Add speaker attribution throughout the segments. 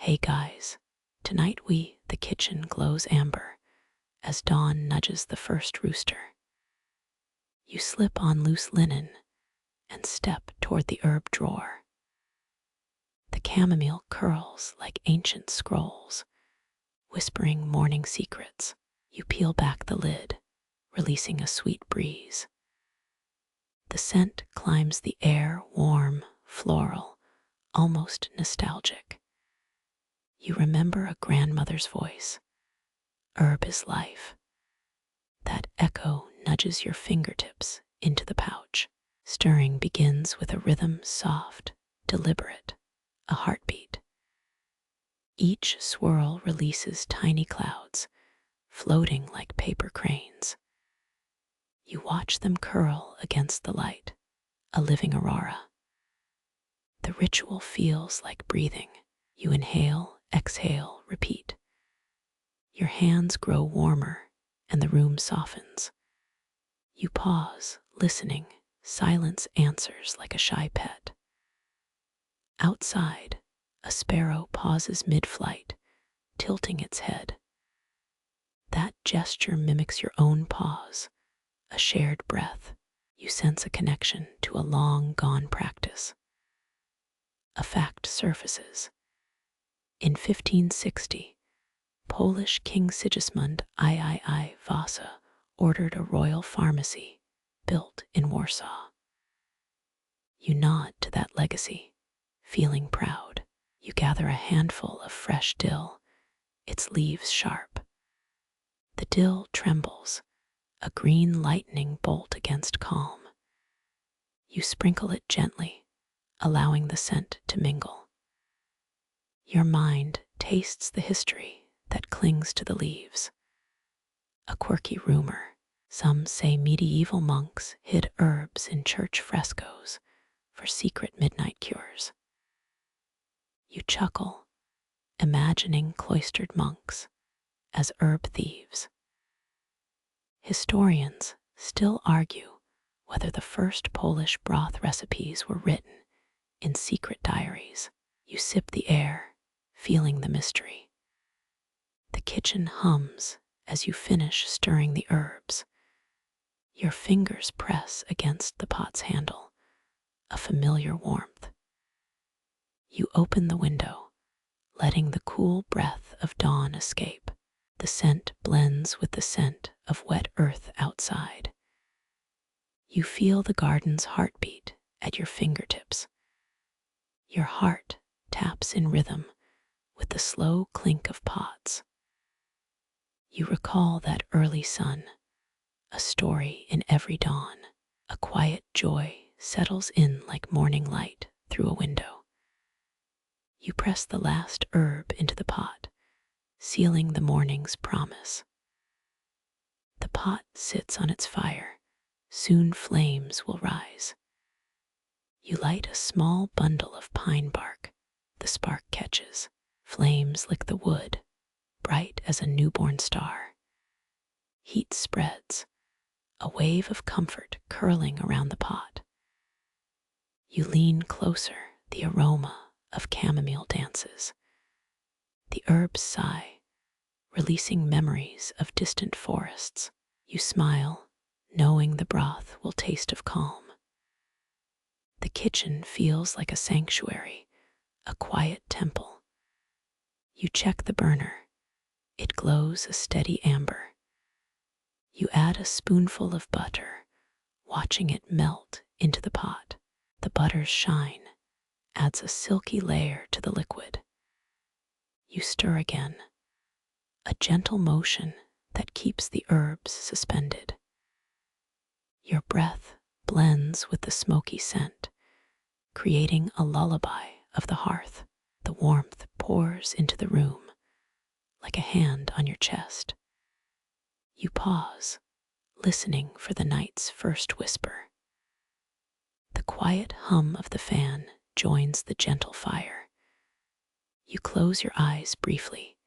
Speaker 1: Hey guys, tonight the kitchen glows amber as dawn nudges the first rooster. You slip on loose linen and step toward the herb drawer. The chamomile curls like ancient scrolls, whispering morning secrets. You peel back the lid, releasing a sweet breeze. The scent climbs the air, warm, floral, almost nostalgic. You remember a grandmother's voice. Herb is life. That echo nudges your fingertips into the pouch. Stirring begins with a rhythm soft, deliberate, a heartbeat. Each swirl releases tiny clouds, floating like paper cranes. You watch them curl against the light, a living aurora. The ritual feels like breathing. You inhale, exhale, repeat. Your hands grow warmer and the room softens. You pause, listening. Silence answers like a shy pet. Outside, a sparrow pauses mid-flight, tilting its head. That gesture mimics your own pause, a shared breath. You sense a connection to a long-gone practice. A fact surfaces. In 1560, Polish King Sigismund III Vasa ordered a royal pharmacy built in Warsaw. You nod to that legacy, feeling proud. You gather a handful of fresh dill, its leaves sharp. The dill trembles, a green lightning bolt against calm. You sprinkle it gently, allowing the scent to mingle. Your mind tastes the history that clings to the leaves. A quirky rumor. Some say medieval monks hid herbs in church frescoes for secret midnight cures. You chuckle, imagining cloistered monks as herb thieves. Historians still argue whether the first Polish broth recipes were written in secret diaries. You sip the air, feeling the mystery. The kitchen hums as you finish stirring the herbs. Your fingers press against the pot's handle, a familiar warmth. You open the window, letting the cool breath of dawn escape. The scent blends with the scent of wet earth outside. You feel the garden's heartbeat at your fingertips. Your heart taps in rhythm with the slow clink of pots. You recall that early sun, a story in every dawn. A quiet joy settles in like morning light through a window. You press the last herb into the pot, sealing the morning's promise. The pot sits on its fire. Soon flames will rise. You light a small bundle of pine bark. The spark catches. Flames lick the wood, bright as a newborn star. Heat spreads, a wave of comfort curling around the pot. You lean closer, the aroma of chamomile dances. The herbs sigh, releasing memories of distant forests. You smile, knowing the broth will taste of calm. The kitchen feels like a sanctuary, a quiet temple. You check the burner. It glows a steady amber. You add a spoonful of butter, watching it melt into the pot. The butter's shine adds a silky layer to the liquid. You stir again, a gentle motion that keeps the herbs suspended. Your breath blends with the smoky scent, creating a lullaby of the hearth. The warmth pours into the room, like a hand on your chest. You pause, listening for the night's first whisper. The quiet hum of the fan joins the gentle fire. You close your eyes briefly,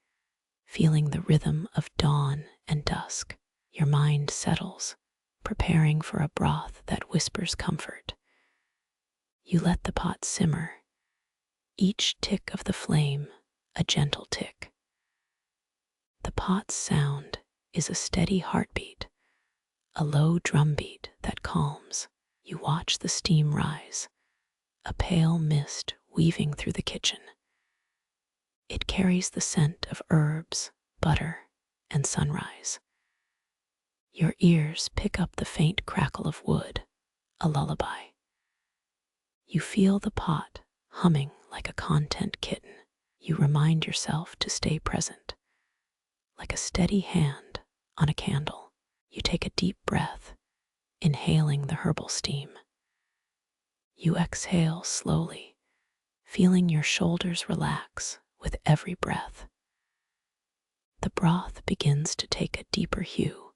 Speaker 1: feeling the rhythm of dawn and dusk. Your mind settles, preparing for a broth that whispers comfort. You let the pot simmer, each tick of the flame a gentle tick. The pot's sound is a steady heartbeat, a low drumbeat that calms. You watch the steam rise, a pale mist weaving through the kitchen. It carries the scent of herbs, butter, and sunrise. Your ears pick up the faint crackle of wood, a lullaby. You feel the pot humming like a content kitten. You remind yourself to stay present. Like a steady hand on a candle, you take a deep breath, inhaling the herbal steam. You exhale slowly, feeling your shoulders relax with every breath. The broth begins to take a deeper hue,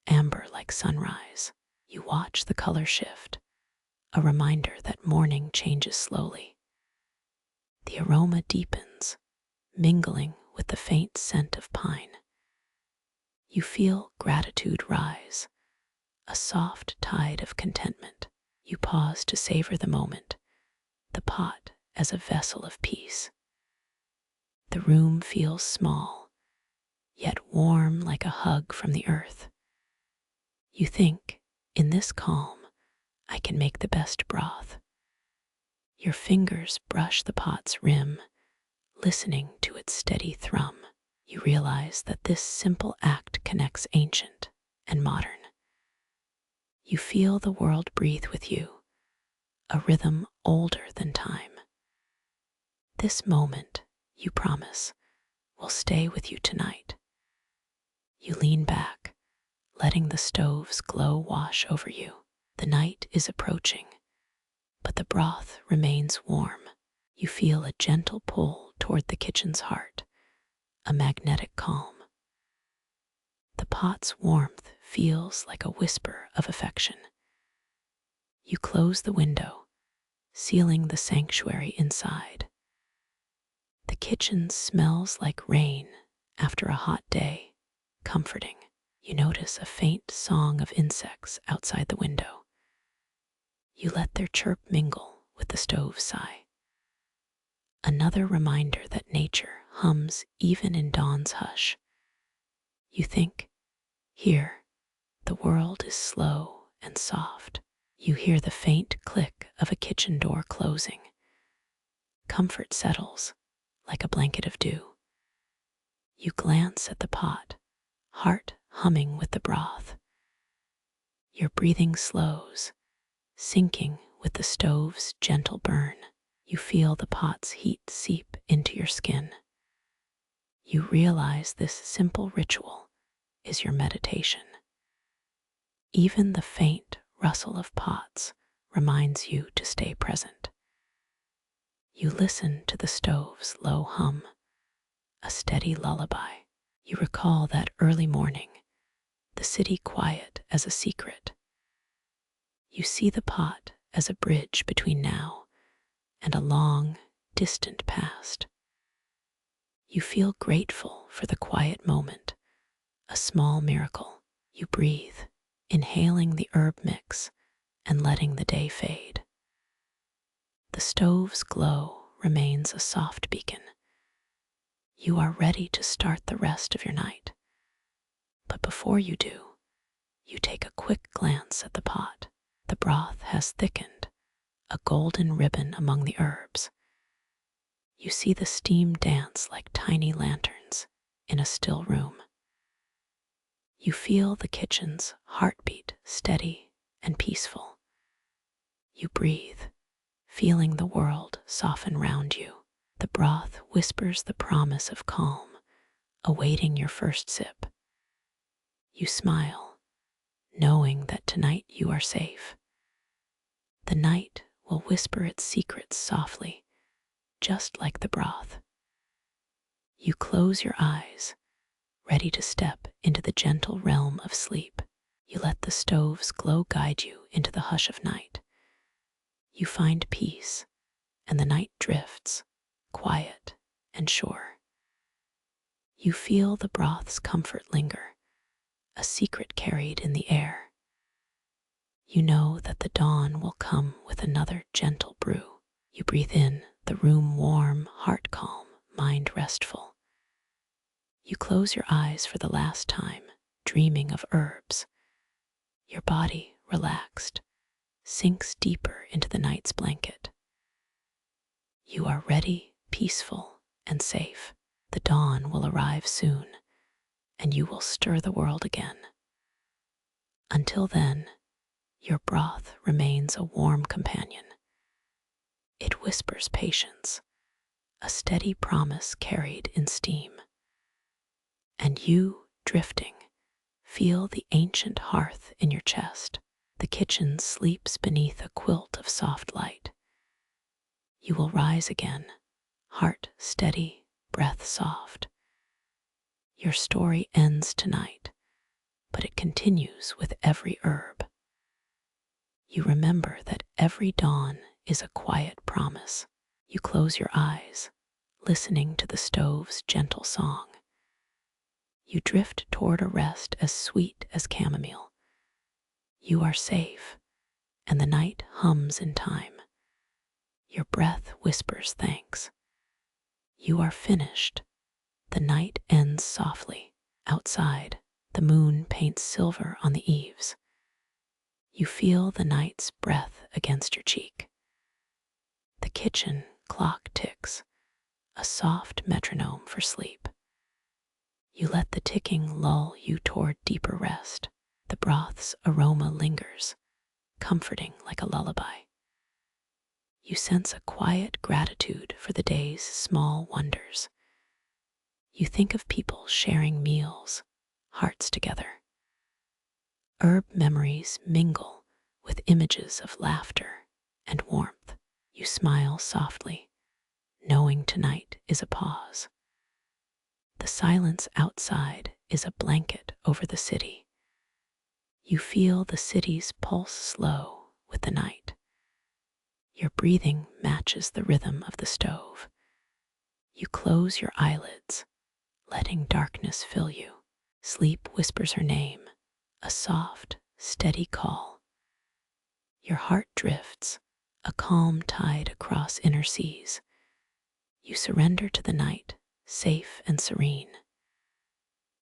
Speaker 1: amber like sunrise. You watch the color shift, a reminder that morning changes slowly. The aroma deepens, mingling with the faint scent of pine. You feel gratitude rise, a soft tide of contentment. You pause to savor the moment, the pot as a vessel of peace. The room feels small, yet warm like a hug from the earth. You think, in this calm, I can make the best broth. Your fingers brush the pot's rim, listening to its steady thrum. You realize that this simple act connects ancient and modern. You feel the world breathe with you, a rhythm older than time. This moment, you promise, will stay with you tonight. You lean back, letting the stove's glow wash over you. The night is approaching, but the broth remains warm. You feel a gentle pull toward the kitchen's heart, a magnetic calm. The pot's warmth feels like a whisper of affection. You close the window, sealing the sanctuary inside. The kitchen smells like rain after a hot day, comforting. You notice a faint song of insects outside the window. You let their chirp mingle with the stove's sigh. Another reminder that nature hums even in dawn's hush. You think, here, the world is slow and soft. You hear the faint click of a kitchen door closing. Comfort settles like a blanket of dew. You glance at the pot, heart humming with the broth. Your breathing slows, sinking with the stove's gentle burn. You feel the pot's heat seep into your skin. You realize this simple ritual is your meditation. Even the faint rustle of pots reminds you to stay present. You listen to the stove's low hum, a steady lullaby. You recall that early morning, the city quiet as a secret. You see the pot as a bridge between now and a long, distant past. You feel grateful for the quiet moment, a small miracle. You breathe, inhaling the herb mix and letting the day fade. The stove's glow remains a soft beacon. You are ready to start the rest of your night. But before you do, you take a quick glance at the pot. The broth has thickened, a golden ribbon among the herbs. You see the steam dance like tiny lanterns in a still room. You feel the kitchen's heartbeat steady and peaceful. You breathe, feeling the world soften round you. The broth whispers the promise of calm, awaiting your first sip. You smile, knowing that tonight you are safe. The night will whisper its secrets softly, just like the broth. You close your eyes, ready to step into the gentle realm of sleep. You let the stove's glow guide you into the hush of night. You find peace, and the night drifts, quiet and sure. You feel the broth's comfort linger, a secret carried in the air. You know that the dawn will come with another gentle brew. You breathe in, the room warm, heart calm, mind restful. You close your eyes for the last time, dreaming of herbs. Your body, relaxed, sinks deeper into the night's blanket. You are ready, peaceful, and safe. The dawn will arrive soon, and you will stir the world again. Until then, your broth remains a warm companion. It whispers patience, a steady promise carried in steam. And you, drifting, feel the ancient hearth in your chest. The kitchen sleeps beneath a quilt of soft light. You will rise again, heart steady, breath soft. Your story ends tonight, but it continues with every herb. You remember that every dawn is a quiet promise. You close your eyes, listening to the stove's gentle song. You drift toward a rest as sweet as chamomile. You are safe, and the night hums in time. Your breath whispers thanks. You are finished. The night ends softly. Outside, the moon paints silver on the eaves. You feel the night's breath against your cheek. The kitchen clock ticks, a soft metronome for sleep. You let the ticking lull you toward deeper rest. The broth's aroma lingers, comforting like a lullaby. You sense a quiet gratitude for the day's small wonders. You think of people sharing meals, hearts together. Herb memories mingle with images of laughter and warmth. You smile softly, knowing tonight is a pause. The silence outside is a blanket over the city. You feel the city's pulse slow with the night. Your breathing matches the rhythm of the stove. You close your eyelids, letting darkness fill you. Sleep whispers her name, a soft, steady call. Your heart drifts, a calm tide across inner seas. You surrender to the night, safe and serene.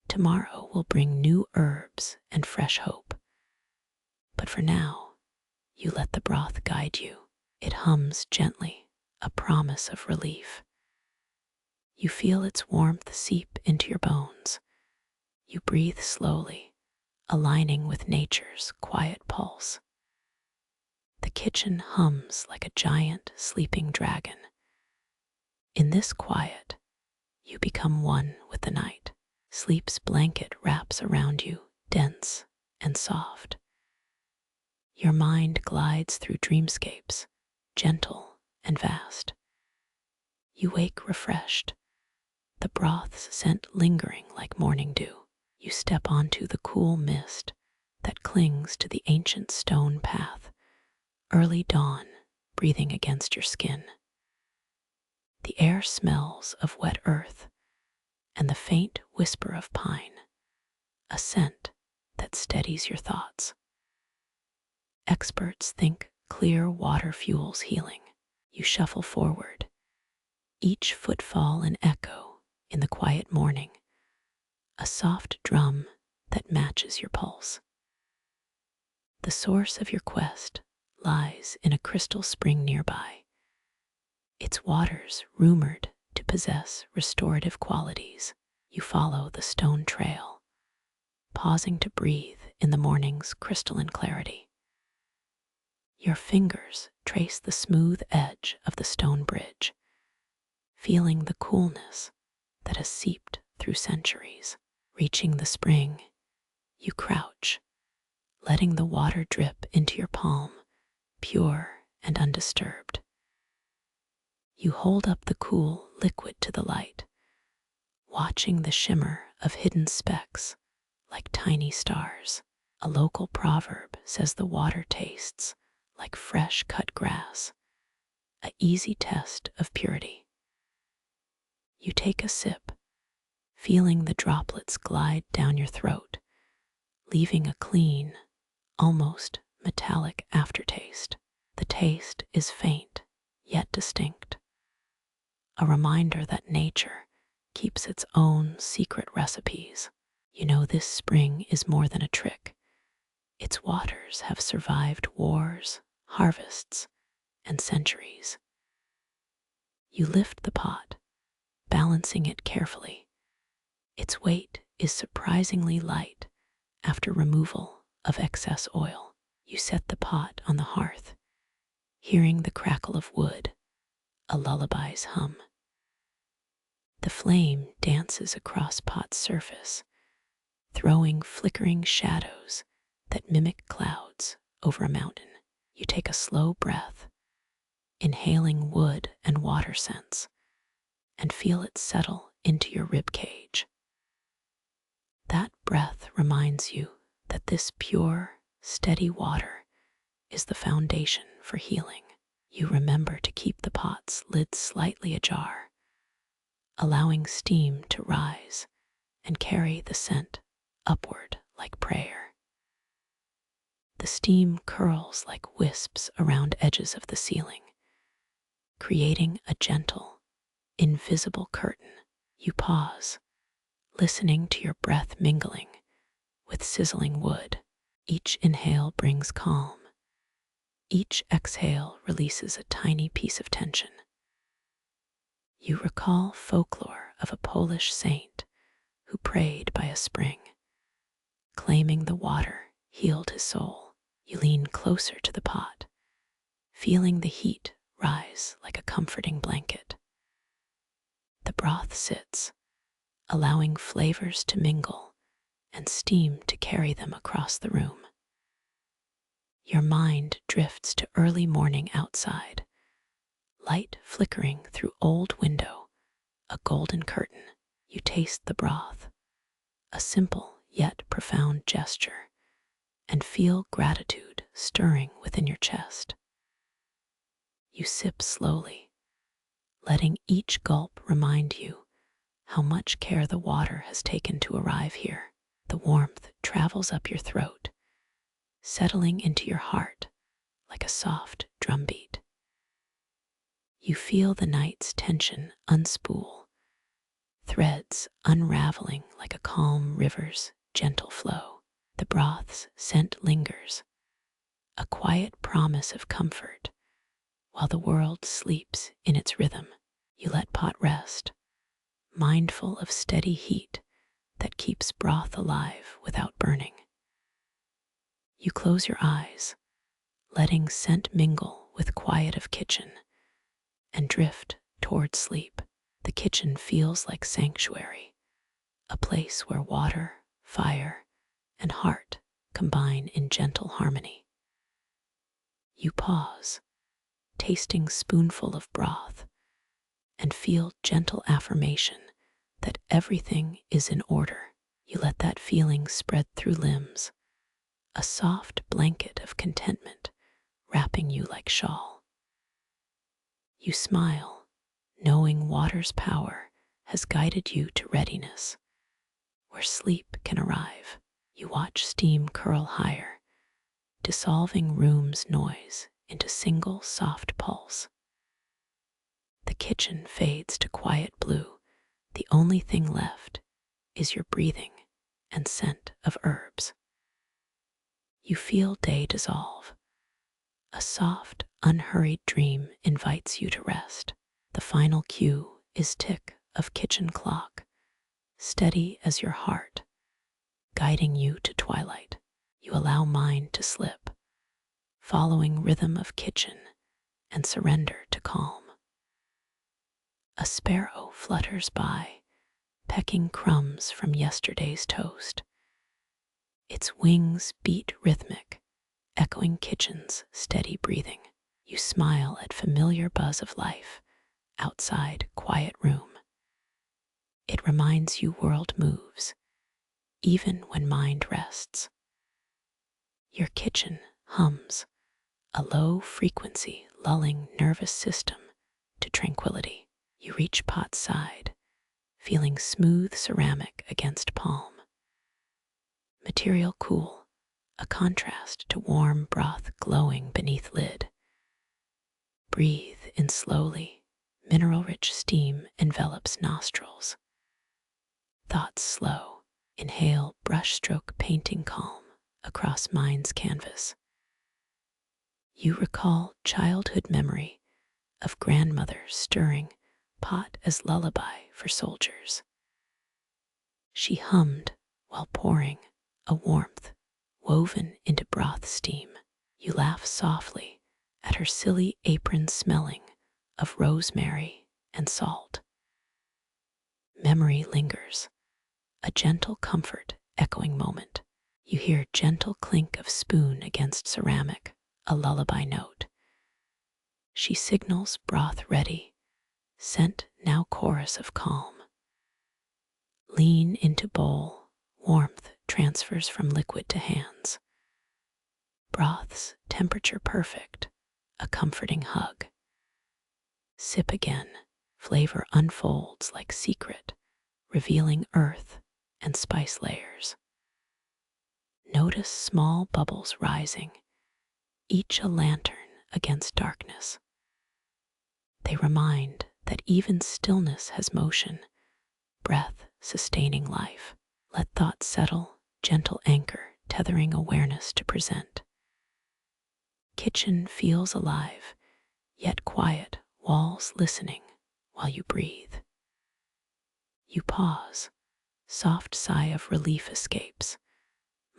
Speaker 1: Tomorrow will bring new herbs and fresh hope. But for now, you let the broth guide you. It hums gently, a promise of relief. You feel its warmth seep into your bones. You breathe slowly, aligning with nature's quiet pulse. The kitchen hums like a giant sleeping dragon. In this quiet, you become one with the night. Sleep's blanket wraps around you, dense and soft. Your mind glides through dreamscapes, gentle and vast. You wake refreshed, the broth's scent lingering like morning dew. You step onto the cool mist that clings to the ancient stone path, early dawn breathing against your skin. The air smells of wet earth and the faint whisper of pine, a scent that steadies your thoughts. Experts think clear water fuels healing. You shuffle forward, each footfall an echo in the quiet morning, a soft drum that matches your pulse. The source of your quest lies in a crystal spring nearby, its waters rumored to possess restorative qualities. You follow the stone trail, pausing to breathe in the morning's crystalline clarity. Your fingers trace the smooth edge of the stone bridge, feeling the coolness that has seeped through centuries. Reaching the spring, you crouch, letting the water drip into your palm, pure and undisturbed. You hold up the cool liquid to the light, watching the shimmer of hidden specks like tiny stars. A local proverb says the water tastes like fresh cut grass, an easy test of purity. You take a sip, feeling the droplets glide down your throat, leaving a clean, almost metallic aftertaste. The taste is faint, yet distinct. a reminder that nature keeps its own secret recipes. You know this spring is more than a trick. Its waters have survived wars, harvests, and centuries. You lift the pot, balancing it carefully. Its weight is surprisingly light after removal of excess oil. You set the pot on the hearth, hearing the crackle of wood, a lullaby's hum. The flame dances across pot's surface, throwing flickering shadows that mimic clouds over a mountain. You take a slow breath, inhaling wood and water scents, and feel it settle into your rib cage. That breath reminds you that this pure, steady water is the foundation for healing. You remember to keep the pot's lid slightly ajar, allowing steam to rise and carry the scent upward like prayer. The steam curls like wisps around edges of the ceiling, creating a gentle, invisible curtain. You pause, listening to your breath mingling with sizzling wood. Each inhale brings calm. Each exhale releases a tiny piece of tension. You recall folklore of a Polish saint who prayed by a spring, claiming the water healed his soul. You lean closer to the pot, feeling the heat rise like a comforting blanket. The broth sits, allowing flavors to mingle and steam to carry them across the room. Your mind drifts to early morning outside, light flickering through old window, a golden curtain. You taste the broth, a simple yet profound gesture, and feel gratitude stirring within your chest. You sip slowly, letting each gulp remind you how much care the water has taken to arrive here. The warmth travels up your throat, settling into your heart like a soft drumbeat. You feel the night's tension unspool, threads unraveling like a calm river's gentle flow. The broth's scent lingers, a quiet promise of comfort, while the world sleeps in its rhythm. You let pot rest, mindful of steady heat that keeps broth alive without burning. You close your eyes, letting scent mingle with quiet of kitchen, and drift toward sleep. The kitchen feels like sanctuary, a place where water, fire, and heart combine in gentle harmony. You pause, tasting spoonful of broth, and feel gentle affirmation that everything is in order. You let that feeling spread through limbs, a soft blanket of contentment wrapping you like shawl. You smile, knowing water's power has guided you to readiness, where sleep can arrive. You watch steam curl higher, dissolving room's noise into single soft pulse. The kitchen fades to quiet blue. The only thing left is your breathing and scent of herbs. You feel day dissolve. A soft, unhurried dream invites you to rest. The final cue is tick of kitchen clock, steady as your heart, guiding you to twilight. You allow mind to slip, following rhythm of kitchen, and surrender to calm. A sparrow flutters by, pecking crumbs from yesterday's toast. Its wings beat rhythmic, echoing kitchen's steady breathing. You smile at familiar buzz of life outside quiet room. It reminds you world moves, even when mind rests. Your kitchen hums, a low frequency lulling nervous system to tranquility. You reach pot's side, feeling smooth ceramic against palm. Material cool, a contrast to warm broth glowing beneath lid. Breathe in slowly, Mineral-rich steam envelops nostrils. Thoughts slow. Inhale, brushstroke painting calm across mind's canvas. You recall childhood memory of grandmother stirring pot as lullaby for soldiers. She hummed while pouring a warmth woven into broth steam. You laugh softly at her silly apron smelling of rosemary and salt. Memory lingers, a gentle comfort echoing moment. You hear gentle clink of spoon against ceramic, a lullaby note. She signals broth ready, scent now chorus of calm. Lean into bowl, warmth transfers from liquid to hands. Broths temperature perfect, a comforting hug. Sip again, flavor unfolds like secret, revealing earth and spice layers. Notice small bubbles rising, each a lantern against darkness. They remind that even stillness has motion, breath sustaining life. Let thoughts settle, gentle anchor tethering awareness to present. Kitchen feels alive, yet quiet, walls listening while you breathe. You pause, soft sigh of relief escapes.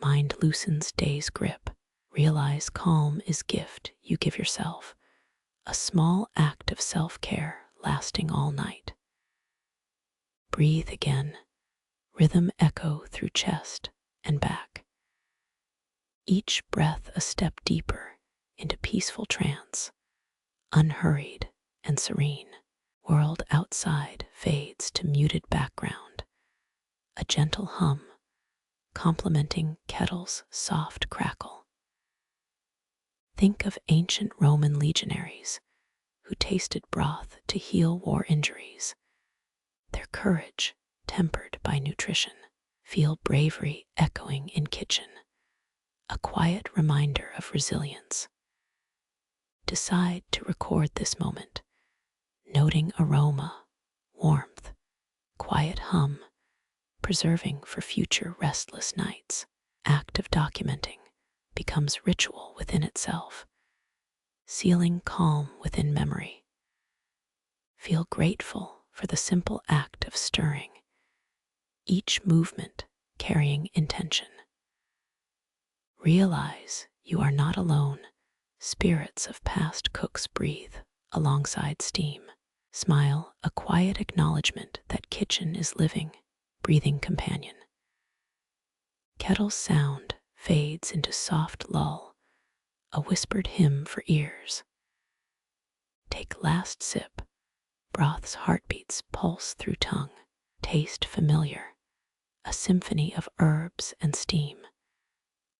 Speaker 1: Mind loosens day's grip. Realize calm is gift you give yourself, a small act of self-care lasting all night. Breathe again, rhythm echo through chest and back. Each breath a step deeper into peaceful trance, unhurried and serene. World outside fades to muted background, a gentle hum complementing kettle's soft crackle. Think of ancient Roman legionaries who tasted broth to heal war injuries, their courage tempered by nutrition. Feel bravery echoing in kitchen, a quiet reminder of resilience. Decide to record this moment, noting aroma, warmth, quiet hum, preserving for future restless nights. Act of documenting becomes ritual within itself, sealing calm within memory. Feel grateful for the simple act of stirring, each movement carrying intention. Realize you are not alone. Spirits of past cooks breathe alongside steam. Smile, a quiet acknowledgement that kitchen is living, breathing companion. Kettle's sound fades into soft lull, a whispered hymn for ears. Take last sip, broth's heartbeats pulse through tongue. Taste familiar, a symphony of herbs and steam.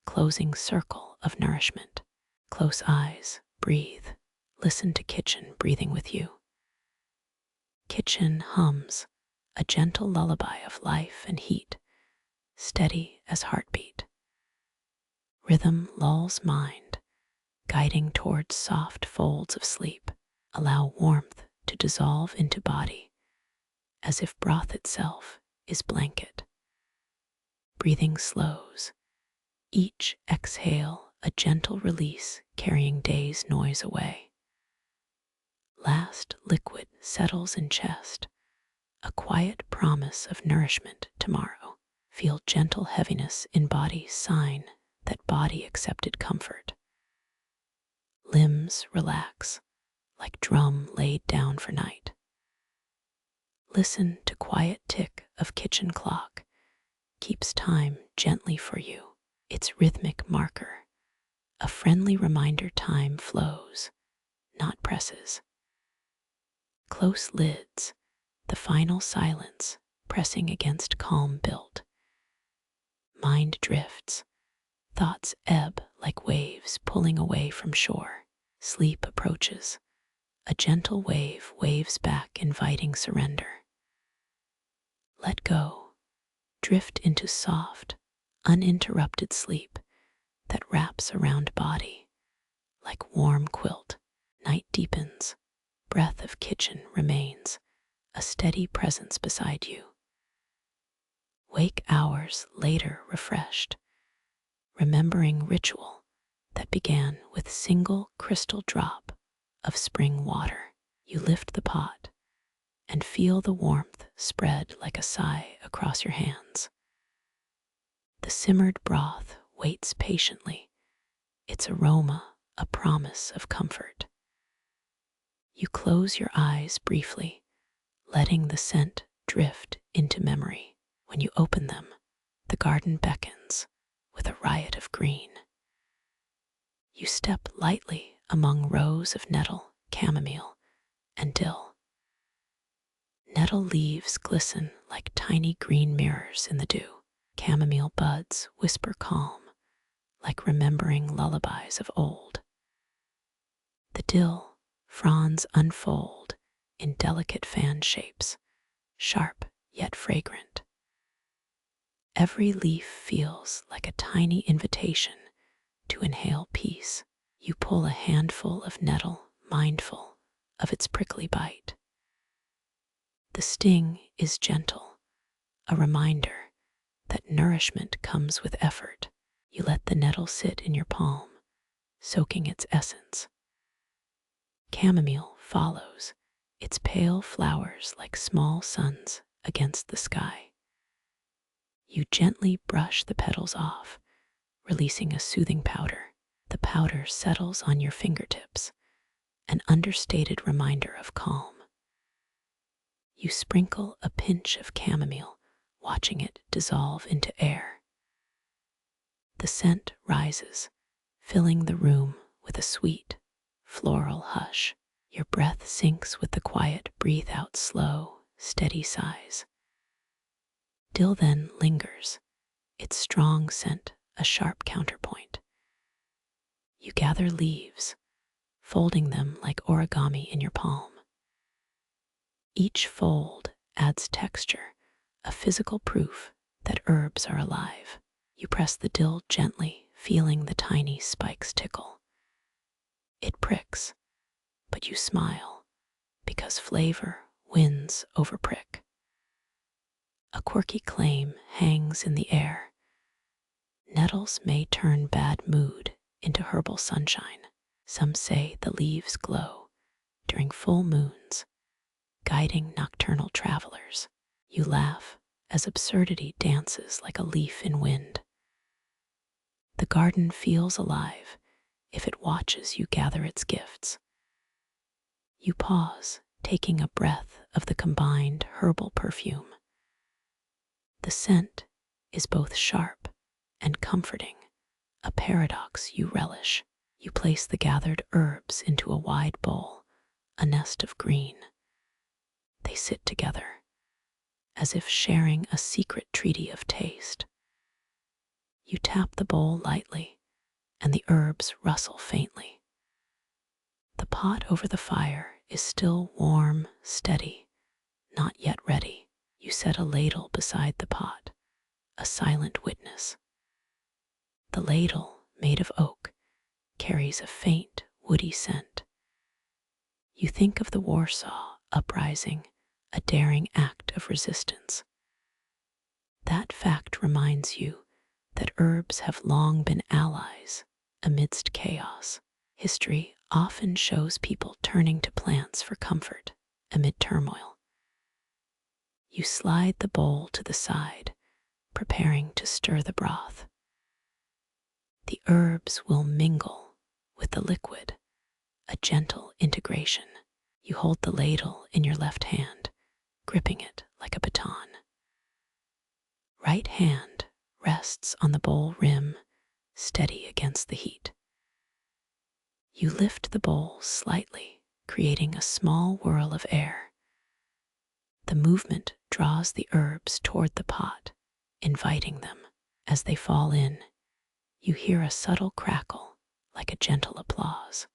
Speaker 1: Closing circle of nourishment. Close eyes, breathe, listen to kitchen breathing with you. Kitchen hums, a gentle lullaby of life and heat, steady as heartbeat. Rhythm lulls mind, guiding towards soft folds of sleep. Allow warmth to dissolve into body, as if broth itself is blanket. Breathing slows, each exhale a gentle release carrying day's noise away. Last liquid settles in chest, a quiet promise of nourishment tomorrow. Feel gentle heaviness in body, sign that body accepted comfort. Limbs relax, like drum laid down for night. Listen to quiet tick of kitchen clock, keeps time gently for you. Its rhythmic marker, a friendly reminder time flows, not presses. Close lids, the final silence pressing against calm built. Mind drifts, thoughts ebb like waves pulling away from shore. Sleep approaches, a gentle wave waves back inviting surrender. Let go, drift into soft, uninterrupted sleep that wraps around body like warm quilt. Night deepens, breath of kitchen remains, a steady presence beside you. Wake hours later refreshed, remembering ritual that began with single crystal drop of spring water. You lift the pot and feel the warmth spread like a sigh across your hands. The simmered broth waits patiently, its aroma a promise of comfort. You close your eyes briefly, letting the scent drift into memory. When you open them, the garden beckons with a riot of green. You step lightly among rows of nettle, chamomile, and dill. Nettle leaves glisten like tiny green mirrors in the dew. Chamomile buds whisper calm, like remembering lullabies of old. The dill fronds unfold in delicate fan shapes, sharp yet fragrant. Every leaf feels like a tiny invitation to inhale peace. You pull a handful of nettle, mindful of its prickly bite. The sting is gentle, a reminder that nourishment comes with effort. You let the nettle sit in your palm, soaking its essence. Chamomile follows, its pale flowers like small suns against the sky. You gently brush the petals off, releasing a soothing powder. The powder settles on your fingertips, an understated reminder of calm. You sprinkle a pinch of chamomile, watching it dissolve into air. The scent rises, filling the room with a sweet, floral hush. Your breath sinks with the quiet breathe out slow, steady sighs. Dill then lingers, its strong scent a sharp counterpoint. You gather leaves, folding them like origami in your palm. Each fold adds texture, a physical proof that herbs are alive. You press the dill gently, feeling the tiny spikes tickle. It pricks, but you smile, because flavor wins over prick. A quirky claim hangs in the air. Nettles may turn bad mood into herbal sunshine. Some say the leaves glow during full moons, guiding nocturnal travelers. You laugh as absurdity dances like a leaf in wind. The garden feels alive if it watches you gather its gifts. You pause, taking a breath of the combined herbal perfume. The scent is both sharp and comforting, a paradox you relish. You place the gathered herbs into a wide bowl, a nest of green. They sit together, as if sharing a secret treaty of taste. You tap the bowl lightly, and the herbs rustle faintly. The pot over the fire is still warm, steady, not yet ready. You set a ladle beside the pot, a silent witness. The ladle, made of oak, carries a faint, woody scent. You think of the Warsaw Uprising, a daring act of resistance. That fact reminds you that herbs have long been allies amidst chaos. History often shows people turning to plants for comfort amid turmoil. You slide the bowl to the side, preparing to stir the broth. The herbs will mingle with the liquid, a gentle integration. You hold the ladle in your left hand, gripping it like a baton. Right hand rests on the bowl rim, steady against the heat. You lift the bowl slightly, creating a small whirl of air. The movement draws the herbs toward the pot, inviting them. As they fall in, you hear a subtle crackle, like a gentle applause.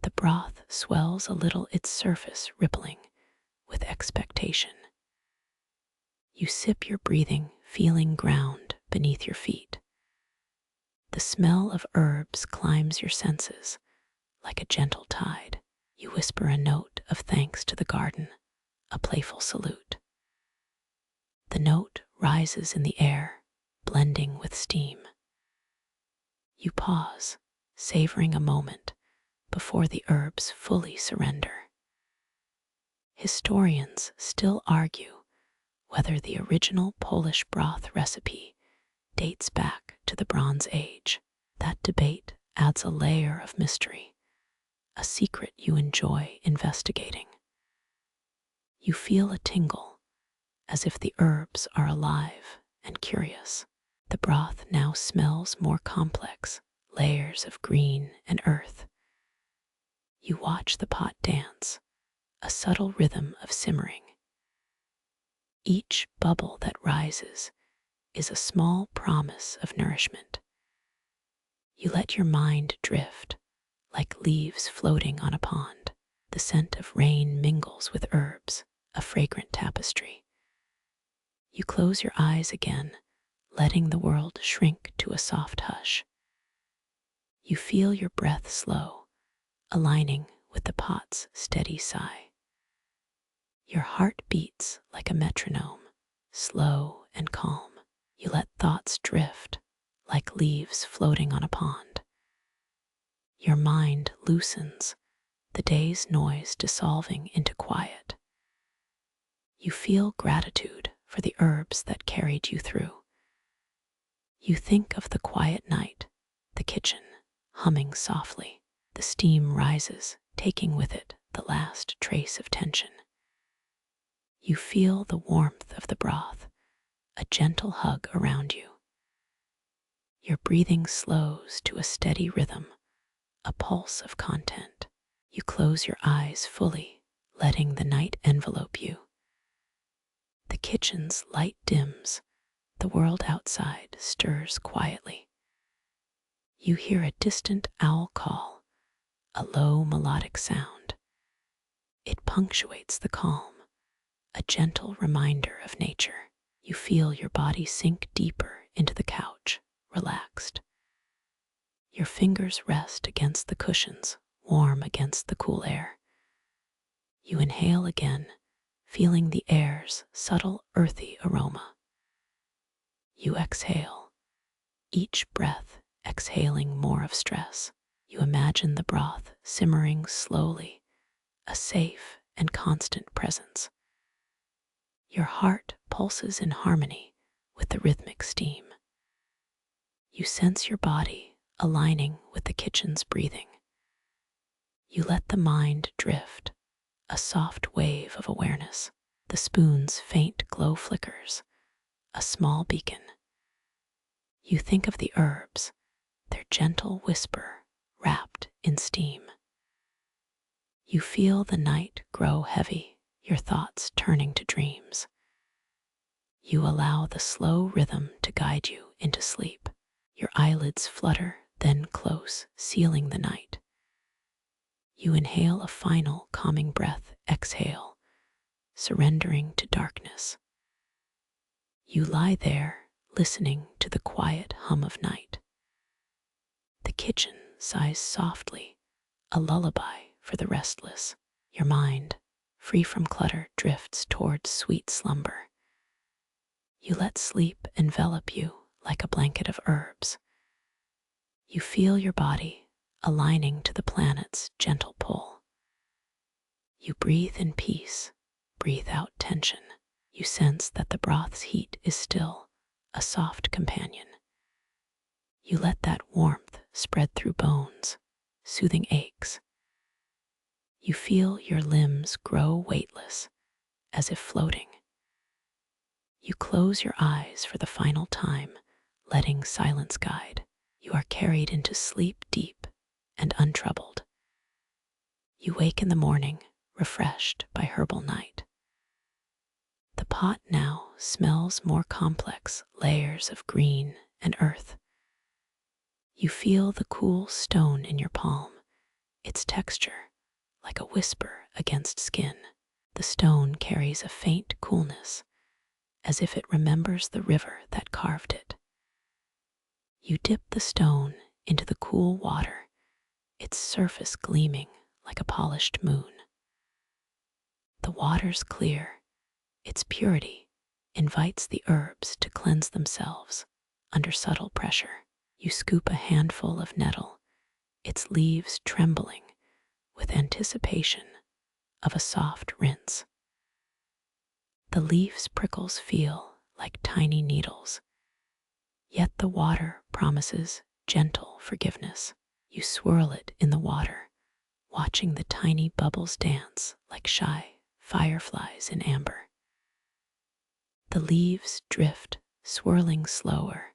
Speaker 1: The broth swells a little, its surface rippling with expectation. You sip your breathing, feeling ground beneath your feet. The smell of herbs climbs your senses like a gentle tide. You whisper a note of thanks to the garden, a playful salute. The note rises in the air, blending with steam. You pause, savoring a moment before the herbs fully surrender. Historians still argue whether the original Polish broth recipe dates back to the Bronze Age. That debate adds a layer of mystery, a secret you enjoy investigating. You feel a tingle, as if the herbs are alive and curious. The broth now smells more complex, layers of green and earth. You watch the pot dance, a subtle rhythm of simmering. Each bubble that rises is a small promise of nourishment. You let your mind drift, like leaves floating on a pond. The scent of rain mingles with herbs, a fragrant tapestry. You close your eyes again, letting the world shrink to a soft hush. You feel your breath slow, aligning with the pot's steady sigh. Your heart beats like a metronome, slow and calm. You let thoughts drift, like leaves floating on a pond. Your mind loosens, the day's noise dissolving into quiet. You feel gratitude for the herbs that carried you through. You think of the quiet night, the kitchen, humming softly. The steam rises, taking with it the last trace of tension. You feel the warmth of the broth, a gentle hug around you. Your breathing slows to a steady rhythm, a pulse of content. You close your eyes fully, letting the night envelope you. The kitchen's light dims, the world outside stirs quietly. You hear a distant owl call, a low melodic sound. It punctuates the calm, a gentle reminder of nature. You feel your body sink deeper into the couch, relaxed. Your fingers rest against the cushions, warm against the cool air. You inhale again, feeling the air's subtle earthy aroma. You exhale, each breath exhaling more of stress. You imagine the broth simmering slowly, a safe and constant presence. Your heart pulses in harmony with the rhythmic steam. You sense your body aligning with the kitchen's breathing. You let the mind drift, a soft wave of awareness. The spoon's faint glow flickers, a small beacon. You think of the herbs, their gentle whisper wrapped in steam. You feel the night grow heavy, your thoughts turning to dreams. You allow the slow rhythm to guide you into sleep. Your eyelids flutter, then close, sealing the night. You inhale a final calming breath, exhale, surrendering to darkness. You lie there, listening to the quiet hum of night. The kitchen sighs softly, a lullaby for the restless. Your mind, free from clutter, drifts towards sweet slumber. You let sleep envelop you like a blanket of herbs. You feel your body aligning to the planet's gentle pull. You breathe in peace, breathe out tension. You sense that the broth's heat is still a soft companion. You let that warmth spread through bones, soothing aches. You feel your limbs grow weightless, as if floating. You close your eyes for the final time, letting silence guide. You are carried into sleep deep and untroubled. You wake in the morning, refreshed by herbal night. The pot now smells more complex, layers of green and earth. You feel the cool stone in your palm, its texture like a whisper against skin. The stone carries a faint coolness, as if it remembers the river that carved it. You dip the stone into the cool water, its surface gleaming like a polished moon. The water's clear, its purity invites the herbs to cleanse themselves under subtle pressure. You scoop a handful of nettle, its leaves trembling with anticipation of a soft rinse. The leaf's prickles feel like tiny needles, yet the water promises gentle forgiveness. You swirl it in the water, watching the tiny bubbles dance like shy fireflies in amber. The leaves drift, swirling slower,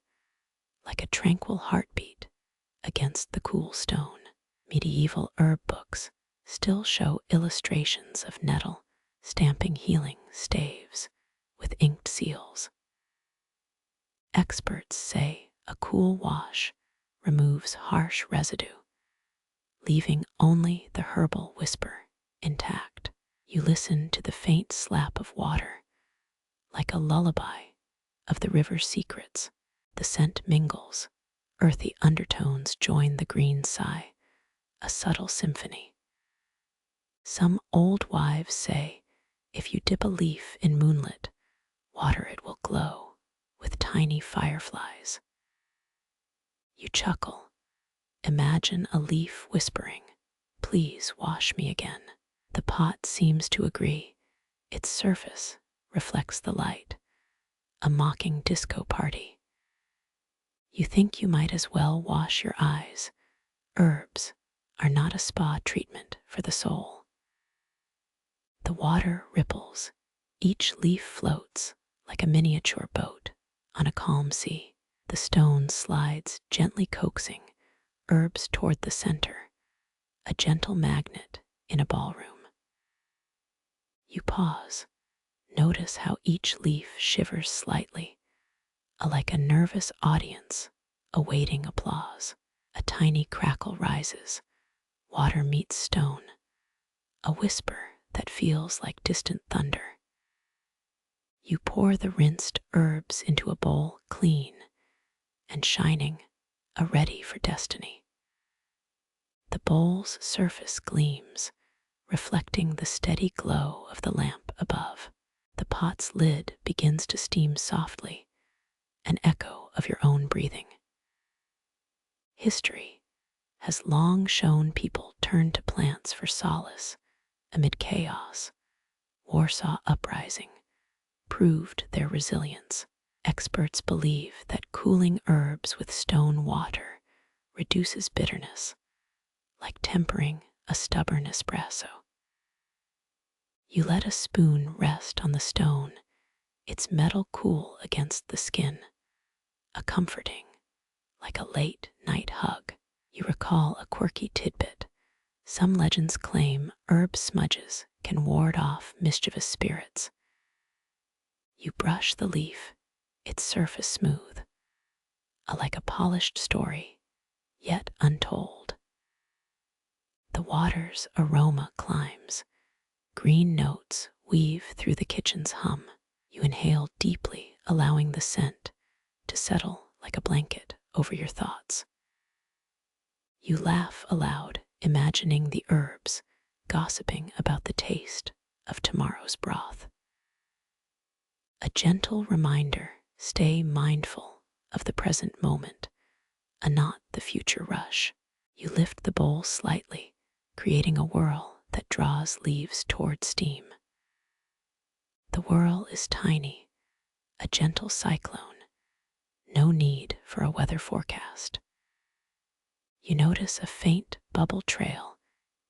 Speaker 1: like a tranquil heartbeat against the cool stone. Medieval herb books still show illustrations of nettle stamping healing staves with inked seals. Experts say a cool wash removes harsh residue, leaving only the herbal whisper intact. You listen to the faint slap of water, like a lullaby of the river's secrets. The scent mingles, earthy undertones join the green sigh, a subtle symphony. Some old wives say if you dip a leaf in moonlit water, it will glow with tiny fireflies. You chuckle, imagine a leaf whispering, "Please wash me again." The pot seems to agree. Its surface reflects the light, a mocking disco party. You think you might as well wash your eyes. Herbs are not a spa treatment for the soul. The water ripples, each leaf floats like a miniature boat on a calm sea. The stone slides gently coaxing herbs toward the center, a gentle magnet in a ballroom. You pause, notice how each leaf shivers slightly, like a nervous audience awaiting applause. A tiny crackle rises, water meets stone, a whisper that feels like distant thunder. You pour the rinsed herbs into a bowl, clean and shining, ready for destiny. The bowl's surface gleams, reflecting the steady glow of the lamp above. The pot's lid begins to steam softly, an echo of your own breathing. History has long shown people turn to plants for solace amid chaos. Warsaw Uprising proved their resilience. Experts believe that cooling herbs with stone water reduces bitterness, like tempering a stubborn espresso. You let a spoon rest on the stone, its metal cool against the skin, a comforting, like a late night hug. You recall a quirky tidbit. Some legends claim herb smudges can ward off mischievous spirits. You brush the leaf, its surface smooth, like a polished story, yet untold. The water's aroma climbs, green notes weave through the kitchen's hum. You inhale deeply, allowing the scent to settle like a blanket over your thoughts. You laugh aloud, imagining the herbs gossiping about the taste of tomorrow's broth. A gentle reminder, stay mindful of the present moment, not the future rush. You lift the bowl slightly, creating a whirl that draws leaves toward steam. The whirl is tiny, a gentle cyclone, no need for a weather forecast. You notice a faint bubble trail,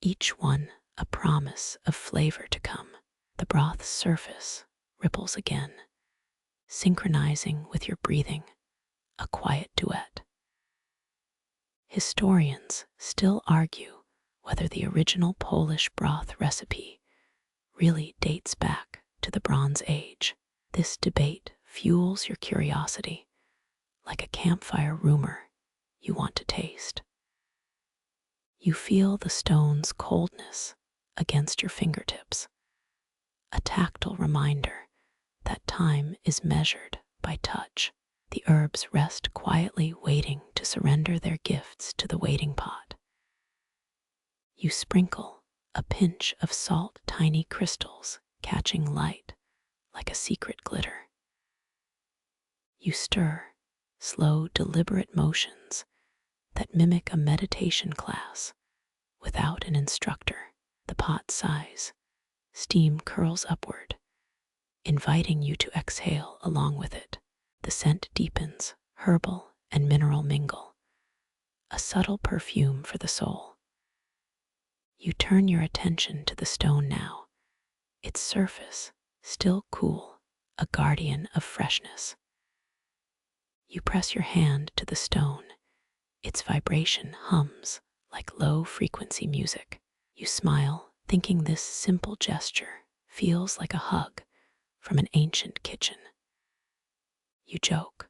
Speaker 1: each one a promise of flavor to come. The broth's surface ripples again, synchronizing with your breathing, a quiet duet. Historians still argue whether the original Polish broth recipe really dates back to the Bronze Age. This debate fuels your curiosity, like a campfire rumor you want to taste. You feel the stone's coldness against your fingertips, a tactile reminder that time is measured by touch. The herbs rest quietly, waiting to surrender their gifts to the waiting pot. You sprinkle a pinch of salt, tiny crystals catching light like a secret glitter. You stir, slow, deliberate motions that mimic a meditation class without an instructor. The pot sighs, steam curls upward, inviting you to exhale along with it. The scent deepens, herbal and mineral mingle, a subtle perfume for the soul. You turn your attention to the stone now, its surface still cool, a guardian of freshness. You press your hand to the stone, its vibration hums like low-frequency music. You smile, thinking this simple gesture feels like a hug from an ancient kitchen. You joke,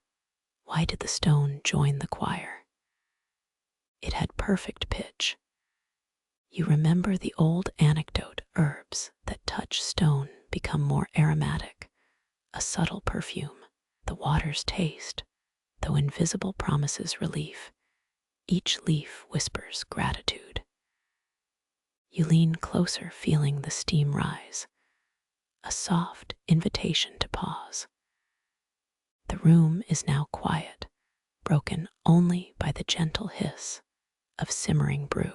Speaker 1: why did the stone join the choir? It had perfect pitch. You remember the old anecdote, herbs that touch stone become more aromatic, a subtle perfume. The water's taste, though invisible, promises relief. Each leaf whispers gratitude. You lean closer, feeling the steam rise, a soft invitation to pause. The room is now quiet, broken only by the gentle hiss of simmering brew.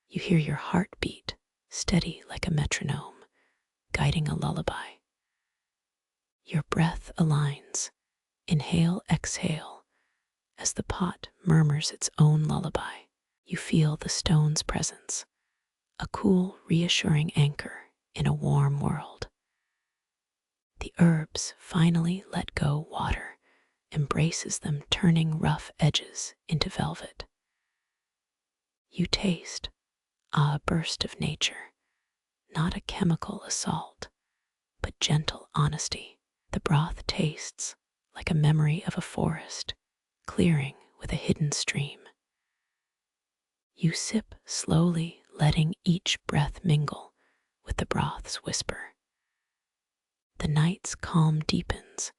Speaker 1: You hear your heart beat, steady like a metronome, guiding a lullaby. Your breath aligns, inhale, exhale, as the pot murmurs its own lullaby. You feel the stone's presence, a cool, reassuring anchor in a warm world. The herbs finally let go. Water embraces them, turning rough edges into velvet. You taste, a burst of nature, not a chemical assault, but gentle honesty. The broth tastes like a memory of a forest, clearing with a hidden stream. You sip slowly, letting each breath mingle with the broth's whisper. The night's calm deepens,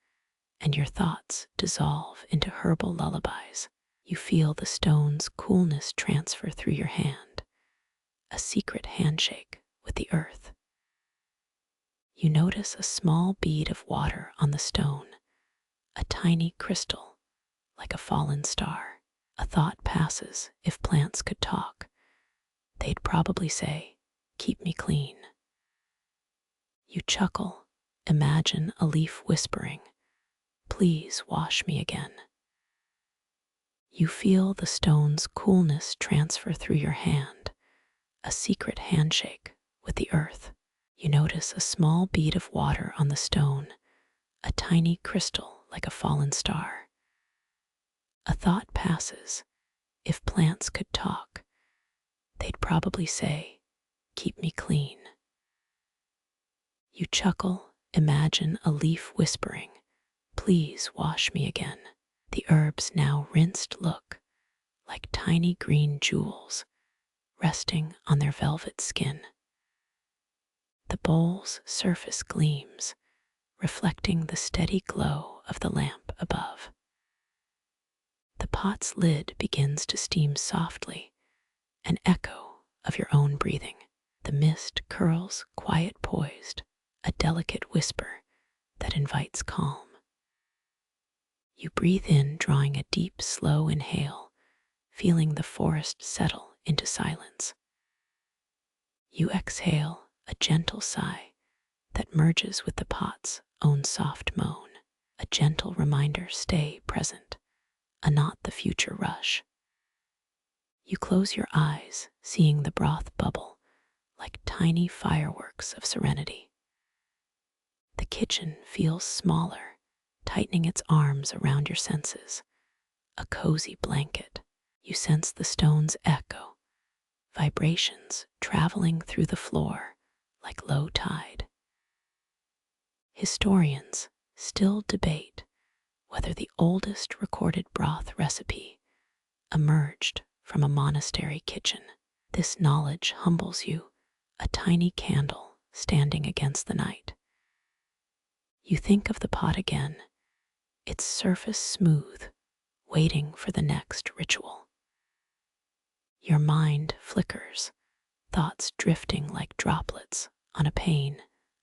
Speaker 1: and your thoughts dissolve into herbal lullabies. You feel the stone's coolness transfer through your hand, a secret handshake with the earth. You notice a small bead of water on the stone, a tiny crystal like a fallen star. A thought passes, if plants could talk, they'd probably say, "Keep me clean." You chuckle, imagine a leaf whispering, "Please wash me again." You feel the stone's coolness transfer through your hand, a secret handshake with the earth. You notice a small bead of water on the stone, a tiny crystal like a fallen star. A thought passes, if plants could talk, they'd probably say, "Keep me clean." You chuckle, imagine a leaf whispering, "Please wash me again." The herbs, now rinsed, look like tiny green jewels resting on their velvet skin. The bowl's surface gleams, reflecting the steady glow of the lamp above. The pot's lid begins to steam softly, an echo of your own breathing. The mist curls, quiet, poised, a delicate whisper that invites calm. You breathe in, drawing a deep, slow inhale, feeling the forest settle into silence. You exhale, a gentle sigh that merges with the pot's own soft moan, a gentle reminder, stay present, not the future rush. You close your eyes, seeing the broth bubble like tiny fireworks of serenity. The kitchen feels smaller, tightening its arms around your senses, a cozy blanket. You sense the stone's echo, vibrations traveling through the floor like low tide. Historians still debate whether the oldest recorded broth recipe emerged from a monastery kitchen. This knowledge humbles you, a tiny candle standing against the night. You think of the pot again, its surface smooth, waiting for the next ritual. Your mind flickers, thoughts drifting like droplets on a pane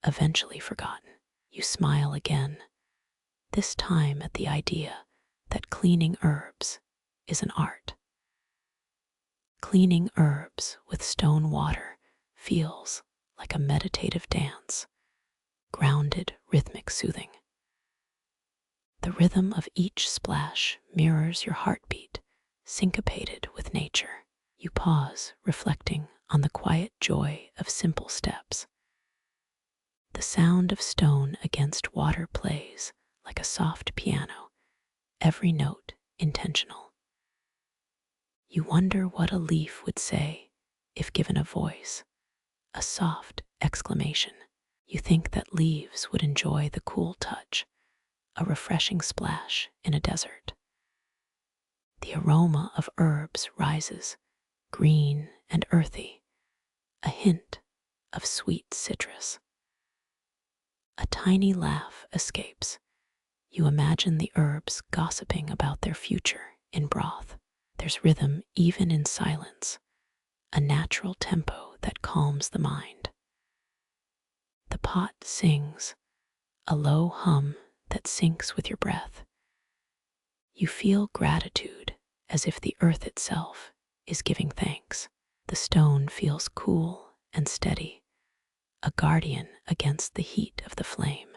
Speaker 1: eventually forgotten. You smile again, this time at the idea that cleaning herbs is an art. Cleaning herbs with stone water feels like a meditative dance, grounded, rhythmic, soothing. The rhythm of each splash mirrors your heartbeat, syncopated with nature. You pause, reflecting on the quiet joy of simple steps. The sound of stone against water plays like a soft piano, every note intentional. You wonder what a leaf would say if given a voice, a soft exclamation. You think that leaves would enjoy the cool touch, a refreshing splash in a desert. The aroma of herbs rises, green and earthy, a hint of sweet citrus. A tiny laugh escapes. You imagine the herbs gossiping about their future in broth. There's rhythm even in silence, a natural tempo that calms the mind. The pot sings, a low hum that syncs with your breath. You feel gratitude as if the earth itself is giving thanks. The stone feels cool and steady, a guardian against the heat of the flame.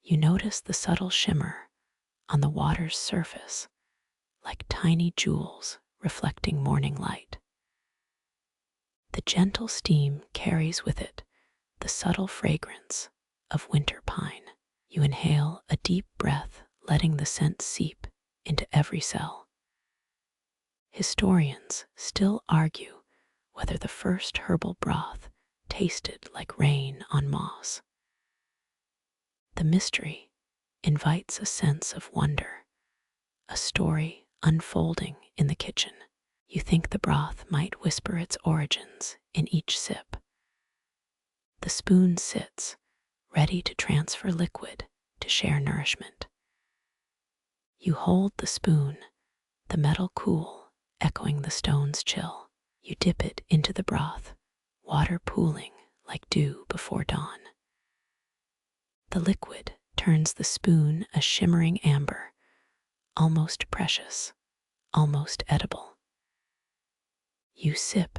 Speaker 1: You notice the subtle shimmer on the water's surface, like tiny jewels reflecting morning light. The gentle steam carries with it the subtle fragrance of winter pine. You inhale a deep breath, letting the scent seep into every cell. Historians still argue whether the first herbal broth tasted like rain on moss. The mystery invites a sense of wonder, a story unfolding in the kitchen. You think the broth might whisper its origins in each sip. The spoon sits, ready to transfer liquid to share nourishment. You hold the spoon, the metal cool, echoing the stone's chill. You dip it into the broth, water pooling like dew before dawn. The liquid turns the spoon a shimmering amber, almost precious, almost edible. You sip,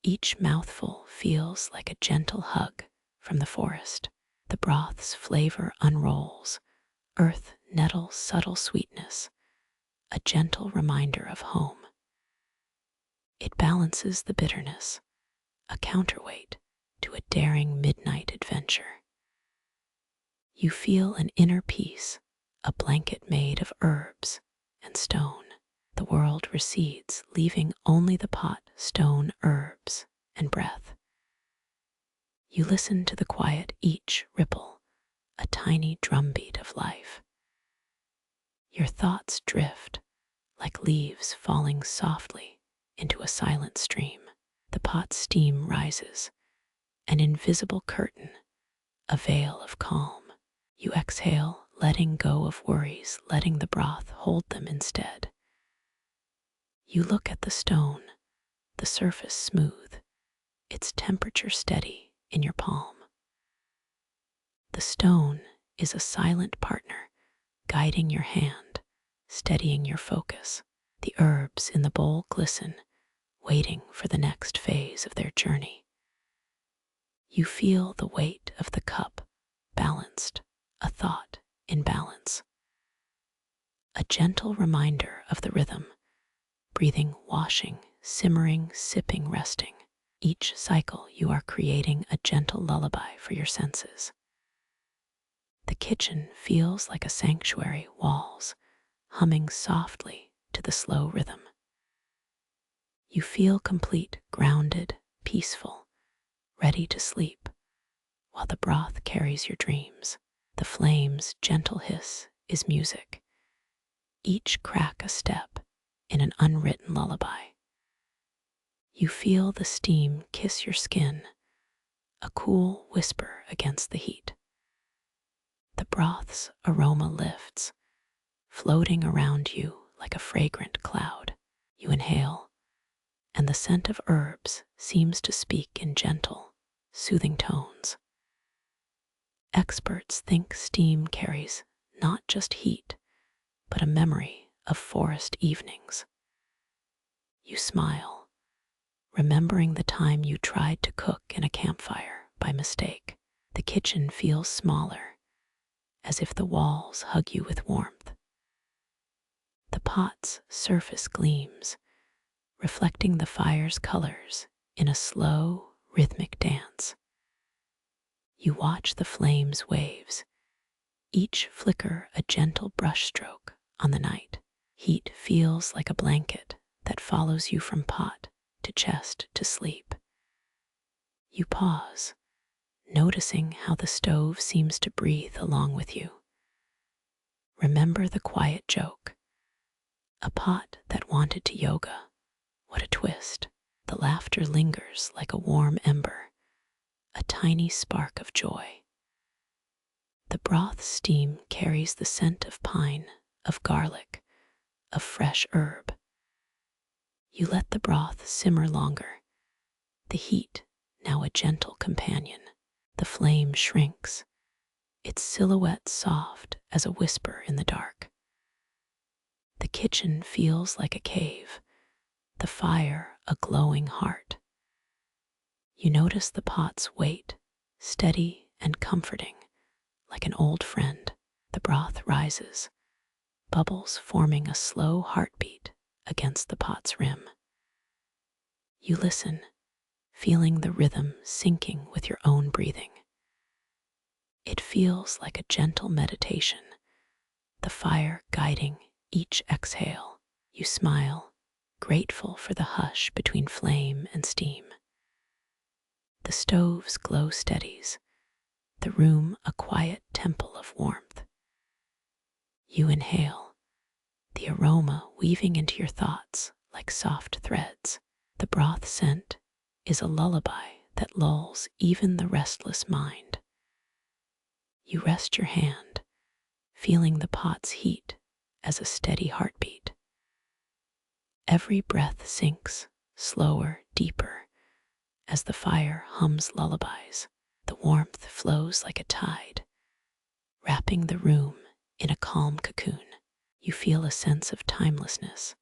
Speaker 1: each mouthful feels like a gentle hug from the forest. The broth's flavor unrolls, earth, nettles, subtle sweetness, a gentle reminder of home. It balances the bitterness, a counterweight to a daring midnight adventure. You feel an inner peace, a blanket made of herbs and stone. The world recedes, leaving only the pot, stone, herbs, and breath. You listen to the quiet, each ripple, a tiny drumbeat of life. Your thoughts drift like leaves falling softly into a silent stream. The pot's steam rises, an invisible curtain, a veil of calm. You exhale, letting go of worries, letting the broth hold them instead. You look at the stone, the surface smooth, its temperature steady in your palm. The stone is a silent partner, guiding your hand, steadying your focus. The herbs in the bowl glisten, waiting for the next phase of their journey. You feel the weight of the cup, balanced, a thought in balance. A gentle reminder of the rhythm, breathing, washing, simmering, sipping, resting. Each cycle you are creating a gentle lullaby for your senses. The kitchen feels like a sanctuary, walls humming softly to the slow rhythm. You feel complete, grounded, peaceful, ready to sleep, while the broth carries your dreams. The flame's gentle hiss is music, each crack a step in an unwritten lullaby. You feel the steam kiss your skin, a cool whisper against the heat. The broth's aroma lifts, floating around you like a fragrant cloud. You inhale, and the scent of herbs seems to speak in gentle, soothing tones. Experts think steam carries not just heat, but a memory of forest evenings. You smile, remembering the time you tried to cook in a campfire by mistake. The kitchen feels smaller, as if the walls hug you with warmth. The pot's surface gleams, reflecting the fire's colors in a slow, rhythmic dance. You watch the flames' waves, each flicker a gentle brushstroke on the night. Heat feels like a blanket that follows you from pot to chest to sleep. You pause, noticing how the stove seems to breathe along with you. Remember the quiet joke. A pot that wanted to yoga. What a twist. The laughter lingers like a warm ember, a tiny spark of joy. The broth steam carries the scent of pine, of garlic, of fresh herb. You let the broth simmer longer, the heat now a gentle companion. The flame shrinks, its silhouette soft as a whisper in the dark. The kitchen feels like a cave, the fire a glowing heart. You notice the pot's weight, steady and comforting, like an old friend. The broth rises, bubbles forming a slow heartbeat against the pot's rim. You listen, feeling the rhythm syncing with your own breathing. It feels like a gentle meditation, the fire guiding each exhale. You smile, grateful for the hush between flame and steam. The stove's glow steadies, the room a quiet temple of warmth. You inhale, the aroma weaving into your thoughts like soft threads. The broth scent is a lullaby that lulls even the restless mind. You rest your hand, feeling the pot's heat as a steady heartbeat. Every breath sinks, slower, deeper, as the fire hums lullabies. The warmth flows like a tide, wrapping the room in a calm cocoon. You feel a sense of timelessness,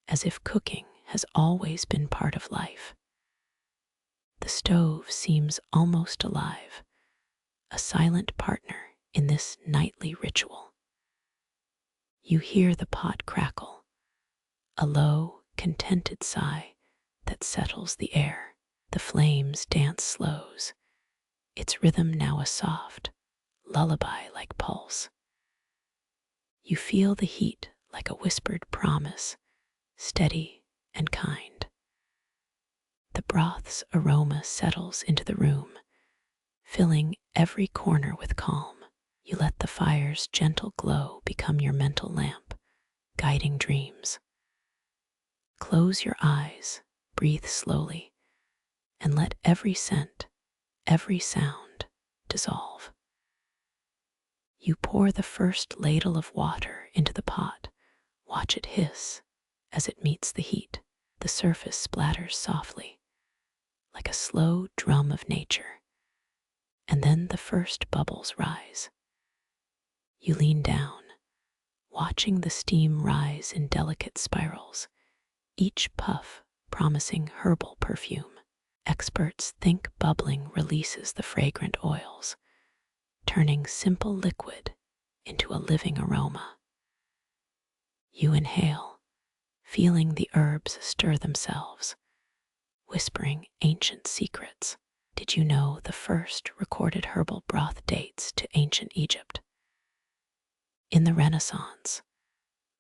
Speaker 1: as if cooking has always been part of life. The stove seems almost alive, a silent partner in this nightly ritual. You hear the pot crackle, a low, contented sigh that settles the air. The flames dance slows, its rhythm now a soft, lullaby-like pulse. You feel the heat like a whispered promise, steady and kind. The broth's aroma settles into the room, filling every corner with calm. You let the fire's gentle glow become your mental lamp, guiding dreams. Close your eyes, breathe slowly, and let every scent, every sound dissolve. You pour the first ladle of water into the pot, watch it hiss as it meets the heat. The surface splatters softly, like a slow drum of nature, and then the first bubbles rise. You lean down, watching the steam rise in delicate spirals, each puff promising herbal perfume. Experts think bubbling releases the fragrant oils, turning simple liquid into a living aroma. You inhale, feeling the herbs stir themselves, whispering ancient secrets. Did you know the first recorded herbal broth dates to ancient Egypt? In the Renaissance,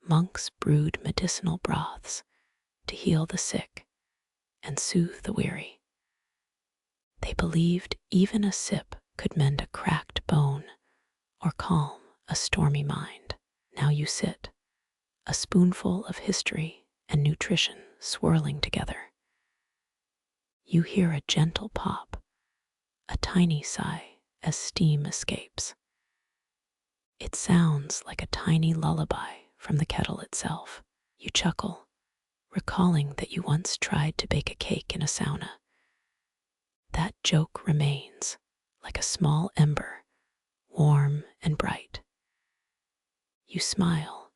Speaker 1: monks brewed medicinal broths to heal the sick and soothe the weary. They believed even a sip could mend a cracked bone or calm a stormy mind. Now you sit, a spoonful of history and nutrition swirling together. You hear a gentle pop, a tiny sigh as steam escapes. It sounds like a tiny lullaby from the kettle itself. You chuckle, recalling that you once tried to bake a cake in a sauna. That joke remains, like a small ember, warm and bright. You smile,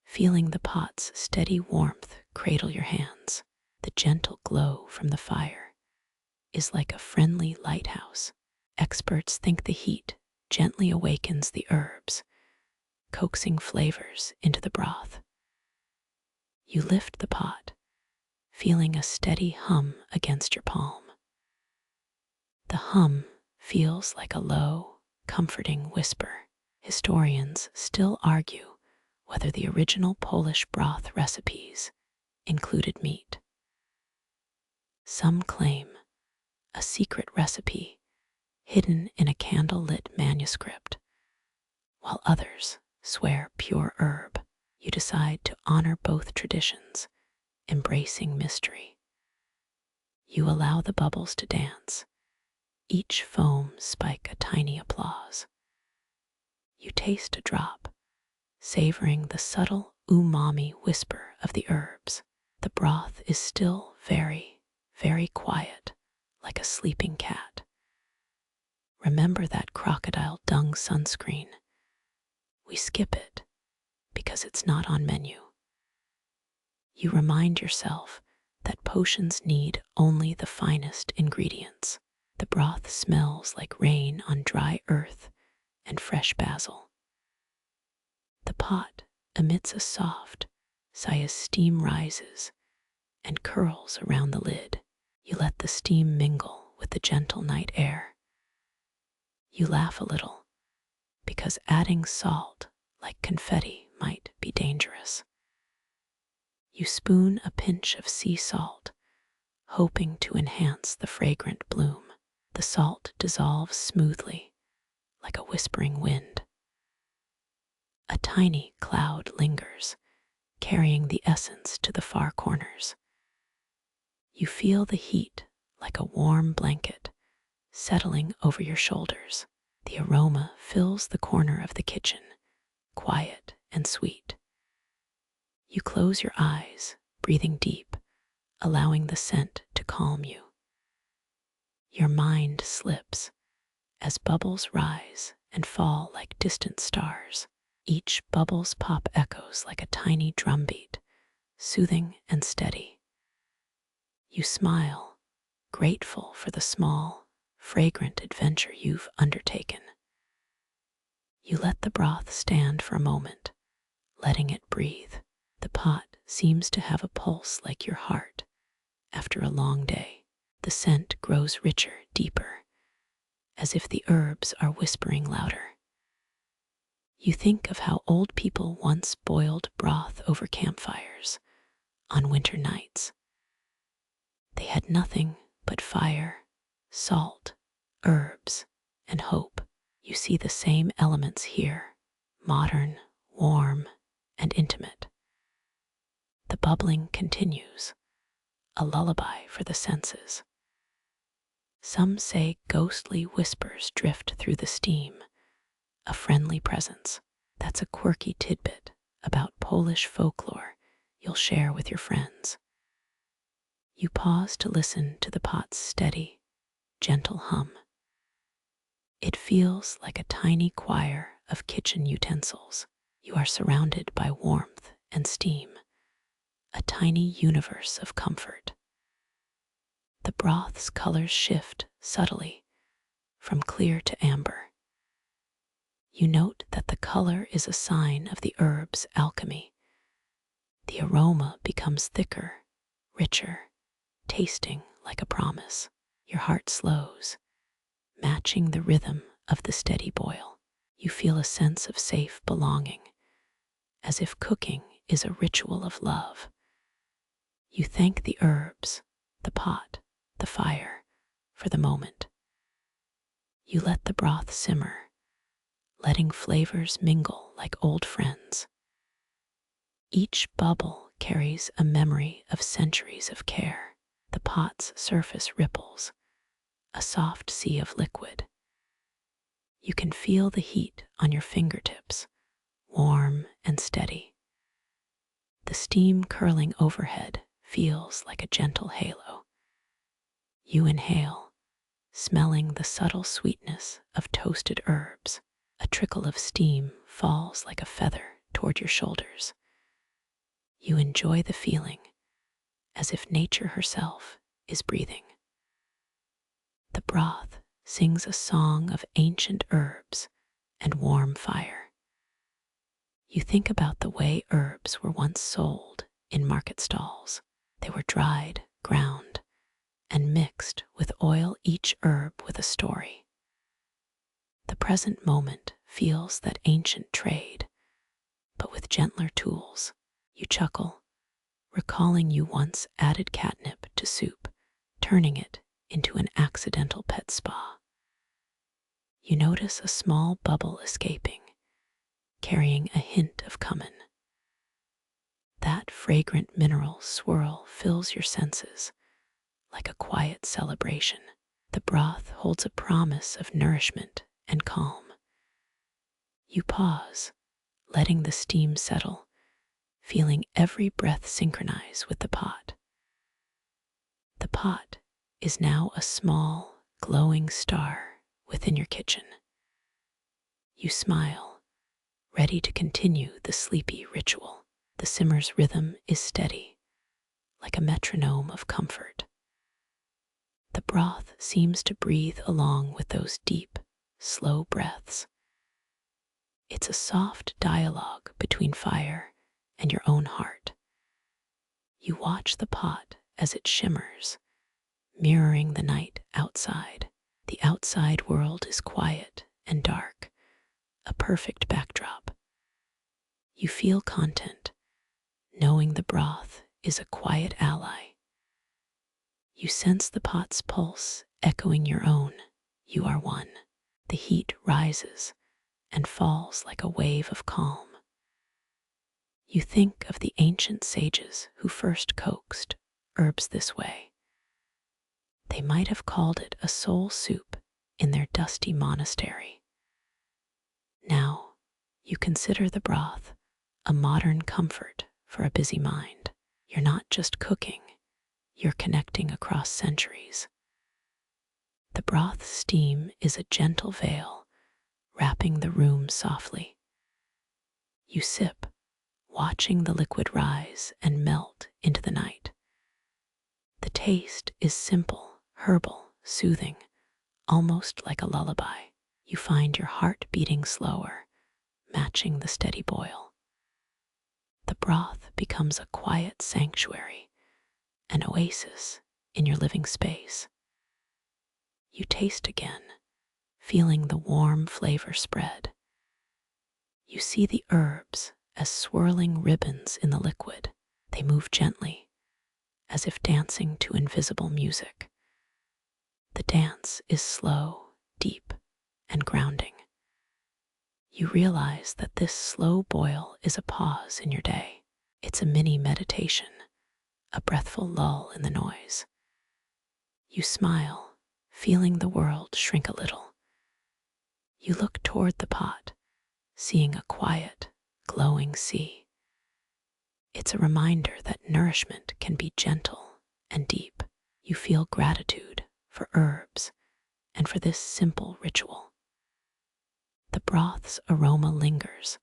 Speaker 1: feeling the pot's steady warmth cradle your hands. The gentle glow from the fire is like a friendly lighthouse. Experts think the heat gently awakens the herbs, coaxing flavors into the broth. You lift the pot, feeling a steady hum against your palm. The hum feels like a low, comforting whisper. Historians still argue whether the original Polish broth recipes included meat. Some claim a secret recipe hidden in a candle-lit manuscript, while others swear pure herb. You decide to honor both traditions, embracing mystery. You allow the bubbles to dance, each foam spike a tiny applause. You taste a drop, savoring the subtle umami whisper of the herbs. The broth is still very, very quiet, like a sleeping cat. Remember that crocodile dung sunscreen. We skip it because it's not on menu. You remind yourself that potions need only the finest ingredients. The broth smells like rain on dry earth and fresh basil. The pot emits a soft sigh as steam rises and curls around the lid. You let the steam mingle with the gentle night air. You laugh a little because adding salt like confetti might be dangerous. You spoon a pinch of sea salt, hoping to enhance the fragrant bloom. The salt dissolves smoothly, like a whispering wind. A tiny cloud lingers, carrying the essence to the far corners. You feel the heat like a warm blanket, settling over your shoulders. The aroma fills the corner of the kitchen, quiet and sweet. You close your eyes, breathing deep, allowing the scent to calm you. Your mind slips as bubbles rise and fall like distant stars. Each bubble's pop echoes like a tiny drumbeat, soothing and steady. You smile, grateful for the small, fragrant adventure you've undertaken. You let the broth stand for a moment, letting it breathe. The pot seems to have a pulse like your heart after a long day. The scent grows richer, deeper, as if the herbs are whispering louder. You think of how old people once boiled broth over campfires on winter nights. They had nothing but fire, salt, herbs, and hope. You see the same elements here, modern, warm, and intimate. The bubbling continues, a lullaby for the senses. Some say ghostly whispers drift through the steam, a friendly presence. That's a quirky tidbit about Polish folklore you'll share with your friends. You pause to listen to the pot's steady, gentle hum. It feels like a tiny choir of kitchen utensils. You are surrounded by warmth and steam, a tiny universe of comfort. The broth's colors shift subtly from clear to amber. You note that the color is a sign of the herb's alchemy. The aroma becomes thicker, richer, tasting like a promise. Your heart slows, matching the rhythm of the steady boil. You feel a sense of safe belonging, as if cooking is a ritual of love. You thank the herbs, the pot, the fire, for the moment. You let the broth simmer, letting flavors mingle like old friends. Each bubble carries a memory of centuries of care. The pot's surface ripples, a soft sea of liquid. You can feel the heat on your fingertips, warm and steady. The steam curling overhead feels like a gentle halo. You inhale, smelling the subtle sweetness of toasted herbs. A trickle of steam falls like a feather toward your shoulders. You enjoy the feeling as if nature herself is breathing. The broth sings a song of ancient herbs and warm fire. You think about the way herbs were once sold in market stalls. They were dried, ground, and mixed with oil, each herb with a story. The present moment feels that ancient trade, but with gentler tools. You chuckle, recalling you once added catnip to soup, turning it into an accidental pet spa. You notice a small bubble escaping, carrying a hint of cumin. That fragrant mineral swirl fills your senses like a quiet celebration. The broth holds a promise of nourishment and calm. You pause, letting the steam settle, feeling every breath synchronize with the pot. The pot is now a small, glowing star within your kitchen. You smile, ready to continue the sleepy ritual. The simmer's rhythm is steady, like a metronome of comfort. The broth seems to breathe along with those deep, slow breaths. It's a soft dialogue between fire and your own heart. You watch the pot as it shimmers, mirroring the night outside. The outside world is quiet and dark, a perfect backdrop. You feel content, knowing the broth is a quiet ally. You sense the pot's pulse echoing your own. You are one. The heat rises and falls like a wave of calm. You think of the ancient sages who first coaxed herbs this way. They might have called it a soul soup in their dusty monastery. Now, you consider the broth a modern comfort for a busy mind. You're not just cooking, you're connecting across centuries. The broth's steam is a gentle veil, wrapping the room softly. You sip, watching the liquid rise and melt into the night. The taste is simple, herbal, soothing, almost like a lullaby. You find your heart beating slower, matching the steady boil. The broth becomes a quiet sanctuary, an oasis in your living space. You taste again, feeling the warm flavor spread. You see the herbs as swirling ribbons in the liquid. They move gently, as if dancing to invisible music. The dance is slow, deep, and grounding. You realize that this slow boil is a pause in your day. It's a mini meditation, a breathful lull in the noise. You smile, feeling the world shrink a little. You look toward the pot, seeing a quiet, glowing sea. It's a reminder that nourishment can be gentle and deep. You feel gratitude for herbs and for this simple ritual. The broth's aroma lingers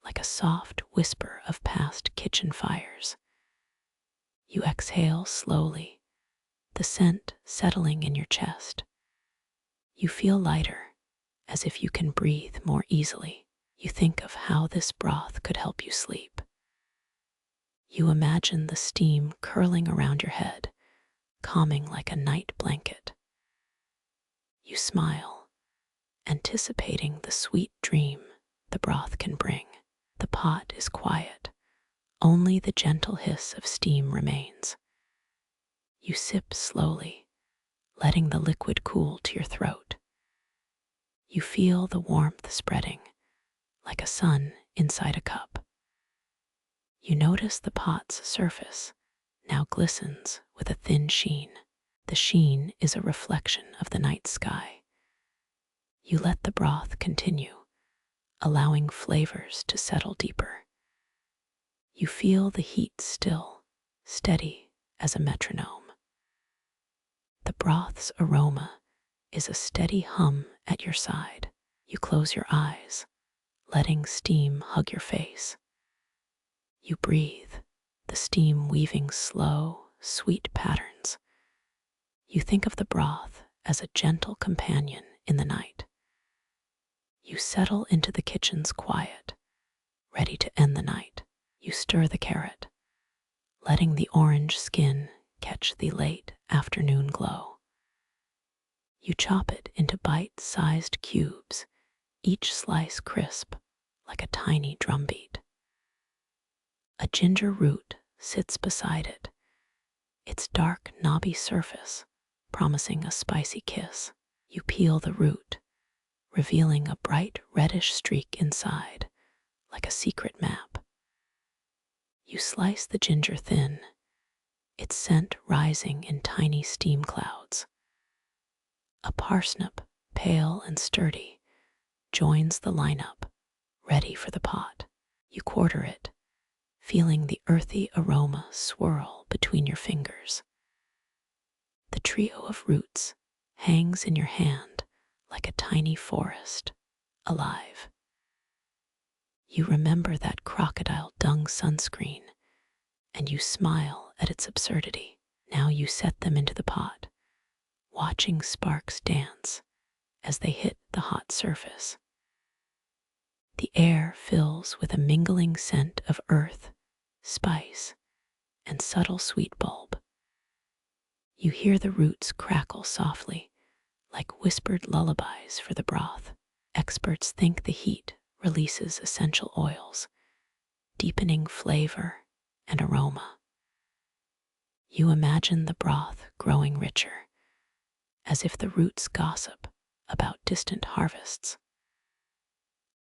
Speaker 1: like a soft whisper of past kitchen fires. You exhale slowly, the scent settling in your chest. You feel lighter, as if you can breathe more easily. You think of how this broth could help you sleep. You imagine the steam curling around your head, calming like a night blanket. You smile, anticipating the sweet dream the broth can bring. The pot is quiet. Only the gentle hiss of steam remains. You sip slowly, letting the liquid cool to your throat. You feel the warmth spreading, like a sun inside a cup. You notice the pot's surface now glistens with a thin sheen. The sheen is a reflection of the night sky. You let the broth continue, allowing flavors to settle deeper. You feel the heat still, steady as a metronome. The broth's aroma is a steady hum at your side. You close your eyes, letting steam hug your face. You breathe, the steam weaving slow, sweet patterns. You think of the broth as a gentle companion in the night. You settle into the kitchen's quiet, ready to end the night. You stir the carrot, letting the orange skin catch the late afternoon glow. You chop it into bite-sized cubes, each slice crisp like a tiny drumbeat. A ginger root sits beside it, its dark, knobby surface promising a spicy kiss. You peel the root, revealing a bright reddish streak inside, like a secret map. You slice the ginger thin, its scent rising in tiny steam clouds. A parsnip, pale and sturdy, joins the lineup, ready for the pot. You quarter it, feeling the earthy aroma swirl between your fingers. The trio of roots hangs in your hand like a tiny forest, alive. You remember that crocodile dung sunscreen, and you smile at its absurdity. Now you set them into the pot, watching sparks dance as they hit the hot surface. The air fills with a mingling scent of earth, spice, and subtle sweet bulb. You hear the roots crackle softly, like whispered lullabies for the broth. Experts think the heat releases essential oils, deepening flavor and aroma. You imagine the broth growing richer, as if the roots gossip about distant harvests.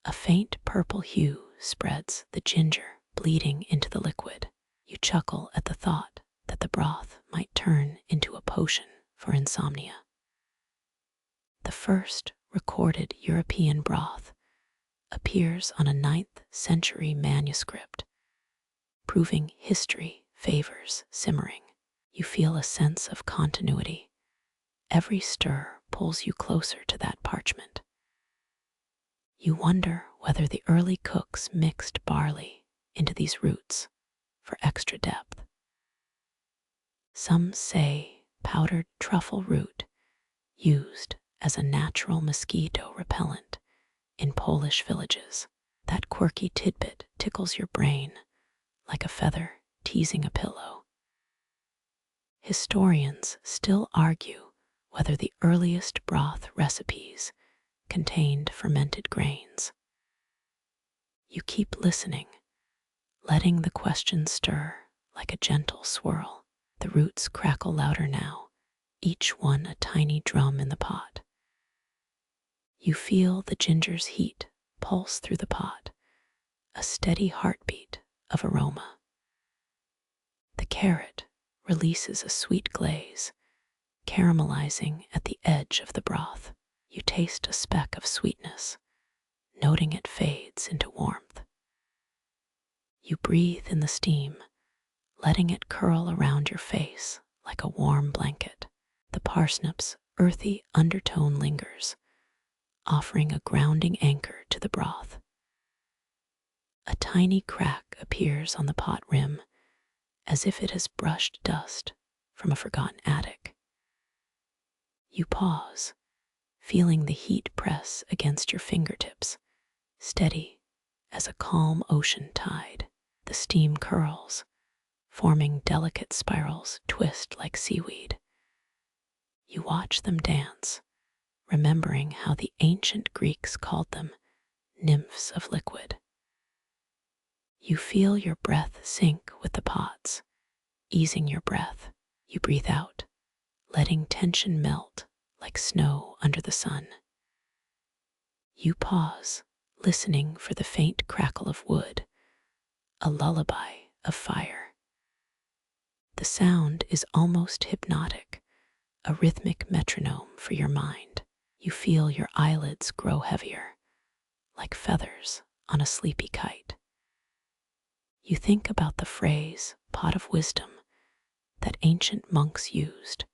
Speaker 1: A faint purple hue spreads the ginger bleeding into the liquid. You chuckle at the thought that the broth might turn into a potion for insomnia. The first recorded European broth appears on a 9th century manuscript, proving history favors simmering. You feel a sense of continuity. Every stir pulls you closer to that parchment. You wonder whether the early cooks mixed barley into these roots for extra depth. Some say powdered truffle root used as a natural mosquito repellent in Polish villages. That quirky tidbit tickles your brain like a feather teasing a pillow. Historians still argue whether the earliest broth recipes contained fermented grains. You keep listening, letting the question stir like a gentle swirl. The roots crackle louder now, each one a tiny drum in the pot. You feel the ginger's heat pulse through the pot, a steady heartbeat of aroma. The carrot releases a sweet glaze, caramelizing at the edge of the broth. You taste a speck of sweetness, noting it fades into warmth. You breathe in the steam, letting it curl around your face like a warm blanket. The parsnip's earthy undertone lingers, offering a grounding anchor to the broth. A tiny crack appears on the pot rim, as if it has brushed dust from a forgotten attic. You pause, feeling the heat press against your fingertips, steady as a calm ocean tide. The steam curls, forming delicate spirals twist like seaweed. You watch them dance, remembering how the ancient Greeks called them nymphs of liquid. You feel your breath sync with the pots, easing your breath. You breathe out, letting tension melt like snow under the sun. You pause, listening for the faint crackle of wood, a lullaby of fire. The sound is almost hypnotic, a rhythmic metronome for your mind. You feel your eyelids grow heavier, like feathers on a sleepy kite. You think about the phrase, pot of wisdom, that ancient monks used.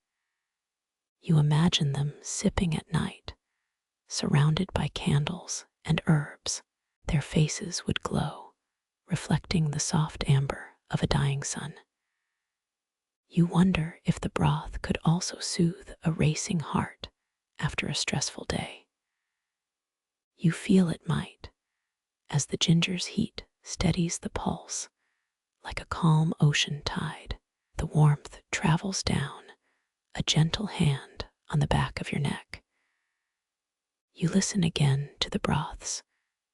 Speaker 1: You imagine them sipping at night, surrounded by candles and herbs. Their faces would glow, reflecting the soft amber of a dying sun. You wonder if the broth could also soothe a racing heart after a stressful day. You feel it might, as the ginger's heat steadies the pulse like a calm ocean tide. The warmth travels down, a gentle hand on the back of your neck. You listen again to the broth's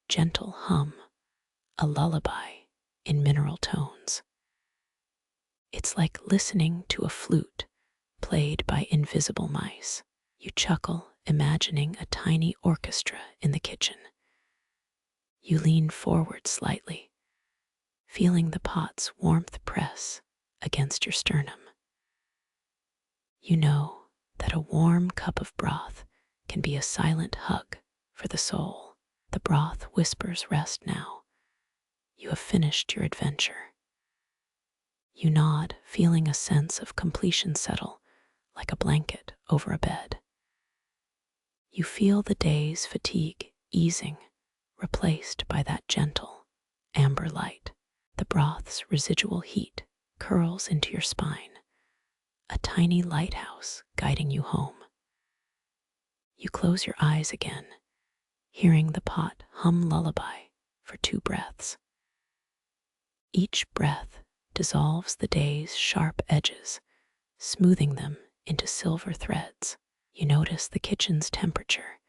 Speaker 1: gentle hum, a lullaby in mineral tones. It's like listening to a flute played by invisible mice. You chuckle, imagining a tiny orchestra in the kitchen. You lean forward slightly, feeling the pot's warmth press against your sternum. You know that a warm cup of broth can be a silent hug for the soul. The broth whispers rest now. You have finished your adventure. You nod, feeling a sense of completion settle like a blanket over a bed. You feel the day's fatigue easing, replaced by that gentle, amber light. The broth's residual heat curls into your spine, a tiny lighthouse guiding you home. You close your eyes again, hearing the pot hum lullaby for 2 breaths. Each breath dissolves the day's sharp edges, smoothing them into silver threads. You notice the kitchen's temperature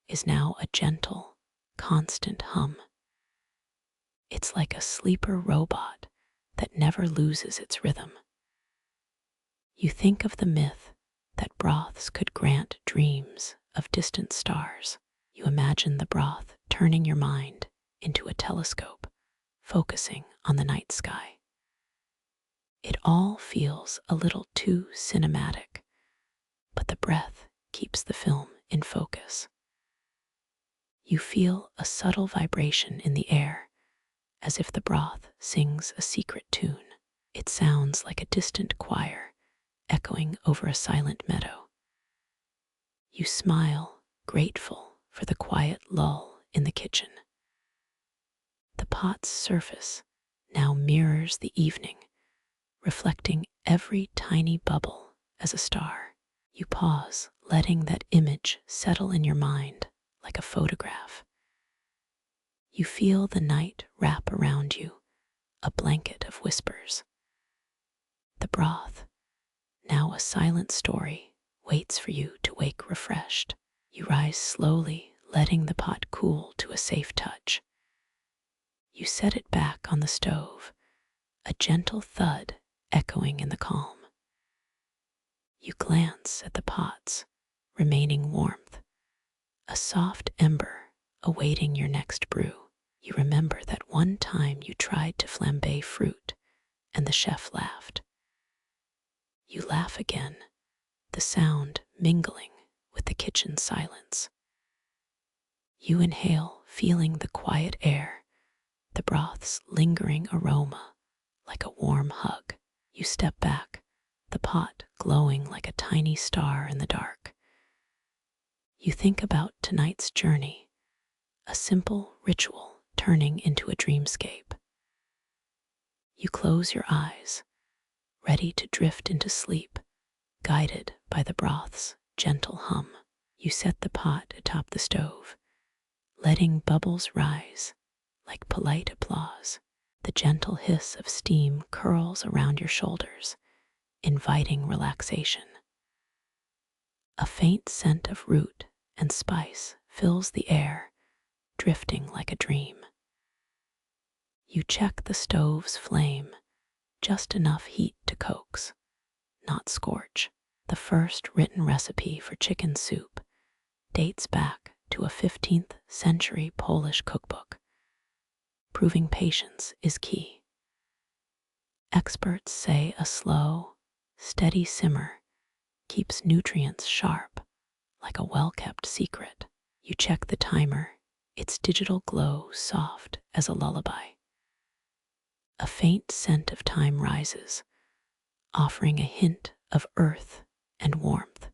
Speaker 1: is now a gentle, constant hum. It's like a sleeper robot that never loses its rhythm. You think of the myth that broths could grant dreams of distant stars. You imagine the broth turning your mind into a telescope, focusing on the night sky. It all feels a little too cinematic, but the breath keeps the film in focus. You feel a subtle vibration in the air, as if the broth sings a secret tune. It sounds like a distant choir, echoing over a silent meadow. You smile, grateful for the quiet lull in the kitchen. The pot's surface now mirrors the evening, reflecting every tiny bubble as a star. You pause, letting that image settle in your mind like a photograph. You feel the night wrap around you, a blanket of whispers. The broth, now a silent story, waits for you to wake refreshed. You rise slowly, letting the pot cool to a safe touch. You set it back on the stove, a gentle thud echoing in the calm. You glance at the pot's remaining warmth, a soft ember awaiting your next brew. You remember that one time you tried to flambe fruit and the chef laughed. You laugh again, the sound mingling with the kitchen silence. You inhale, feeling the quiet air, the broth's lingering aroma like a warm hug. You step back, the pot glowing like a tiny star in the dark. You think about tonight's journey, a simple ritual turning into a dreamscape. You close your eyes, ready to drift into sleep, guided by the broth's gentle hum. You set the pot atop the stove, letting bubbles rise like polite applause. The gentle hiss of steam curls around your shoulders, inviting relaxation. A faint scent of root and spice fills the air, drifting like a dream. You check the stove's flame, just enough heat to coax, not scorch. The first written recipe for chicken soup dates back to a 15th century Polish cookbook. Proving patience is key. Experts say a slow, steady simmer keeps nutrients sharp, like a well-kept secret. You check the timer, its digital glow soft as a lullaby. A faint scent of thyme rises, offering a hint of earth and warmth.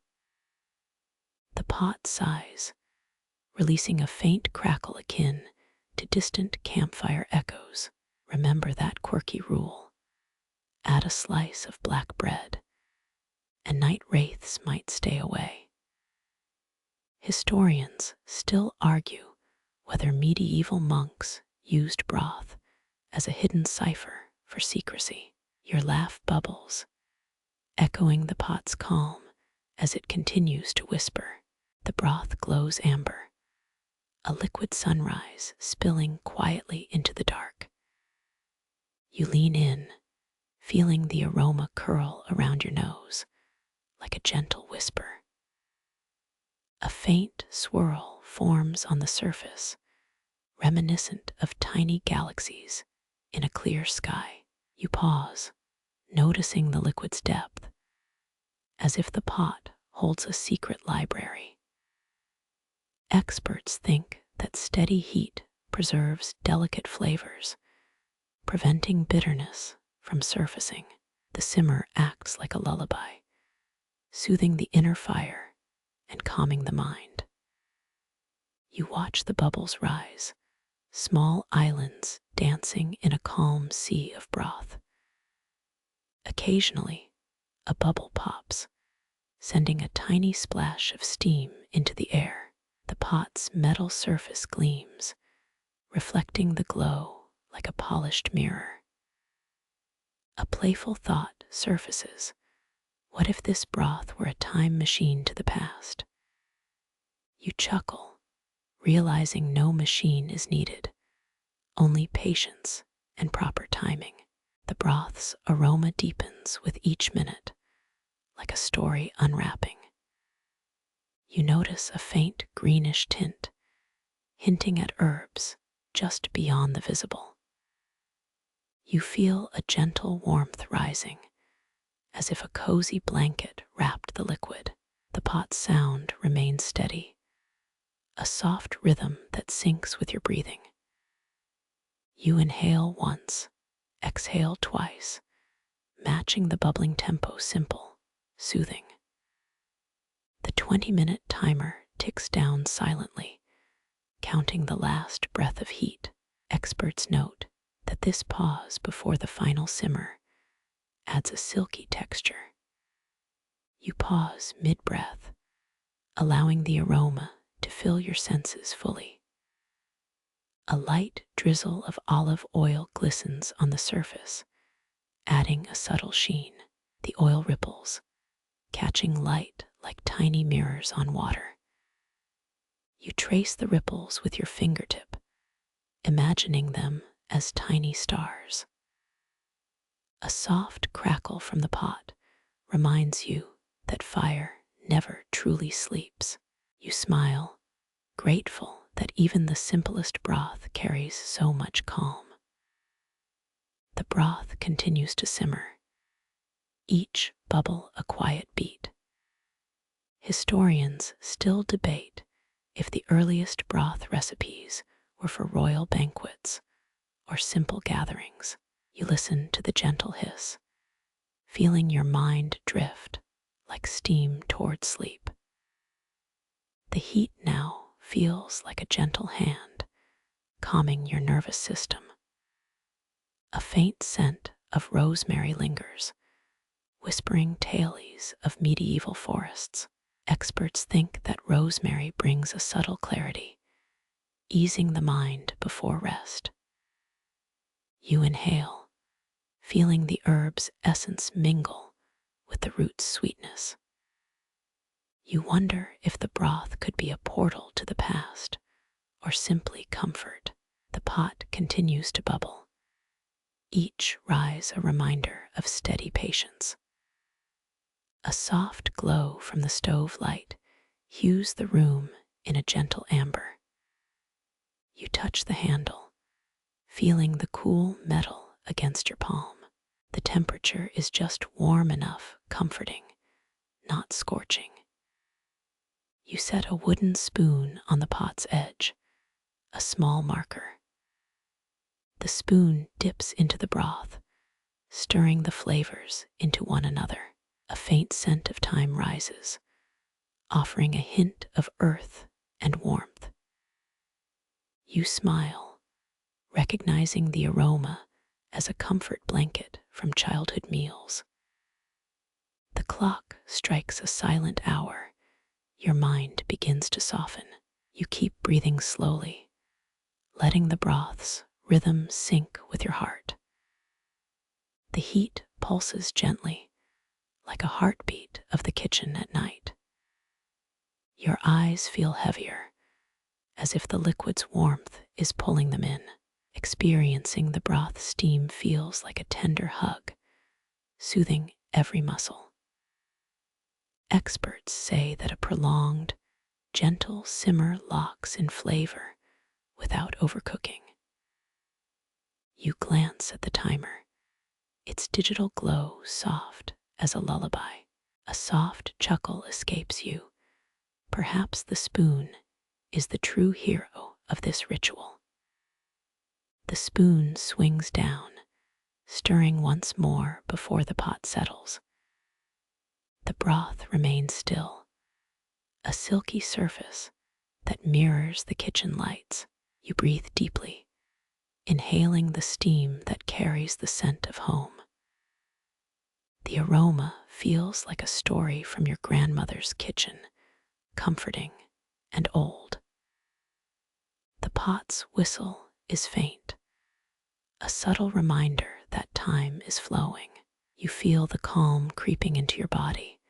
Speaker 1: The pot sighs, releasing a faint crackle akin to distant campfire echoes. Remember that quirky rule. Add a slice of black bread, and night wraiths might stay away. Historians still argue whether medieval monks used broth as a hidden cipher for secrecy. Your laugh bubbles, echoing the pot's calm as it continues to whisper. The broth glows amber, a liquid sunrise spilling quietly into the dark. You lean in, feeling the aroma curl around your nose like a gentle whisper. A faint swirl forms on the surface, reminiscent of tiny galaxies in a clear sky. You pause, noticing the liquid's depth, as if the pot holds a secret library. Experts think that steady heat preserves delicate flavors, preventing bitterness from surfacing. The simmer acts like a lullaby, soothing the inner fire and calming the mind. You watch the bubbles rise, small islands dancing in a calm sea of broth. Occasionally, a bubble pops, sending a tiny splash of steam into the air. The pot's metal surface gleams, reflecting the glow like a polished mirror. A playful thought surfaces. What if this broth were a time machine to the past? You chuckle, realizing no machine is needed, only patience and proper timing. The broth's aroma deepens with each minute, like a story unwrapping. You notice a faint greenish tint, hinting at herbs just beyond the visible. You feel a gentle warmth rising, as if a cozy blanket wrapped the liquid. The pot's sound remains steady, a soft rhythm that syncs with your breathing. You inhale once, exhale twice, matching the bubbling tempo. Simple, soothing. The 20-minute timer ticks down silently, counting the last breath of heat. Experts note that this pause before the final simmer adds a silky texture. You pause mid-breath, allowing the aroma to fill your senses fully. A light drizzle of olive oil glistens on the surface, adding a subtle sheen. The oil ripples, catching light like tiny mirrors on water. You trace the ripples with your fingertip, imagining them as tiny stars. A soft crackle from the pot reminds you that fire never truly sleeps. You smile, grateful that even the simplest broth carries so much calm. The broth continues to simmer, each bubble a quiet beat. Historians still debate if the earliest broth recipes were for royal banquets or simple gatherings. You listen to the gentle hiss, feeling your mind drift like steam toward sleep. The heat now feels like a gentle hand, calming your nervous system. A faint scent of rosemary lingers, whispering tales of medieval forests. Experts think that rosemary brings a subtle clarity, easing the mind before rest. You inhale, feeling the herb's essence mingle with the root's sweetness. You wonder if the broth could be a portal to the past or simply comfort. The pot continues to bubble, each rise a reminder of steady patience. A soft glow from the stove light hues the room in a gentle amber. You touch the handle, feeling the cool metal against your palm. The temperature is just warm enough, comforting, not scorching. You set a wooden spoon on the pot's edge, a small marker. The spoon dips into the broth, stirring the flavors into one another. A faint scent of thyme rises, offering a hint of earth and warmth. You smile, recognizing the aroma as a comfort blanket from childhood meals. The clock strikes a silent hour. Your mind begins to soften. You keep breathing slowly, letting the broth's rhythm sync with your heart. The heat pulses gently, like a heartbeat of the kitchen at night. Your eyes feel heavier, as if the liquid's warmth is pulling them in. Experiencing the broth steam feels like a tender hug, soothing every muscle. Experts say that a prolonged, gentle simmer locks in flavor without overcooking. You glance at the timer, its digital glow soft as a lullaby. A soft chuckle escapes you. Perhaps the spoon is the true hero of this ritual. The spoon swings down, stirring once more before the pot settles. The broth remains still, a silky surface that mirrors the kitchen lights. You breathe deeply, inhaling the steam that carries the scent of home. The aroma feels like a story from your grandmother's kitchen, comforting and old. The pot's whistle is faint, a subtle reminder that time is flowing. You feel the calm creeping into your body,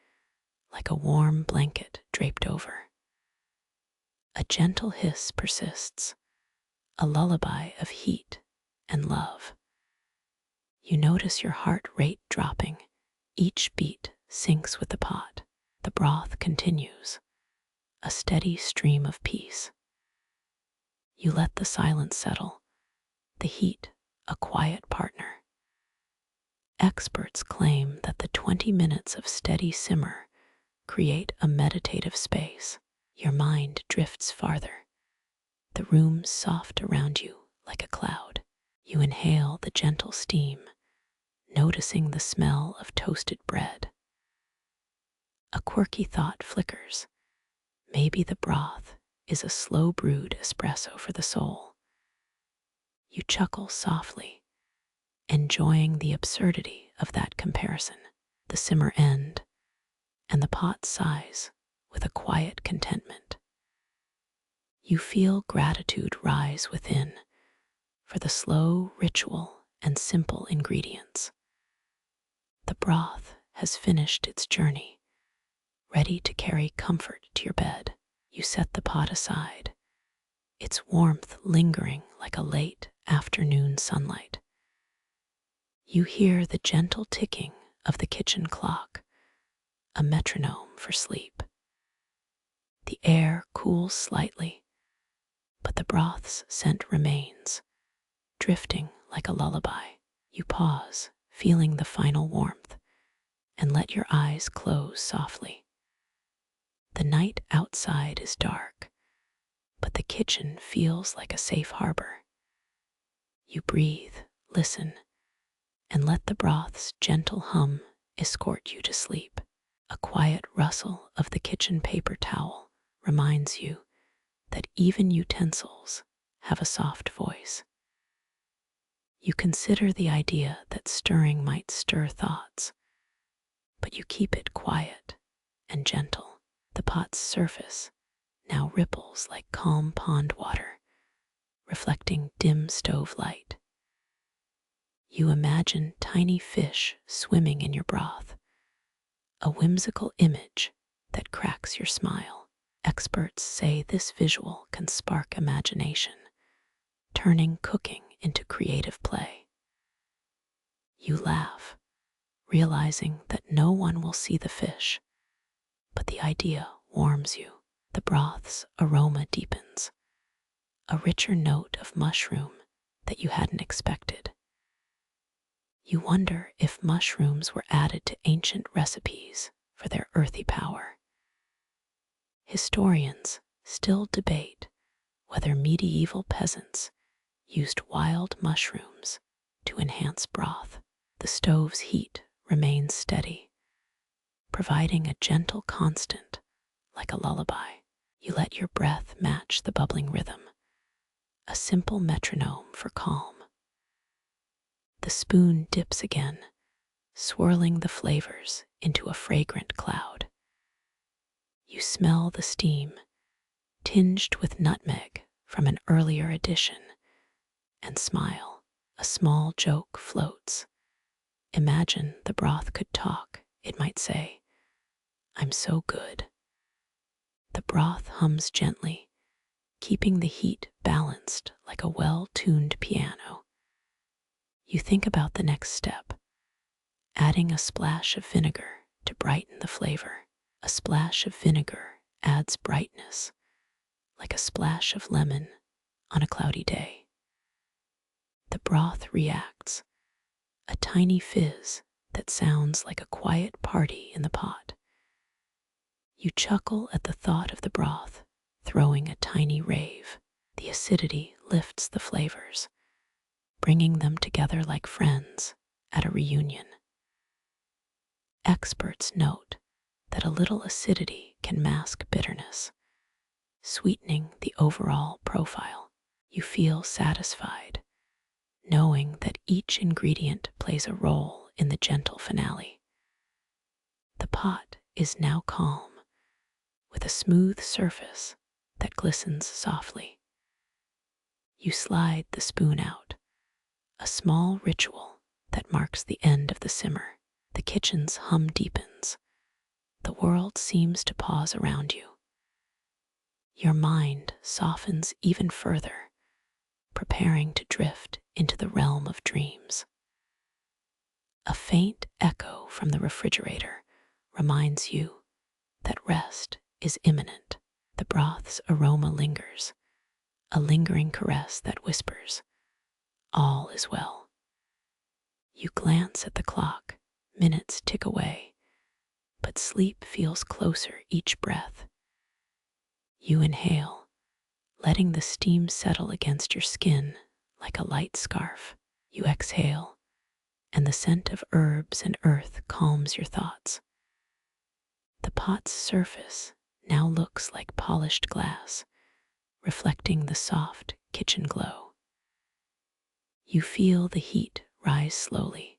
Speaker 1: like a warm blanket draped over. A gentle hiss persists, a lullaby of heat and love. You notice your heart rate dropping. Each beat syncs with the pot. The broth continues, a steady stream of peace. You let the silence settle, the heat a quiet partner. Experts claim that the 20 minutes of steady simmer create a meditative space. Your mind drifts farther, the room soft around you like a cloud. You inhale the gentle steam, noticing the smell of toasted bread. A quirky thought flickers. Maybe the broth is a slow brewed espresso for the soul. You chuckle softly, enjoying the absurdity of that comparison. The simmer end, and the pot sighs with a quiet contentment. You feel gratitude rise within for the slow ritual and simple ingredients. The broth has finished its journey, ready to carry comfort to your bed. You set the pot aside, its warmth lingering like a late afternoon sunlight. You hear the gentle ticking of the kitchen clock, a metronome for sleep. The air cools slightly, but the broth's scent remains, drifting like a lullaby. You pause, feeling the final warmth, and let your eyes close softly. The night outside is dark, but the kitchen feels like a safe harbor. You breathe, listen, and let the broth's gentle hum escort you to sleep. A quiet rustle of the kitchen paper towel reminds you that even utensils have a soft voice. You consider the idea that stirring might stir thoughts, but you keep it quiet and gentle. The pot's surface now ripples like calm pond water, reflecting dim stove light. You imagine tiny fish swimming in your broth, a whimsical image that cracks your smile. Experts say this visual can spark imagination, turning cooking into creative play. You laugh, realizing that no one will see the fish, but the idea warms you. The broth's aroma deepens, a richer note of mushroom that you hadn't expected. You wonder if mushrooms were added to ancient recipes for their earthy power. Historians still debate whether medieval peasants used wild mushrooms to enhance broth. The stove's heat remains steady, providing a gentle constant like a lullaby. You let your breath match the bubbling rhythm, a simple metronome for calm. The spoon dips again, swirling the flavors into a fragrant cloud. You smell the steam, tinged with nutmeg from an earlier addition, and smile. A small joke floats. Imagine the broth could talk. It might say, "I'm so good." The broth hums gently, keeping the heat balanced like a well-tuned piano. You think about the next step, adding a splash of vinegar to brighten the flavor. A splash of vinegar adds brightness, like a splash of lemon on a cloudy day. The broth reacts, a tiny fizz that sounds like a quiet party in the pot. You chuckle at the thought of the broth throwing a tiny rave. The acidity lifts the flavors, bringing them together like friends at a reunion. Experts note that a little acidity can mask bitterness, sweetening the overall profile. You feel satisfied, knowing that each ingredient plays a role in the gentle finale. The pot is now calm, with a smooth surface that glistens softly. You slide the spoon out, a small ritual that marks the end of the simmer. The kitchen's hum deepens. The world seems to pause around you. Your mind softens even further, preparing to drift into the realm of dreams. A faint echo from the refrigerator reminds you that rest is imminent. The broth's aroma lingers, a lingering caress that whispers, "All is well." You glance at the clock. Minutes tick away, but sleep feels closer each breath. You inhale, letting the steam settle against your skin like a light scarf. You exhale, and the scent of herbs and earth calms your thoughts. The pot's surface now looks like polished glass, reflecting the soft kitchen glow. You feel the heat rise slowly,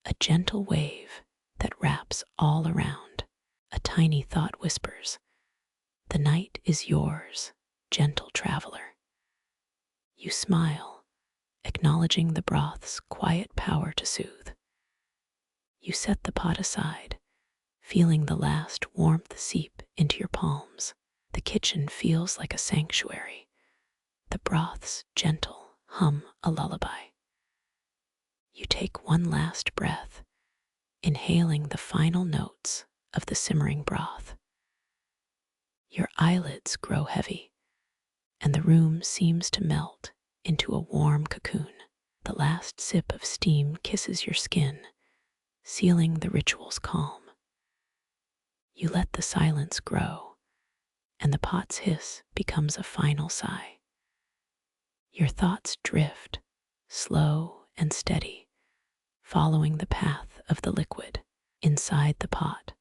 Speaker 1: a gentle wave that wraps all around. A tiny thought whispers, "The night is yours, gentle traveler." You smile, acknowledging the broth's quiet power to soothe. You set the pot aside, feeling the last warmth seep into your palms. The kitchen feels like a sanctuary, the broth's gentle hum a lullaby. You take one last breath, inhaling the final notes of the simmering broth. Your eyelids grow heavy, and the room seems to melt into a warm cocoon. The last sip of steam kisses your skin, sealing the ritual's calm. You let the silence grow, and the pot's hiss becomes a final sigh. Your thoughts drift, slow and steady, following the path of the liquid. Inside the pot,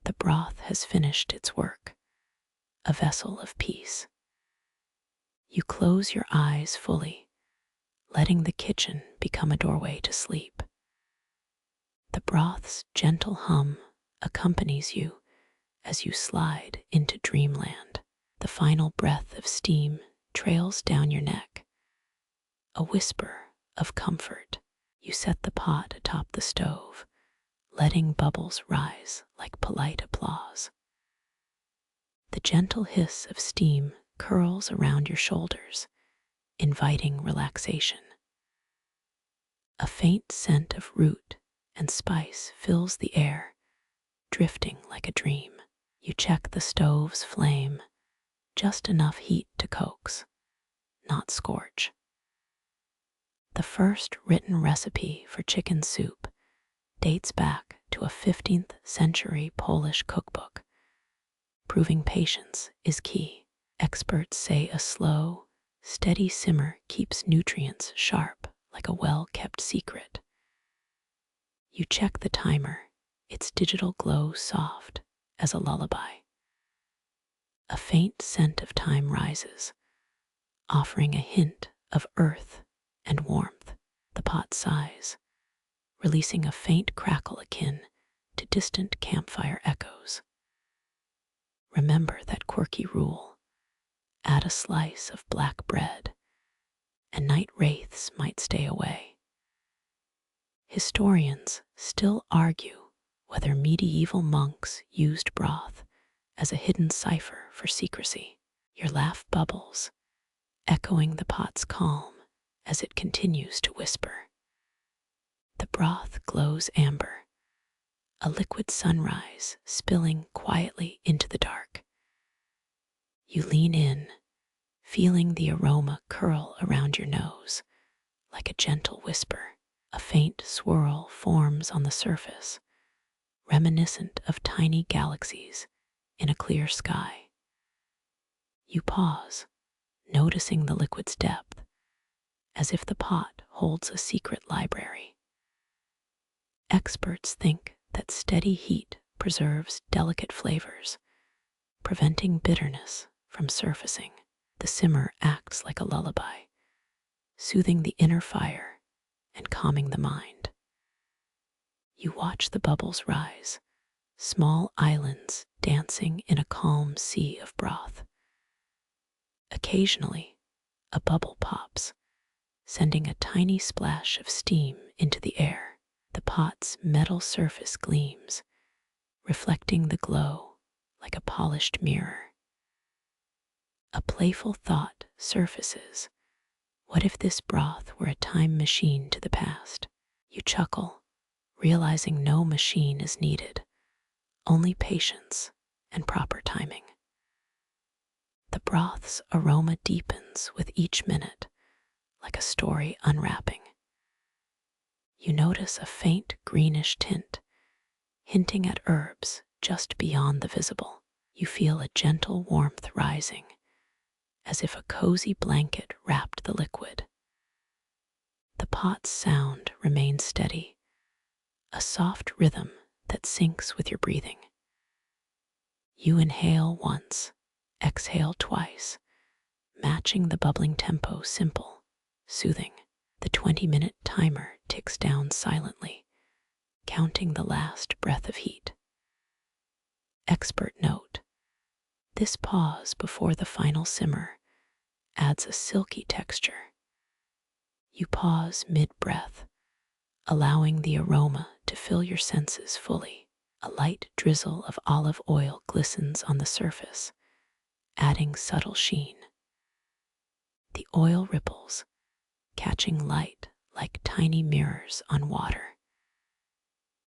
Speaker 1: the broth has finished its work, a vessel of peace. You close your eyes fully, letting the kitchen become a doorway to sleep. The broth's gentle hum accompanies you as you slide into dreamland. The final breath of steam trails down your neck, a whisper of comfort. You set the pot atop the stove, letting bubbles rise like polite applause. The gentle hiss of steam curls around your shoulders, inviting relaxation. A faint scent of root and spice fills the air, drifting like a dream. You check the stove's flame, just enough heat to coax, not scorch. The first written recipe for chicken soup dates back to a 15th century Polish cookbook, proving patience is key. Experts say a slow, steady simmer keeps nutrients sharp like a well-kept secret. You check the timer, its digital glow soft as a lullaby. A faint scent of thyme rises, offering a hint of earth and warmth. The pot sighs, releasing a faint crackle akin to distant campfire echoes. Remember that quirky rule: add a slice of black bread, and night wraiths might stay away. Historians still argue whether medieval monks used broth as a hidden cipher for secrecy. Your laugh bubbles, echoing the pot's calm as it continues to whisper. The broth glows amber, a liquid sunrise spilling quietly into the dark. You lean in, feeling the aroma curl around your nose like a gentle whisper. A faint swirl forms on the surface, reminiscent of tiny galaxies in a clear sky. You pause, noticing the liquid's depth, as if the pot holds a secret library. Experts think that steady heat preserves delicate flavors, preventing bitterness from surfacing. The simmer acts like a lullaby, soothing the inner fire and calming the mind. You watch the bubbles rise, small islands dancing in a calm sea of broth. Occasionally, a bubble pops, sending a tiny splash of steam into the air. The pot's metal surface gleams, reflecting the glow like a polished mirror. A playful thought surfaces. What if this broth were a time machine to the past? You chuckle, realizing no machine is needed, only patience and proper timing. The broth's aroma deepens with each minute, like a story unwrapping. You notice a faint greenish tint, hinting at herbs just beyond the visible. You feel a gentle warmth rising, as if a cozy blanket wrapped the liquid. The pot's sound remains steady, a soft rhythm that syncs with your breathing. You inhale once, exhale twice, matching the bubbling tempo. Simple, soothing. The 20-minute timer ticks down silently, counting the last breath of heat. Expert note: this pause before the final simmer adds a silky texture. You pause mid-breath, allowing the aroma to fill your senses fully. A light drizzle of olive oil glistens on the surface, adding subtle sheen. The oil ripples, catching light like tiny mirrors on water.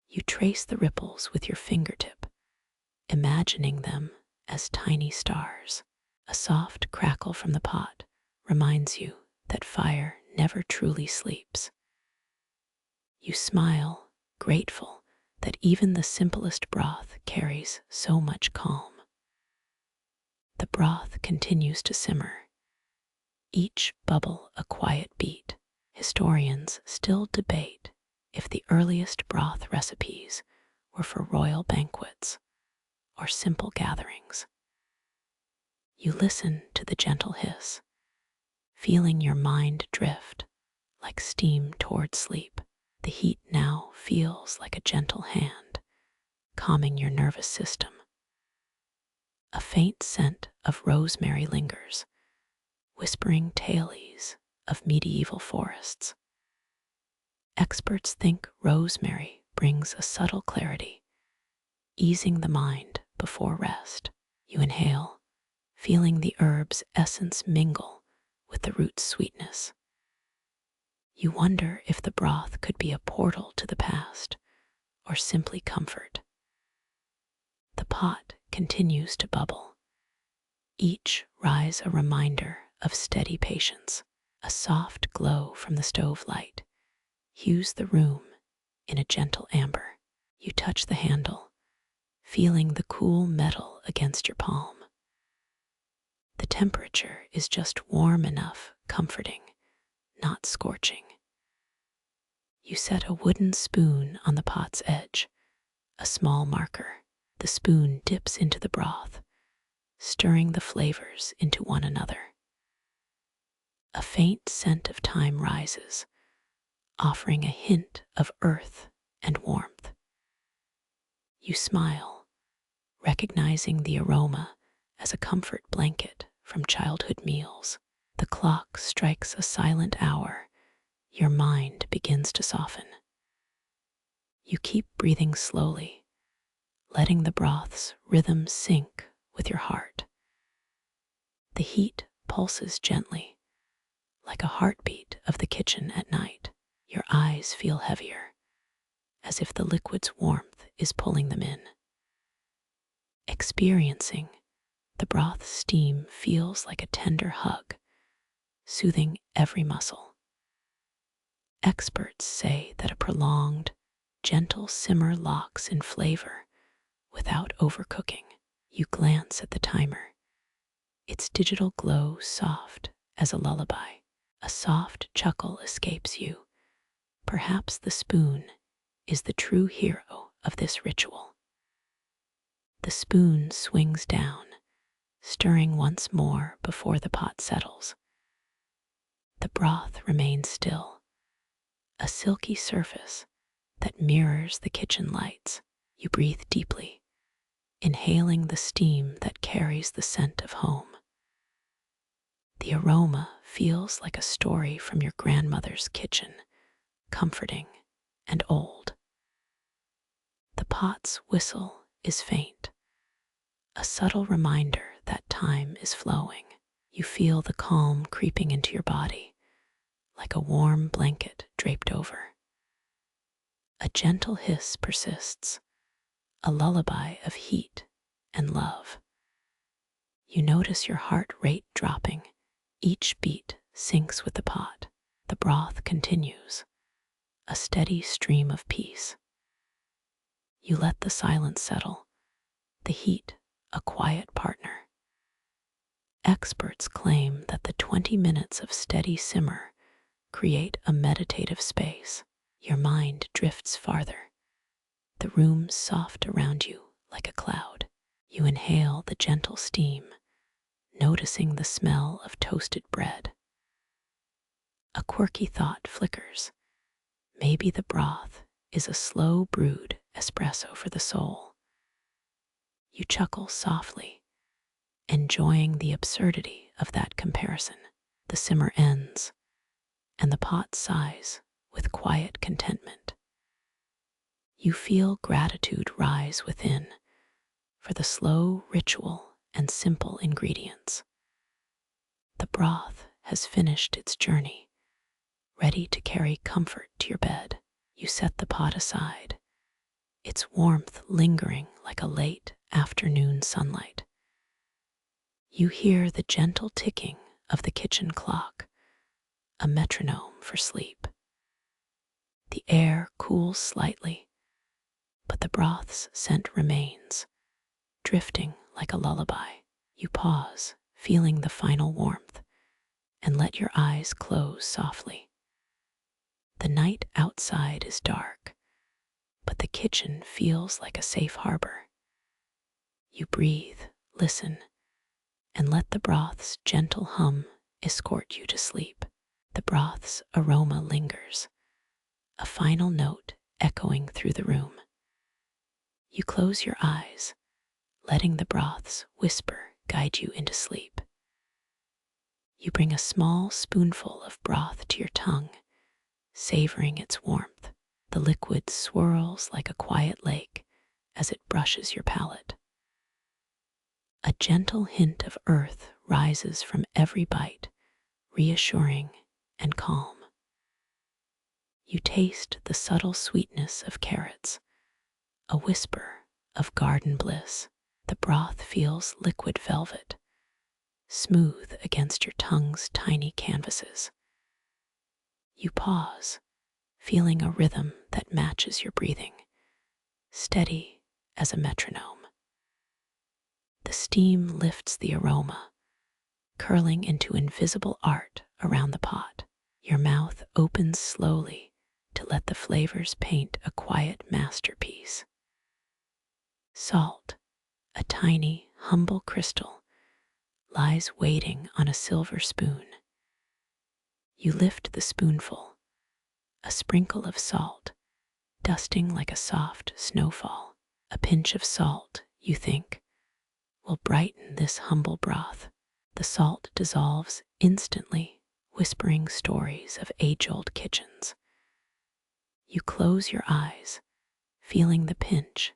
Speaker 1: You trace the ripples with your fingertip, imagining them as tiny stars. A soft crackle from the pot reminds you that fire never truly sleeps. You smile, grateful that even the simplest broth carries so much calm. The broth continues to simmer, each bubble a quiet beat. Historians still debate if the earliest broth recipes were for royal banquets or simple gatherings. You listen to the gentle hiss, feeling your mind drift like steam toward sleep. The heat now feels like a gentle hand, calming your nervous system. A faint scent of rosemary lingers, whispering tales of medieval forests. Experts think rosemary brings a subtle clarity, easing the mind before rest. You inhale, feeling the herb's essence mingle with the root's sweetness. You wonder if the broth could be a portal to the past or simply comfort. The pot continues to bubble, each rise a reminder of steady patience. A soft glow from the stove light hues the room in a gentle amber. You touch the handle, feeling the cool metal against your palm. The temperature is just warm enough, comforting, not scorching. You set a wooden spoon on the pot's edge, a small marker. The spoon dips into the broth, stirring the flavors into one another. A faint scent of thyme rises, offering a hint of earth and warmth. You smile, recognizing the aroma as a comfort blanket from childhood meals. The clock strikes a silent hour. Your mind begins to soften. You keep breathing slowly, letting the broth's rhythm sync with your heart. The heat pulses gently, like a heartbeat of the kitchen at night. Your eyes feel heavier, as if the liquid's warmth is pulling them in. Experiencing the broth's steam feels like a tender hug, soothing every muscle. Experts say that a prolonged, gentle simmer locks in flavor without overcooking. You glance at the timer, its digital glow soft as a lullaby. A soft chuckle escapes you. Perhaps the spoon is the true hero of this ritual. The spoon swings down, stirring once more before the pot settles. The broth remains still, a silky surface that mirrors the kitchen lights. You breathe deeply, inhaling the steam that carries the scent of home. The aroma feels like a story from your grandmother's kitchen, comforting and old. The pot's whistle is faint, a subtle reminder that time is flowing. You feel the calm creeping into your body, like a warm blanket draped over. A gentle hiss persists, a lullaby of heat and love. You notice your heart rate dropping. Each beat syncs with the pot. The broth continues, a steady stream of peace. You let the silence settle, the heat a quiet partner. Experts claim that the 20 minutes of steady simmer create a meditative space. Your mind drifts farther, the room soft around you like a cloud. You inhale the gentle steam, noticing the smell of toasted bread. A quirky thought flickers. Maybe the broth is a slow brewed espresso for the soul. You chuckle softly, enjoying the absurdity of that comparison. The simmer ends, and the pot sighs with quiet contentment. You feel gratitude rise within for the slow ritual and simple ingredients. The broth has finished its journey, ready to carry comfort to your bed. You set the pot aside, its warmth lingering like a late afternoon sunlight. You hear the gentle ticking of the kitchen clock, a metronome for sleep. The air cools slightly, but the broth's scent remains, drifting like a lullaby. You pause, feeling the final warmth, and let your eyes close softly. The night outside is dark, but the kitchen feels like a safe harbor. You breathe, listen, and let the broth's gentle hum escort you to sleep. The broth's aroma lingers, a final note echoing through the room. You close your eyes, letting the broth's whisper guide you into sleep. You bring a small spoonful of broth to your tongue, savoring its warmth. The liquid swirls like a quiet lake as it brushes your palate. A gentle hint of earth rises from every bite, reassuring and calm. You taste the subtle sweetness of carrots, a whisper of garden bliss. The broth feels liquid velvet, smooth against your tongue's tiny canvases. You pause, feeling a rhythm that matches your breathing, steady as a metronome. The steam lifts the aroma, curling into invisible art around the pot. Your mouth opens slowly, to let the flavors paint a quiet masterpiece. Salt, a tiny, humble crystal, lies waiting on a silver spoon. You lift the spoonful, a sprinkle of salt, dusting like a soft snowfall. A pinch of salt, you think, will brighten this humble broth. The salt dissolves instantly, whispering stories of age-old kitchens. You close your eyes, feeling the pinch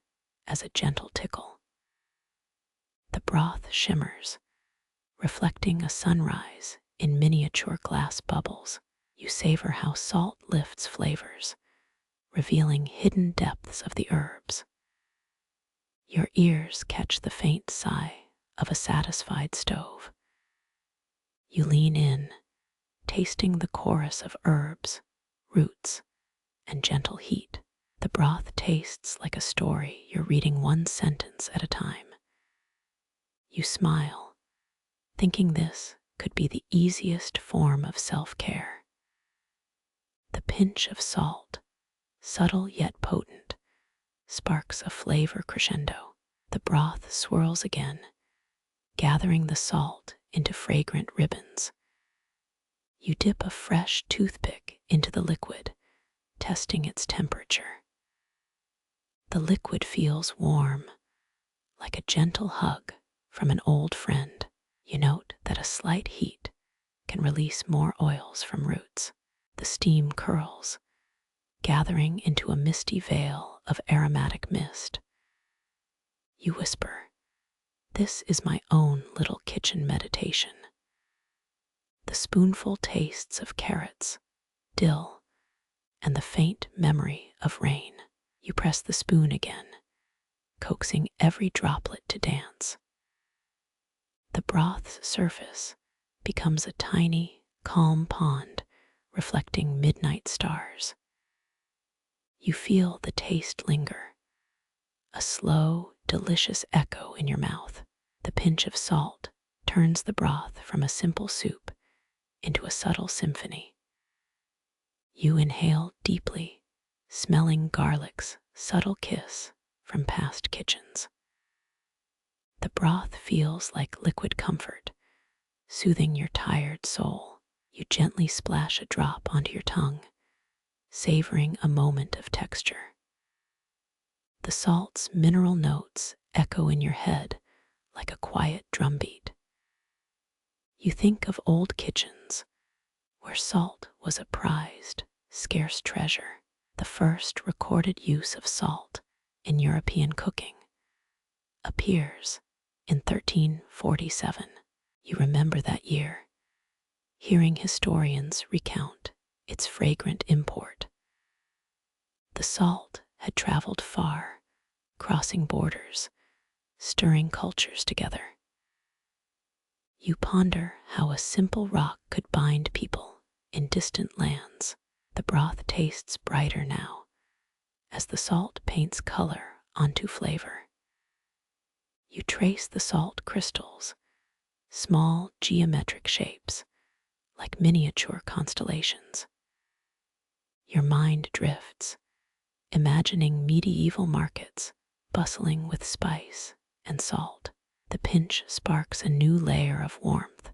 Speaker 1: as a gentle tickle. The broth shimmers, reflecting a sunrise in miniature glass bubbles. You savor how salt lifts flavors, revealing hidden depths of the herbs. Your ears catch the faint sigh of a satisfied stove. You lean in, tasting the chorus of herbs, roots, and gentle heat. The broth tastes like a story you're reading one sentence at a time. You smile, thinking this could be the easiest form of self-care. The pinch of salt, subtle yet potent, sparks a flavor crescendo. The broth swirls again, gathering the salt into fragrant ribbons. You dip a fresh toothpick into the liquid, testing its temperature. The liquid feels warm, like a gentle hug from an old friend. You note that a slight heat can release more oils from roots. The steam curls, gathering into a misty veil of aromatic mist. You whisper, "This is my own little kitchen meditation." The spoonful tastes of carrots, dill, and the faint memory of rain. You press the spoon again, coaxing every droplet to dance. The broth's surface becomes a tiny, calm pond reflecting midnight stars. You feel the taste linger, a slow, delicious echo in your mouth. The pinch of salt turns the broth from a simple soup into a subtle symphony. You inhale deeply, smelling garlic's subtle kiss from past kitchens. The broth feels like liquid comfort, soothing your tired soul. You gently splash a drop onto your tongue, savoring a moment of texture. The salt's mineral notes echo in your head like a quiet drumbeat. You think of old kitchens where salt was a prized, scarce treasure. The first recorded use of salt in European cooking appears in 1347. You remember that year, hearing historians recount its fragrant import. The salt had traveled far, crossing borders, stirring cultures together. You ponder how a simple rock could bind people in distant lands. The broth tastes brighter now, as the salt paints color onto flavor. You trace the salt crystals, small geometric shapes, like miniature constellations. Your mind drifts, imagining medieval markets bustling with spice and salt. The pinch sparks a new layer of warmth,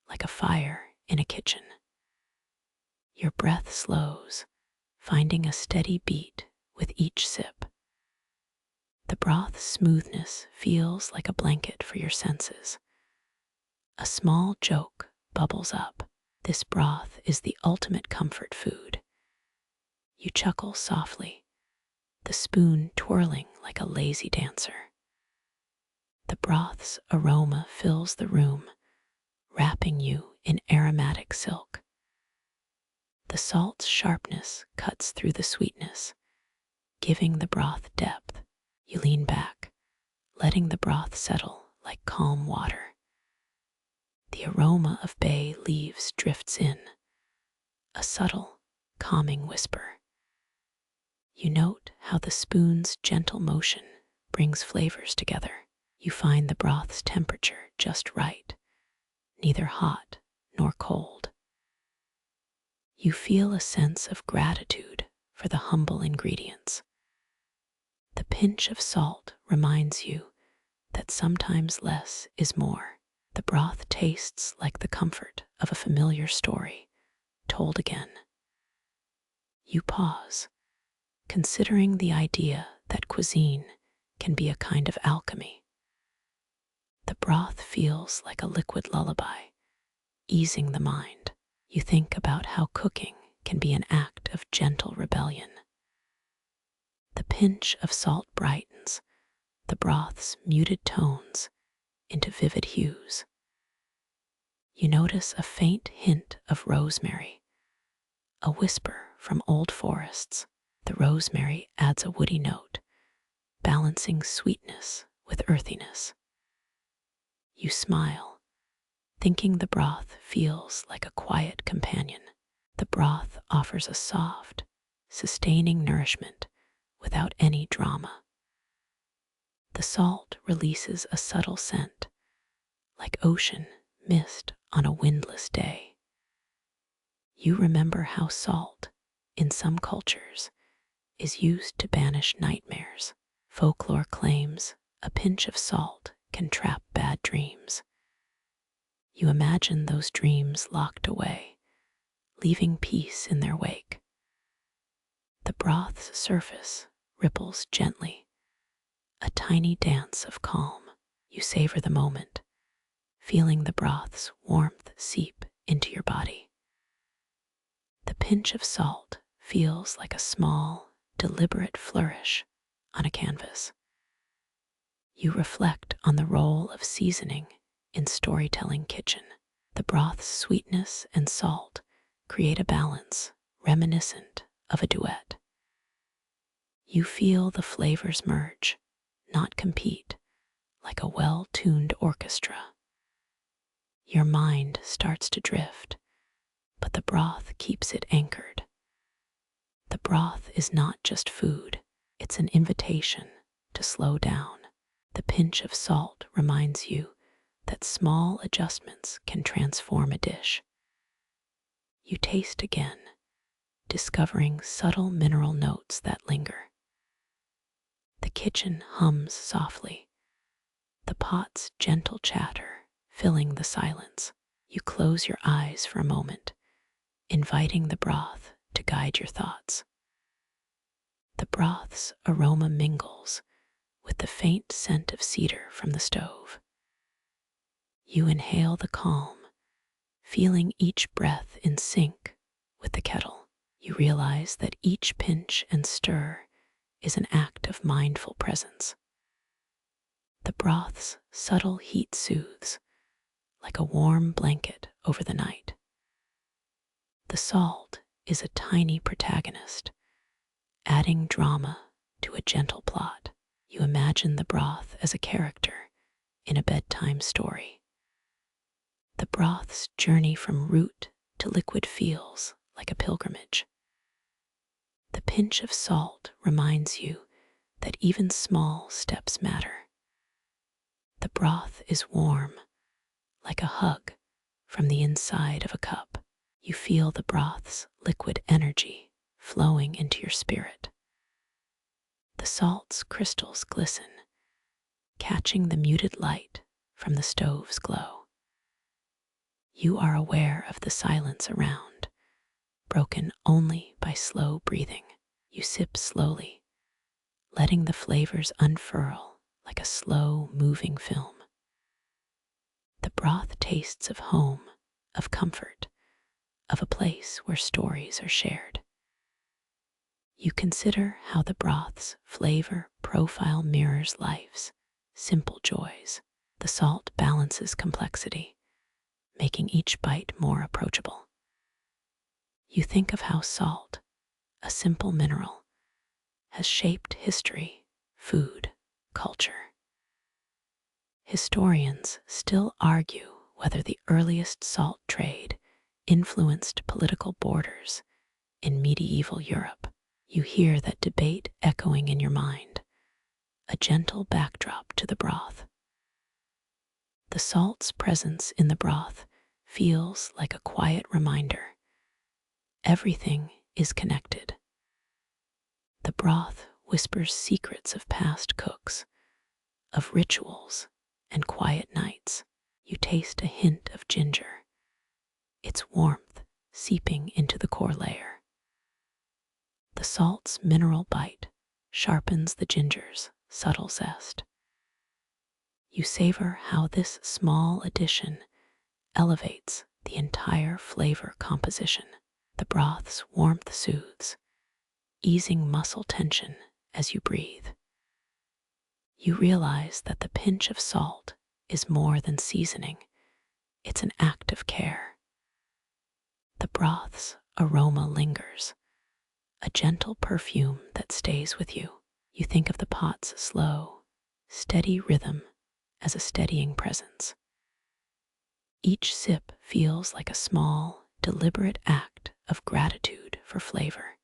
Speaker 1: like a fire in a kitchen. Your breath slows, finding a steady beat with each sip. The broth's smoothness feels like a blanket for your senses. A small joke bubbles up. This broth is the ultimate comfort food. You chuckle softly, the spoon twirling like a lazy dancer. The broth's aroma fills the room, wrapping you in aromatic silk. The salt's sharpness cuts through the sweetness, giving the broth depth. You lean back, letting the broth settle like calm water. The aroma of bay leaves drifts in, a subtle, calming whisper. You note how the spoon's gentle motion brings flavors together. You find the broth's temperature just right, neither hot nor cold. You feel a sense of gratitude for the humble ingredients. The pinch of salt reminds you that sometimes less is more. The broth tastes like the comfort of a familiar story, told again. You pause, considering the idea that cuisine can be a kind of alchemy. The broth feels like a liquid lullaby, easing the mind. You think about how cooking can be an act of gentle rebellion. The pinch of salt brightens the broth's muted tones into vivid hues. You notice a faint hint of rosemary, a whisper from old forests. The rosemary adds a woody note, balancing sweetness with earthiness. You smile, thinking the broth feels like a quiet companion. The broth offers a soft, sustaining nourishment without any drama. The salt releases a subtle scent, like ocean mist on a windless day. You remember how salt, in some cultures, is used to banish nightmares. Folklore claims a pinch of salt can trap bad dreams. You imagine those dreams locked away, leaving peace in their wake. The broth's surface ripples gently, a tiny dance of calm. You savor the moment, feeling the broth's warmth seep into your body. The pinch of salt feels like a small, deliberate flourish on a canvas. You reflect on the role of seasoning in storytelling kitchen. The broth's sweetness and salt create a balance reminiscent of a duet. You feel the flavors merge, not compete, like a well-tuned orchestra. Your mind starts to drift, but the broth keeps it anchored. The broth is not just food, it's an invitation to slow down. The pinch of salt reminds you that small adjustments can transform a dish. You taste again, discovering subtle mineral notes that linger. The kitchen hums softly, the pot's gentle chatter filling the silence. You close your eyes for a moment, inviting the broth to guide your thoughts. The broth's aroma mingles with the faint scent of cedar from the stove. You inhale the calm, feeling each breath in sync with the kettle. You realize that each pinch and stir is an act of mindful presence. The broth's subtle heat soothes, like a warm blanket over the night. The salt is a tiny protagonist, adding drama to a gentle plot. You imagine the broth as a character in a bedtime story. The broth's journey from root to liquid feels like a pilgrimage. The pinch of salt reminds you that even small steps matter. The broth is warm, like a hug from the inside of a cup. You feel the broth's liquid energy flowing into your spirit. The salt's crystals glisten, catching the muted light from the stove's glow. You are aware of the silence around, broken only by slow breathing. You sip slowly, letting the flavors unfurl like a slow moving film. The broth tastes of home, of comfort, of a place where stories are shared. You consider how the broth's flavor profile mirrors life's simple joys. The salt balances complexity, making each bite more approachable. You think of how salt, a simple mineral, has shaped history, food, culture. Historians still argue whether the earliest salt trade influenced political borders in medieval Europe. You hear that debate echoing in your mind, a gentle backdrop to the broth. The salt's presence in the broth feels like a quiet reminder Everything is connected. The broth whispers secrets of past cooks, of rituals and quiet nights. You taste a hint of ginger, its warmth seeping into the core layer. The salt's mineral bite sharpens the ginger's subtle zest. You savor how this small addition elevates the entire flavor composition. The broth's warmth soothes, easing muscle tension as you breathe. You realize that the pinch of salt is more than seasoning. It's an act of care. The broth's aroma lingers, a gentle perfume that stays with you. You think of the pot's slow, steady rhythm as a steadying presence. Each sip feels like a small, deliberate act of gratitude for flavor.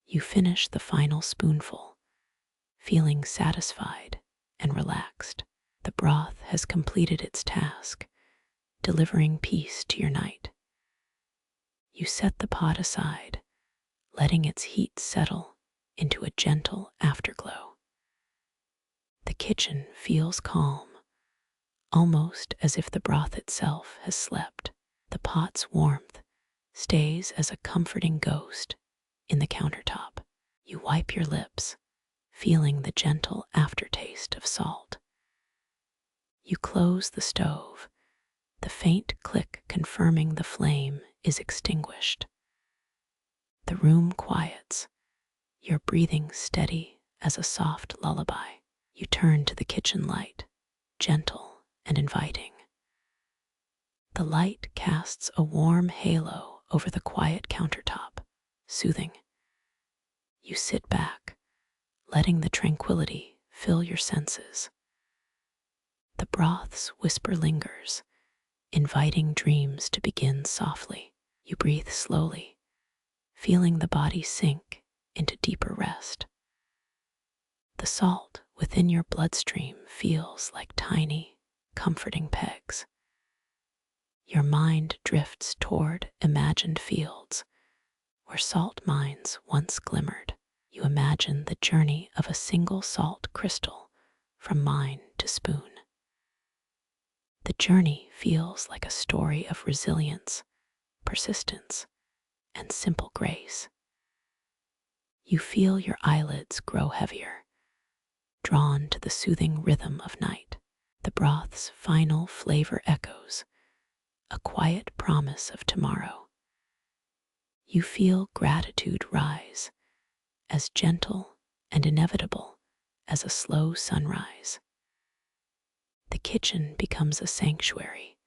Speaker 1: You finish the final spoonful, feeling satisfied and relaxed. The broth has completed its task, delivering peace to your night. You set the pot aside, letting its heat settle into a gentle afterglow. The kitchen feels calm, almost as if the broth itself has slept. The pot's warmth stays as a comforting ghost in the countertop. You wipe your lips, feeling the gentle aftertaste of salt. You close the stove, the faint click confirming the flame is extinguished. The room quiets, your breathing steady as a soft lullaby. You turn to the kitchen light, gentle and inviting. The light casts a warm halo over the quiet countertop, soothing. You sit back, letting the tranquility fill your senses. The broth's whisper lingers, inviting dreams to begin softly. You breathe slowly, feeling the body sink into deeper rest. The salt within your bloodstream feels like tiny, comforting pegs. Your mind drifts toward imagined fields where salt mines once glimmered. You imagine the journey of a single salt crystal from mine to spoon. The journey feels like a story of resilience, persistence, and simple grace. You feel your eyelids grow heavier, drawn to the soothing rhythm of night. The broth's final flavor echoes, a quiet promise of tomorrow. You feel gratitude rise, as gentle and inevitable as a slow sunrise. The kitchen becomes a sanctuary,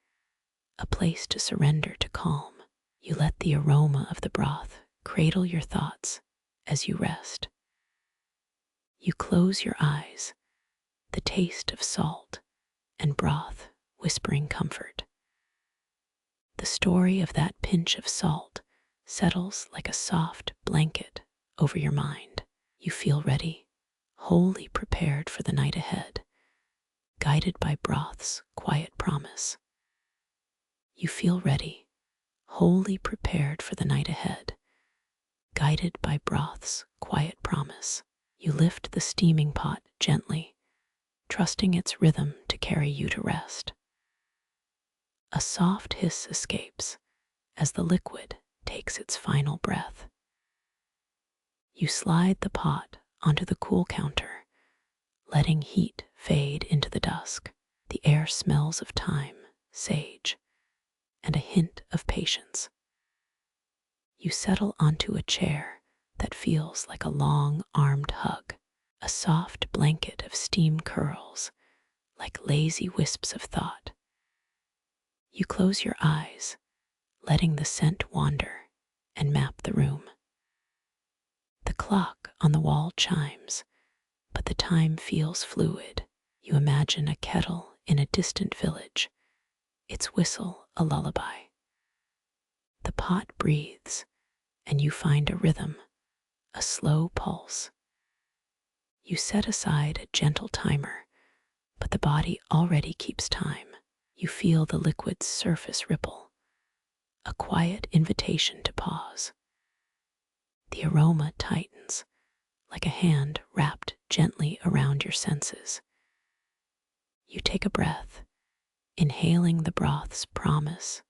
Speaker 1: a place to surrender to calm. You let the aroma of the broth cradle your thoughts as you rest. You close your eyes, the taste of salt and broth whispering comfort. The story of that pinch of salt settles like a soft blanket over your mind. You feel ready, wholly prepared for the night ahead, guided by broth's quiet promise. You feel ready, wholly prepared for the night ahead, guided by broth's quiet promise. You lift the steaming pot gently, trusting its rhythm to carry you to rest. A soft hiss escapes as the liquid takes its final breath. You slide the pot onto the cool counter, letting heat fade into the dusk. The air smells of thyme, sage, and a hint of patience. You settle onto a chair that feels like a long-armed hug. A soft blanket of steam curls like lazy wisps of thought. You close your eyes, letting the scent wander and map the room. The clock on the wall chimes, but the time feels fluid. You imagine a kettle in a distant village, its whistle a lullaby. The pot breathes, and you find a rhythm, a slow pulse. You set aside a gentle timer, but the body already keeps time. You feel the liquid's surface ripple, a quiet invitation to pause. The aroma tightens, like a hand wrapped gently around your senses. You take a breath, inhaling the broth's promise,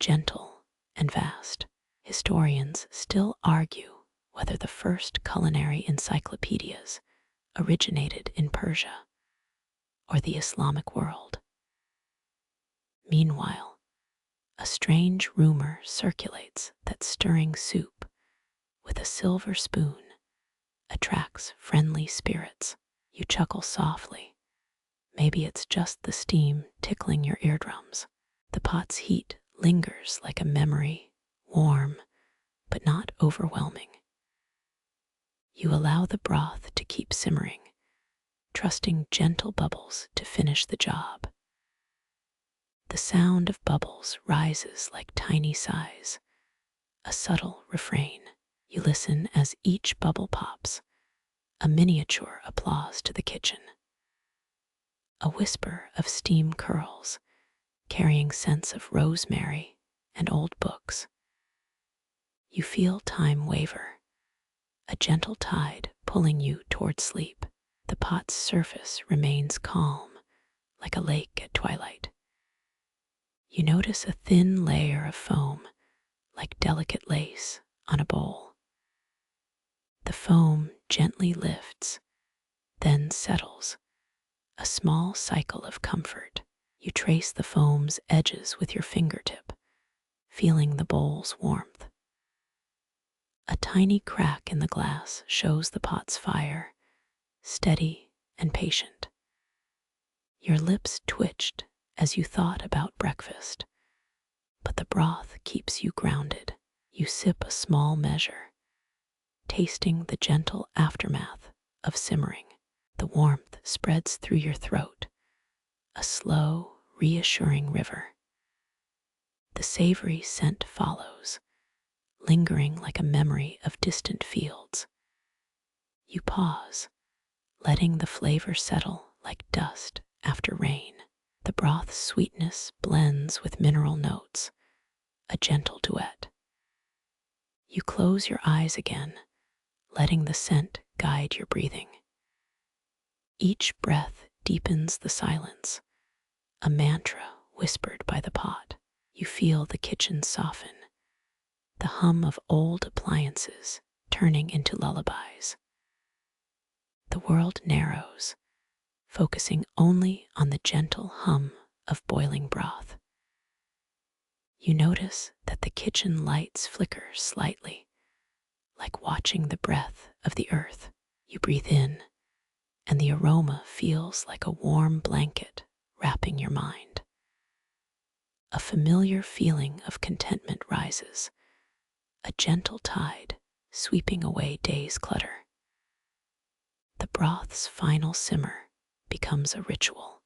Speaker 1: gentle and vast. Historians still argue whether the first culinary encyclopedias originated in Persia or the Islamic world. Meanwhile, a strange rumor circulates that stirring soup with a silver spoon attracts friendly spirits. You chuckle softly. Maybe it's just the steam tickling your eardrums. The pot's heat lingers like a memory, warm, but not overwhelming. You allow the broth to keep simmering, trusting gentle bubbles to finish the job. The sound of bubbles rises like tiny sighs, a subtle refrain. You listen as each bubble pops, a miniature applause to the kitchen. A whisper of steam curls, carrying scents of rosemary and old books. You feel time waver, a gentle tide pulling you toward sleep. The pot's surface remains calm, like a lake at twilight. You notice a thin layer of foam, like delicate lace, on a bowl. The foam gently lifts, then settles, a small cycle of comfort. You trace the foam's edges with your fingertip, feeling the bowl's warmth. A tiny crack in the glass shows the pot's fire, steady and patient. Your lips twitched as you thought about breakfast, but the broth keeps you grounded. You sip a small measure, tasting the gentle aftermath of simmering. The warmth spreads through your throat, a slow, reassuring river. The savory scent follows, lingering like a memory of distant fields. You pause, letting the flavor settle like dust after rain. The broth's sweetness blends with mineral notes, a gentle duet. You close your eyes again, letting the scent guide your breathing. Each breath deepens the silence, a mantra whispered by the pot. You feel the kitchen soften, the hum of old appliances turning into lullabies. The world narrows, focusing only on the gentle hum of boiling broth. You notice that the kitchen lights flicker slightly, like watching the breath of the earth. You breathe in, and the aroma feels like a warm blanket wrapping your mind. A familiar feeling of contentment rises, a gentle tide sweeping away day's clutter. The broth's final simmer becomes a ritual,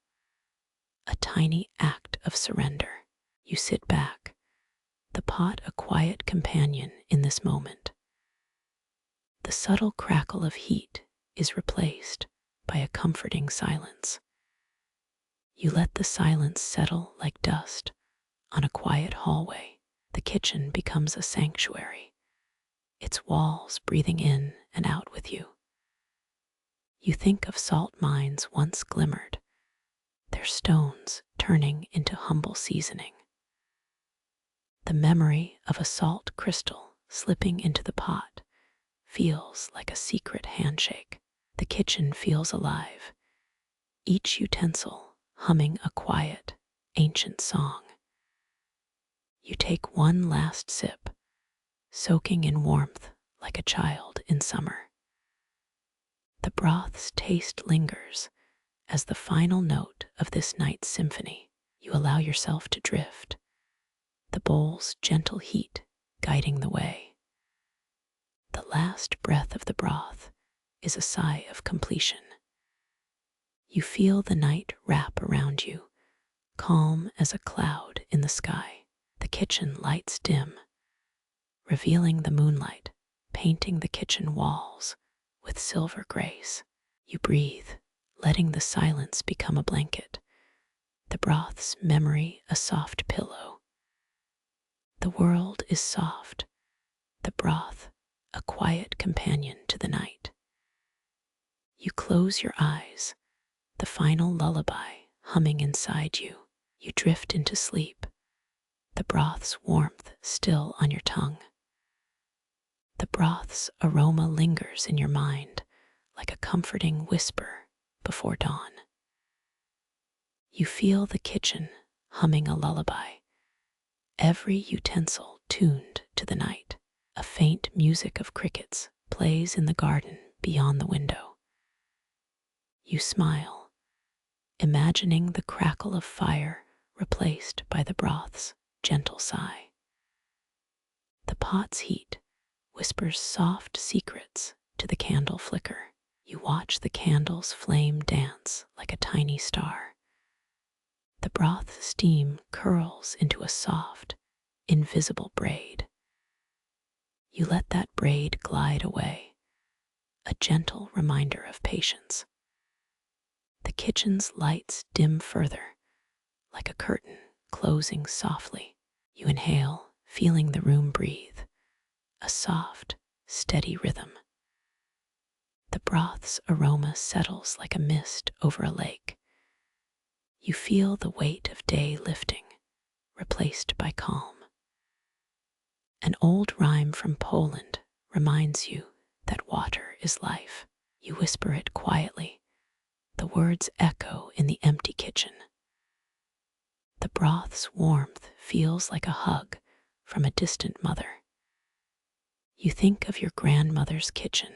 Speaker 1: a tiny act of surrender. You sit back, the pot a quiet companion in this moment. The subtle crackle of heat is replaced by a comforting silence. You let the silence settle like dust on a quiet hallway. The kitchen becomes a sanctuary, its walls breathing in and out with you. You think of salt mines once glimmered, their stones turning into humble seasoning. The memory of a salt crystal slipping into the pot feels like a secret handshake. The kitchen feels alive, each utensil humming a quiet, ancient song. You take one last sip, soaking in warmth like a child in summer. The broth's taste lingers as the final note of this night's symphony. You allow yourself to drift, the bowl's gentle heat guiding the way. The last breath of the broth is a sigh of completion. You feel the night wrap around you, calm as a cloud in the sky. The kitchen lights dim, revealing the moonlight, painting the kitchen walls with silver grace. You breathe, letting the silence become a blanket, the broth's memory a soft pillow. The world is soft, the broth a quiet companion to the night. You close your eyes, the final lullaby humming inside you. You drift into sleep, the broth's warmth still on your tongue. The broth's aroma lingers in your mind like a comforting whisper before dawn. You feel the kitchen humming a lullaby, every utensil tuned to the night. A faint music of crickets plays in the garden beyond the window. You smile, imagining the crackle of fire replaced by the broth's gentle sigh. The pot's heat whispers soft secrets to the candle flicker. You watch the candle's flame dance like a tiny star. The broth's steam curls into a soft, invisible braid. You let that braid glide away, a gentle reminder of patience. The kitchen's lights dim further, like a curtain closing softly. You inhale, feeling the room breathe, a soft, steady rhythm. The broth's aroma settles like a mist over a lake. You feel the weight of day lifting, replaced by calm. An old rhyme from Poland reminds you that water is life. You whisper it quietly. The words echo in the empty kitchen. The broth's warmth feels like a hug from a distant mother. You think of your grandmother's kitchen,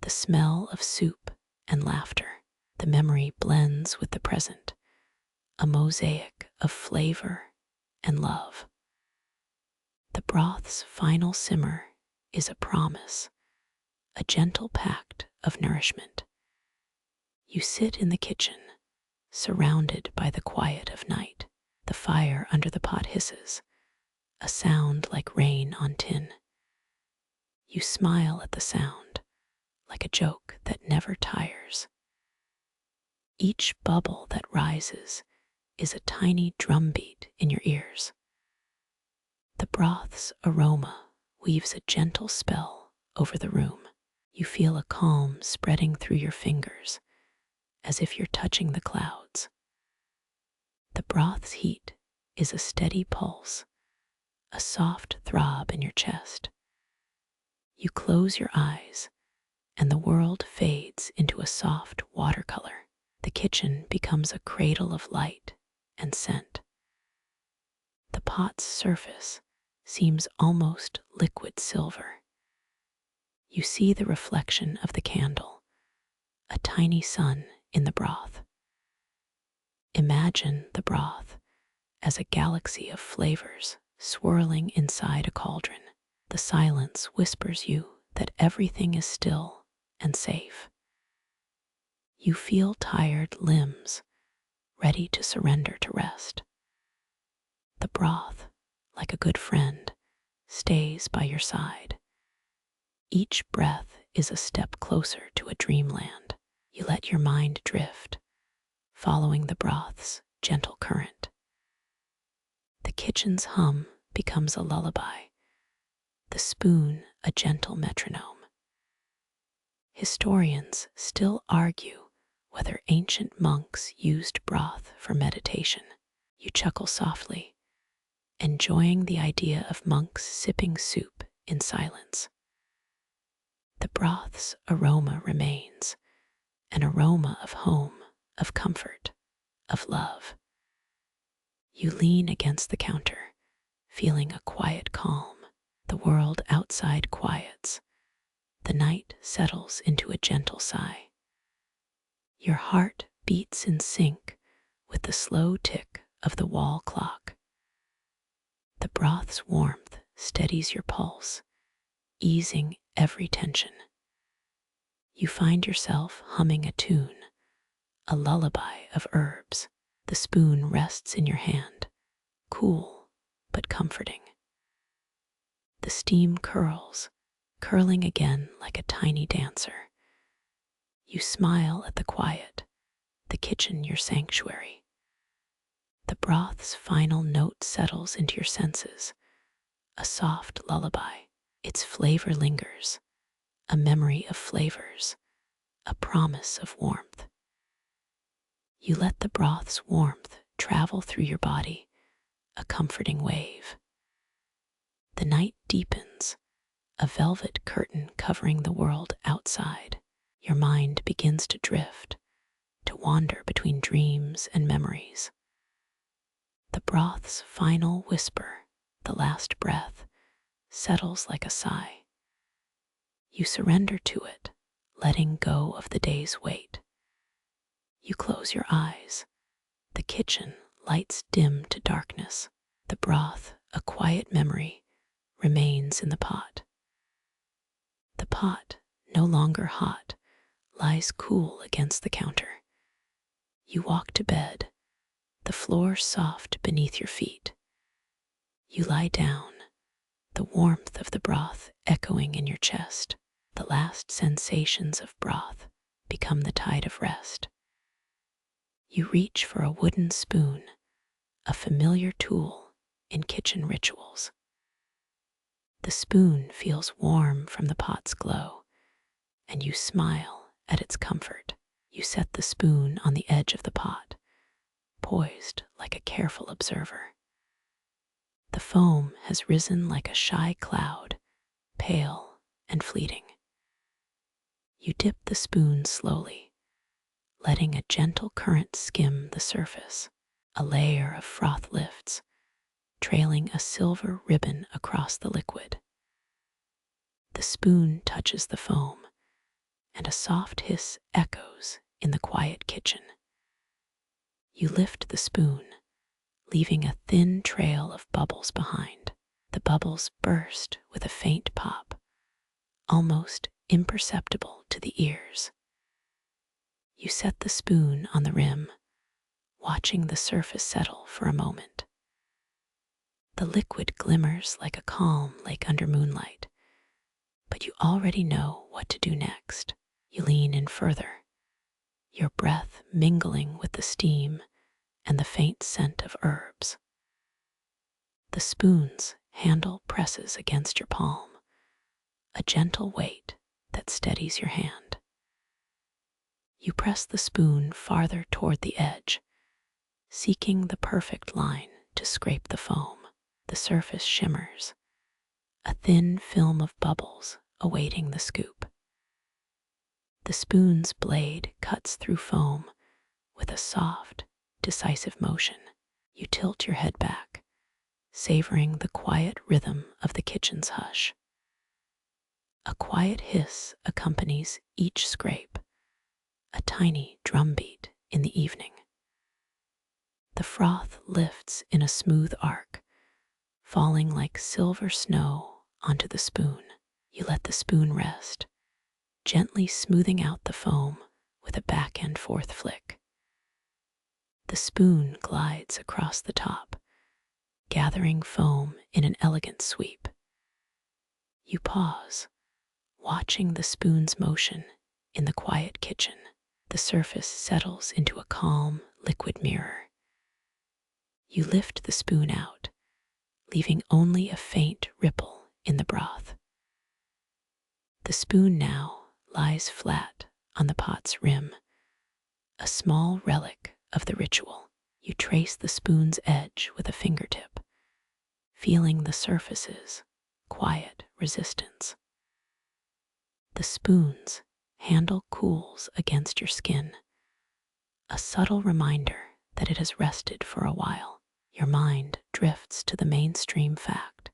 Speaker 1: the smell of soup and laughter. The memory blends with the present, a mosaic of flavor and love. The broth's final simmer is a promise, a gentle pact of nourishment. You sit in the kitchen, surrounded by the quiet of night. The fire under the pot hisses, a sound like rain on tin. You smile at the sound, like a joke that never tires. Each bubble that rises is a tiny drumbeat in your ears. The broth's aroma weaves a gentle spell over the room. You feel a calm spreading through your fingers, as if you're touching the clouds. The broth's heat is a steady pulse, a soft throb in your chest. You close your eyes, and the world fades into a soft watercolor. The kitchen becomes a cradle of light and scent. The pot's surface seems almost liquid silver. You see the reflection of the candle, a tiny sun in the broth. Imagine the broth as a galaxy of flavors swirling inside a cauldron. The silence whispers you that everything is still and safe. You feel tired limbs, ready to surrender to rest. The broth, like a good friend, stays by your side. Each breath is a step closer to a dreamland. You let your mind drift, following the broth's gentle current. The kitchen's hum becomes a lullaby, the spoon a gentle metronome. Historians still argue whether ancient monks used broth for meditation. You chuckle softly, enjoying the idea of monks sipping soup in silence. The broth's aroma remains, an aroma of home, of comfort, of love. You lean against the counter, feeling a quiet calm. The world outside quiets. The night settles into a gentle sigh. Your heart beats in sync with the slow tick of the wall clock. The broth's warmth steadies your pulse, easing every tension. You find yourself humming a tune, a lullaby of herbs. The spoon rests in your hand, cool but comforting. The steam curls, curling again like a tiny dancer. You smile at the quiet, the kitchen your sanctuary. The broth's final note settles into your senses, a soft lullaby. Its flavor lingers, a memory of flavors, a promise of warmth. You let the broth's warmth travel through your body, a comforting wave. The night deepens, a velvet curtain covering the world outside. Your mind begins to drift, to wander between dreams and memories. The broth's final whisper, the last breath, settles like a sigh. You surrender to it, letting go of the day's weight. You close your eyes. The kitchen lights dim to darkness. The broth, a quiet memory, remains in the pot. The pot, no longer hot, lies cool against the counter. You walk to bed, the floor soft beneath your feet. You lie down, the warmth of the broth echoing in your chest. The last sensations of broth become the tide of rest. You reach for a wooden spoon, a familiar tool in kitchen rituals. The spoon feels warm from the pot's glow, and you smile at its comfort. You set the spoon on the edge of the pot, poised like a careful observer. The foam has risen like a shy cloud, pale and fleeting. You dip the spoon slowly, letting a gentle current skim the surface. A layer of froth lifts, trailing a silver ribbon across the liquid. The spoon touches the foam, and a soft hiss echoes in the quiet kitchen. You lift the spoon, leaving a thin trail of bubbles behind. The bubbles burst with a faint pop, almost imperceptible to the ears. You set the spoon on the rim, watching the surface settle for a moment. The liquid glimmers like a calm lake under moonlight, but you already know what to do next. You lean in further, your breath mingling with the steam and the faint scent of herbs. The spoon's handle presses against your palm, a gentle weight that steadies your hand. You press the spoon farther toward the edge, seeking the perfect line to scrape the foam. The surface shimmers, a thin film of bubbles awaiting the scoop. The spoon's blade cuts through foam with a soft, decisive motion. You tilt your head back, savoring the quiet rhythm of the kitchen's hush. A quiet hiss accompanies each scrape, a tiny drumbeat in the evening. The froth lifts in a smooth arc, falling like silver snow onto the spoon. You let the spoon rest, gently smoothing out the foam with a back and forth flick. The spoon glides across the top, gathering foam in an elegant sweep. You pause, watching the spoon's motion in the quiet kitchen. The surface settles into a calm, liquid mirror. You lift the spoon out, leaving only a faint ripple in the broth. The spoon now lies flat on the pot's rim, a small relic of the ritual. You trace the spoon's edge with a fingertip, feeling the surface's quiet resistance. The spoon's handle cools against your skin, a subtle reminder that it has rested for a while. Your mind drifts to the mainstream fact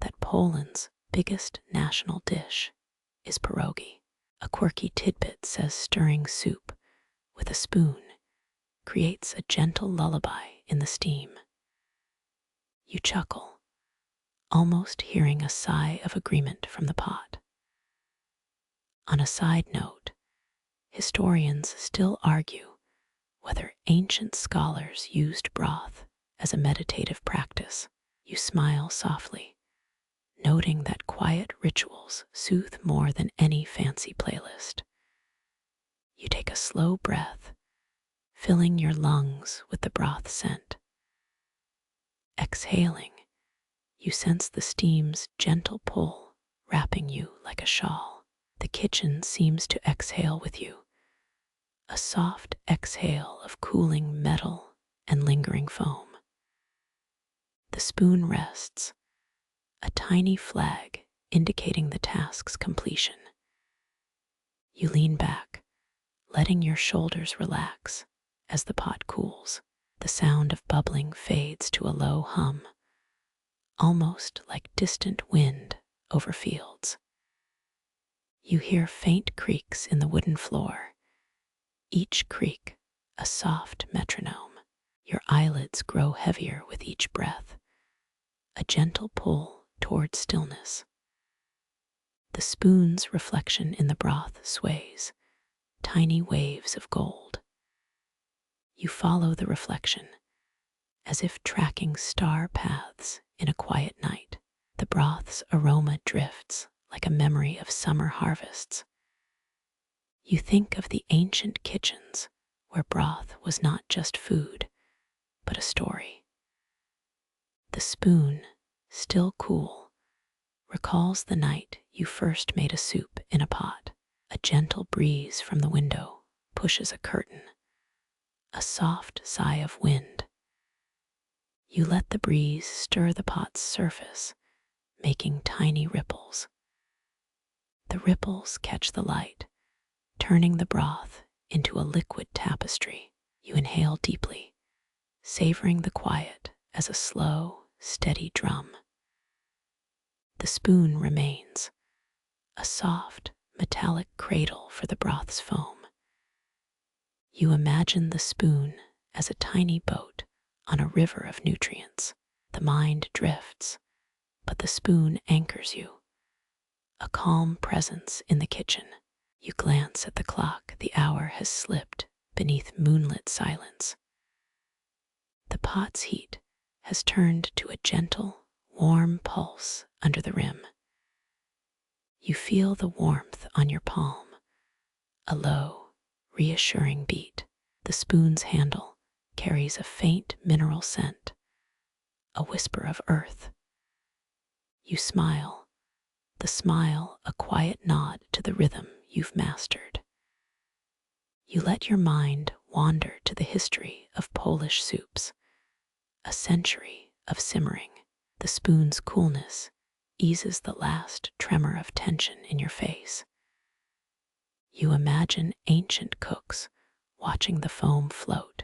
Speaker 1: that Poland's biggest national dish is pierogi. A quirky tidbit says stirring soup with a spoon creates a gentle lullaby in the steam. You chuckle, almost hearing a sigh of agreement from the pot. On a side note, historians still argue whether ancient scholars used broth as a meditative practice. You smile softly, noting that quiet rituals soothe more than any fancy playlist. You take a slow breath, filling your lungs with the broth scent. Exhaling, You sense the steam's gentle pull, wrapping you like a shawl. The kitchen seems to exhale with you, a soft exhale of cooling metal and lingering foam. The spoon rests, a tiny flag indicating the task's completion. You lean back, letting your shoulders relax as the pot cools. The sound of bubbling fades to a low hum, almost like distant wind over fields. You hear faint creaks in the wooden floor, each creak a soft metronome. Your eyelids grow heavier with each breath, a gentle pull toward stillness. The spoon's reflection in the broth sways, tiny waves of gold. You follow the reflection, as if tracking star paths in a quiet night. The broth's aroma drifts like a memory of summer harvests. You think of the ancient kitchens where broth was not just food, but a story. The spoon, still cool, recalls the night you first made a soup in a pot. A gentle breeze from the window pushes a curtain, a soft sigh of wind. You let the breeze stir the pot's surface, making tiny ripples. The ripples catch the light, turning the broth into a liquid tapestry. You inhale deeply, savoring the quiet as a slow, steady drum. The spoon remains, a soft, metallic cradle for the broth's foam. You imagine the spoon as a tiny boat on a river of nutrients. The mind drifts, but the spoon anchors you, a calm presence in the kitchen. You glance at the clock. The hour has slipped beneath moonlit silence. The pot's heat has turned to a gentle, warm pulse under the rim. You feel the warmth on your palm, a low, reassuring beat. The spoon's handle carries a faint mineral scent, a whisper of earth. You smile, the smile a quiet nod to the rhythm you've mastered. You let your mind wander to the history of Polish soups, a century of simmering. The spoon's coolness eases the last tremor of tension in your face. You imagine ancient cooks watching the foam float,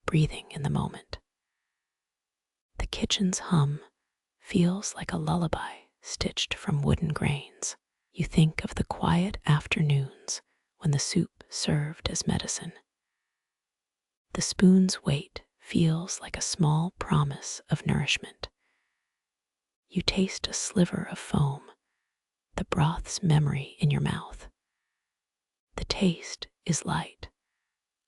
Speaker 1: breathing in the moment. The kitchen's hum feels like a lullaby stitched from wooden grains. You think of the quiet afternoons when the soup served as medicine. The spoon's weight feels like a small promise of nourishment. You taste a sliver of foam, the broth's memory in your mouth. The taste is light,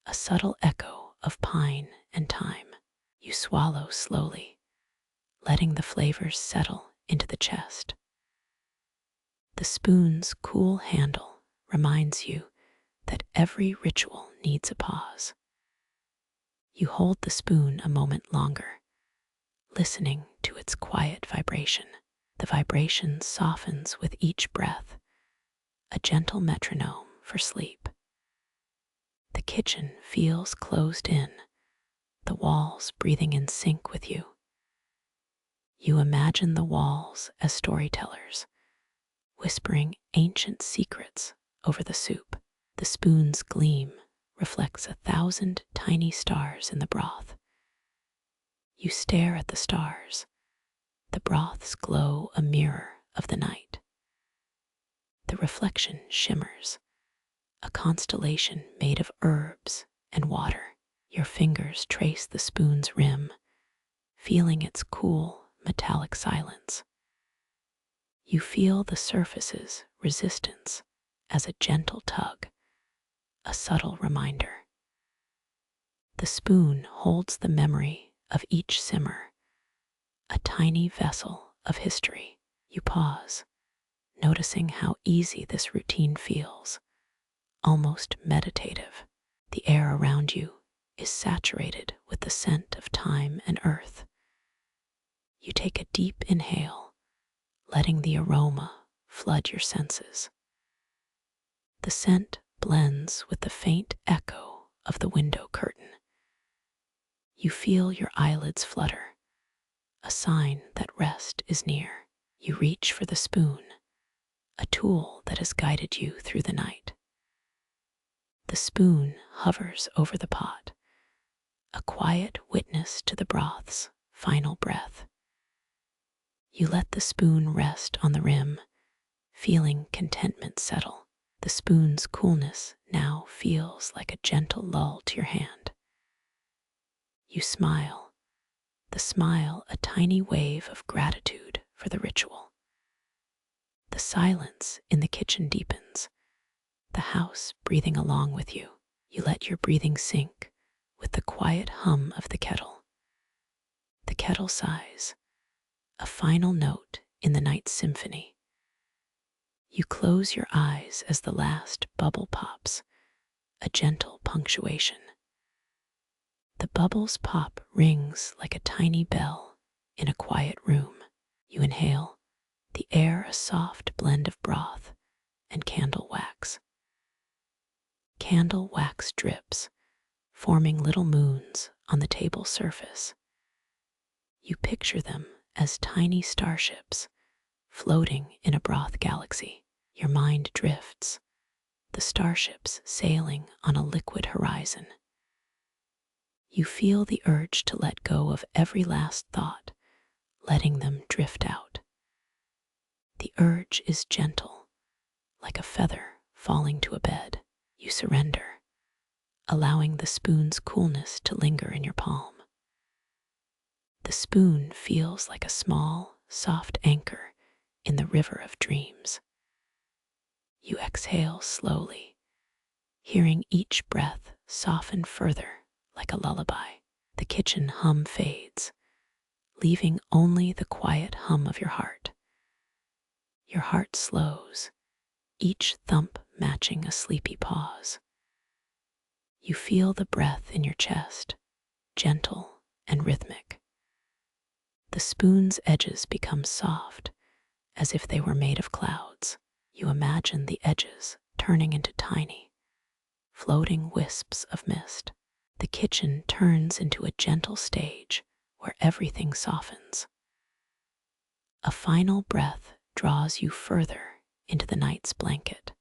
Speaker 1: a subtle echo of pine and thyme. You swallow slowly, letting the flavors settle into the chest. The spoon's cool handle reminds you that every ritual needs a pause. You hold the spoon a moment longer, listening to its quiet vibration. The vibration softens with each breath, a gentle metronome for sleep. The kitchen feels closed in, the walls breathing in sync with you. You imagine the walls as storytellers, whispering ancient secrets over the soup. The spoon's gleam reflects 1,000 tiny stars in the broth. You stare at the stars, the broth's glow a mirror of the night. The reflection shimmers, a constellation made of herbs and water. Your fingers trace the spoon's rim, feeling its cool, metallic silence. You feel the surface's resistance as a gentle tug, a subtle reminder. The spoon holds the memory of each simmer, a tiny vessel of history. You pause, noticing how easy this routine feels, almost meditative. The air around you is saturated with the scent of thyme and earth. You take a deep inhale, letting the aroma flood your senses. The scent blends with the faint echo of the window curtain. You feel your eyelids flutter, a sign that rest is near. You reach for the spoon, a tool that has guided you through the night. The spoon hovers over the pot, a quiet witness to the broth's final breath. You let the spoon rest on the rim, feeling contentment settle. The spoon's coolness now feels like a gentle lull to your hand. You smile, the smile a tiny wave of gratitude for the ritual. The silence in the kitchen deepens, the house breathing along with you. You let your breathing sink with the quiet hum of the kettle. The kettle sighs, a final note in the night's symphony. You close your eyes as the last bubble pops, a gentle punctuation. The bubble's pop rings like a tiny bell in a quiet room. You inhale, the air a soft blend of broth and candle wax. Candle wax drips, forming little moons on the table surface. You picture them as tiny starships floating in a broth galaxy. Your mind drifts, the starships sailing on a liquid horizon. You feel the urge to let go of every last thought, letting them drift out. The urge is gentle, like a feather falling to a bed. You surrender, allowing the spoon's coolness to linger in your palm. The spoon feels like a small, soft anchor in the river of dreams. You exhale slowly, hearing each breath soften further like a lullaby. The kitchen hum fades, leaving only the quiet hum of your heart. Your heart slows, each thump matching a sleepy pause. You feel the breath in your chest, gentle and rhythmic. The spoon's edges become soft, as if they were made of clouds. You imagine the edges turning into tiny, floating wisps of mist. The kitchen turns into a gentle stage where everything softens. A final breath draws you further into the night's blanket.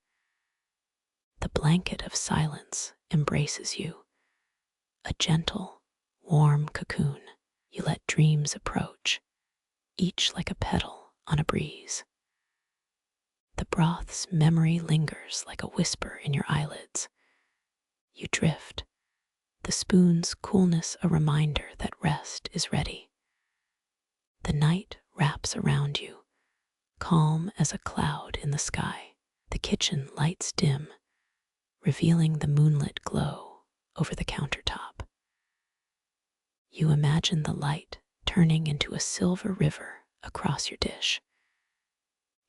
Speaker 1: The blanket of silence embraces you, a gentle, warm cocoon. You let dreams approach, each like a petal on a breeze. The broth's memory lingers like a whisper in your eyelids. You drift, the spoon's coolness a reminder that rest is ready. The night wraps around you, calm as a cloud in the sky. The kitchen lights dim, revealing the moonlit glow over the countertop. You imagine the light turning into a silver river across your dish.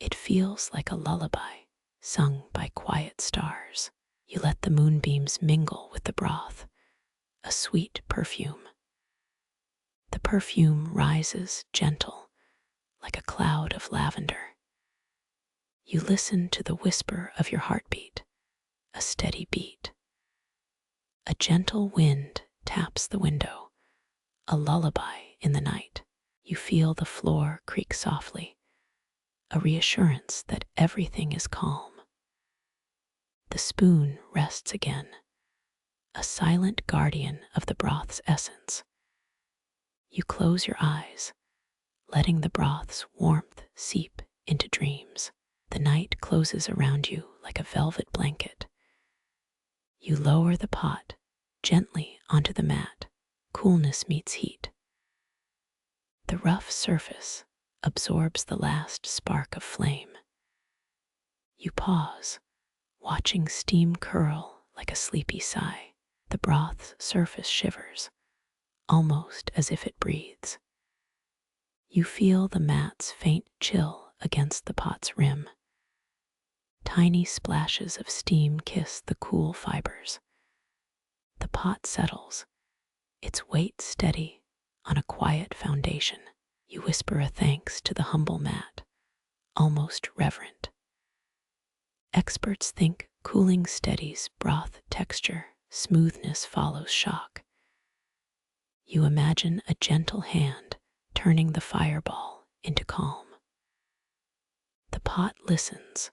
Speaker 1: It feels like a lullaby sung by quiet stars. You let the moonbeams mingle with the broth, a sweet perfume. The perfume rises gentle, like a cloud of lavender. You listen to the whisper of your heartbeat, a steady beat. A gentle wind taps the window, a lullaby in the night. You feel the floor creak softly, a reassurance that everything is calm. The spoon rests again, a silent guardian of the broth's essence. You close your eyes, letting the broth's warmth seep into dreams. The night closes around you like a velvet blanket. You lower the pot gently onto the mat. Coolness meets heat. The rough surface absorbs the last spark of flame. You pause, watching steam curl like a sleepy sigh. The broth's surface shivers, almost as if it breathes. You feel the mat's faint chill against the pot's rim. Tiny splashes of steam kiss the cool fibers. The pot settles, its weight steady on a quiet foundation. You whisper a thanks to the humble mat, almost reverent. Experts think cooling steadies broth texture, smoothness follows shock. You imagine a gentle hand turning the fireball into calm. The pot listens,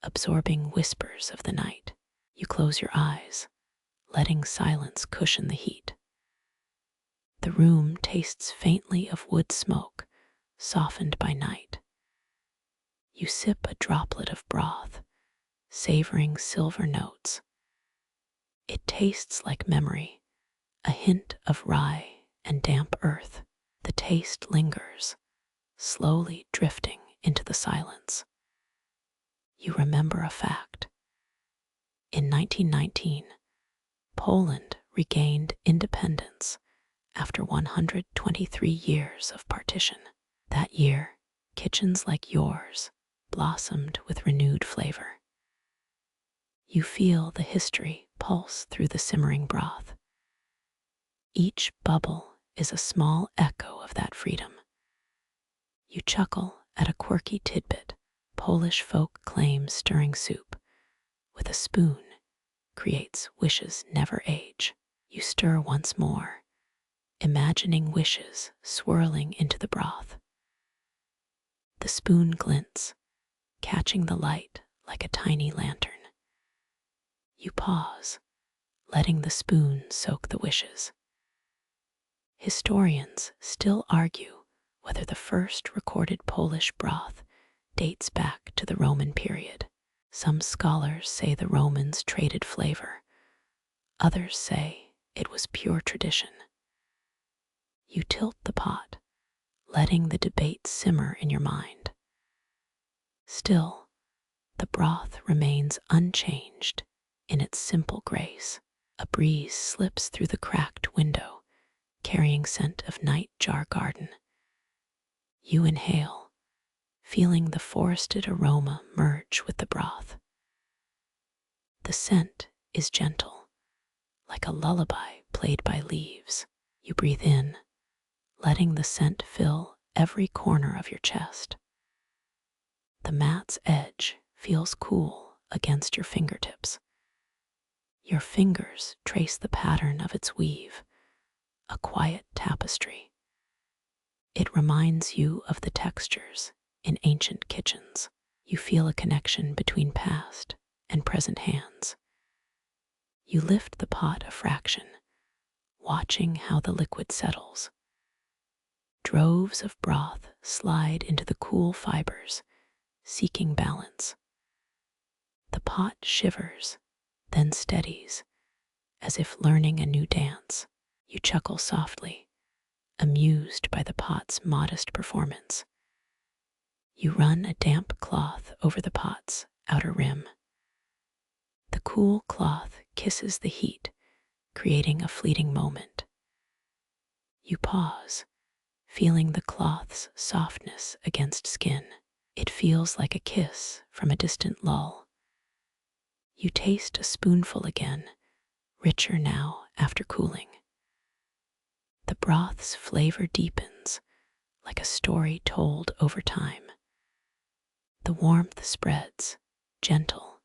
Speaker 1: absorbing whispers of the night. You close your eyes, letting silence cushion the heat. The room tastes faintly of wood smoke, softened by night. You sip a droplet of broth, savoring silver notes. It tastes like memory, a hint of rye and damp earth. The taste lingers, slowly drifting into the silence. You remember a fact. In 1919, Poland regained independence after 123 years of partition. That year, kitchens like yours blossomed with renewed flavor. You feel the history pulse through the simmering broth. Each bubble is a small echo of that freedom. You chuckle at a quirky tidbit Polish folk claim stirring soup with a spoon creates wishes never age. You stir once more, imagining wishes swirling into the broth. The spoon glints, catching the light like a tiny lantern. You pause, letting the spoon soak the wishes. Historians still argue whether the first recorded Polish broth dates back to the Roman period. Some scholars say the Romans traded flavor. Others say it was pure tradition. You tilt the pot, letting the debate simmer in your mind. Still, the broth remains unchanged in its simple grace. A breeze slips through the cracked window, carrying scent of nightjar garden. You inhale, feeling the forested aroma merge with the broth. The scent is gentle, like a lullaby played by leaves. You breathe in, letting the scent fill every corner of your chest. The mat's edge feels cool against your fingertips. Your fingers trace the pattern of its weave, a quiet tapestry. It reminds you of the textures in ancient kitchens. You feel a connection between past and present hands. You lift the pot a fraction, watching how the liquid settles. Droves of broth slide into the cool fibers, seeking balance. The pot shivers, then steadies, as if learning a new dance. You chuckle softly, amused by the pot's modest performance. You run a damp cloth over the pot's outer rim. The cool cloth kisses the heat, creating a fleeting moment. You pause, feeling the cloth's softness against skin. It feels like a kiss from a distant lull. You taste a spoonful again, richer now after cooling. The broth's flavor deepens, like a story told over time. The warmth spreads, gentle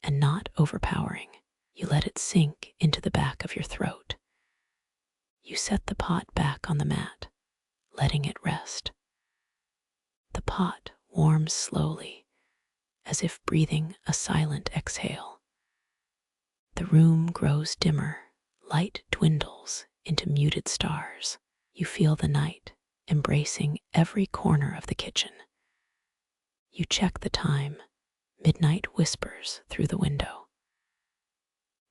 Speaker 1: and not overpowering. You let it sink into the back of your throat. You set the pot back on the mat, letting it rest. The pot warms slowly, as if breathing a silent exhale. The room grows dimmer, light dwindles into muted stars. You feel the night embracing every corner of the kitchen. You check the time, midnight whispers through the window.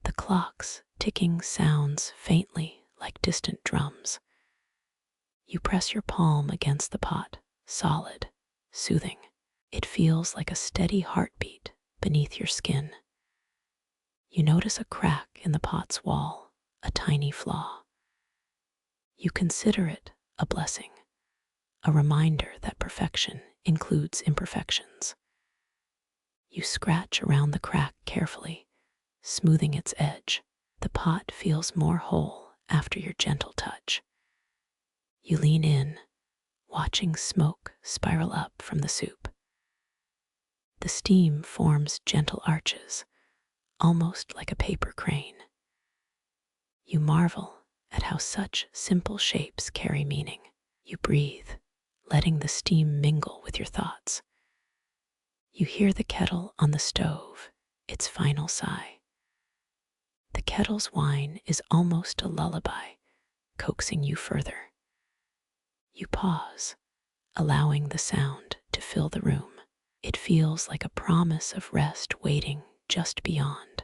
Speaker 1: The clock's ticking sounds faintly like distant drums. You press your palm against the pot, solid, soothing. It feels like a steady heartbeat beneath your skin. You notice a crack in the pot's wall, a tiny flaw. You consider it a blessing, a reminder that perfection includes imperfections. You scratch around the crack carefully, smoothing its edge. The pot feels more whole after your gentle touch. You lean in, watching smoke spiral up from the soup. The steam forms gentle arches, almost like a paper crane. You marvel at how such simple shapes carry meaning. You breathe, letting the steam mingle with your thoughts. You hear the kettle on the stove, its final sigh. The kettle's whine is almost a lullaby, coaxing you further. You pause, allowing the sound to fill the room. It feels like a promise of rest waiting just beyond.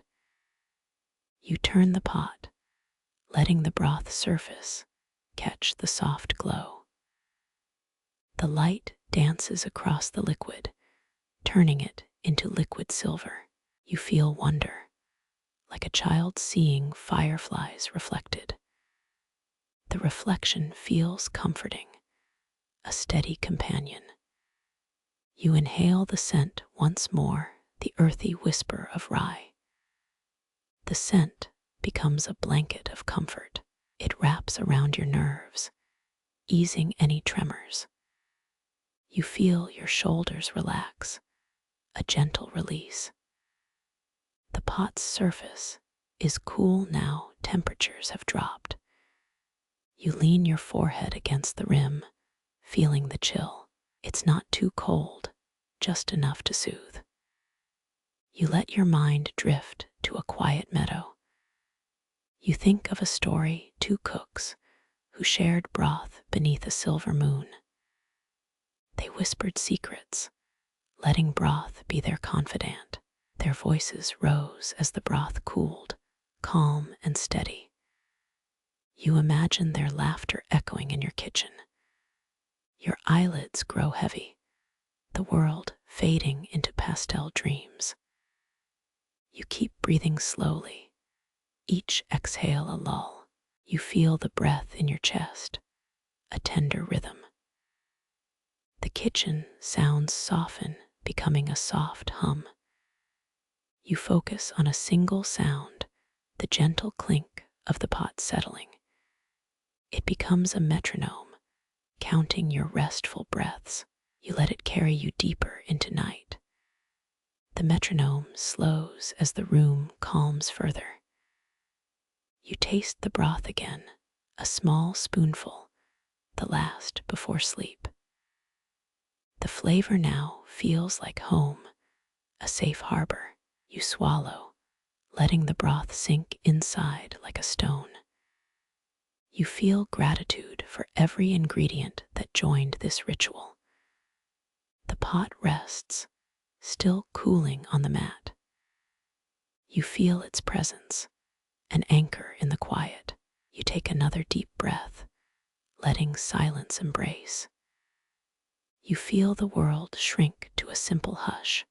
Speaker 1: You turn the pot, letting the broth surface catch the soft glow. The light dances across the liquid, turning it into liquid silver. You feel wonder, like a child seeing fireflies reflected. The reflection feels comforting, a steady companion. You inhale the scent once more, the earthy whisper of rye. The scent becomes a blanket of comfort. It wraps around your nerves, easing any tremors. You feel your shoulders relax, a gentle release. The pot's surface is cool now temperatures have dropped. You lean your forehead against the rim, feeling the chill. It's not too cold, just enough to soothe. You let your mind drift to a quiet meadow. You think of a story, two cooks who shared broth beneath a silver moon. They whispered secrets, letting broth be their confidant. Their voices rose as the broth cooled, calm and steady. You imagine their laughter echoing in your kitchen. Your eyelids grow heavy, the world fading into pastel dreams. You keep breathing slowly, each exhale a lull. You feel the breath in your chest, a tender rhythm. The kitchen sounds soften, becoming a soft hum. You focus on a single sound, the gentle clink of the pot settling. It becomes a metronome, counting your restful breaths. You let it carry you deeper into night. The metronome slows as the room calms further. You taste the broth again, a small spoonful, the last before sleep. The flavor now feels like home, a safe harbor. You swallow, letting the broth sink inside like a stone. You feel gratitude for every ingredient that joined this ritual. The pot rests, still cooling on the mat. You feel its presence, an anchor in the quiet. You take another deep breath, letting silence embrace. You feel the world shrink to a simple hush.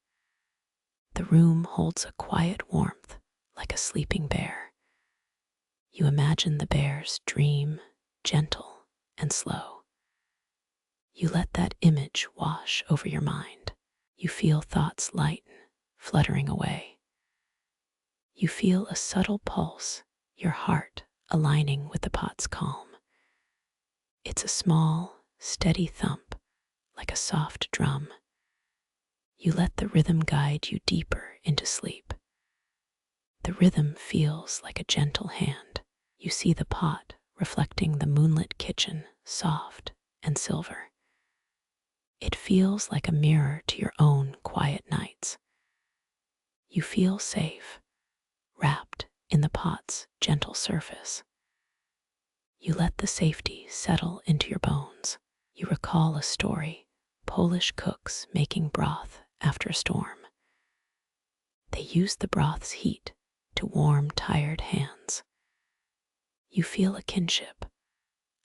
Speaker 1: The room holds a quiet warmth, like a sleeping bear. You imagine the bear's dream, gentle and slow. You let that image wash over your mind. You feel thoughts lighten, fluttering away. You feel a subtle pulse, your heart aligning with the pot's calm. It's a small, steady thump, like a soft drum. You let the rhythm guide you deeper into sleep. The rhythm feels like a gentle hand. You see the pot reflecting the moonlit kitchen, soft and silver. It feels like a mirror to your own quiet nights. You feel safe, wrapped in the pot's gentle surface. You let the safety settle into your bones. You recall a story, Polish cooks making broth after a storm. They used the broth's heat to warm tired hands. You feel a kinship,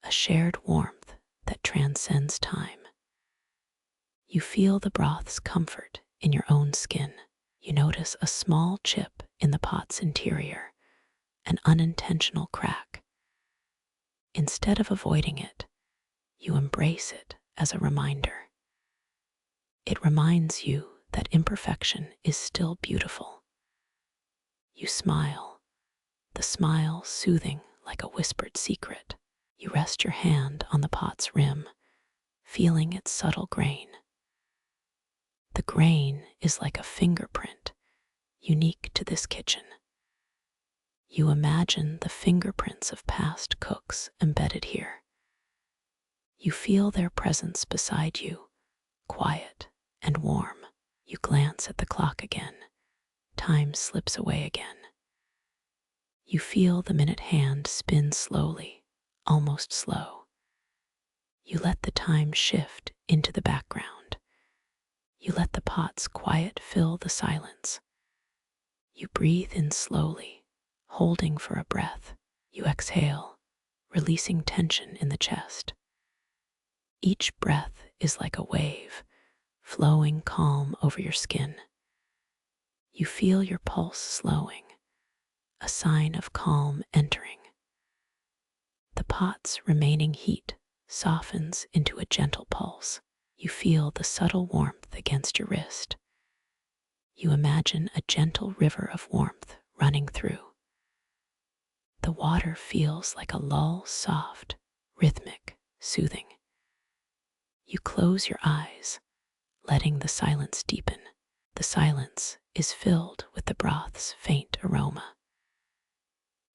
Speaker 1: a shared warmth that transcends time. You feel the broth's comfort in your own skin. You notice a small chip in the pot's interior, an unintentional crack. Instead of avoiding it, you embrace it as a reminder. It reminds you that imperfection is still beautiful. You smile, the smile soothing like a whispered secret. You rest your hand on the pot's rim, feeling its subtle grain. The grain is like a fingerprint, unique to this kitchen. You imagine the fingerprints of past cooks embedded here. You feel their presence beside you, quiet and warm. You glance at the clock again. Time slips away again. You feel the minute hand spin slowly, almost slow. You let the time shift into the background. You let the pot's quiet fill the silence. You breathe in slowly, holding for a breath. You exhale, releasing tension in the chest. Each breath is like a wave, flowing calm over your skin. You feel your pulse slowing, a sign of calm entering. The pot's remaining heat softens into a gentle pulse. You feel the subtle warmth against your wrist. You imagine a gentle river of warmth running through. The water feels like a lull, soft, rhythmic, soothing. You close your eyes, letting the silence deepen. The silence is filled with the broth's faint aroma.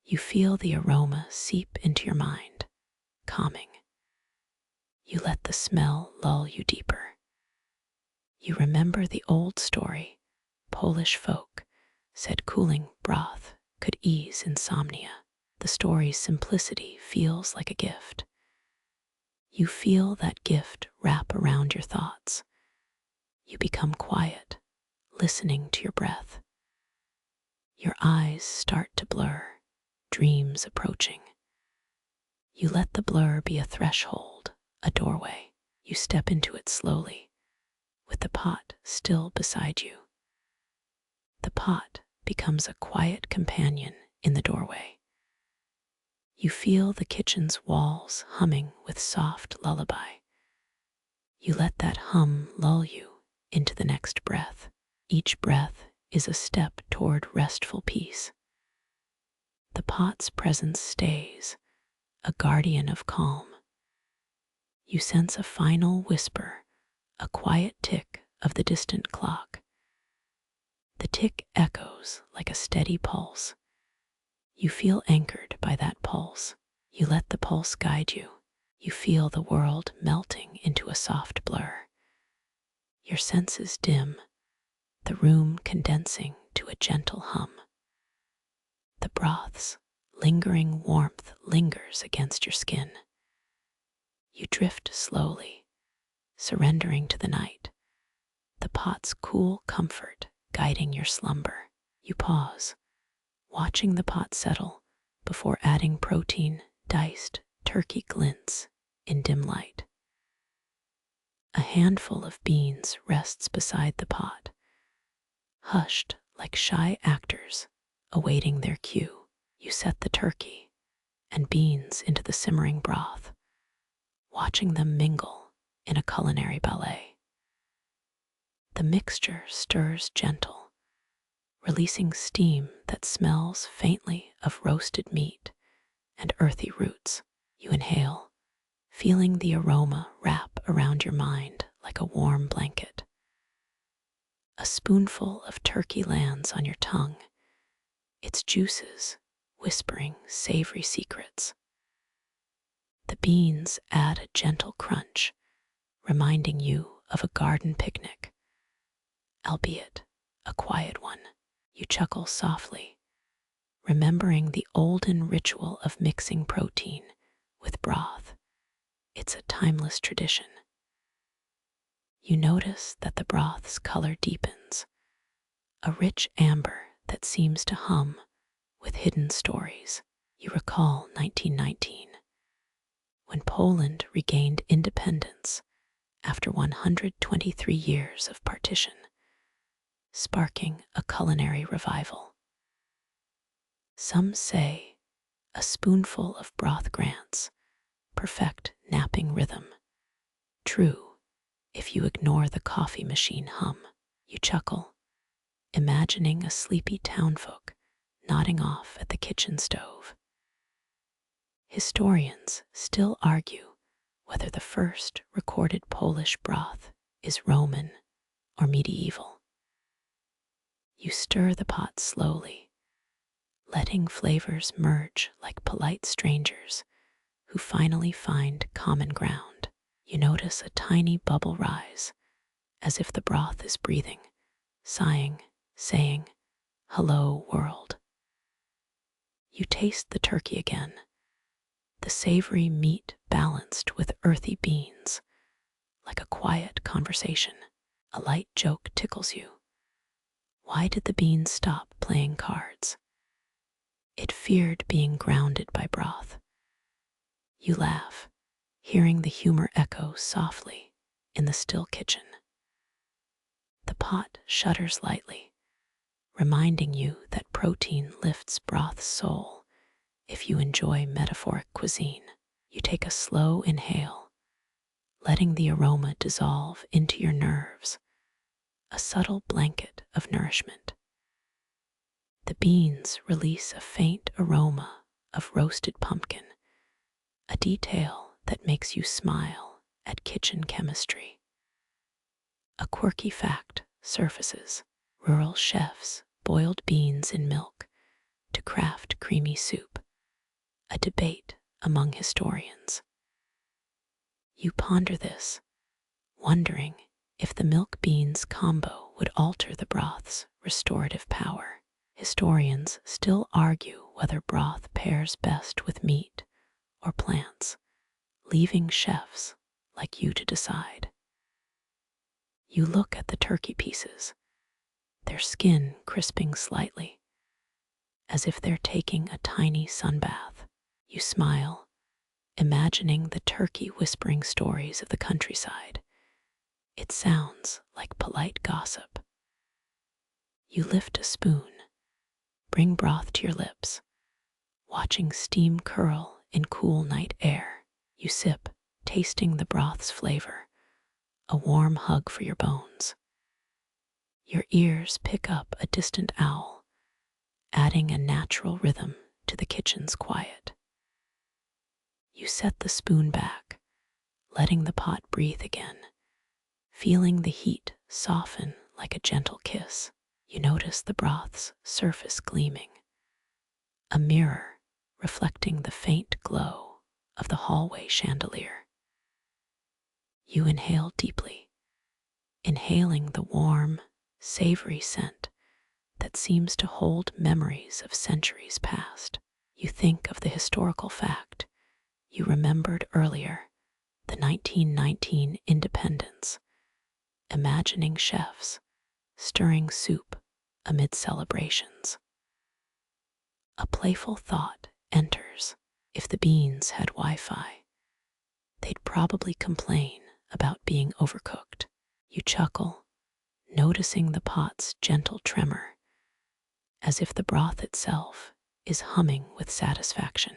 Speaker 1: You feel the aroma seep into your mind, calming. You let the smell lull you deeper. You remember the old story. Polish folk said cooling broth could ease insomnia. The story's simplicity feels like a gift. You feel that gift wrap around your thoughts. You become quiet, listening to your breath. Your eyes start to blur, dreams approaching. You let the blur be a threshold, a doorway. You step into it slowly, with the pot still beside you. The pot becomes a quiet companion in the doorway. You feel the kitchen's walls humming with soft lullaby. You let that hum lull you into the next breath. Each breath is a step toward restful peace. The pot's presence stays, a guardian of calm. You sense a final whisper, a quiet tick of the distant clock. The tick echoes like a steady pulse. You feel anchored by that pulse. You let the pulse guide you. You feel the world melting into a soft blur. Your senses dim, the room condensing to a gentle hum. The broth's lingering warmth lingers against your skin. You drift slowly, surrendering to the night, the pot's cool comfort guiding your slumber. You pause, watching the pot settle before adding protein. Diced turkey glints in dim light. A handful of beans rests beside the pot, hushed like shy actors awaiting their cue. You set the turkey and beans into the simmering broth, watching them mingle in a culinary ballet. The mixture stirs gentle, releasing steam that smells faintly of roasted meat and earthy roots. You inhale, feeling the aroma wrap around your mind like a warm blanket. A spoonful of turkey lands on your tongue, its juices whispering savory secrets. The beans add a gentle crunch, reminding you of a garden picnic, albeit a quiet one. You chuckle softly, remembering the olden ritual of mixing protein with broth. It's a timeless tradition. You notice that the broth's color deepens, a rich amber that seems to hum with hidden stories. You recall 1919, when Poland regained independence after 123 years of partition, sparking a culinary revival. Some say a spoonful of broth grants perfect napping rhythm. True, if you ignore the coffee machine hum. You chuckle, imagining a sleepy townfolk nodding off at the kitchen stove. Historians still argue whether the first recorded Polish broth is Roman or medieval. You stir the pot slowly, letting flavors merge like polite strangers who finally find common ground. You notice a tiny bubble rise, as if the broth is breathing, sighing, saying, "Hello, world." You taste the turkey again, the savory meat balanced with earthy beans, like a quiet conversation. A light joke tickles you. Why did the beans stop playing cards? It feared being grounded by broth. You laugh, hearing the humor echo softly in the still kitchen. The pot shudders lightly, reminding you that protein lifts broth's soul if you enjoy metaphoric cuisine. You take a slow inhale, letting the aroma dissolve into your nerves, a subtle blanket of nourishment. The beans release a faint aroma of roasted pumpkin, a detail that makes you smile at kitchen chemistry. A quirky fact surfaces. Rural chefs boiled beans in milk to craft creamy soup, a debate among historians. You ponder this, wondering if the milk beans combo would alter the broth's restorative power. Historians still argue whether broth pairs best with meat or plants, leaving chefs like you to decide. You look at the turkey pieces, their skin crisping slightly, as if they're taking a tiny sunbath. You smile, imagining the turkey whispering stories of the countryside. It sounds like polite gossip. You lift a spoon, bring broth to your lips, watching steam curl in cool night air. You sip, tasting the broth's flavor, a warm hug for your bones. Your ears pick up a distant owl, adding a natural rhythm to the kitchen's quiet. You set the spoon back, letting the pot breathe again, feeling the heat soften like a gentle kiss. You notice the broth's surface gleaming, a mirror reflecting the faint glow of the hallway chandelier. You inhale deeply, inhaling the warm, savory scent that seems to hold memories of centuries past. You think of the historical fact you remembered earlier, the 1919 independence, imagining chefs stirring soup amid celebrations. A playful thought enters. If the beans had Wi-Fi, they'd probably complain about being overcooked. You chuckle, noticing the pot's gentle tremor, as if the broth itself is humming with satisfaction.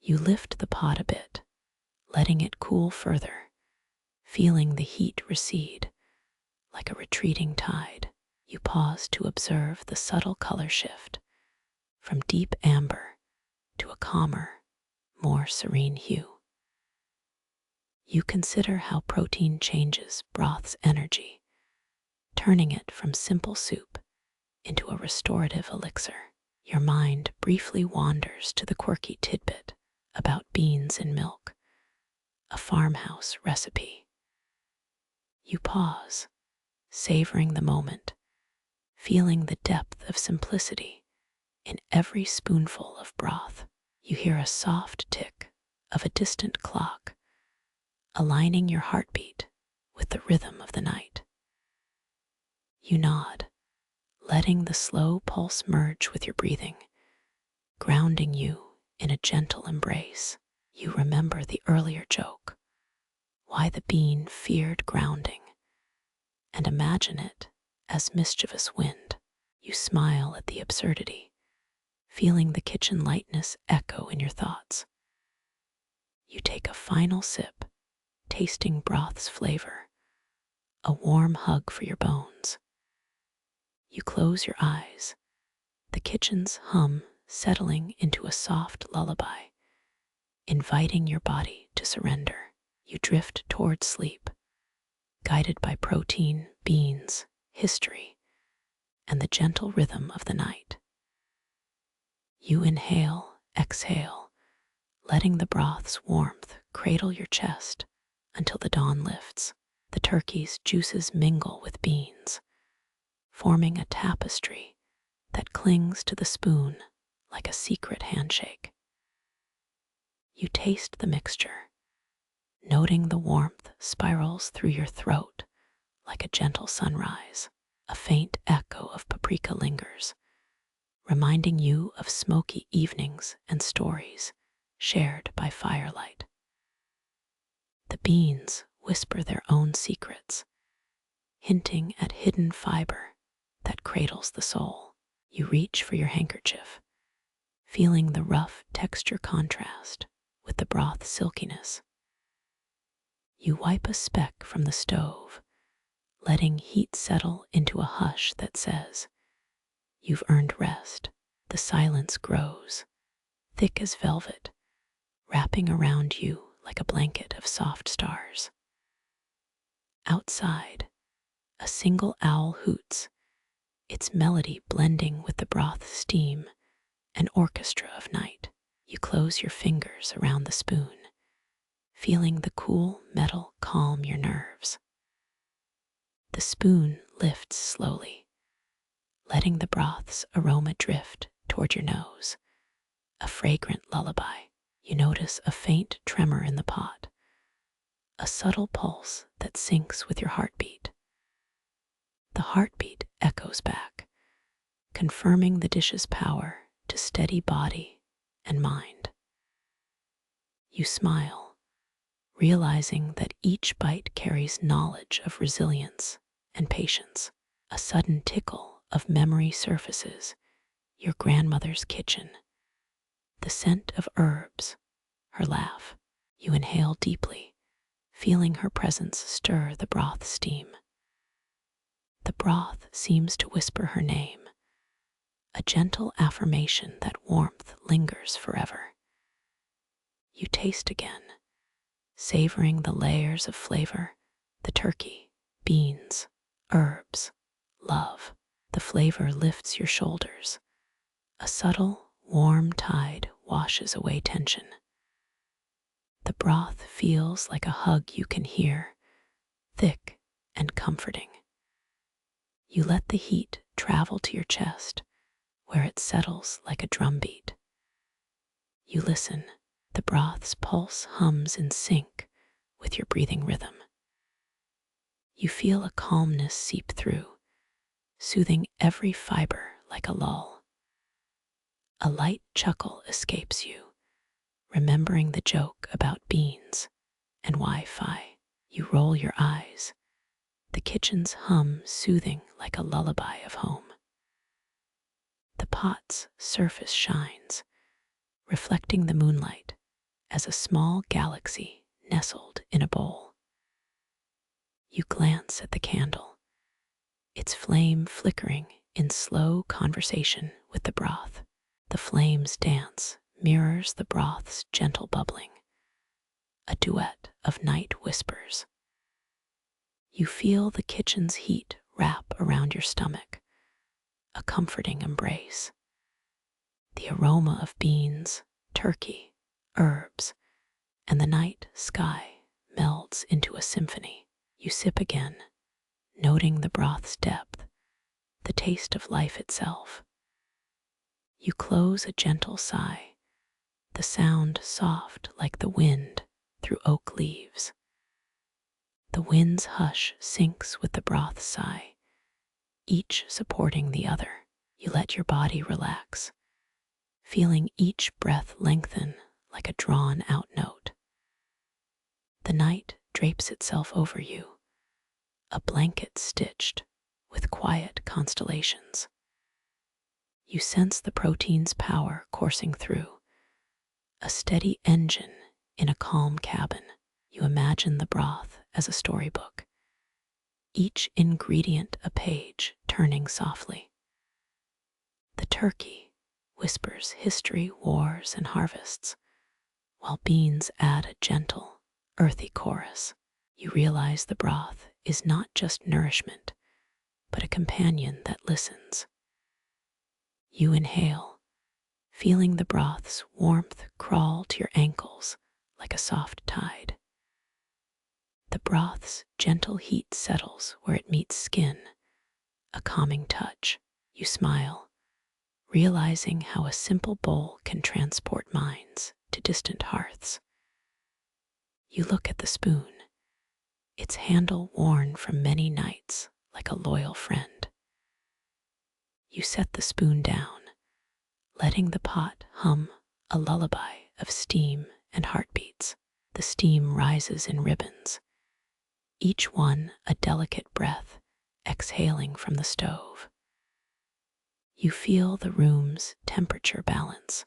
Speaker 1: You lift the pot a bit, letting it cool further, feeling the heat recede like a retreating tide. You pause to observe the subtle color shift from deep amber to a calmer, more serene hue. You consider how protein changes broth's energy, turning it from simple soup into a restorative elixir. Your mind briefly wanders to the quirky tidbit about beans and milk, a farmhouse recipe. You pause, savoring the moment, feeling the depth of simplicity in every spoonful of broth. You hear a soft tick of a distant clock, aligning your heartbeat with the rhythm of the night. You nod, letting the slow pulse merge with your breathing, grounding you in a gentle embrace. You remember the earlier joke, why the bean feared grounding, and imagine it as mischievous wind. You smile at the absurdity, feeling the kitchen lightness echo in your thoughts. You take a final sip, tasting broth's flavor, a warm hug for your bones. You close your eyes, the kitchen's hum settling into a soft lullaby, inviting your body to surrender. You drift toward sleep, guided by protein, beans, history, and the gentle rhythm of the night. You inhale, exhale, letting the broth's warmth cradle your chest until the dawn lifts. The turkey's juices mingle with beans, forming a tapestry that clings to the spoon like a secret handshake. You taste the mixture, noting the warmth spirals through your throat like a gentle sunrise. A faint echo of paprika lingers, reminding you of smoky evenings and stories shared by firelight. The beans whisper their own secrets, hinting at hidden fiber that cradles the soul. You reach for your handkerchief, feeling the rough texture contrast with the broth's silkiness. You wipe a speck from the stove, letting heat settle into a hush that says, "You've earned rest." The silence grows, thick as velvet, wrapping around you like a blanket of soft stars. Outside, a single owl hoots, its melody blending with the broth steam, an orchestra of night. You close your fingers around the spoon, feeling the cool metal calm your nerves. The spoon lifts slowly, letting the broth's aroma drift toward your nose, a fragrant lullaby. You notice a faint tremor in the pot, a subtle pulse that syncs with your heartbeat. The heartbeat echoes back, confirming the dish's power to steady body and mind. You smile, realizing that each bite carries knowledge of resilience and patience. A sudden tickle of memory surfaces, your grandmother's kitchen, the scent of herbs, her laugh. You inhale deeply, feeling her presence stir the broth steam. The broth seems to whisper her name, a gentle affirmation that warmth lingers forever. You taste again, savoring the layers of flavor, the turkey, beans, herbs, love. The flavor lifts your shoulders. A subtle, warm tide washes away tension. The broth feels like a hug you can hear, thick and comforting. You let the heat travel to your chest, where it settles like a drumbeat. You listen. The broth's pulse hums in sync with your breathing rhythm. You feel a calmness seep through, soothing every fiber like a lull. A light chuckle escapes you, remembering the joke about beans and Wi-Fi. You roll your eyes, the kitchen's hum soothing like a lullaby of home. The pot's surface shines, reflecting the moonlight as a small galaxy nestled in a bowl. You glance at the candle, its flame flickering in slow conversation with the broth. The flame's dance mirrors the broth's gentle bubbling, a duet of night whispers. You feel the kitchen's heat wrap around your stomach, a comforting embrace. The aroma of beans, turkey, herbs, and the night sky melds into a symphony. You sip again, noting the broth's depth, the taste of life itself. You close a gentle sigh, the sound soft like the wind through oak leaves. The wind's hush syncs with the broth's sigh, each supporting the other. You let your body relax, feeling each breath lengthen like a drawn-out note. The night drapes itself over you, a blanket stitched with quiet constellations. You sense the protein's power coursing through, a steady engine in a calm cabin. You imagine the broth as a storybook, each ingredient a page turning softly. The turkey whispers history, wars, and harvests, while beans add a gentle, earthy chorus. You realize the broth is not just nourishment, but a companion that listens. You inhale, feeling the broth's warmth crawl to your ankles like a soft tide. The broth's gentle heat settles where it meets skin, a calming touch. You smile, realizing how a simple bowl can transport minds to distant hearths. You look at the spoon, its handle worn from many nights like a loyal friend. You set the spoon down, letting the pot hum a lullaby of steam and heartbeats. The steam rises in ribbons, each one a delicate breath exhaling from the stove. You feel the room's temperature balance,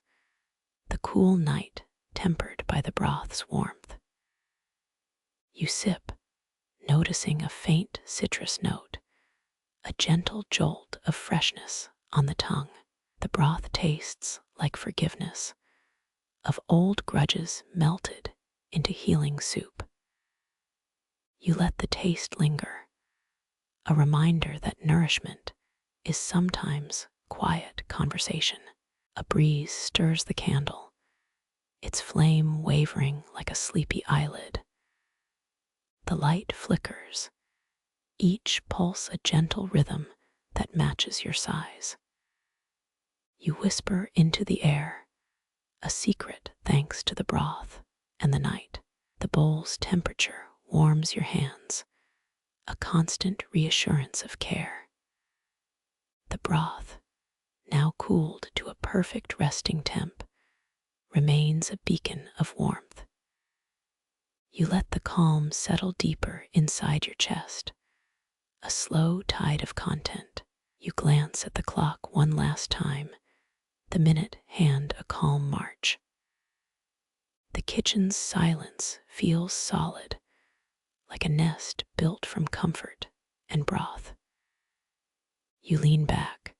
Speaker 1: the cool night tempered by the broth's warmth. You sip, noticing a faint citrus note, a gentle jolt of freshness on the tongue. The broth tastes like forgiveness, of old grudges melted into healing soup. You let the taste linger, a reminder that nourishment is sometimes quiet conversation. A breeze stirs the candle, its flame wavering like a sleepy eyelid. The light flickers, each pulse a gentle rhythm that matches your sighs. You whisper into the air, a secret thanks to the broth and the night. The bowl's temperature warms your hands, a constant reassurance of care. The broth, now cooled to a perfect resting temp, remains a beacon of warmth. You let the calm settle deeper inside your chest, a slow tide of content. You glance at the clock one last time, the minute hand a calm march. The kitchen's silence feels solid, like a nest built from comfort and broth. You lean back,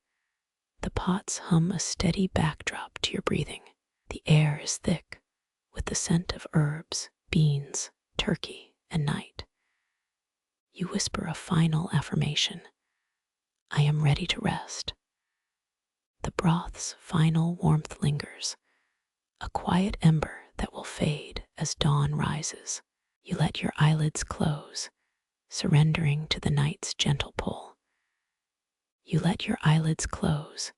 Speaker 1: the pots hum a steady backdrop to your breathing. The air is thick with the scent of herbs, beans, turkey, and night. You whisper a final affirmation. I am ready to rest. The broth's final warmth lingers, a quiet ember that will fade as dawn rises. You let your eyelids close, surrendering to the night's gentle pull. You let your eyelids close,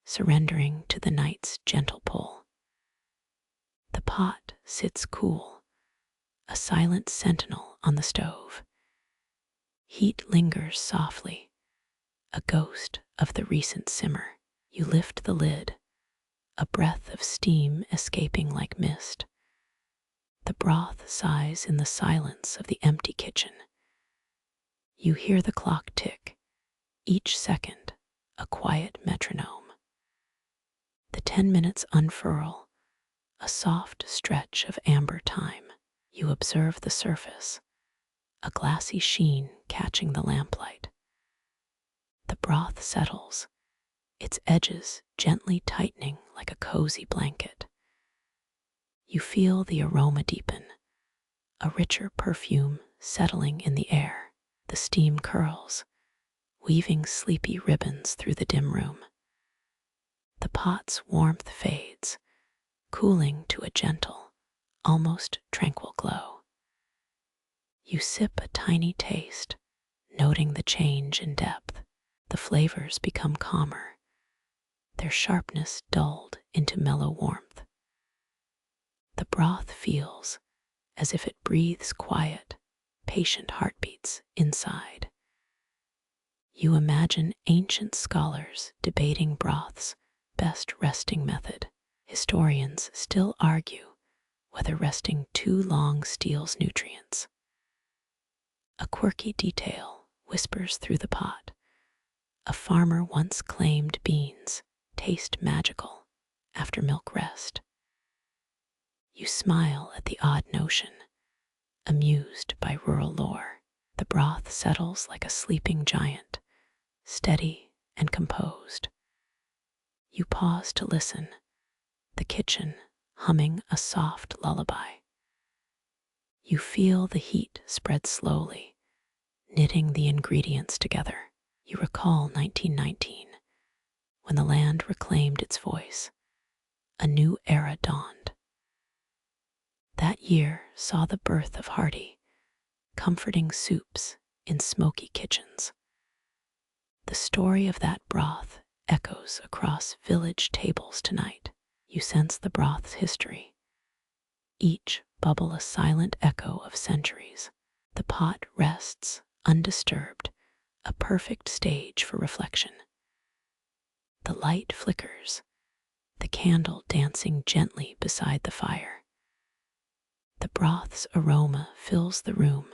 Speaker 1: surrendering to the night's gentle pull. The pot sits cool, a silent sentinel on the stove. Heat lingers softly, a ghost of the recent simmer. You lift the lid, a breath of steam escaping like mist. The broth sighs in the silence of the empty kitchen. You hear the clock tick, each second a quiet metronome. The 10 minutes unfurl, a soft stretch of amber time. You observe the surface, a glassy sheen catching the lamplight. The broth settles, its edges gently tightening like a cozy blanket. You feel the aroma deepen, a richer perfume settling in the air. The steam curls, weaving sleepy ribbons through the dim room. The pot's warmth fades, cooling to a gentle, almost tranquil glow. You sip a tiny taste, noting the change in depth. The flavors become calmer, their sharpness dulled into mellow warmth. The broth feels as if it breathes quiet, patient heartbeats inside. You imagine ancient scholars debating broth's best resting method. Historians still argue whether resting too long steals nutrients. A quirky detail whispers through the pot. A farmer once claimed beans taste magical after milk rest. You smile at the odd notion, amused by rural lore. The broth settles like a sleeping giant, steady and composed. You pause to listen, the kitchen humming a soft lullaby. You feel the heat spread slowly, knitting the ingredients together. You recall 1919, when the land reclaimed its voice. A new era dawned. That year saw the birth of hearty, comforting soups in smoky kitchens. The story of that broth echoes across village tables tonight. You sense the broth's history, each bubble a silent echo of centuries. The pot rests undisturbed, a perfect stage for reflection. The light flickers, the candle dancing gently beside the fire. The broth's aroma fills the room,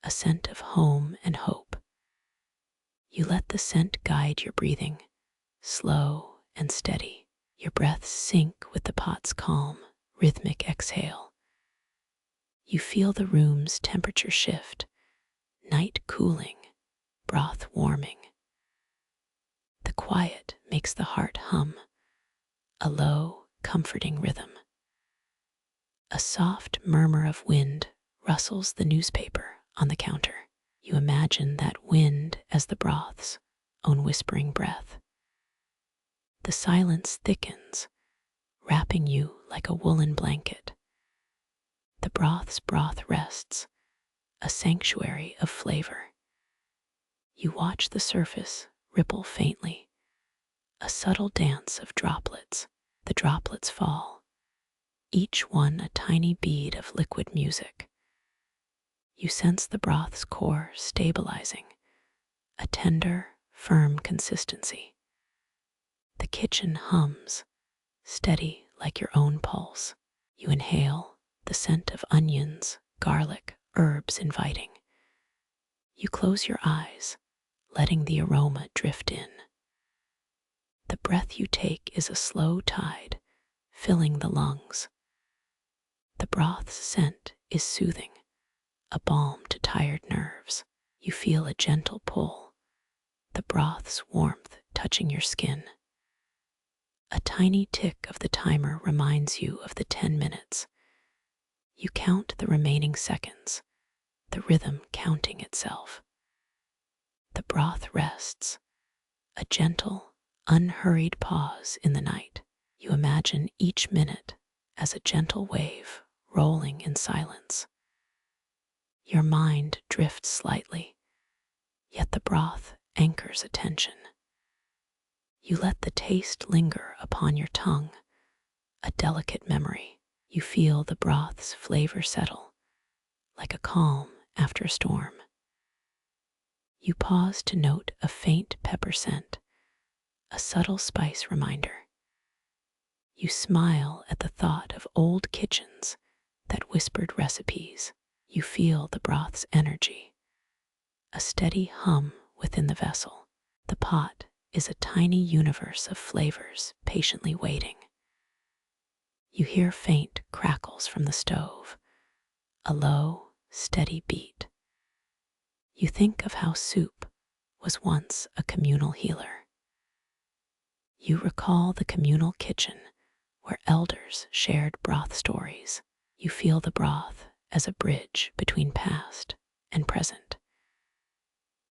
Speaker 1: a scent of home and hope. You let the scent guide your breathing, slow and steady. Your breaths sync with the pot's calm, rhythmic exhale. You feel the room's temperature shift, night cooling, broth warming. The quiet makes the heart hum, a low, comforting rhythm. A soft murmur of wind rustles the newspaper on the counter. You imagine that wind as the broth's own whispering breath. The silence thickens, wrapping you like a woolen blanket. The broth's broth rests, a sanctuary of flavor. You watch the surface ripple faintly, a subtle dance of droplets. The droplets fall, each one a tiny bead of liquid music. You sense the broth's core stabilizing, a tender, firm consistency. The kitchen hums, steady like your own pulse. You inhale, the scent of onions, garlic, herbs inviting. You close your eyes, letting the aroma drift in. The breath you take is a slow tide, filling the lungs. The broth's scent is soothing, a balm to tired nerves. You feel a gentle pull, the broth's warmth touching your skin. A tiny tick of the timer reminds you of the 10 minutes. You count the remaining seconds, the rhythm counting itself. The broth rests, a gentle, unhurried pause in the night. You imagine each minute as a gentle wave rolling in silence. Your mind drifts slightly, yet the broth anchors attention. You let the taste linger upon your tongue, a delicate memory. You feel the broth's flavor settle, like a calm after a storm. You pause to note a faint pepper scent, a subtle spice reminder. You smile at the thought of old kitchens that whispered recipes. You feel the broth's energy, a steady hum within the vessel. The pot is a tiny universe of flavors patiently waiting. You hear faint crackles from the stove, a low, steady beat. You think of how soup was once a communal healer. You recall the communal kitchen where elders shared broth stories. You feel the broth as a bridge between past and present.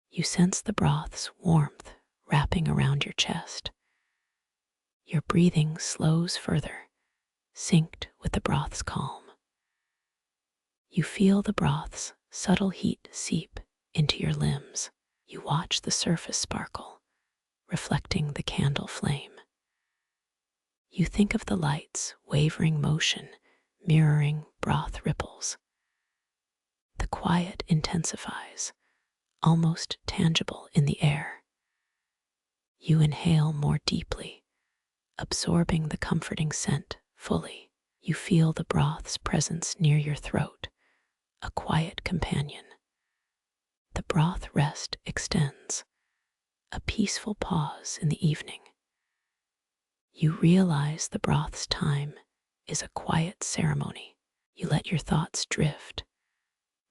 Speaker 1: You sense the broth's warmth wrapping around your chest. Your breathing slows further, synced with the broth's calm. You feel the broth's subtle heat seep into your limbs. You watch the surface sparkle, reflecting the candle flame. You think of the light's wavering motion mirroring broth ripples. The quiet intensifies, almost tangible in the air. You inhale more deeply, absorbing the comforting scent fully. You feel the broth's presence near your throat, a quiet companion. The broth rest extends, a peaceful pause in the evening. You realize the broth's time is a quiet ceremony. You let your thoughts drift,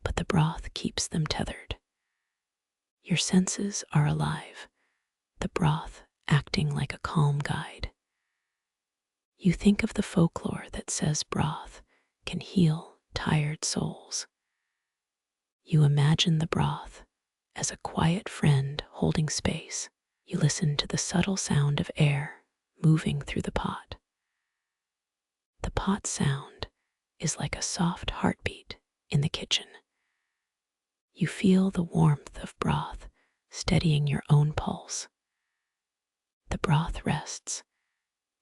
Speaker 1: but the broth keeps them tethered. Your senses are alive, the broth acting like a calm guide. You think of the folklore that says broth can heal tired souls. You imagine the broth as a quiet friend holding space. You listen to the subtle sound of air moving through the pot. The pot sound is like a soft heartbeat in the kitchen. You feel the warmth of broth steadying your own pulse. The broth rests,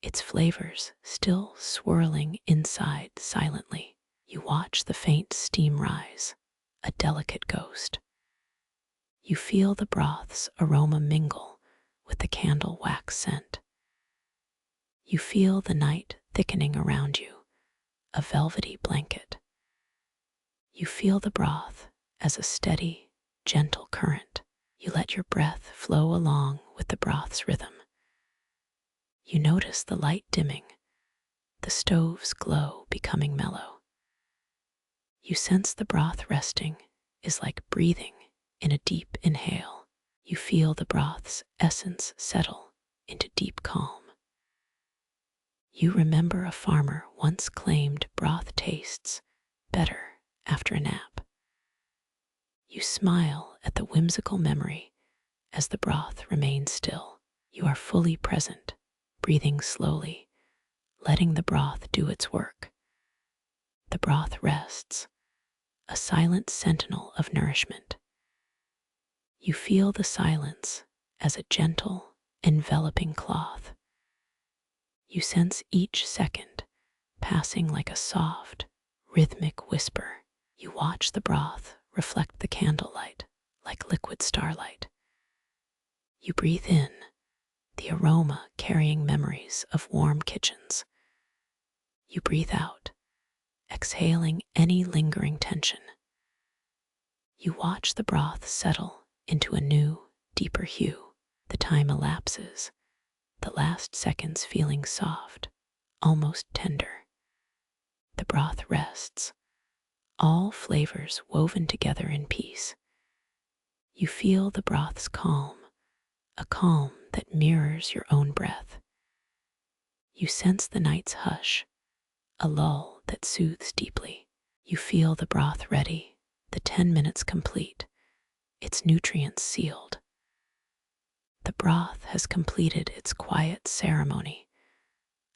Speaker 1: its flavors still swirling inside silently. You watch the faint steam rise, a delicate ghost. You feel the broth's aroma mingle with the candle wax scent. You feel the night thickening around you, a velvety blanket. You feel the broth as a steady, gentle current. You let your breath flow along with the broth's rhythm. You notice the light dimming, the stove's glow becoming mellow. You sense the broth resting is like breathing in a deep inhale. You feel the broth's essence settle into deep calm. You remember a farmer once claimed broth tastes better after a nap. You smile at the whimsical memory as the broth remains still. You are fully present, breathing slowly, letting the broth do its work. The broth rests, a silent sentinel of nourishment. You feel the silence as a gentle, enveloping cloth. You sense each second passing like a soft, rhythmic whisper. You watch the broth reflect the candlelight like liquid starlight. You breathe in, the aroma carrying memories of warm kitchens. You breathe out, exhaling any lingering tension. You watch the broth settle into a new, deeper hue. The time elapses, the last seconds feeling soft, almost tender. The broth rests, all flavors woven together in peace. You feel the broth's calm, a calm that mirrors your own breath. You sense the night's hush, a lull that soothes deeply. You feel the broth ready, the 10 minutes complete, its nutrients sealed. The broth has completed its quiet ceremony,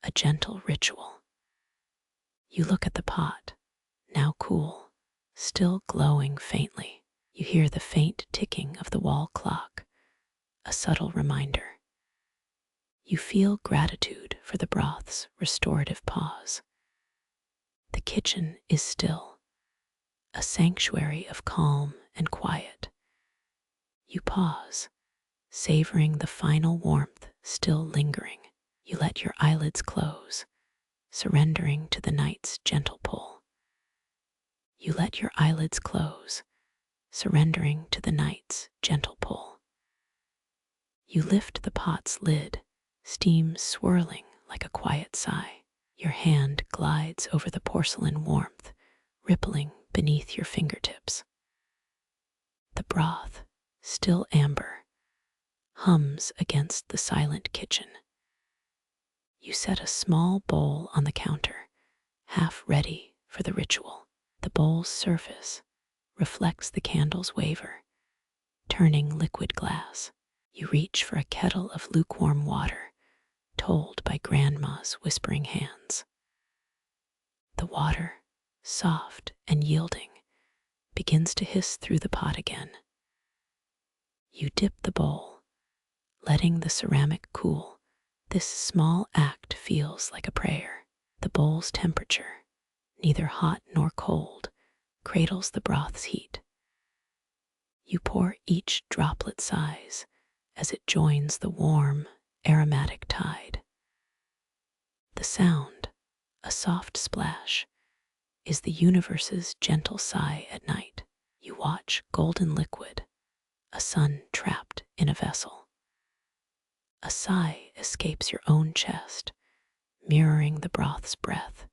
Speaker 1: a gentle ritual. You look at the pot, now cool, still glowing faintly. You hear the faint ticking of the wall clock, a subtle reminder. You feel gratitude for the broth's restorative pause. The kitchen is still, a sanctuary of calm and quiet. You pause, savoring the final warmth still lingering. You let your eyelids close, surrendering to the night's gentle pull. You let your eyelids close, surrendering to the night's gentle pull. You lift the pot's lid, steam swirling like a quiet sigh. Your hand glides over the porcelain warmth, rippling beneath your fingertips. The broth, still amber, hums against the silent kitchen. You set a small bowl on the counter, half ready for the ritual. The bowl's surface reflects the candle's waver, turning liquid glass. You reach for a kettle of lukewarm water, told by Grandma's whispering hands. The water, soft and yielding, begins to hiss through the pot again. You dip the bowl, letting the ceramic cool. This small act feels like a prayer. The bowl's temperature, neither hot nor cold, cradles the broth's heat. You pour each droplet size as it joins the warm, aromatic tide. The sound, a soft splash, is the universe's gentle sigh at night. You watch golden liquid, a sun trapped in a vessel. A sigh escapes your own chest, mirroring the broth's breath.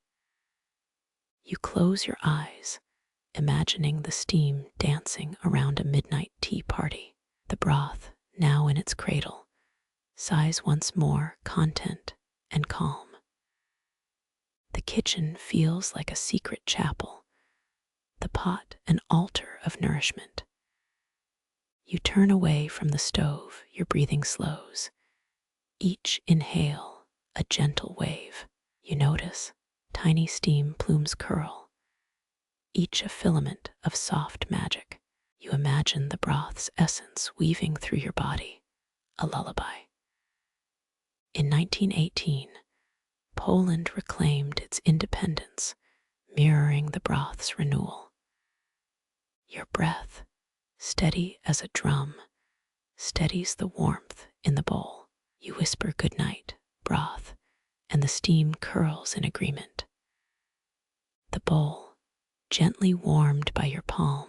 Speaker 1: You close your eyes, imagining the steam dancing around a midnight tea party. The broth, now in its cradle, sighs once more, content and calm. kitchen feels like a secret chapel, the pot an altar of nourishment. You turn away from the stove, your breathing slows. Each inhale, a gentle wave. You notice tiny steam plumes curl, each a filament of soft magic. You imagine the broth's essence weaving through your body, a lullaby. In 1918, Poland reclaimed its independence, mirroring the broth's renewal. Your breath, steady as a drum, steadies the warmth in the bowl. You whisper goodnight, broth, and the steam curls in agreement. The bowl, gently warmed by your palm,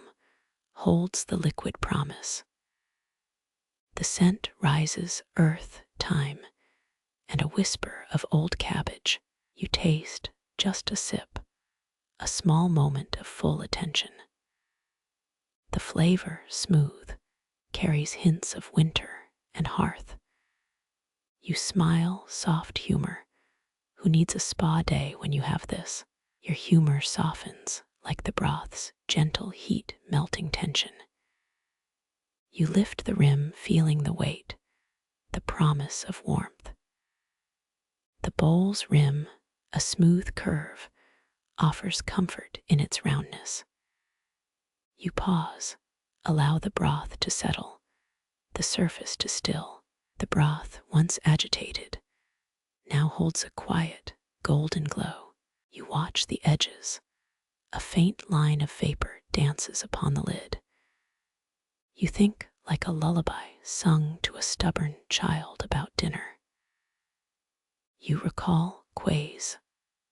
Speaker 1: holds the liquid promise. The scent rises earth, time, and a whisper of old cabbage. You taste just a sip, a small moment of full attention. The flavor, smooth, carries hints of winter and hearth. You smile soft humor. Who needs a spa day when you have this? Your humor softens like the broth's gentle heat melting tension. You lift the rim, feeling the weight, the promise of warmth. The bowl's rim, a smooth curve, offers comfort in its roundness. You pause, allow the broth to settle, the surface to still. The broth, once agitated, now holds a quiet, golden glow. You watch the edges. A faint line of vapor dances upon the lid. You think like a lullaby sung to a stubborn child about dinner. You recall quays,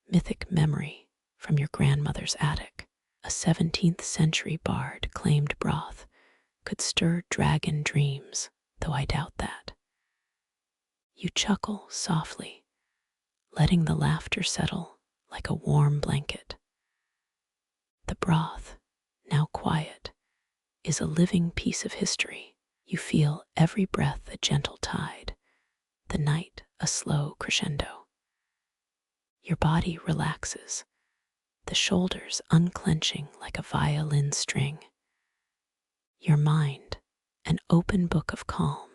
Speaker 1: mythic memory from your grandmother's attic. A 17th century bard claimed broth could stir dragon dreams, though I doubt that. You chuckle softly, letting the laughter settle like a warm blanket. The broth, now quiet, is a living piece of history. You feel every breath a gentle tide, the night a slow crescendo. Your body relaxes, the shoulders unclenching like a violin string. Your mind, an open book of calm,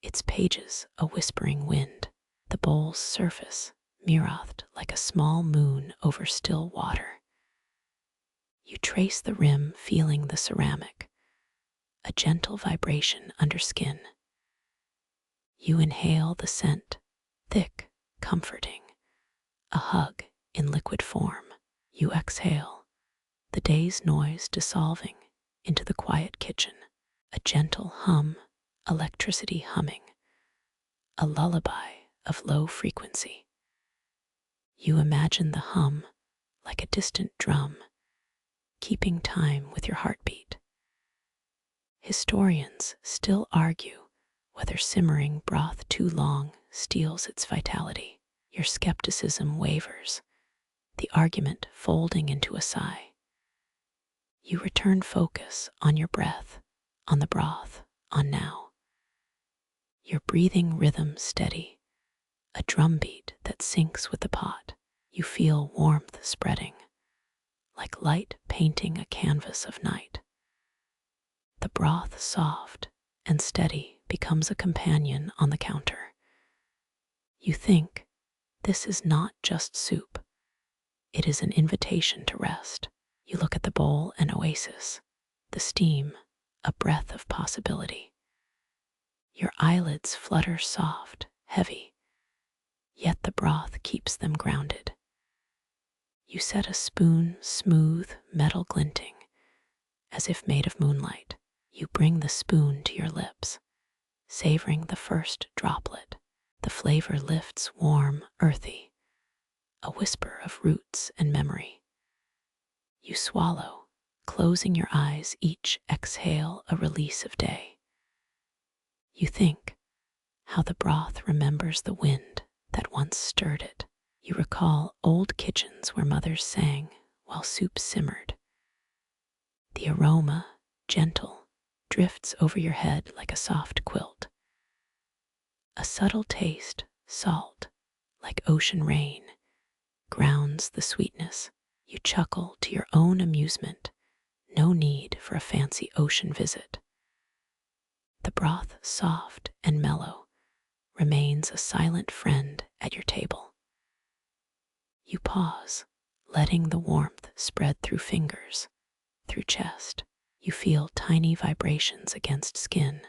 Speaker 1: its pages a whispering wind. The bowl's surface mirrothed like a small moon over still water. You trace the rim, feeling the ceramic, a gentle vibration under skin. You inhale the scent, thick, comforting, a hug in liquid form. You exhale, the day's noise dissolving into the quiet kitchen, a gentle hum, electricity humming, a lullaby of low frequency. You imagine the hum like a distant drum, keeping time with your heartbeat. Historians still argue whether simmering broth too long steals its vitality. Your skepticism wavers, the argument folding into a sigh. You return focus on your breath, on the broth, on now. Your breathing rhythm steady, a drumbeat that syncs with the pot. You feel warmth spreading, like light painting a canvas of night. The broth, soft and steady, becomes a companion on the counter. You think, this is not just soup. It is an invitation to rest. You look at the bowl, an oasis, the steam, a breath of possibility. Your eyelids flutter soft, heavy, yet the broth keeps them grounded. You set a spoon, smooth, metal glinting, as if made of moonlight. You bring the spoon to your lips, savoring the first droplet. The flavor lifts warm, earthy, a whisper of roots and memory. You swallow, closing your eyes, each exhale a release of day. You think how the broth remembers the wind that once stirred it. You recall old kitchens where mothers sang while soup simmered. The aroma, gentle, drifts over your head like a soft quilt. A subtle taste, salt, like ocean rain, grounds drowns the sweetness. You chuckle to your own amusement. No need for a fancy ocean visit. The broth, soft and mellow, remains a silent friend at your table. You pause, letting the warmth spread through fingers, through chest. You feel tiny vibrations against skin,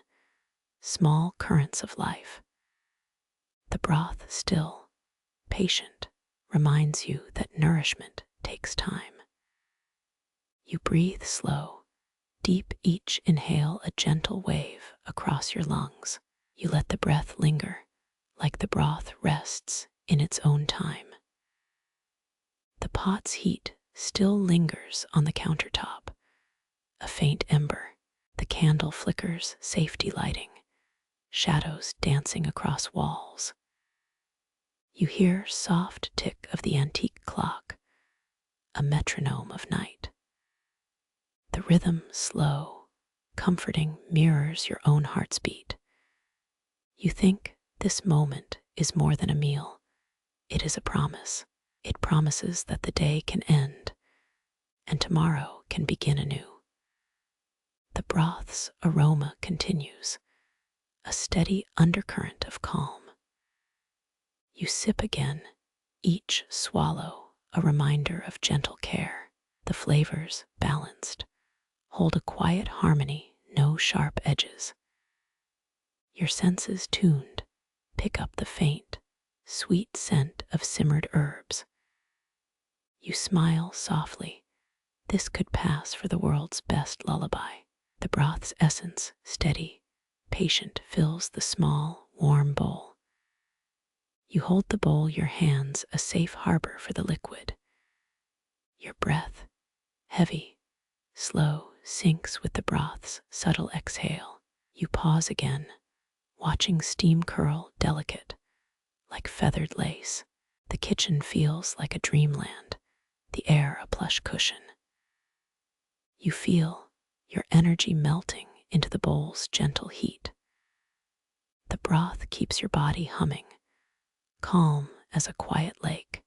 Speaker 1: small currents of life. The broth, still, patient, reminds you that nourishment takes time. You breathe slow, deep. Each inhale a gentle wave across your lungs. You let the breath linger, like the broth rests in its own time. The pot's heat still lingers on the countertop, a faint ember. The candle flickers, safety lighting, shadows dancing across walls. You hear soft tick of the antique clock, a metronome of night. The rhythm, slow, comforting, mirrors your own heart's beat. You think this moment is more than a meal. It is a promise. It promises that the day can end and tomorrow can begin anew. The broth's aroma continues, a steady undercurrent of calm. You sip again, each swallow a reminder of gentle care. The flavors, balanced, hold a quiet harmony, no sharp edges. Your senses, tuned, pick up the faint, sweet scent of simmered herbs. You smile softly. This could pass for the world's best lullaby. The broth's essence, steady, patient, fills the small, warm bowl. You hold the bowl, your hands a safe harbor for the liquid. Your breath, heavy, slow, syncs with the broth's subtle exhale. You pause again, watching steam curl, delicate, like feathered lace. The kitchen feels like a dreamland, the air a plush cushion. You feel your energy melting into the bowl's gentle heat. The broth keeps your body humming, calm as a quiet lake.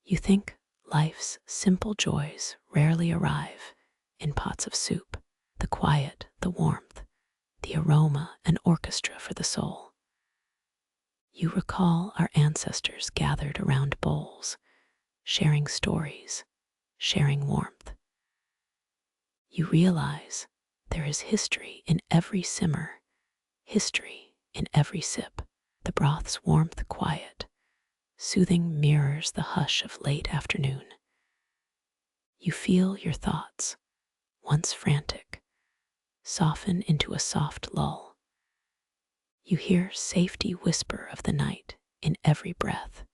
Speaker 1: You think life's simple joys rarely arrive in pots of soup. The quiet, the warmth, the aroma, an orchestra for the soul. You recall our ancestors gathered around bowls, sharing stories, sharing warmth. You realize there is history in every simmer, history in every sip. The broth's warmth, quiet, soothing, mirrors the hush of late afternoon. You feel your thoughts, once frantic, soften into a soft lull. You hear safety whisper of the night in every breath.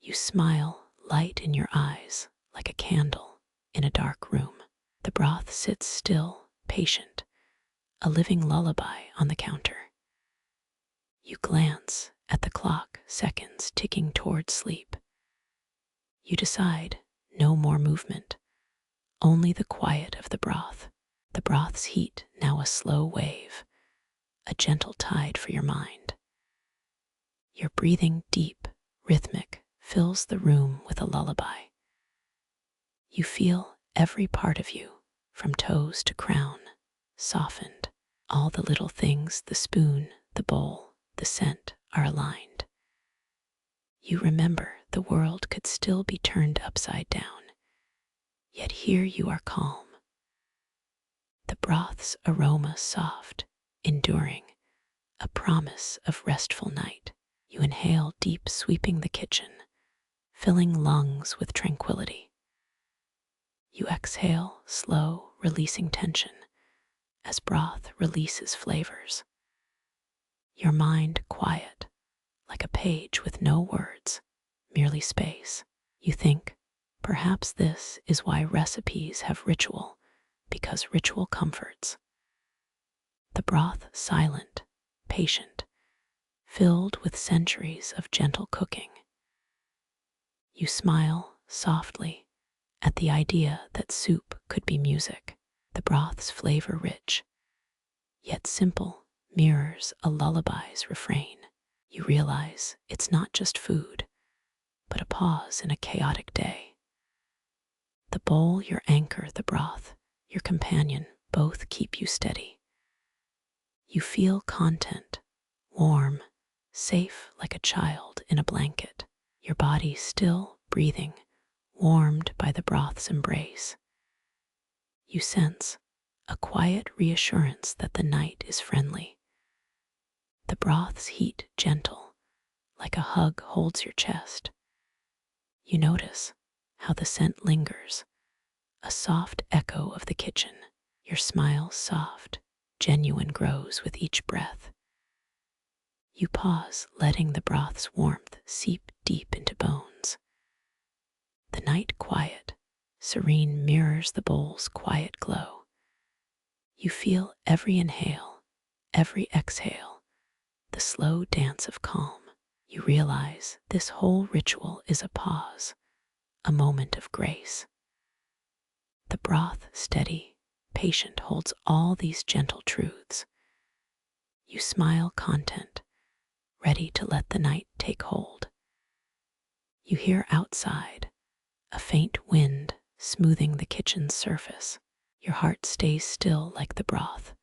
Speaker 1: You smile, light in your eyes, like a candle in a dark room. The broth sits still, patient, a living lullaby on the counter. You glance at the clock, seconds ticking toward sleep. You decide no more movement, only the quiet of the broth. The broth's heat, now a slow wave, a gentle tide for your mind. Your breathing, deep, rhythmic, fills the room with a lullaby. You feel every part of you, from toes to crown, softened. All the little things, the spoon, the bowl, the scent, are aligned. You remember the world could still be turned upside down, yet here you are calm. The broth's aroma soft, enduring, a promise of restful night. You inhale deep, sweeping the kitchen, filling lungs with tranquility. You exhale, slow, releasing tension, as broth releases flavors. Your mind quiet, like a page with no words, merely space. You think, perhaps this is why recipes have ritual, because ritual comforts. The broth, silent, patient, filled with centuries of gentle cooking. You smile softly at the idea that soup could be music. The broth's flavor, rich, yet simple, mirrors a lullaby's refrain. You realize it's not just food, but a pause in a chaotic day. The bowl, your anchor, the broth, your companion, both keep you steady. You feel content, warm, safe like a child in a blanket, your body still breathing, warmed by the broth's embrace. You sense a quiet reassurance that the night is friendly. The broth's heat gentle, like a hug holds your chest. You notice how the scent lingers, a soft echo of the kitchen. Your smile soft, genuine grows with each breath. You pause, letting the broth's warmth seep deep into bones. The night quiet, serene mirrors the bowl's quiet glow. You feel every inhale, every exhale, the slow dance of calm. You realize this whole ritual is a pause, a moment of grace. The broth, steady, patient, holds all these gentle truths. You smile content, ready to let the night take hold. You hear outside a faint wind smoothing the kitchen's surface. Your heart stays still like the broth,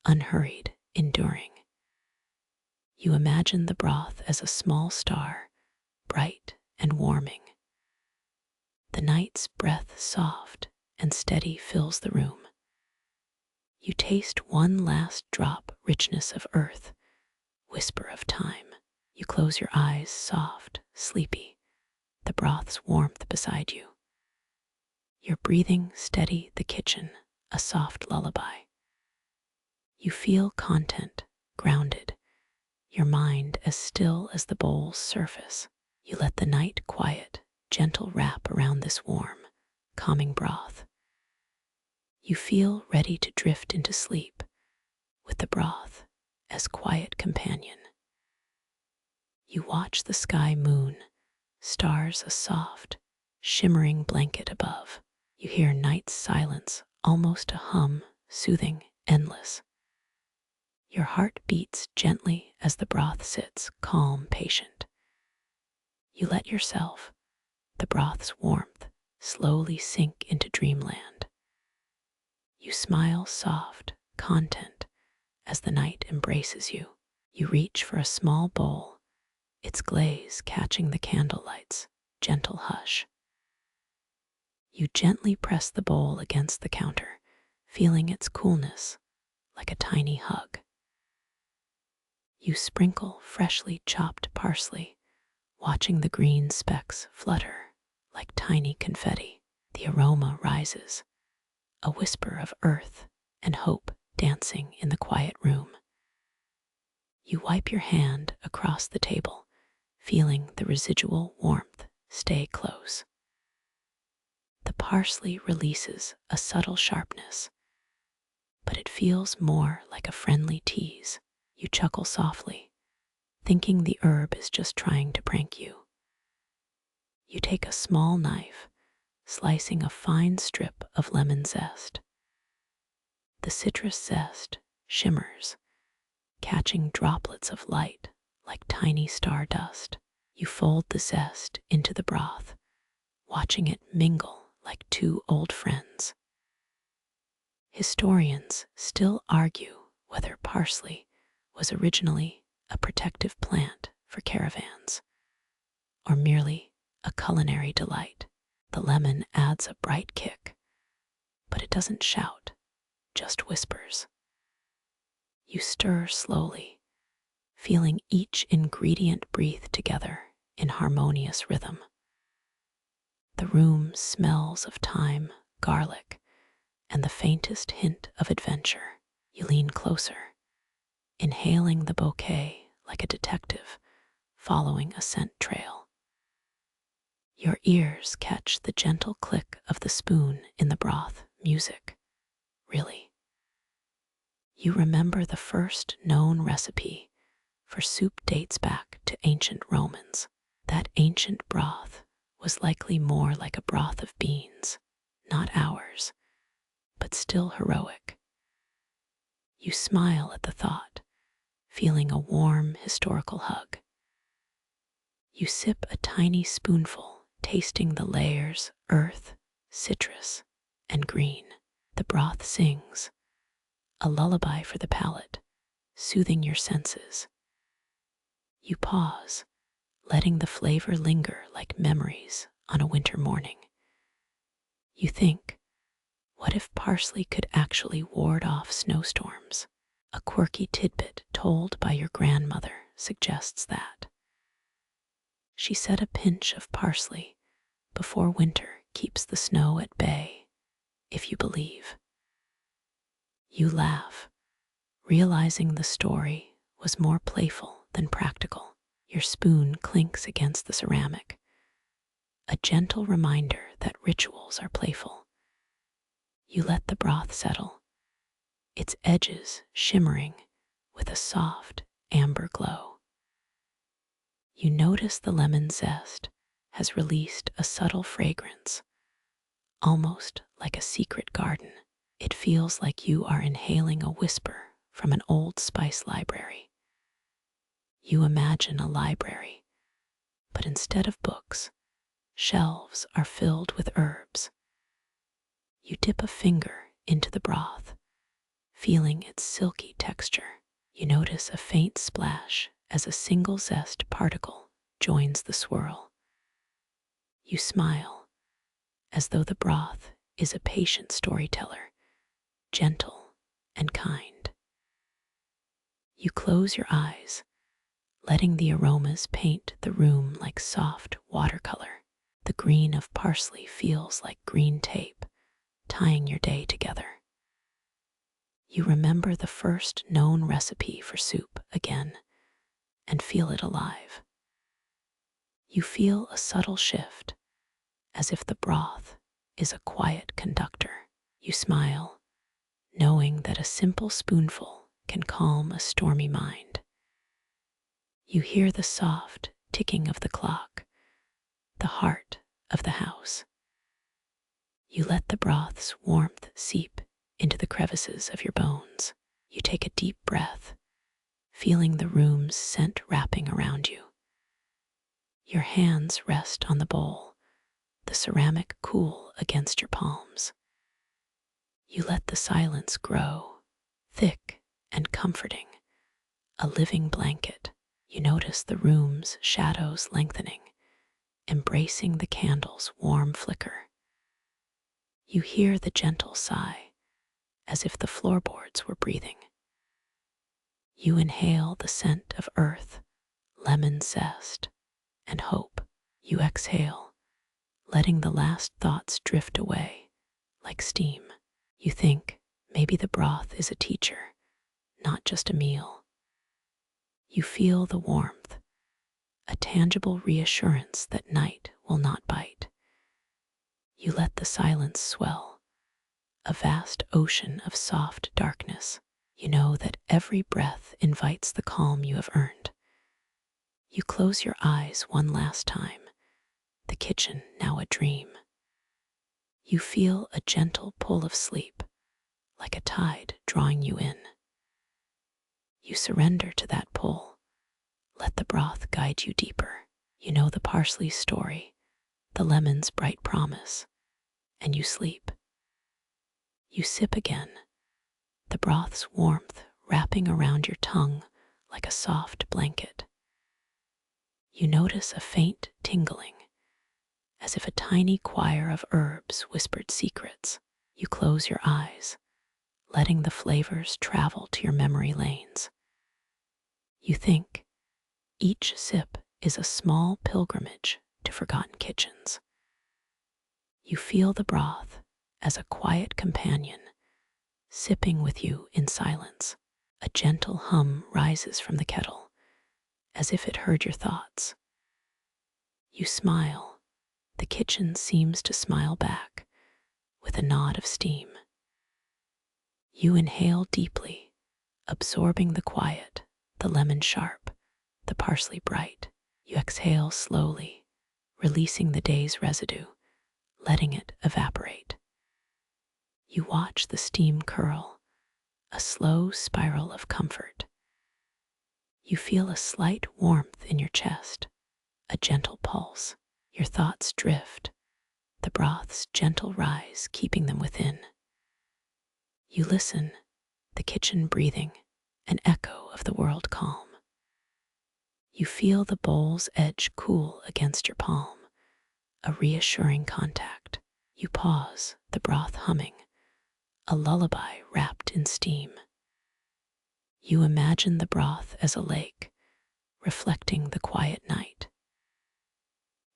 Speaker 1: unhurried, enduring. You imagine the broth as a small star, bright and warming. The night's breath, soft and steady, fills the room. You taste one last drop, richness of earth, whisper of time. You close your eyes, soft, sleepy, the broth's warmth beside you. Your breathing steady, the kitchen, a soft lullaby. You feel content, grounded, your mind as still as the bowl's surface. You let the night quiet, gentle wrap around this warm, calming broth. You feel ready to drift into sleep, with the broth as quiet companion. You watch the sky, moon, stars, a soft, shimmering blanket above. You hear night's silence, almost a hum, soothing, endless. Your heart beats gently as the broth sits, calm, patient. You let yourself, the broth's warmth, slowly sink into dreamland. You smile soft, content, as the night embraces you. You reach for a small bowl, its glaze catching the candlelight's gentle hush. You gently press the bowl against the counter, feeling its coolness like a tiny hug. You sprinkle freshly chopped parsley, watching the green specks flutter like tiny confetti. The aroma rises, a whisper of earth and hope dancing in the quiet room. You wipe your hand across the table, feeling the residual warmth stay close. The parsley releases a subtle sharpness, but it feels more like a friendly tease. You chuckle softly, thinking the herb is just trying to prank you. You take a small knife, slicing a fine strip of lemon zest. The citrus zest shimmers, catching droplets of light like tiny star dust. You fold the zest into the broth, watching it mingle like two old friends. Historians still argue whether parsley was originally a protective plant for caravans, or merely a culinary delight. The lemon adds a bright kick, but it doesn't shout, just whispers. You stir slowly, feeling each ingredient breathe together in harmonious rhythm. The room smells of thyme, garlic, and the faintest hint of adventure. You lean closer, inhaling the bouquet like a detective following a scent trail. Your ears catch the gentle click of the spoon in the broth, music, really. You remember the first known recipe for soup dates back to ancient Romans. That ancient broth was likely more like a broth of beans, not ours, but still heroic. You smile at the thought, feeling a warm historical hug. You sip a tiny spoonful, tasting the layers, earth, citrus, and green. The broth sings, a lullaby for the palate, soothing your senses. You pause, letting the flavor linger like memories on a winter morning. You think, what if parsley could actually ward off snowstorms? A quirky tidbit told by your grandmother suggests that. She said a pinch of parsley before winter keeps the snow at bay, if you believe. You laugh, realizing the story was more playful than practical. Your spoon clinks against the ceramic, a gentle reminder that rituals are playful. You let the broth settle, its edges shimmering with a soft amber glow. You notice the lemon zest has released a subtle fragrance, almost like a secret garden. It feels like you are inhaling a whisper from an old spice library. You imagine a library, but instead of books, shelves are filled with herbs. You dip a finger into the broth, feeling its silky texture. You notice a faint splash as a single zest particle joins the swirl. You smile, as though the broth is a patient storyteller, gentle and kind. You close your eyes, letting the aromas paint the room like soft watercolor. The green of parsley feels like green tape, tying your day together. You remember the first known recipe for soup again and feel it alive. You feel a subtle shift, as if the broth is a quiet conductor. You smile, knowing that a simple spoonful can calm a stormy mind. You hear the soft ticking of the clock, the heart of the house. You let the broth's warmth seep into the crevices of your bones. You take a deep breath, feeling the room's scent wrapping around you. Your hands rest on the bowl, the ceramic cool against your palms. You let the silence grow, thick and comforting, a living blanket. You notice the room's shadows lengthening, embracing the candle's warm flicker. You hear the gentle sigh, as if the floorboards were breathing. You inhale the scent of earth, lemon zest, and hope. You exhale, letting the last thoughts drift away like steam. You think maybe the broth is a teacher, not just a meal. You feel the warmth, a tangible reassurance that night will not bite. You let the silence swell, a vast ocean of soft darkness. You know that every breath invites the calm you have earned. You close your eyes one last time, the kitchen now a dream. You feel a gentle pull of sleep, like a tide drawing you in. You surrender to that pull. Let the broth guide you deeper. You know the parsley's story, the lemon's bright promise, and you sleep. You sip again, the broth's warmth wrapping around your tongue like a soft blanket. You notice a faint tingling, as if a tiny choir of herbs whispered secrets. You close your eyes, letting the flavors travel to your memory lanes. You think each sip is a small pilgrimage to forgotten kitchens. You feel the broth as a quiet companion, sipping with you in silence. A gentle hum rises from the kettle, as if it heard your thoughts. You smile. The kitchen seems to smile back with a nod of steam. You inhale deeply, absorbing the quiet, the lemon sharp, the parsley bright. You exhale slowly, releasing the day's residue, letting it evaporate. You watch the steam curl, a slow spiral of comfort. You feel a slight warmth in your chest, a gentle pulse. Your thoughts drift, the broth's gentle rise keeping them within. You listen, the kitchen breathing, an echo of the world calm. You feel the bowl's edge cool against your palm, a reassuring contact. You pause, the broth humming, a lullaby wrapped in steam. You imagine the broth as a lake, reflecting the quiet night.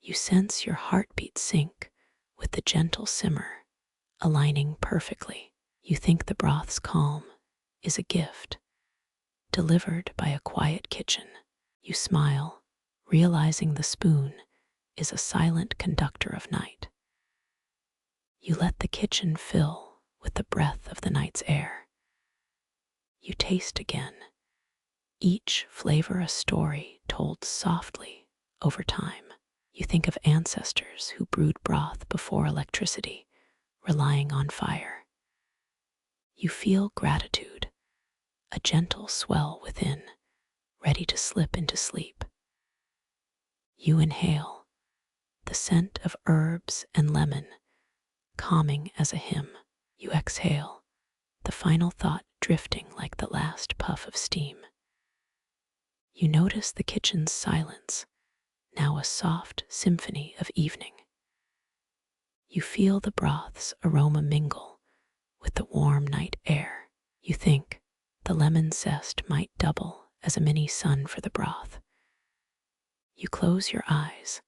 Speaker 1: You sense your heartbeat sync with the gentle simmer, aligning perfectly. You think the broth's calm is a gift, delivered by a quiet kitchen. You smile, realizing the spoon is a silent conductor of night. You let the kitchen fill with the breath of the night's air. You taste again, each flavor a story told softly over time. You think of ancestors who brewed broth before electricity, relying on fire. You feel gratitude, a gentle swell within, ready to slip into sleep. You inhale, the scent of herbs and lemon, calming as a hymn. You exhale, the final thought drifting like the last puff of steam. You notice the kitchen's silence, now a soft symphony of evening. You feel the broth's aroma mingle with the warm night air. You think the lemon zest might double as a mini sun for the broth. You close your eyes,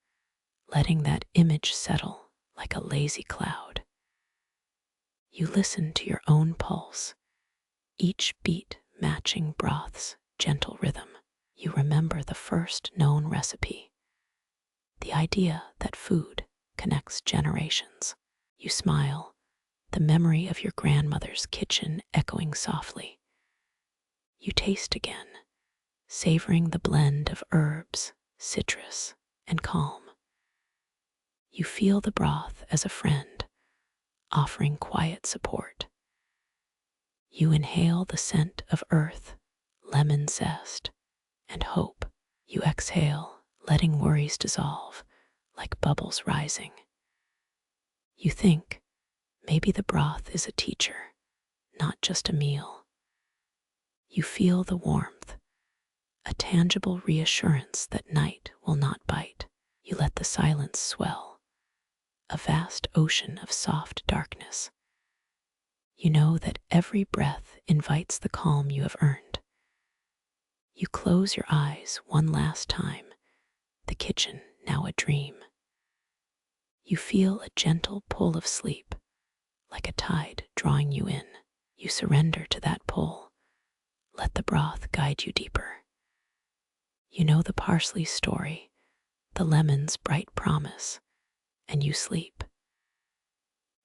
Speaker 1: letting that image settle like a lazy cloud. You listen to your own pulse, each beat matching broth's gentle rhythm. You remember the first known recipe, the idea that food connects generations. You smile, the memory of your grandmother's kitchen echoing softly. You taste again, savoring the blend of herbs, citrus, and calm. You feel the broth as a friend, offering quiet support. You inhale the scent of earth, lemon zest, and hope. You exhale, letting worries dissolve like bubbles rising. You think maybe the broth is a teacher, not just a meal. You feel the warmth, a tangible reassurance that night will not bite. You let the silence swell, a vast ocean of soft darkness. You know that every breath invites the calm you have earned. You close your eyes one last time, the kitchen now a dream. You feel a gentle pull of sleep, like a tide drawing you in. You surrender to that pull, let the broth guide you deeper. You know the parsley's story, the lemon's bright promise, and you sleep.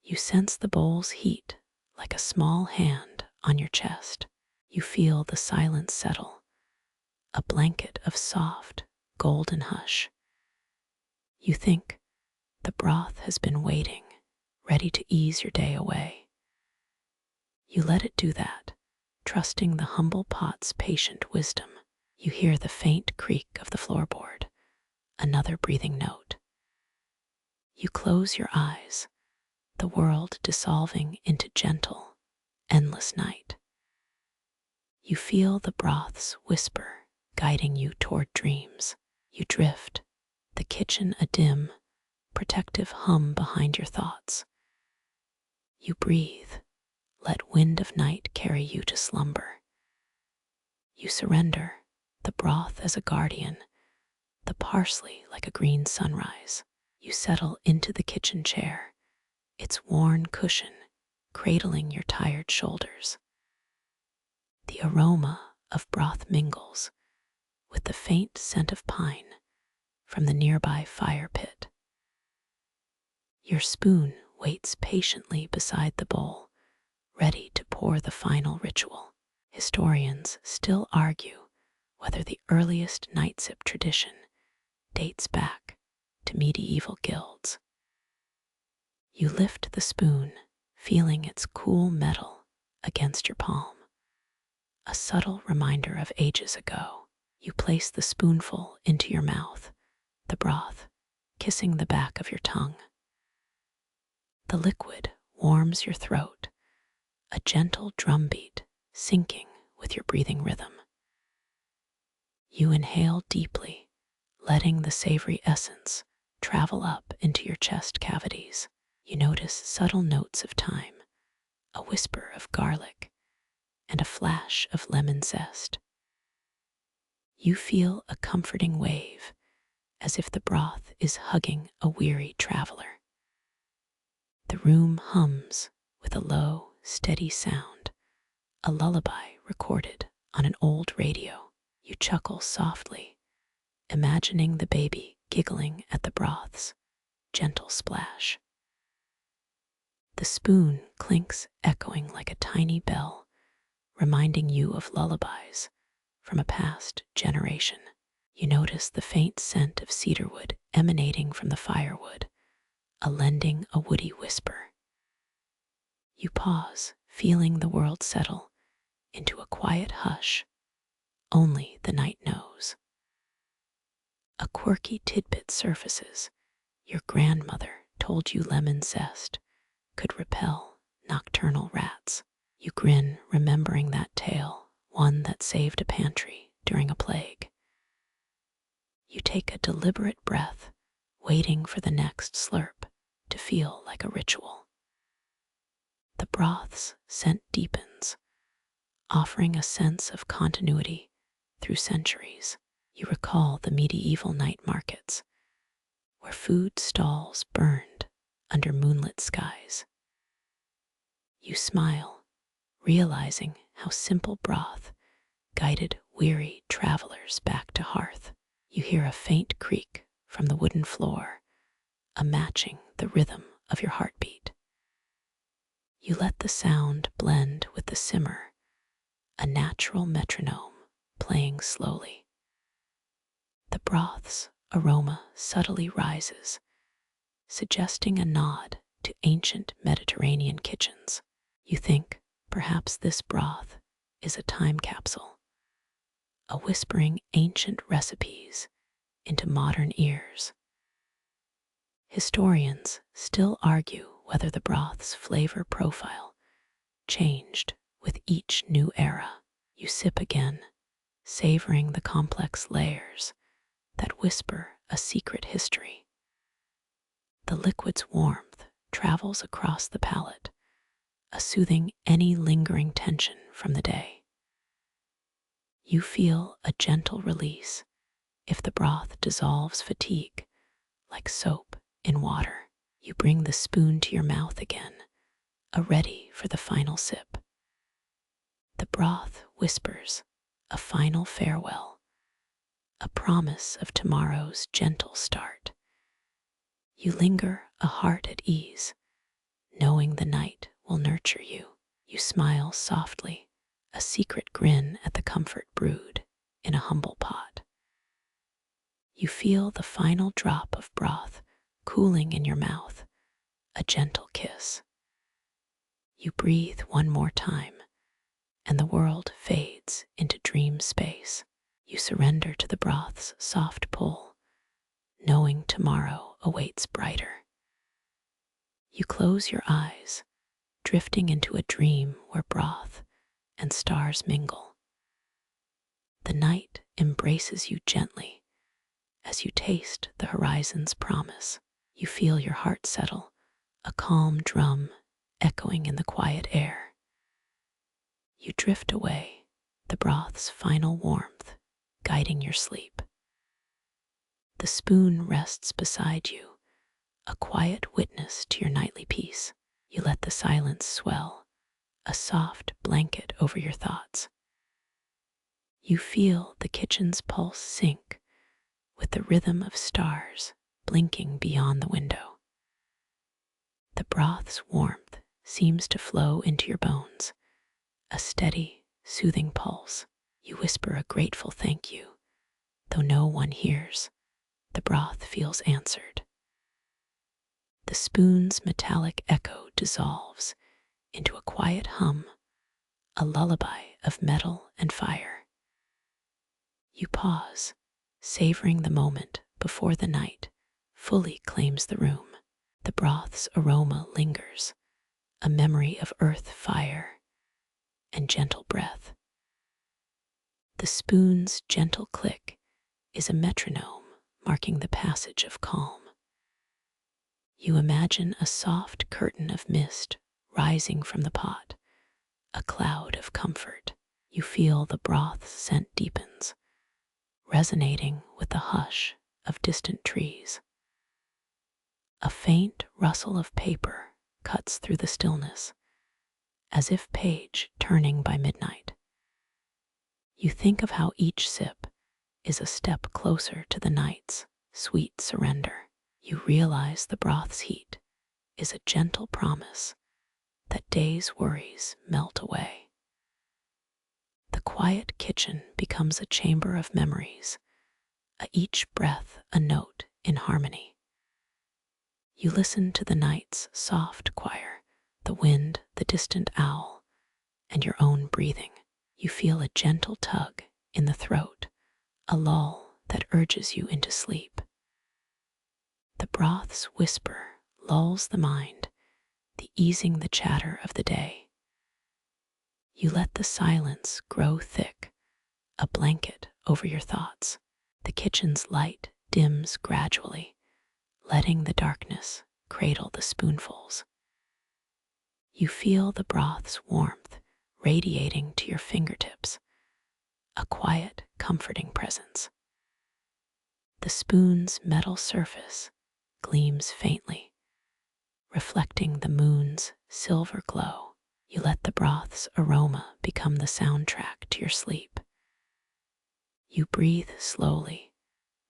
Speaker 1: You sense the bowl's heat like a small hand on your chest. You feel the silence settle, a blanket of soft, golden hush. You think the broth has been waiting, ready to ease your day away. You let it do that, trusting the humble pot's patient wisdom. You hear the faint creak of the floorboard, another breathing note. You close your eyes, the world dissolving into gentle, endless night. You feel the broth's whisper guiding you toward dreams. You drift, the kitchen a dim, protective hum behind your thoughts. You breathe, let wind of night carry you to slumber. You surrender, the broth as a guardian, the parsley like a green sunrise. You settle into the kitchen chair, its worn cushion cradling your tired shoulders. The aroma of broth mingles with the faint scent of pine from the nearby fire pit. Your spoon waits patiently beside the bowl, ready to pour the final ritual. Historians still argue whether the earliest night sip tradition dates back to medieval guilds. You lift the spoon, feeling its cool metal against your palm, a subtle reminder of ages ago. You place the spoonful into your mouth, the broth, kissing the back of your tongue. The liquid warms your throat, a gentle drumbeat syncing with your breathing rhythm. You inhale deeply, letting the savory essence travel up into your chest cavities. You notice subtle notes of thyme, a whisper of garlic, and a flash of lemon zest. You feel a comforting wave, as if the broth is hugging a weary traveler. The room hums with a low, steady sound, a lullaby recorded on an old radio. You chuckle softly, imagining the baby giggling at the broth's gentle splash. The spoon clinks, echoing like a tiny bell, reminding you of lullabies from a past generation. You notice the faint scent of cedarwood emanating from the firewood, lending a woody whisper. You pause, feeling the world settle into a quiet hush only the night knows. A quirky tidbit surfaces. Your grandmother told you lemon zest could repel nocturnal rats. You grin, remembering that tale, one that saved a pantry during a plague. You take a deliberate breath, waiting for the next slurp to feel like a ritual. The broth's scent deepens, offering a sense of continuity through centuries. You recall the medieval night markets, where food stalls burned under moonlit skies. You smile, realizing how simple broth guided weary travelers back to hearth. You hear a faint creak from the wooden floor, matching the rhythm of your heartbeat. You let the sound blend with the simmer, a natural metronome playing slowly. The broth's aroma subtly rises, suggesting a nod to ancient Mediterranean kitchens. You think perhaps this broth is a time capsule, a whispering ancient recipes into modern ears. Historians still argue whether the broth's flavor profile changed with each new era. You sip again, savoring the complex layers that whisper a secret history. The liquid's warmth travels across the palate, soothing any lingering tension from the day. You feel a gentle release if the broth dissolves fatigue like soap in water. You bring the spoon to your mouth again, ready for the final sip. The broth whispers a final farewell, a promise of tomorrow's gentle start. You linger, a heart at ease, knowing the night will nurture you. You smile softly, a secret grin at the comfort brewed in a humble pot. You feel the final drop of broth cooling in your mouth, a gentle kiss. You breathe one more time, and the world fades into dream space. You surrender to the broth's soft pull, knowing tomorrow awaits brighter. You close your eyes, drifting into a dream where broth and stars mingle. The night embraces you gently as you taste the horizon's promise. You feel your heart settle, a calm drum echoing in the quiet air. You drift away, the broth's final warmth guiding your sleep. The spoon rests beside you, a quiet witness to your nightly peace. You let the silence swell, a soft blanket over your thoughts. You feel the kitchen's pulse sync with the rhythm of stars blinking beyond the window. The broth's warmth seems to flow into your bones, a steady, soothing pulse. You whisper a grateful thank you. Though no one hears, the broth feels answered. The spoon's metallic echo dissolves into a quiet hum, a lullaby of metal and fire. You pause, savoring the moment before the night fully claims the room. The broth's aroma lingers, a memory of earth, fire, and gentle breath. The spoon's gentle click is a metronome marking the passage of calm. You imagine a soft curtain of mist rising from the pot, a cloud of comfort. You feel the broth's scent deepens, resonating with the hush of distant trees. A faint rustle of paper cuts through the stillness, as if page turning by midnight. You think of how each sip is a step closer to the night's sweet surrender. You realize the broth's heat is a gentle promise that day's worries melt away. The quiet kitchen becomes a chamber of memories, each breath a note in harmony. You listen to the night's soft choir, the wind, the distant owl, and your own breathing. You feel a gentle tug in the throat, a lull that urges you into sleep. The broth's whisper lulls the mind, easing the chatter of the day. You let the silence grow thick, a blanket over your thoughts. The kitchen's light dims gradually, letting the darkness cradle the spoonfuls. You feel the broth's warmth radiating to your fingertips, a quiet, comforting presence. The spoon's metal surface gleams faintly, reflecting the moon's silver glow. You let the broth's aroma become the soundtrack to your sleep. You breathe slowly,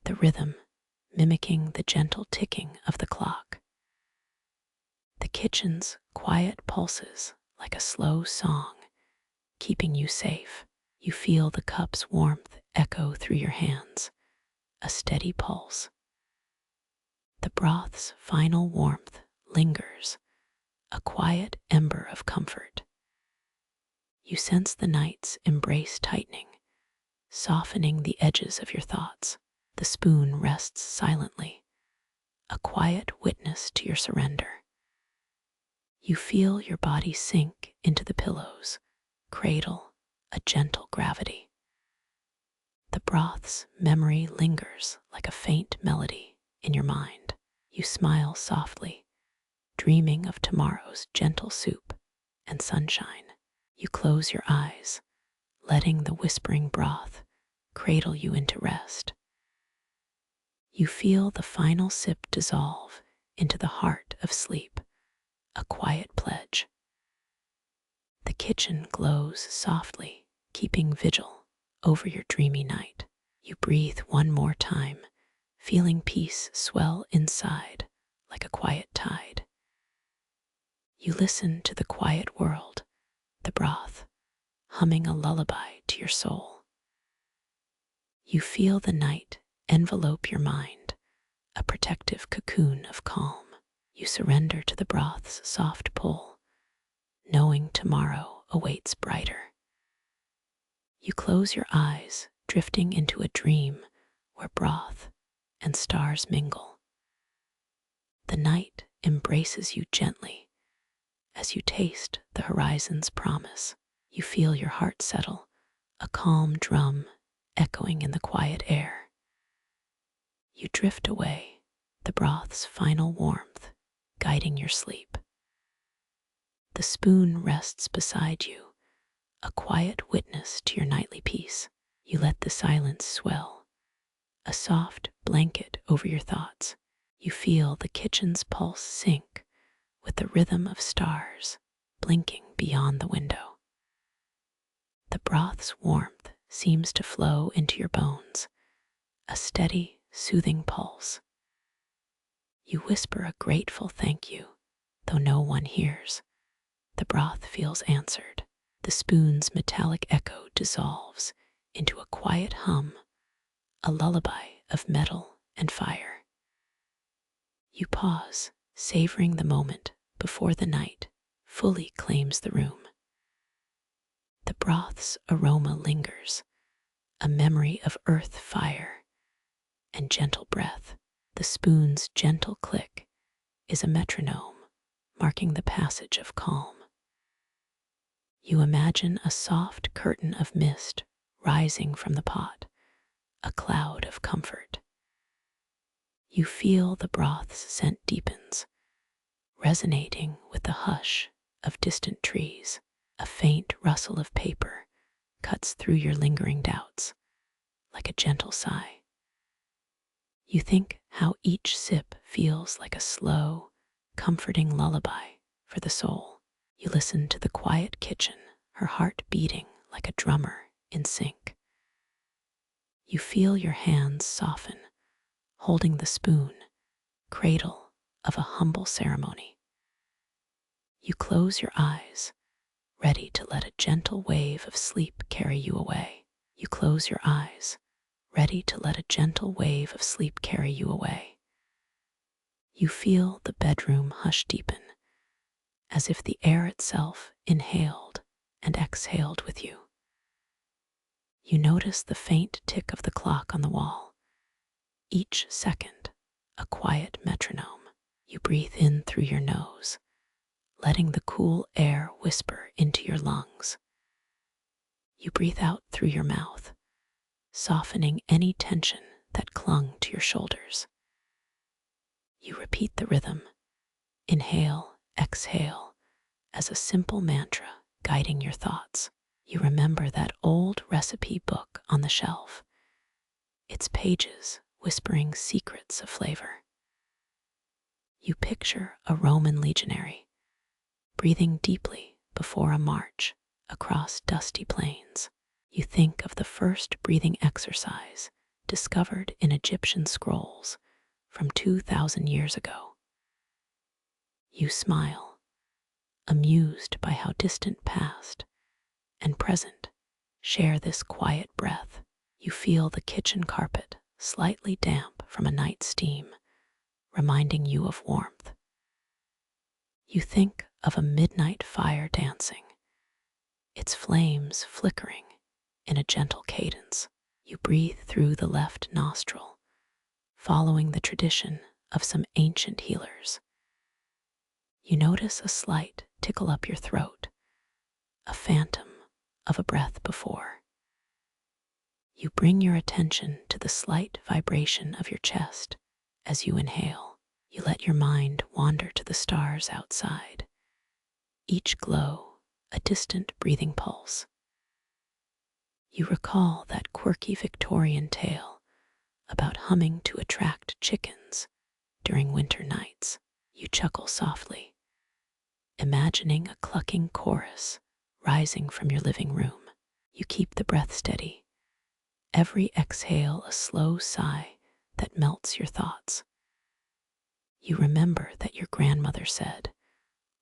Speaker 1: the rhythm mimicking the gentle ticking of the clock. The kitchen's quiet pulses like a slow song, keeping you safe. You feel the cup's warmth echo through your hands, a steady pulse. The broth's final warmth lingers, a quiet ember of comfort. You sense the night's embrace tightening, softening the edges of your thoughts. The spoon rests silently, a quiet witness to your surrender. You feel your body sink into the pillows, cradle a gentle gravity. The broth's memory lingers like a faint melody in your mind. You smile softly, dreaming of tomorrow's gentle soup and sunshine. You close your eyes, letting the whispering broth cradle you into rest. You feel the final sip dissolve into the heart of sleep, a quiet pledge. The kitchen glows softly, keeping vigil over your dreamy night. You breathe one more time, feeling peace swell inside like a quiet tide. You listen to the quiet world, the broth, humming a lullaby to your soul. You feel the night envelope your mind, a protective cocoon of calm. You surrender to the broth's soft pull, knowing tomorrow awaits brighter. You close your eyes, drifting into a dream where broth and stars mingle. The night embraces you gently as you taste the horizon's promise. You feel your heart settle, a calm drum echoing in the quiet air. You drift away, the broth's final warmth guiding your sleep. The spoon rests beside you, a quiet witness to your nightly peace. You let the silence swell, a soft blanket over your thoughts. You feel the kitchen's pulse sync with the rhythm of stars blinking beyond the window. The broth's warmth seems to flow into your bones, a steady, soothing pulse. You whisper a grateful thank you, though no one hears. The broth feels answered. The spoon's metallic echo dissolves into a quiet hum, a lullaby of metal and fire. You pause, savoring the moment before the night fully claims the room. The broth's aroma lingers, a memory of earth, fire, and gentle breath. The spoon's gentle click is a metronome, marking the passage of calm. You imagine a soft curtain of mist rising from the pot, a cloud of comfort. You feel the broth's scent deepens, resonating with the hush of distant trees. A faint rustle of paper cuts through your lingering doubts, like a gentle sigh. You think how each sip feels like a slow, comforting lullaby for the soul. You listen to the quiet kitchen, her heart beating like a drummer in sync. You feel your hands soften, holding the spoon, cradle of a humble ceremony. You close your eyes, ready to let a gentle wave of sleep carry you away. You close your eyes, ready to let a gentle wave of sleep carry you away. You feel the bedroom hush deepen, as if the air itself inhaled and exhaled with you. You notice the faint tick of the clock on the wall, each second a quiet metronome. You breathe in through your nose, letting the cool air whisper into your lungs. You breathe out through your mouth, softening any tension that clung to your shoulders. You repeat the rhythm, inhale, exhale, as a simple mantra guiding your thoughts. You remember that old recipe book on the shelf, its pages whispering secrets of flavor. You picture a Roman legionary, breathing deeply before a march across dusty plains. You think of the first breathing exercise discovered in Egyptian scrolls from 2,000 years ago. You smile, amused by how distant past and present share this quiet breath. You feel the kitchen carpet slightly damp from a night's steam, reminding you of warmth. You think of a midnight fire dancing, its flames flickering in a gentle cadence. You breathe through the left nostril, following the tradition of some ancient healers. You notice a slight tickle up your throat, a phantom of a breath before. You bring your attention to the slight vibration of your chest as you inhale. You let your mind wander to the stars outside, each glow a distant breathing pulse. You recall that quirky Victorian tale about humming to attract chickens during winter nights. You chuckle softly, imagining a clucking chorus rising from your living room. You keep the breath steady, every exhale a slow sigh that melts your thoughts. You remember that your grandmother said,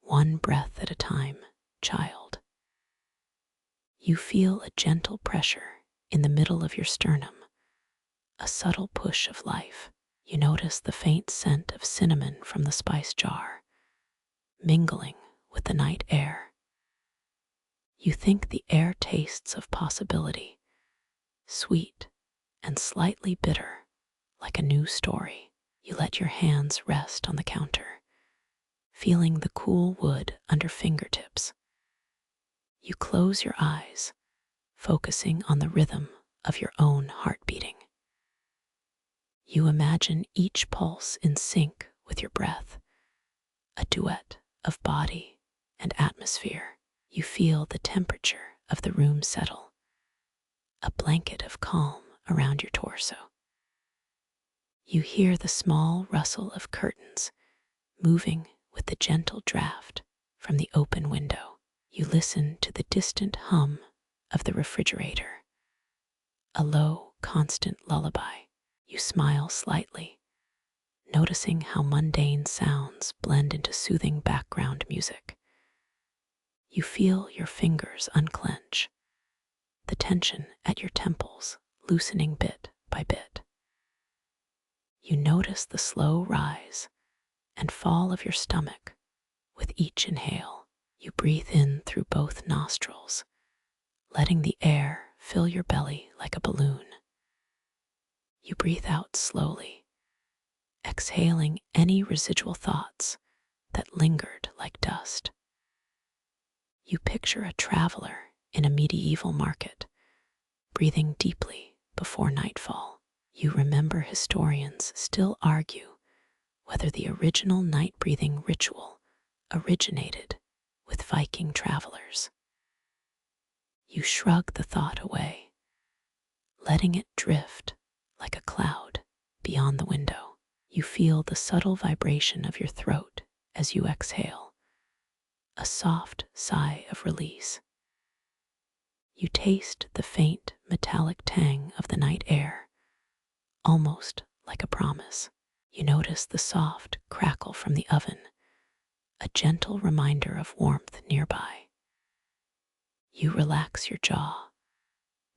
Speaker 1: "One breath at a time, child." You feel a gentle pressure in the middle of your sternum, a subtle push of life. You notice the faint scent of cinnamon from the spice jar, mingling with the night air. You think the air tastes of possibility, sweet and slightly bitter, like a new story. You let your hands rest on the counter, feeling the cool wood under fingertips. You close your eyes, focusing on the rhythm of your own heart beating. You imagine each pulse in sync with your breath, a duet of body and atmosphere. You feel the temperature of the room settle, a blanket of calm around your torso. You hear the small rustle of curtains moving with the gentle draft from the open window. You listen to the distant hum of the refrigerator, a low, constant lullaby. You smile slightly, noticing how mundane sounds blend into soothing background music. You feel your fingers unclench, the tension at your temples loosening bit by bit. You notice the slow rise and fall of your stomach with each inhale. You breathe in through both nostrils, letting the air fill your belly like a balloon. You breathe out slowly, exhaling any residual thoughts that lingered like dust. You picture a traveler in a medieval market, breathing deeply before nightfall. You remember historians still argue whether the original night-breathing ritual originated with Viking travelers. You shrug the thought away, letting it drift like a cloud beyond the window. You feel the subtle vibration of your throat as you exhale, a soft sigh of release. You taste the faint metallic tang of the night air, almost like a promise. You notice the soft crackle from the oven, a gentle reminder of warmth nearby. You relax your jaw,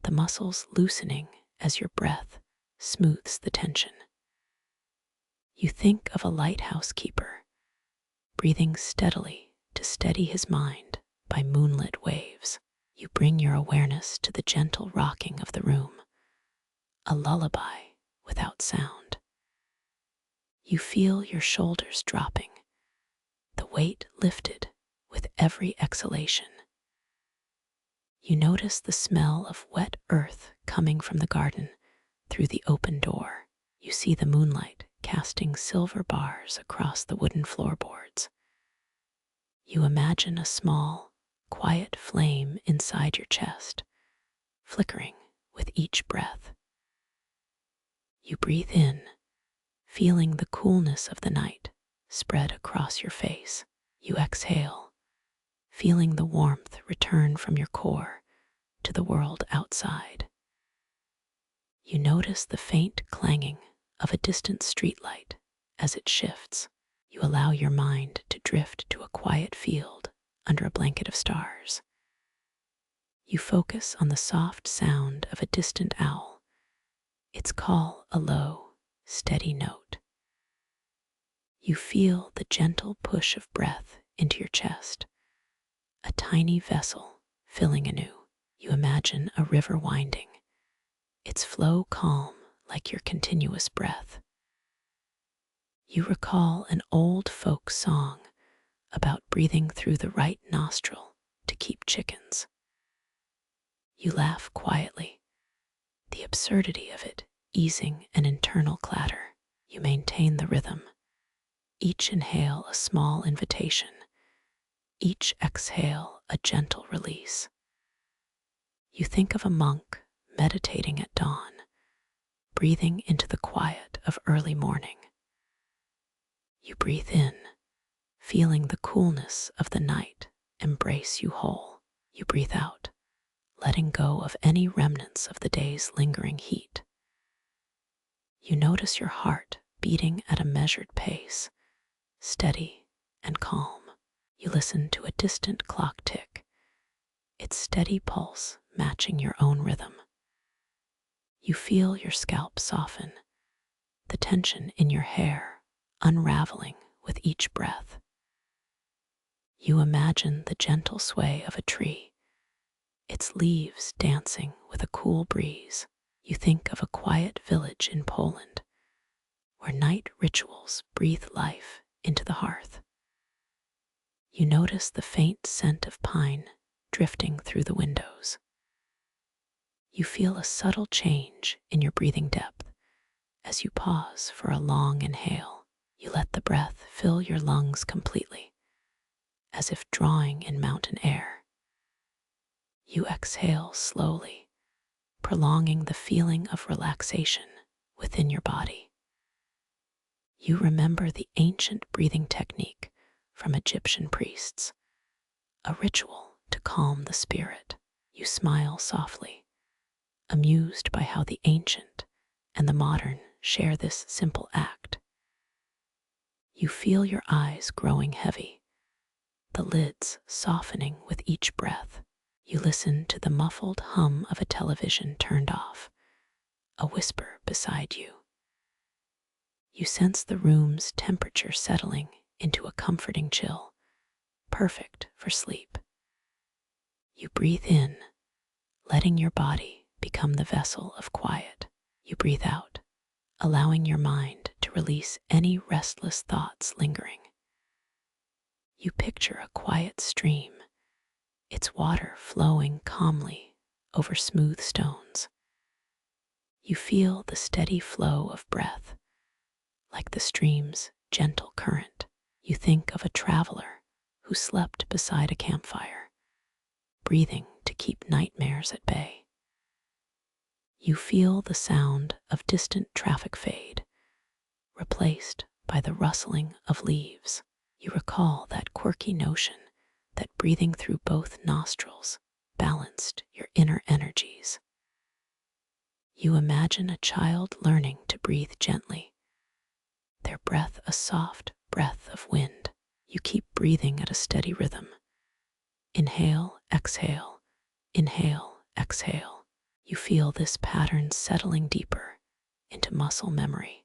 Speaker 1: the muscles loosening as your breath smooths the tension. You think of a lighthouse keeper, breathing steadily to steady his mind by moonlit waves. You bring your awareness to the gentle rocking of the room, a lullaby without sound. You feel your shoulders dropping, the weight lifted with every exhalation. You notice the smell of wet earth coming from the garden through the open door. You see the moonlight casting silver bars across the wooden floorboards. You imagine a small, quiet flame inside your chest, flickering with each breath. You breathe in, feeling the coolness of the night spread across your face. You exhale, feeling the warmth return from your core to the world outside. You notice the faint clanging of a distant streetlight as it shifts. You allow your mind to drift to a quiet field under a blanket of stars. You focus on the soft sound of a distant owl, its call a low, steady note. You feel the gentle push of breath into your chest, a tiny vessel filling anew. You imagine a river winding, its flow calm like your continuous breath. You recall an old folk song about breathing through the right nostril to keep chickens. You laugh quietly, the absurdity of it easing an internal clatter. You maintain the rhythm, each inhale a small invitation, each exhale a gentle release. You think of a monk meditating at dawn, breathing into the quiet of early morning. You breathe in, feeling the coolness of the night embrace you whole. You breathe out, letting go of any remnants of the day's lingering heat. You notice your heart beating at a measured pace, steady and calm. You listen to a distant clock tick, its steady pulse matching your own rhythm. You feel your scalp soften, the tension in your hair unraveling with each breath. You imagine the gentle sway of a tree, its leaves dancing with a cool breeze. You think of a quiet village in Poland, where night rituals breathe life into the hearth. You notice the faint scent of pine drifting through the windows. You feel a subtle change in your breathing depth as you pause for a long inhale. You let the breath fill your lungs completely, as if drawing in mountain air. You exhale slowly, prolonging the feeling of relaxation within your body. You remember the ancient breathing technique from Egyptian priests, a ritual to calm the spirit. You smile softly, amused by how the ancient and the modern share this simple act. You feel your eyes growing heavy, the lids softening with each breath. You listen to the muffled hum of a television turned off, a whisper beside you. You sense the room's temperature settling into a comforting chill, perfect for sleep. You breathe in, letting your body become the vessel of quiet. You breathe out, allowing your mind to release any restless thoughts lingering. You picture a quiet stream, its water flowing calmly over smooth stones. You feel the steady flow of breath, like the stream's gentle current. You think of a traveler who slept beside a campfire, breathing to keep nightmares at bay. You feel the sound of distant traffic fade, replaced by the rustling of leaves. You recall that quirky notion that breathing through both nostrils balanced your inner energies. You imagine a child learning to breathe gently, their breath a soft breath of wind. You keep breathing at a steady rhythm. Inhale, exhale, inhale, exhale. You feel this pattern settling deeper into muscle memory.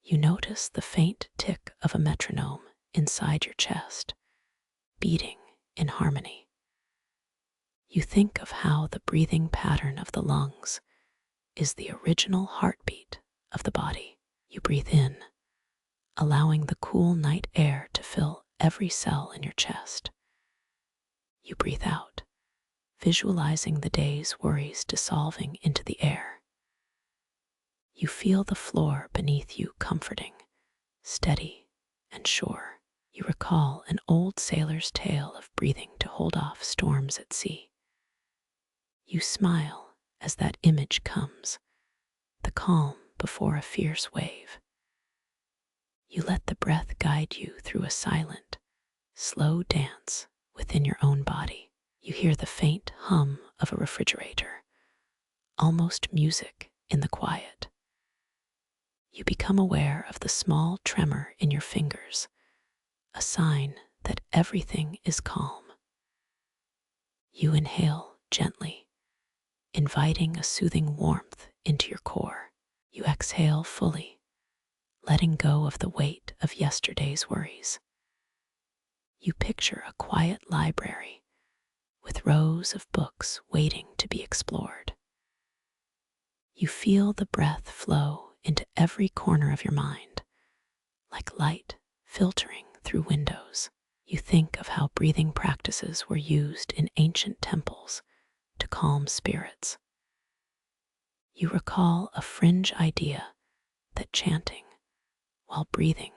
Speaker 1: You notice the faint tick of a metronome inside your chest, beating in harmony. You think of how the breathing pattern of the lungs is the original heartbeat of the body. You breathe in, allowing the cool night air to fill every cell in your chest. You breathe out, visualizing the day's worries dissolving into the air. You feel the floor beneath you comforting, steady, and sure. You recall an old sailor's tale of breathing to hold off storms at sea. You smile as that image comes, the calm before a fierce wave. You let the breath guide you through a silent, slow dance within your own body. You hear the faint hum of a refrigerator, almost music in the quiet. You become aware of the small tremor in your fingers, a sign that everything is calm. You inhale gently, inviting a soothing warmth into your core. You exhale fully, letting go of the weight of yesterday's worries. You picture a quiet library with rows of books waiting to be explored. You feel the breath flow into every corner of your mind, like light filtering through windows. You think of how breathing practices were used in ancient temples to calm spirits. You recall a fringe idea that chanting while breathing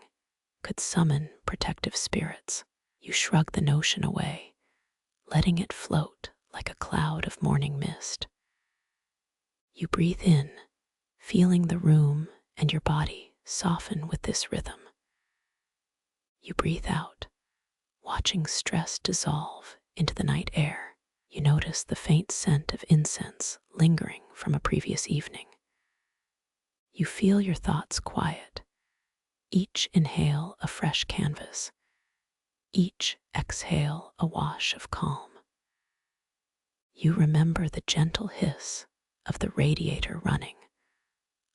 Speaker 1: could summon protective spirits. You shrug the notion away, letting it float like a cloud of morning mist. You breathe in, feeling the room and your body soften with this rhythm. You breathe out, watching stress dissolve into the night air. You notice the faint scent of incense lingering from a previous evening. You feel your thoughts quiet, each inhale a fresh canvas, each exhale a wash of calm. You remember the gentle hiss of the radiator running,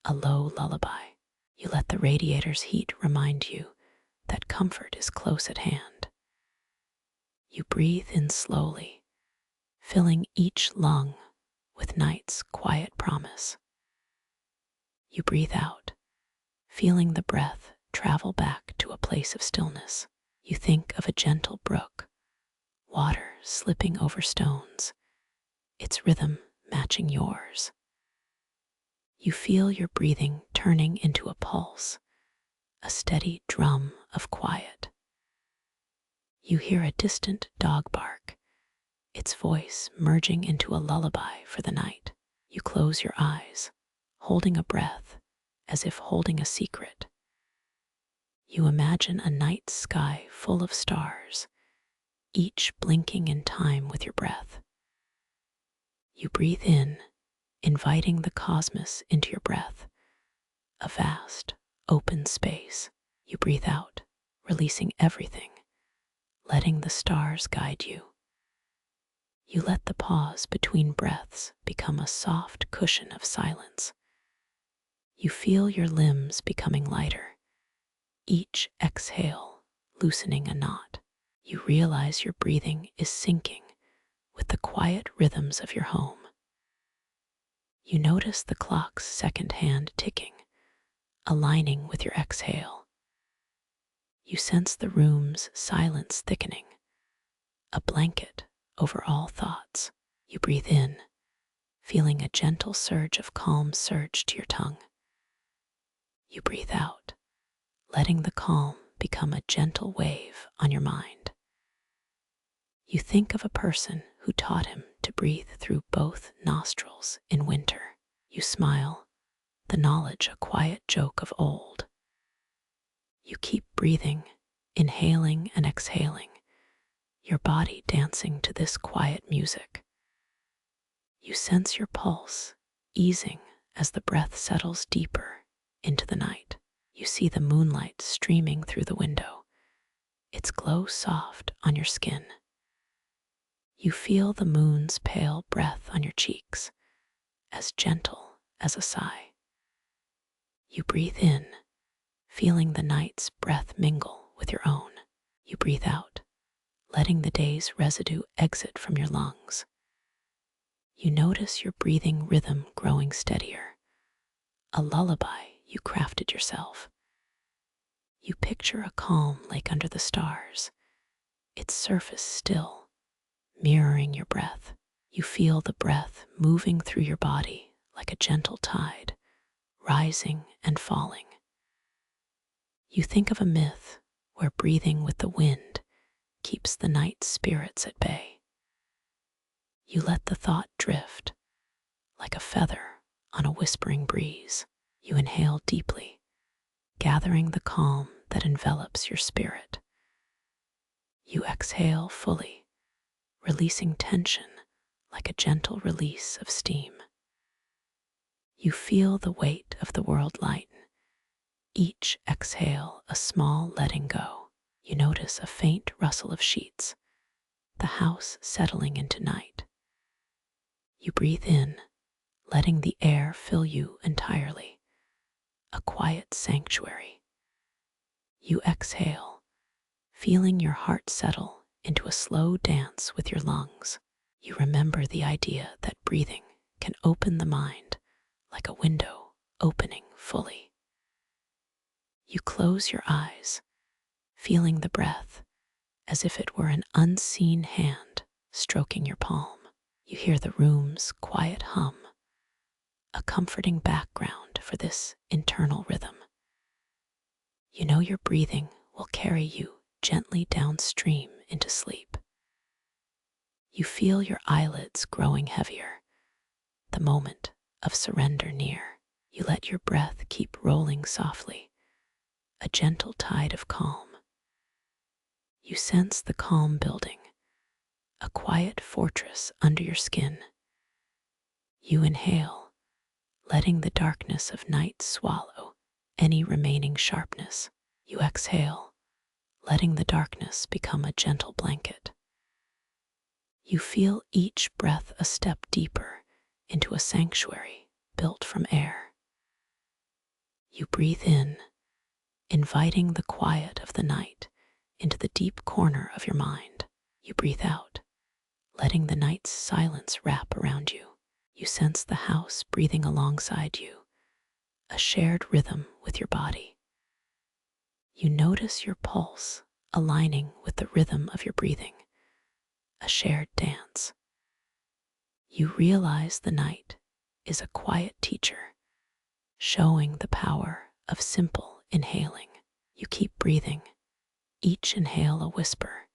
Speaker 1: a low lullaby. You let the radiator's heat remind you that comfort is close at hand. You breathe in slowly, filling each lung with night's quiet promise. You breathe out, feeling the breath travel back to a place of stillness. You think of a gentle brook, water slipping over stones, its rhythm matching yours. You feel your breathing turning into a pulse, a steady drum of quiet. You hear a distant dog bark, its voice merging into a lullaby for the night. You close your eyes, holding a breath as if holding a secret. You imagine a night sky full of stars, each blinking in time with your breath. You breathe in, inviting the cosmos into your breath, a vast, open space. You breathe out, releasing everything, letting the stars guide you. You let the pause between breaths become a soft cushion of silence. You feel your limbs becoming lighter, each exhale loosening a knot. You realize your breathing is syncing with the quiet rhythms of your home. You notice the clock's second hand ticking, aligning with your exhale. You sense the room's silence thickening, a blanket over all thoughts. You breathe in, feeling a gentle surge of calm surge to your tongue. You breathe out, letting the calm become a gentle wave on your mind. You think of a person who taught him to breathe through both nostrils in winter. You smile, the knowledge a quiet joke of old. You keep breathing, inhaling and exhaling, your body dancing to this quiet music. You sense your pulse easing as the breath settles deeper into the night. You see the moonlight streaming through the window, its glow soft on your skin. You feel the moon's pale breath on your cheeks, as gentle as a sigh. You breathe in, feeling the night's breath mingle with your own. You breathe out, letting the day's residue exit from your lungs. You notice your breathing rhythm growing steadier, a lullaby you crafted yourself. You picture a calm lake under the stars, its surface still, mirroring your breath. You feel the breath moving through your body like a gentle tide, rising and falling. You think of a myth where breathing with the wind keeps the night's spirits at bay. You let the thought drift like a feather on a whispering breeze. You inhale deeply, gathering the calm that envelops your spirit. You exhale fully, releasing tension like a gentle release of steam. You feel the weight of the world lighten, each exhale a small letting go. You notice a faint rustle of sheets, the house settling into night. You breathe in, letting the air fill you entirely, a quiet sanctuary. You exhale, feeling your heart settle into a slow dance with your lungs. You remember the idea that breathing can open the mind like a window opening fully. You close your eyes, feeling the breath as if it were an unseen hand stroking your palm. You hear the room's quiet hum, a comforting background for this internal rhythm. You know your breathing will carry you gently downstream into sleep. You feel your eyelids growing heavier, the moment of surrender near. You let your breath keep rolling softly, a gentle tide of calm. You sense the calm building, a quiet fortress under your skin. You inhale, letting the darkness of night swallow any remaining sharpness. You exhale, letting the darkness become a gentle blanket. You feel each breath a step deeper into a sanctuary built from air. You breathe in, inviting the quiet of the night into the deep corner of your mind. You breathe out, letting the night's silence wrap around you. You sense the house breathing alongside you, a shared rhythm with your body. You notice your pulse aligning with the rhythm of your breathing, a shared dance. You realize the night is a quiet teacher, showing the power of simple inhaling. You keep breathing, each inhale a whisper,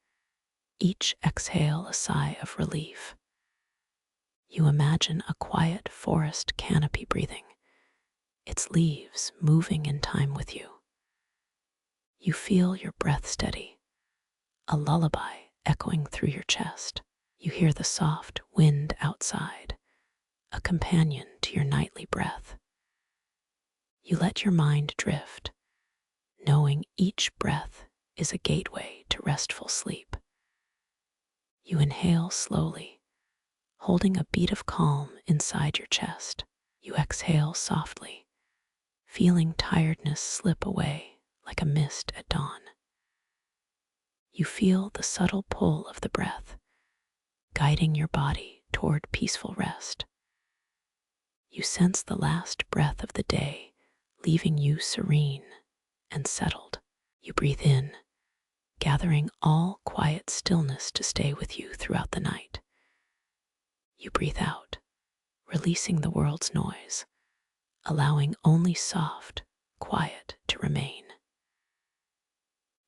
Speaker 1: each exhale a sigh of relief. You imagine a quiet forest canopy breathing, its leaves moving in time with you. You feel your breath steady, a lullaby echoing through your chest. You hear the soft wind outside, a companion to your nightly breath. You let your mind drift, knowing each breath is a gateway to restful sleep. You inhale slowly, holding a beat of calm inside your chest. You exhale softly, feeling tiredness slip away like a mist at dawn. You feel the subtle pull of the breath, guiding your body toward peaceful rest. You sense the last breath of the day, leaving you serene and settled. You breathe in, gathering all quiet stillness to stay with you throughout the night. You breathe out, releasing the world's noise, allowing only soft, quiet to remain.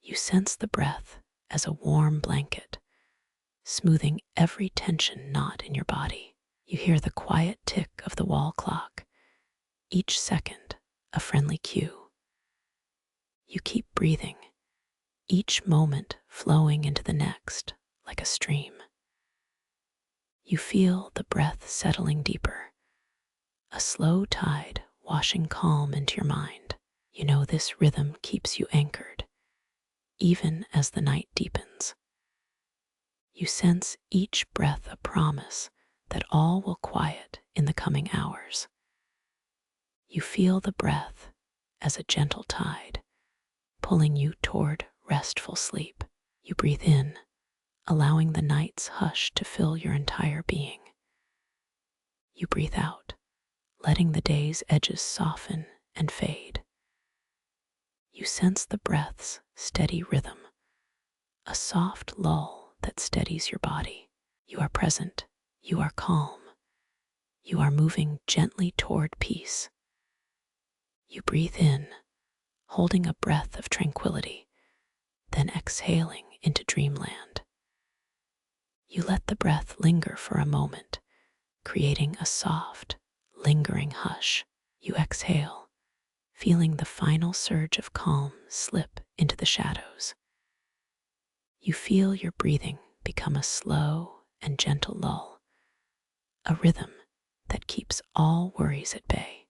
Speaker 1: You sense the breath as a warm blanket, smoothing every tension knot in your body. You hear the quiet tick of the wall clock, each second a friendly cue. You keep breathing, each moment flowing into the next like a stream. You feel the breath settling deeper, a slow tide washing calm into your mind. You know this rhythm keeps you anchored, even as the night deepens. You sense each breath a promise that all will quiet in the coming hours. You feel the breath as a gentle tide, pulling you toward restful sleep. You breathe in, allowing the night's hush to fill your entire being. You breathe out, letting the day's edges soften and fade. You sense the breath's steady rhythm, a soft lull that steadies your body. You are present, you are calm, you are moving gently toward peace. You breathe in, holding a breath of tranquility, then exhaling into dreamland. You let the breath linger for a moment, creating a soft, lingering hush. You exhale, feeling the final surge of calm slip into the shadows. You feel your breathing become a slow and gentle lull, a rhythm that keeps all worries at bay.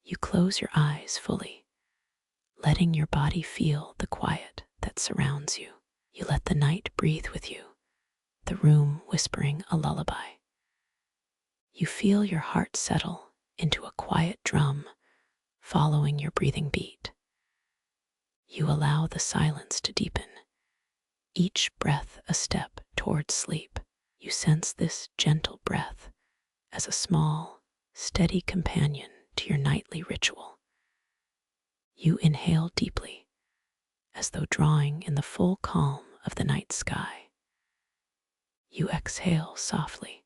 Speaker 1: You close your eyes fully, letting your body feel the quiet that surrounds you. You let the night breathe with you, the room whispering a lullaby. You feel your heart settle into a quiet drum, following your breathing beat. You allow the silence to deepen, each breath a step towards sleep. You sense this gentle breath as a small, steady companion to your nightly ritual. You inhale deeply, as though drawing in the full calm of the night sky. You exhale softly,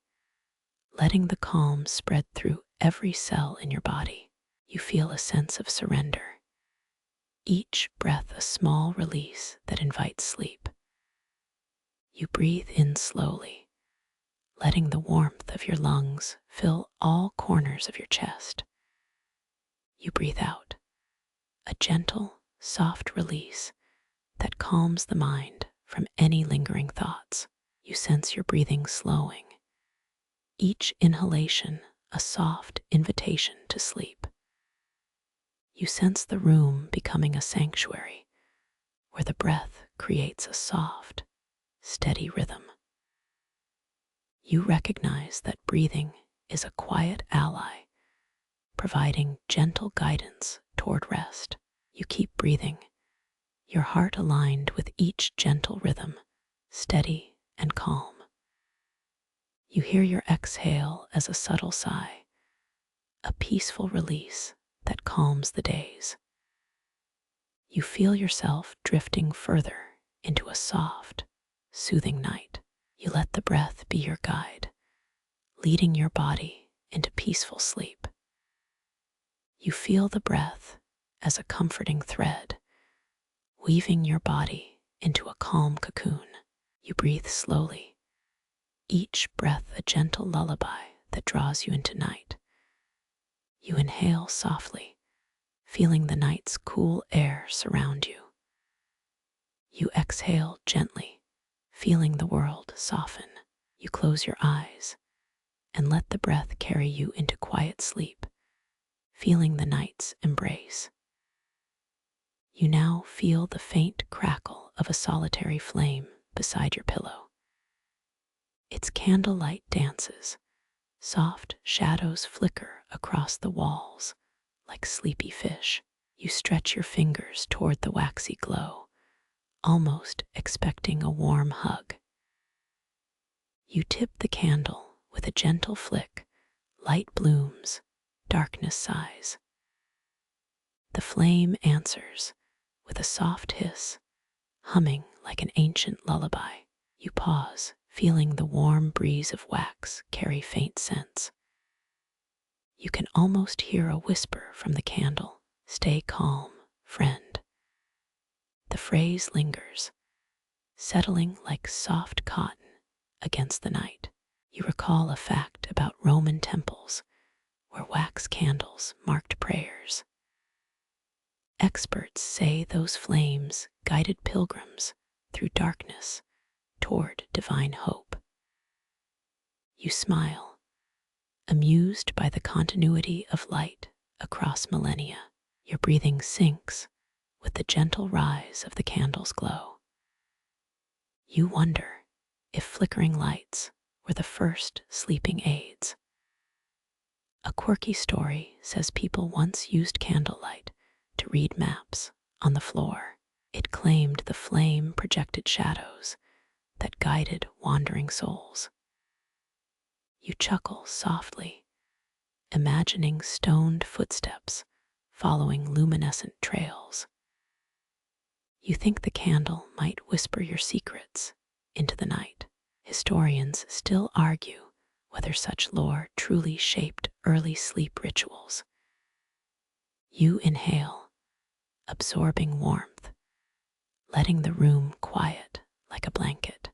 Speaker 1: letting the calm spread through every cell in your body. You feel a sense of surrender, each breath a small release that invites sleep. You breathe in slowly, letting the warmth of your lungs fill all corners of your chest. You breathe out, a gentle, soft release that calms the mind from any lingering thoughts. You sense your breathing slowing, each inhalation a soft invitation to sleep. You sense the room becoming a sanctuary where the breath creates a soft, steady rhythm. You recognize that breathing is a quiet ally, providing gentle guidance toward rest. You keep breathing, your heart aligned with each gentle rhythm, steady and calm. You hear your exhale as a subtle sigh, a peaceful release that calms the days. You feel yourself drifting further into a soft, soothing night. You let the breath be your guide, leading your body into peaceful sleep. You feel the breath as a comforting thread, weaving your body into a calm cocoon. You breathe slowly, each breath a gentle lullaby that draws you into night. You inhale softly, feeling the night's cool air surround you. You exhale gently, feeling the world soften. You close your eyes and let the breath carry you into quiet sleep, feeling the night's embrace. You now feel the faint crackle of a solitary flame beside your pillow. Its candlelight dances, soft shadows flicker across the walls like sleepy fish. You stretch your fingers toward the waxy glow, almost expecting a warm hug. You tip the candle with a gentle flick, Light blooms, darkness sighs. The flame answers with a soft hiss, humming like an ancient lullaby. You pause, feeling the warm breeze of wax carry faint scents. You can almost hear a whisper from the candle, "Stay calm, friend." The phrase lingers, settling like soft cotton against the night. You recall a fact about Roman temples where wax candles marked prayers. Experts say those flames guided pilgrims through darkness toward divine hope. You smile, amused by the continuity of light across millennia. Your breathing syncs with the gentle rise of the candle's glow. You wonder if flickering lights were the first sleeping aids. A quirky story says people once used candlelight to read maps on the floor. It claimed the flame projected shadows that guided wandering souls. You chuckle softly, imagining stoned footsteps following luminescent trails. You think the candle might whisper your secrets into the night. Historians still argue whether such lore truly shaped early sleep rituals. You inhale, absorbing warmth, letting the room quiet like a blanket.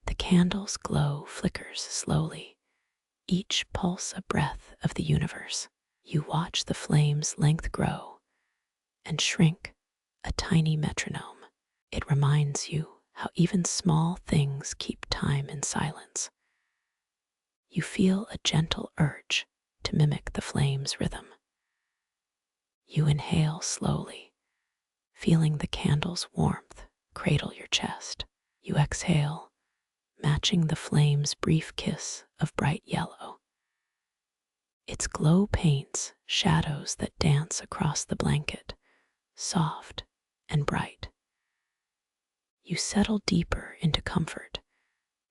Speaker 1: The candle's glow flickers slowly, each pulse a breath of the universe. You watch the flame's length grow and shrink, a tiny metronome. It reminds you how even small things keep time in silence. You feel a gentle urge to mimic the flame's rhythm. You inhale slowly, feeling the candle's warmth cradle your chest. You exhale, matching the flame's brief kiss of bright yellow. Its glow paints shadows that dance across the blanket, soft and bright. You settle deeper into comfort,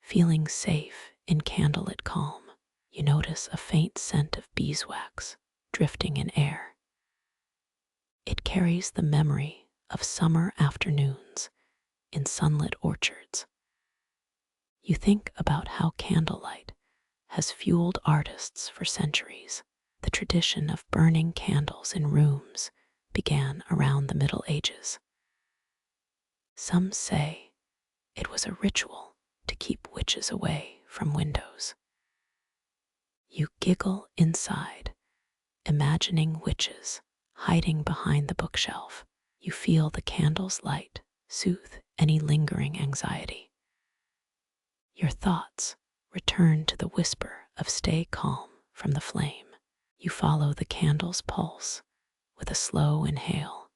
Speaker 1: feeling safe in candlelit calm. You notice a faint scent of beeswax drifting in air. It carries the memory of summer afternoons in sunlit orchards. You think about how candlelight has fueled artists for centuries. The tradition of burning candles in rooms began around the Middle Ages. Some say it was a ritual to keep witches away from windows. You giggle inside, imagining witches hiding behind the bookshelf. You feel the candle's light soothe any lingering anxiety. Your thoughts return to the whisper of "stay calm" from the flame. You follow the candle's pulse with a slow inhale.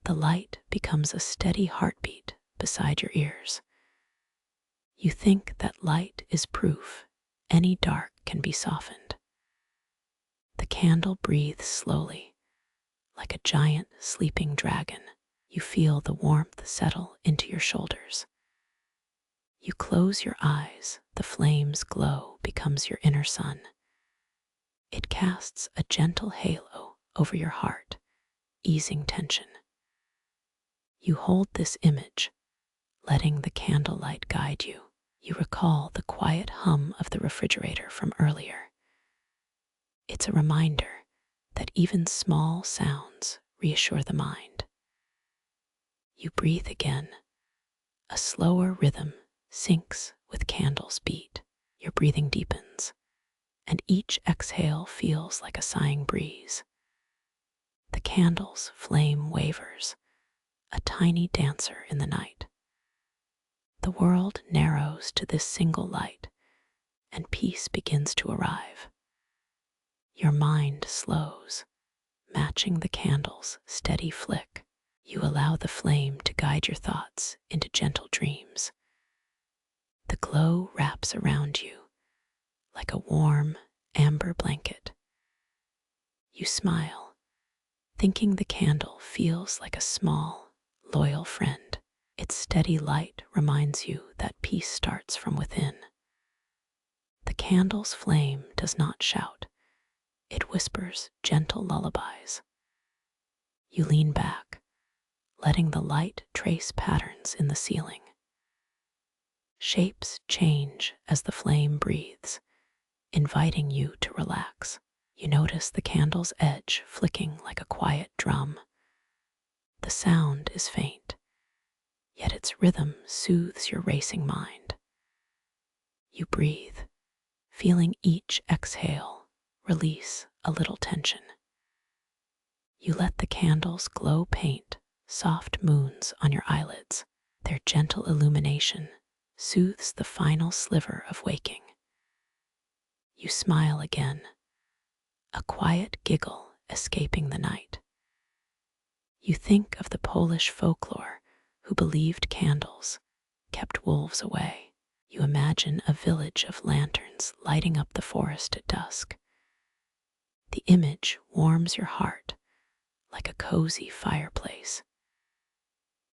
Speaker 1: The light becomes a steady heartbeat beside your ears. You think that light is proof any dark can be softened. The candle breathes slowly, like a giant sleeping dragon. You feel the warmth settle into your shoulders. You close your eyes, the flame's glow becomes your inner sun. It casts a gentle halo over your heart, easing tension. You hold this image, letting the candlelight guide you. You recall the quiet hum of the refrigerator from earlier. It's a reminder that even small sounds reassure the mind. You breathe again. A slower rhythm syncs with candle's beat. Your breathing deepens, and each exhale feels like a sighing breeze. The candle's flame wavers, a tiny dancer in the night. The world narrows to this single light, and peace begins to arrive. Your mind slows, matching the candle's steady flick. You allow the flame to guide your thoughts into gentle dreams. The glow wraps around you like a warm, amber blanket. You smile, thinking the candle feels like a small, loyal friend. Its steady light reminds you that peace starts from within. The The candle's flame does not shout. It whispers gentle lullabies. You lean back, letting the light trace patterns in the ceiling. Shapes change as the flame breathes, inviting you to relax. You notice the candle's edge flicking like a quiet drum. The sound is faint, yet its rhythm soothes your racing mind. You breathe, feeling each exhale release a little tension. You let the candle's glow paint soft moons on your eyelids. Their gentle illumination soothes the final sliver of waking. You smile again, a quiet giggle escaping the night. You think of the Polish folklore who believed candles kept wolves away. You imagine a village of lanterns lighting up the forest at dusk. The image warms your heart like a cozy fireplace.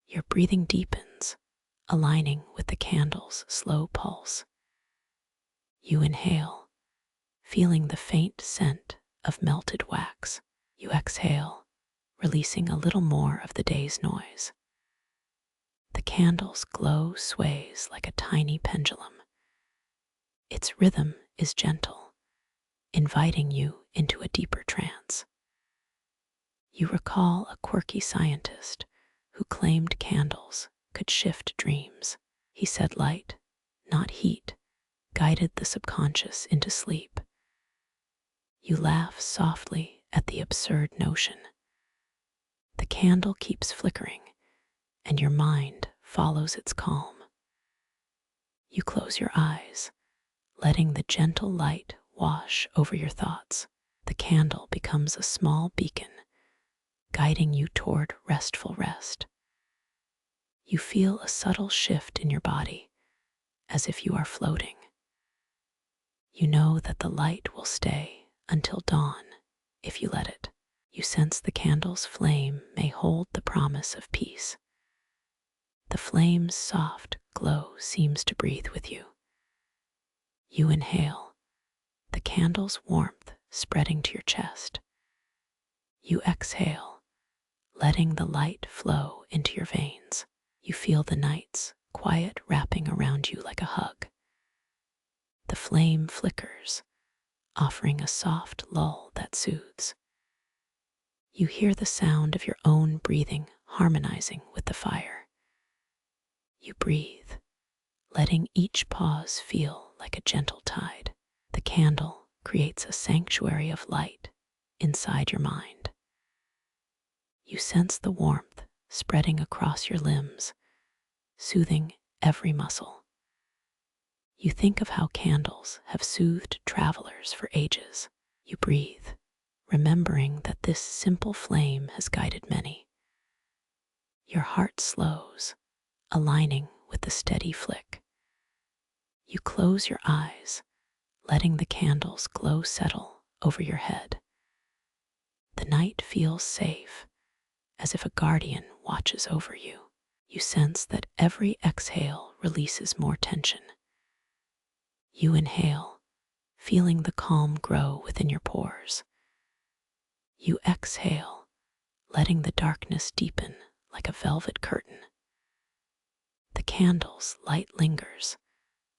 Speaker 1: Your breathing deepens, aligning with the candle's slow pulse. You inhale, feeling the faint scent of melted wax. You exhale, releasing a little more of the day's noise. The candle's glow sways like a tiny pendulum. Its rhythm is gentle, inviting you into a deeper trance. You recall a quirky scientist who claimed candles could shift dreams. He said light, not heat, guided the subconscious into sleep. You laugh softly at the absurd notion. The candle keeps flickering, and your mind follows its calm. You close your eyes, letting the gentle light wash over your thoughts. The candle becomes a small beacon, guiding you toward restful rest. You feel a subtle shift in your body, as if you are floating. You know that the light will stay until dawn if you let it. You sense the candle's flame may hold the promise of peace. The flame's soft glow seems to breathe with you. You inhale, the candle's warmth spreading to your chest. You exhale, letting the light flow into your veins. You feel the night's quiet wrapping around you like a hug. The flame flickers, offering a soft lull that soothes. You hear the sound of your own breathing harmonizing with the fire. You breathe, letting each pause feel like a gentle tide. The candle creates a sanctuary of light inside your mind. You sense the warmth spreading across your limbs, soothing every muscle. You think of how candles have soothed travelers for ages. You breathe, remembering that this simple flame has guided many. Your heart slows, aligning with the steady flick. You close your eyes, letting the candle's glow settle over your head. The night feels safe, as if a guardian watches over you. You sense that every exhale releases more tension. You inhale, feeling the calm grow within your pores. You exhale, letting the darkness deepen like a velvet curtain. The candle's light lingers,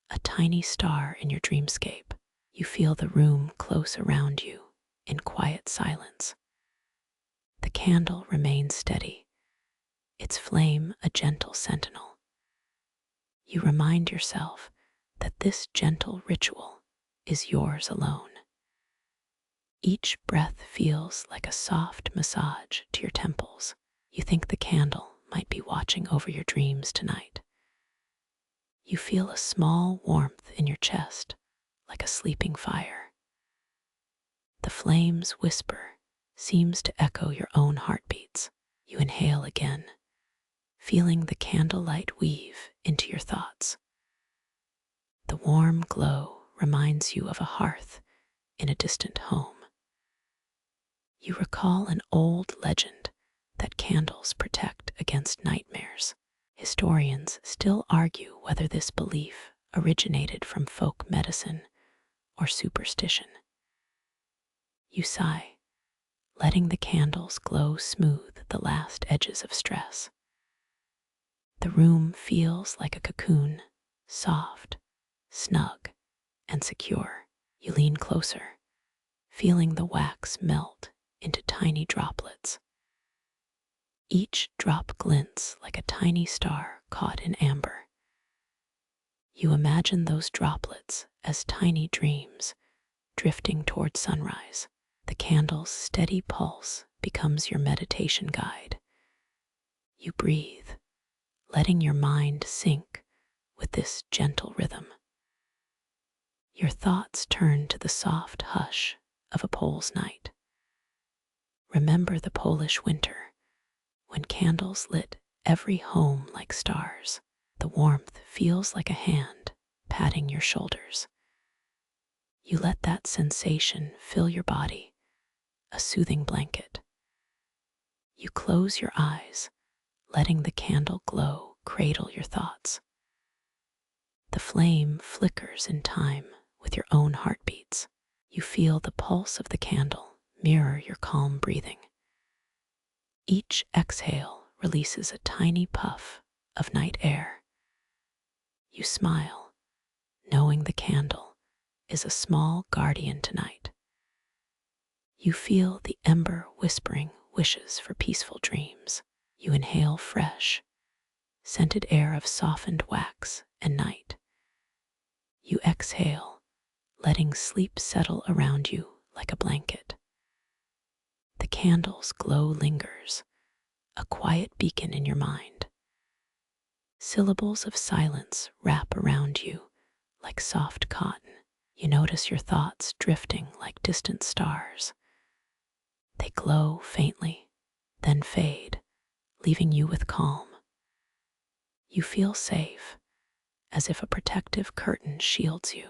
Speaker 1: a tiny star in your dreamscape. You feel the room close around you in quiet silence. The candle remains steady, its flame a gentle sentinel. You remind yourself that this gentle ritual is yours alone. Each breath feels like a soft massage to your temples. You think the candle might be watching over your dreams tonight. You feel a small warmth in your chest, like a sleeping fire. The flame's whisper seems to echo your own heartbeats. You inhale again, feeling the candlelight weave into your thoughts. The warm glow reminds you of a hearth in a distant home. You recall an old legend that candles protect against nightmares. Historians still argue whether this belief originated from folk medicine or superstition. You sigh, letting the candles glow smooth the last edges of stress. The room feels like a cocoon, soft, snug, and secure. You lean closer, feeling the wax melt into tiny droplets. Each drop glints like a tiny star caught in amber. You imagine those droplets as tiny dreams drifting toward sunrise. The candle's steady pulse becomes your meditation guide. You breathe, letting your mind sink with this gentle rhythm. Your thoughts turn to the soft hush of a Pole's night. Remember the Polish winter, when candles lit every home like stars. The warmth feels like a hand patting your shoulders. You let that sensation fill your body, a soothing blanket. You close your eyes, letting the candle glow cradle your thoughts. The flame flickers in time with your own heartbeats. You feel the pulse of the candle mirror your calm breathing. Each exhale releases a tiny puff of night air. You smile, knowing the candle is a small guardian tonight. You feel the ember whispering wishes for peaceful dreams. You inhale fresh, scented air of softened wax and night. You exhale, letting sleep settle around you like a blanket. The candle's glow lingers, a quiet beacon in your mind. Syllables of silence wrap around you like soft cotton. You notice your thoughts drifting like distant stars. They glow faintly, then fade, leaving you with calm. You feel safe, as if a protective curtain shields you.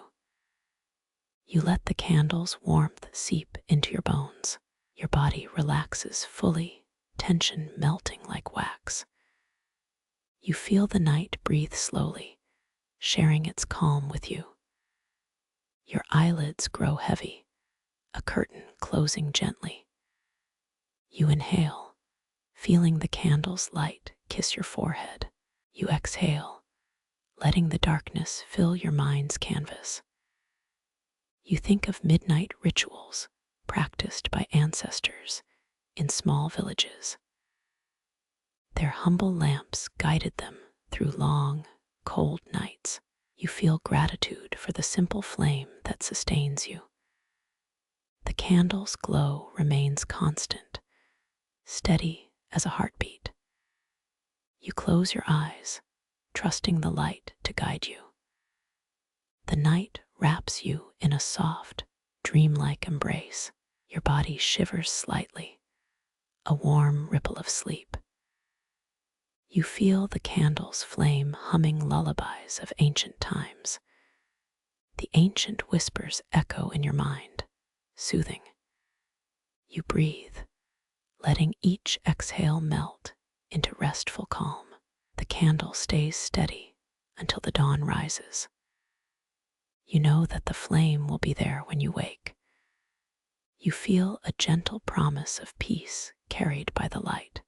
Speaker 1: You let the candle's warmth seep into your bones. Your body relaxes fully, tension melting like wax. You feel the night breathe slowly, sharing its calm with you. Your eyelids grow heavy, a curtain closing gently. You inhale, feeling the candle's light kiss your forehead. You exhale, letting the darkness fill your mind's canvas. You think of midnight rituals practiced by ancestors in small villages. Their humble lamps guided them through long, cold nights. You feel gratitude for the simple flame that sustains you. The candle's glow remains constant, steady as a heartbeat. You close your eyes, trusting the light to guide you. The night wraps you in a soft, dreamlike embrace. Your body shivers slightly, a warm ripple of sleep. You feel the candle's flame humming lullabies of ancient times. The ancient whispers echo in your mind, soothing. You breathe, letting each exhale melt into restful calm. The candle stays steady until the dawn rises. You know that the flame will be there when you wake. You feel a gentle promise of peace carried by the light.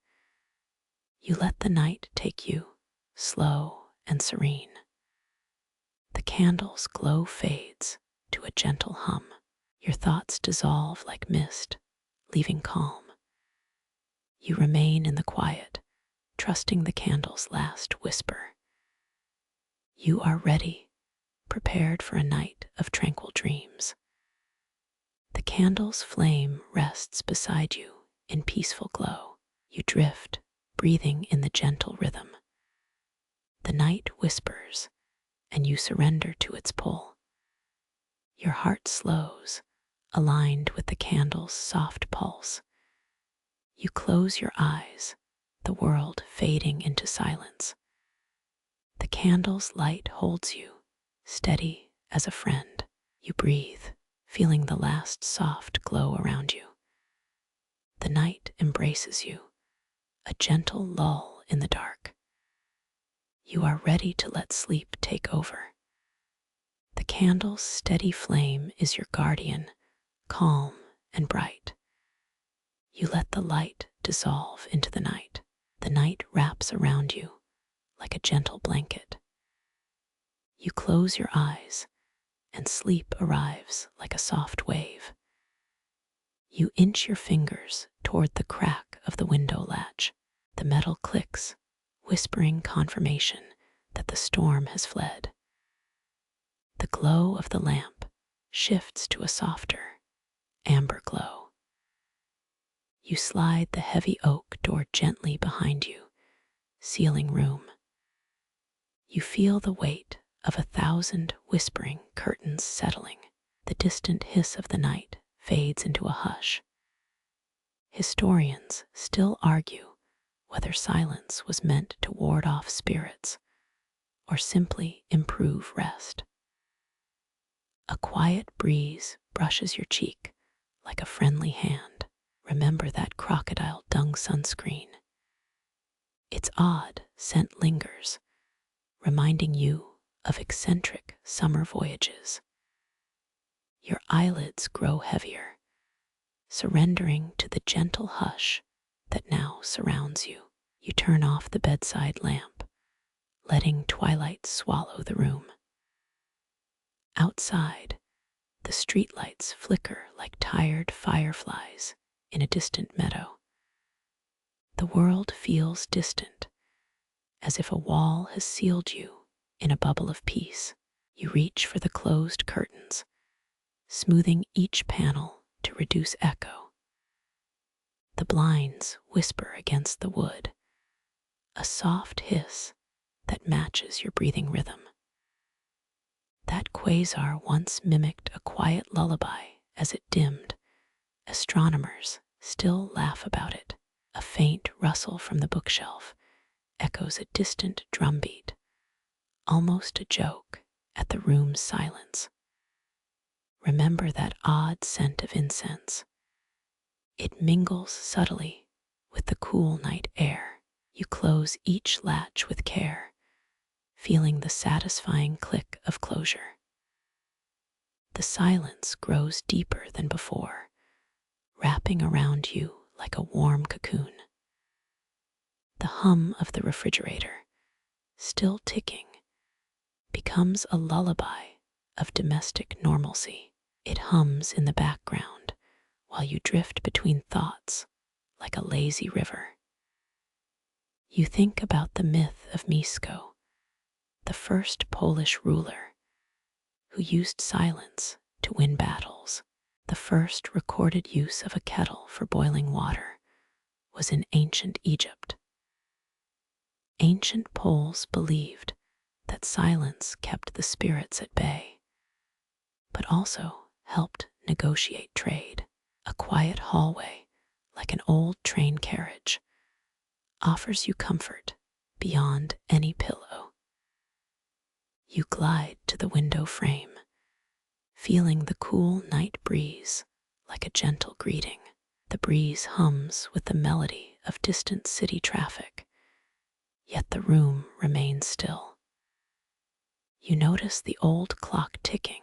Speaker 1: You let the night take you, slow and serene. The candle's glow fades to a gentle hum. Your thoughts dissolve like mist, leaving calm. You remain in the quiet, trusting the candle's last whisper. You are ready, prepared for a night of tranquil dreams. The candle's flame rests beside you in peaceful glow. You drift, breathing in the gentle rhythm. The night whispers, and you surrender to its pull. Your heart slows, aligned with the candle's soft pulse. You close your eyes, the world fading into silence. The candle's light holds you, steady as a friend. You breathe, feeling the last soft glow around you. The night embraces you, a gentle lull in the dark. You are ready to let sleep take over. The candle's steady flame is your guardian, calm and bright. You let the light dissolve into the night. The night wraps around you like a gentle blanket. You close your eyes and sleep arrives like a soft wave. You inch your fingers toward the crack of the window latch. The metal clicks, whispering confirmation that the storm has fled. The glow of the lamp shifts to a softer, amber glow. You slide the heavy oak door gently behind you, sealing room. You feel the weight of 1,000 whispering curtains settling. The distant hiss of the night fades into a hush. Historians still argue whether silence was meant to ward off spirits or simply improve rest. A quiet breeze brushes your cheek like a friendly hand. Remember that crocodile dung sunscreen. Its odd scent lingers, reminding you of eccentric summer voyages. Your eyelids grow heavier, surrendering to the gentle hush that now surrounds you. You turn off the bedside lamp, letting twilight swallow the room. Outside, the streetlights flicker like tired fireflies in a distant meadow. The world feels distant, as if a wall has sealed you in a bubble of peace. You reach for the closed curtains, smoothing each panel to reduce echo. The blinds whisper against the wood, a soft hiss that matches your breathing rhythm. That quasar once mimicked a quiet lullaby as it dimmed. Astronomers still laugh about it. A faint rustle from the bookshelf echoes a distant drumbeat, almost a joke at the room's silence. Remember that odd scent of incense. It mingles subtly with the cool night air. You close each latch with care, feeling the satisfying click of closure. The silence grows deeper than before, wrapping around you like a warm cocoon. The hum of the refrigerator, still ticking, becomes a lullaby of domestic normalcy. It hums in the background while you drift between thoughts like a lazy river. You think about the myth of Mieszko, the first Polish ruler who used silence to win battles. The first recorded use of a kettle for boiling water was in ancient Egypt. Ancient Poles believed that silence kept the spirits at bay, but also helped negotiate trade. A quiet hallway, like an old train carriage, offers you comfort beyond any pillow. You glide to the window frame, feeling the cool night breeze like a gentle greeting. The breeze hums with the melody of distant city traffic, yet the room remains still. You notice the old clock ticking.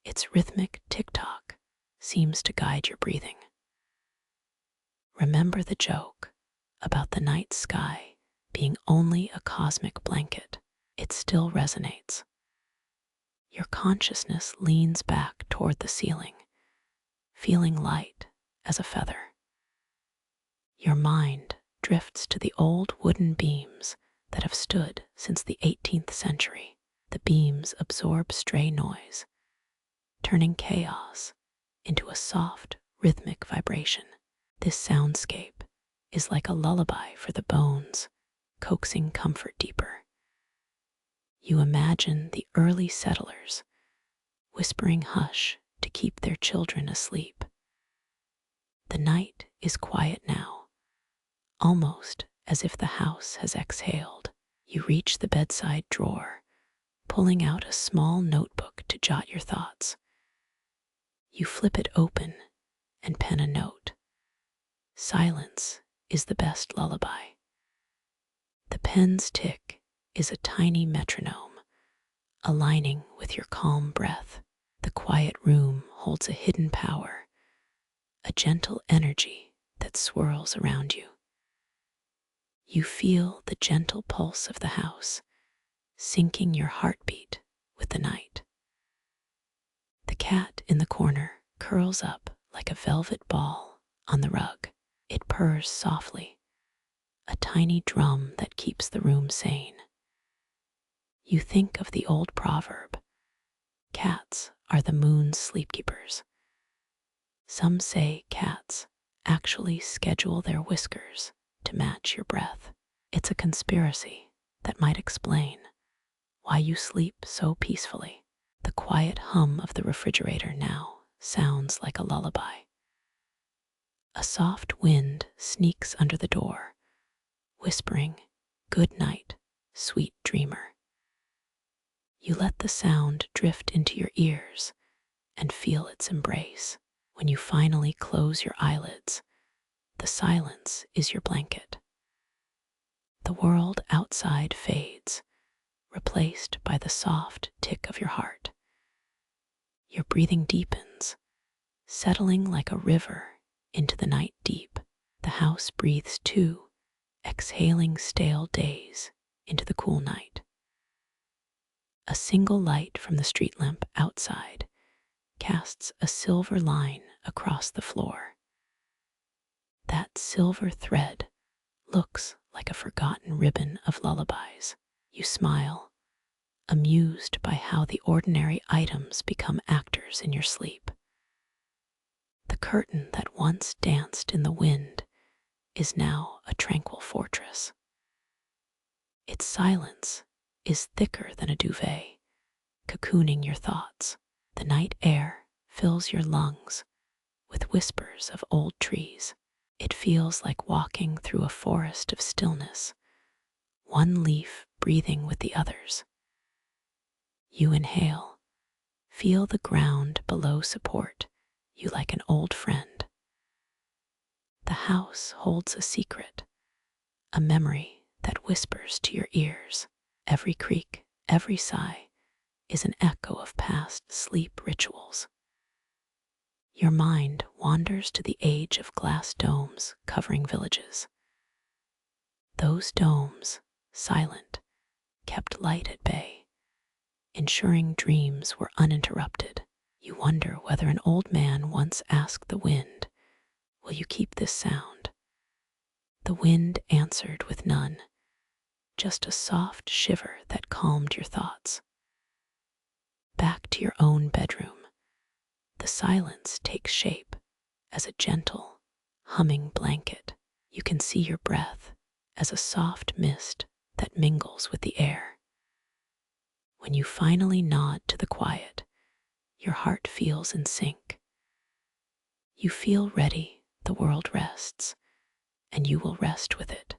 Speaker 1: Its rhythmic tick-tock seems to guide your breathing. Remember the joke about the night sky being only a cosmic blanket. It still resonates. Your consciousness leans back toward the ceiling, feeling light as a feather. Your mind drifts to the old wooden beams that have stood since the 18th century. The beams absorb stray noise, turning chaos into a soft, rhythmic vibration. This soundscape is like a lullaby for the bones, coaxing comfort deeper. You imagine the early settlers whispering hush to keep their children asleep. The night is quiet now, almost as if the house has exhaled. You reach the bedside drawer, pulling out a small notebook to jot your thoughts. You flip it open and pen a note. Silence is the best lullaby. The pen's tick is a tiny metronome, aligning with your calm breath. The quiet room holds a hidden power, a gentle energy that swirls around you. You feel the gentle pulse of the house, syncing your heartbeat with the night. The cat in the corner curls up like a velvet ball on the rug. It purrs softly, a tiny drum that keeps the room sane. You think of the old proverb, cats are the moon's sleepkeepers. Some say cats actually schedule their whiskers to match your breath. It's a conspiracy that might explain why you sleep so peacefully. The quiet hum of the refrigerator now sounds like a lullaby. A soft wind sneaks under the door, whispering, "Good night, sweet dreamer." You let the sound drift into your ears and feel its embrace. When you finally close your eyelids, the silence is your blanket. The world outside fades, replaced by the soft tick of your heart. Your breathing deepens, settling like a river into the night deep. The house breathes too, exhaling stale days into the cool night. A single light from the street lamp outside casts a silver line across the floor. That silver thread looks like a forgotten ribbon of lullabies. You smile, amused by how the ordinary items become actors in your sleep. The curtain that once danced in the wind is now a tranquil fortress. Its silence is thicker than a duvet, cocooning your thoughts. The night air fills your lungs with whispers of old trees. It feels like walking through a forest of stillness, one leaf breathing with the others. You inhale, feel the ground below support you like an old friend. The house holds a secret, a memory that whispers to your ears. Every creak, every sigh is an echo of past sleep rituals. Your mind wanders to the age of glass domes covering villages. Those domes, silent, kept light at bay, ensuring dreams were uninterrupted. You wonder whether an old man once asked the wind, "Will you keep this sound?" The wind answered with none, just a soft shiver that calmed your thoughts. Back to your own bedroom, the silence takes shape as a gentle, humming blanket. You can see your breath as a soft mist that mingles with the air. When you finally nod to the quiet, your heart feels in sync. You feel ready, the world rests, and you will rest with it.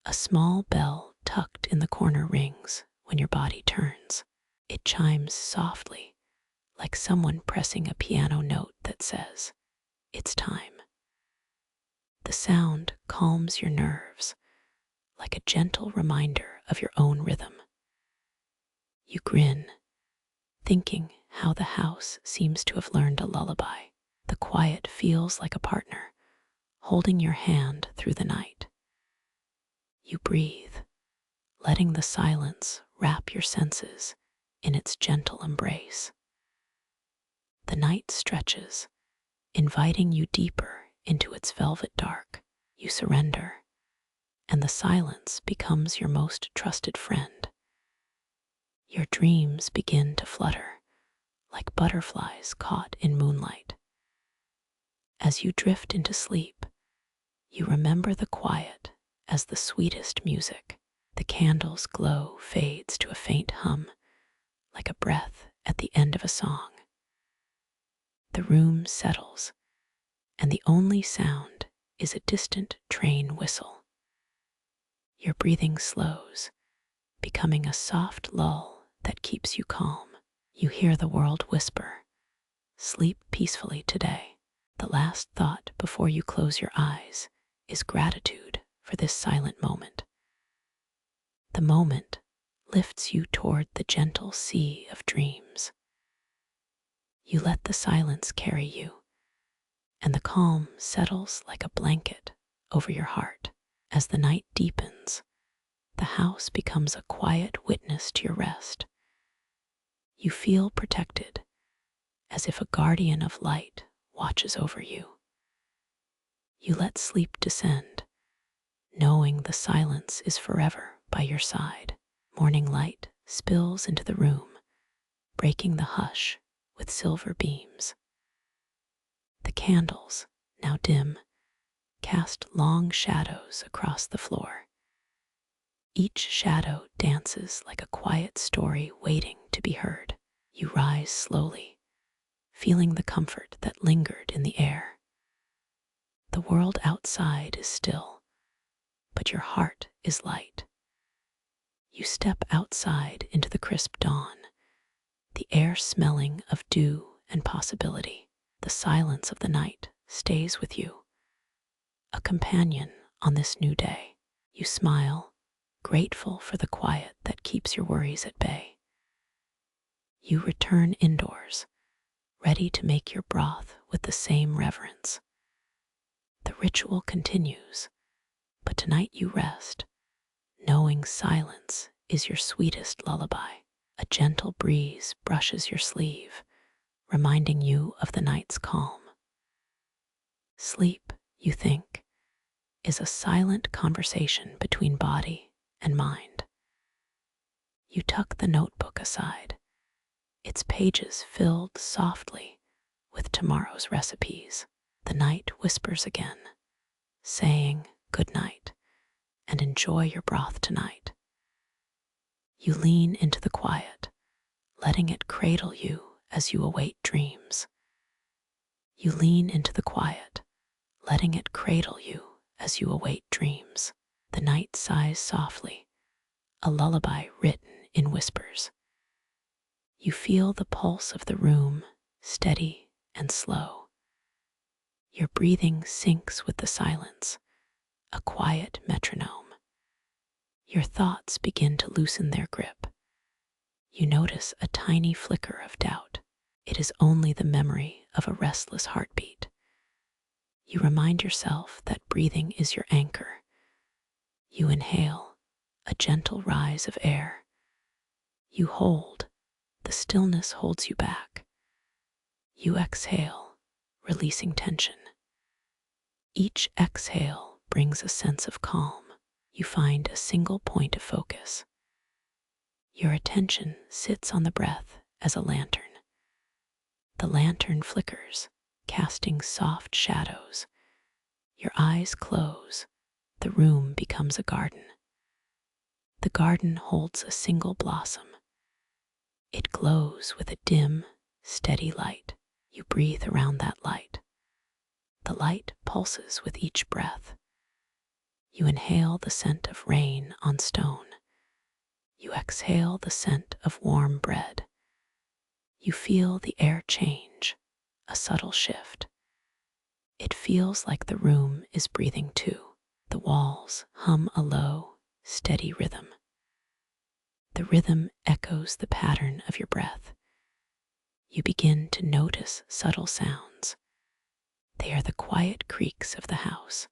Speaker 1: A small bell tucked in the corner rings when your body turns. It chimes softly, like someone pressing a piano note that says, "It's time." The sound calms your nerves, like a gentle reminder of your own rhythm. You grin, thinking how the house seems to have learned a lullaby. The quiet feels like a partner, holding your hand through the night. You breathe, letting the silence wrap your senses in its gentle embrace. The night stretches, inviting you deeper into its velvet dark. You surrender, and the silence becomes your most trusted friend. Your dreams begin to flutter, like butterflies caught in moonlight. As you drift into sleep, you remember the quiet as the sweetest music. The candle's glow fades to a faint hum, like a breath at the end of a song. The room settles, and the only sound is a distant train whistle. Your breathing slows, becoming a soft lull that keeps you calm. You hear the world whisper, "Sleep peacefully today." The last thought before you close your eyes is gratitude for this silent moment. The moment lifts you toward the gentle sea of dreams. You let the silence carry you, and the calm settles like a blanket over your heart. As the night deepens, the house becomes a quiet witness to your rest. You feel protected, as if a guardian of light watches over you. You let sleep descend, knowing the silence is forever by your side. Morning light spills into the room, breaking the hush with silver beams. The candles, now dim, cast long shadows across the floor. Each shadow dances like a quiet story waiting to be heard. You rise slowly, feeling the comfort that lingered in the air. The world outside is still, but your heart is light. You step outside into the crisp dawn, the air smelling of dew and possibility. The silence of the night stays with you, a companion on this new day. You smile, grateful for the quiet that keeps your worries at bay. You return indoors, ready to make your broth with the same reverence. The ritual continues, but tonight you rest, knowing silence is your sweetest lullaby. A gentle breeze brushes your sleeve, reminding you of the night's calm. Sleep, you think, is a silent conversation between body and mind. You tuck the notebook aside, its pages filled softly with tomorrow's recipes. The night whispers again, saying good night and enjoy your broth tonight. You lean into the quiet, letting it cradle you as you await dreams. You lean into the quiet, letting it cradle you as you await dreams. The night sighs softly, a lullaby written in whispers. You feel the pulse of the room, steady and slow. Your breathing syncs with the silence, a quiet metronome. Your thoughts begin to loosen their grip. You notice a tiny flicker of doubt. It is only the memory of a restless heartbeat. You remind yourself that breathing is your anchor. You inhale, a gentle rise of air. You hold, the stillness holds you back. You exhale, releasing tension. Each exhale brings a sense of calm. You find a single point of focus. Your attention sits on the breath as a lantern. The lantern flickers, casting soft shadows. Your eyes close. The room becomes a garden. The garden holds a single blossom. It glows with a dim, steady light. You breathe around that light. The light pulses with each breath. You inhale the scent of rain on stone. You exhale the scent of warm bread. You feel the air change, a subtle shift. It feels like the room is breathing too. The walls hum a low, steady rhythm. The rhythm echoes the pattern of your breath. You begin to notice subtle sounds. They are the quiet creaks of the house.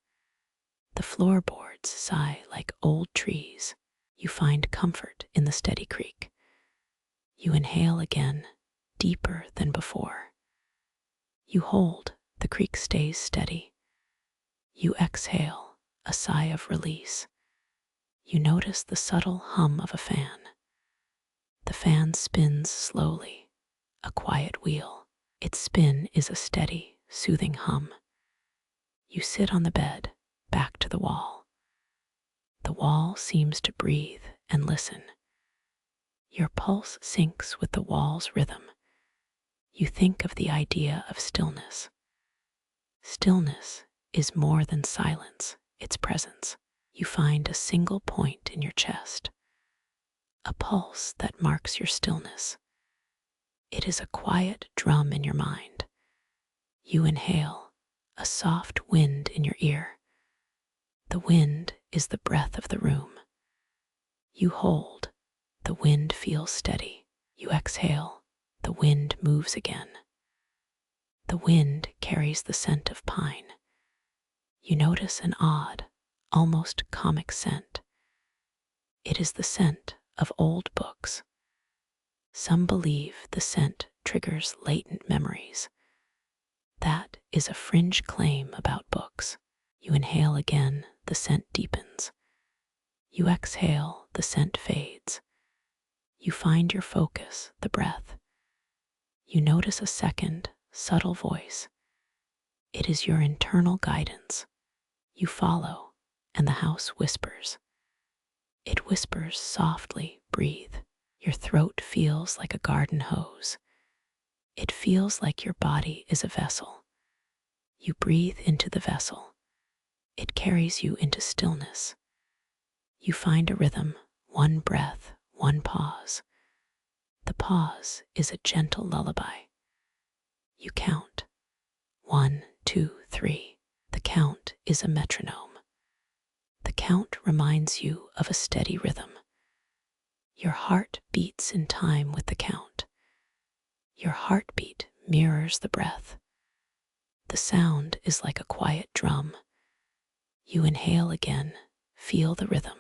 Speaker 1: The floorboards sigh like old trees. You find comfort in the steady creak. You inhale again, deeper than before. You hold, the creak stays steady. You exhale, a sigh of release. You notice the subtle hum of a fan. The fan spins slowly, a quiet wheel. Its spin is a steady, soothing hum. You sit on the bed, back to the wall. The wall seems to breathe and listen. Your pulse syncs with the wall's rhythm. You think of the idea of stillness. Stillness is more than silence, it's presence. You find a single point in your chest, a pulse that marks your stillness. It is a quiet drum in your mind. You inhale, a soft wind in your ear. The wind is the breath of the room. You hold, the The wind feels steady. You exhale. The wind moves again. The wind carries the scent of pine. You notice an odd, almost comic scent. It is the scent of old books. Some believe the scent triggers latent memories. That is a fringe claim about books. You inhale again, the scent deepens. You exhale, the scent fades. You find your focus, the breath. You notice a second, subtle voice. It is your internal guidance. You follow, and the house whispers. It whispers softly, breathe. Your throat feels like a garden hose. It feels like your body is a vessel. You breathe into the vessel. It carries you into stillness. You find a rhythm, one breath, one pause. The pause is a gentle lullaby. You count. 1, 2, 3. The count is a metronome. The count reminds you of a steady rhythm. Your heart beats in time with the count. Your heartbeat mirrors the breath. The sound is like a quiet drum. You inhale again, feel the rhythm.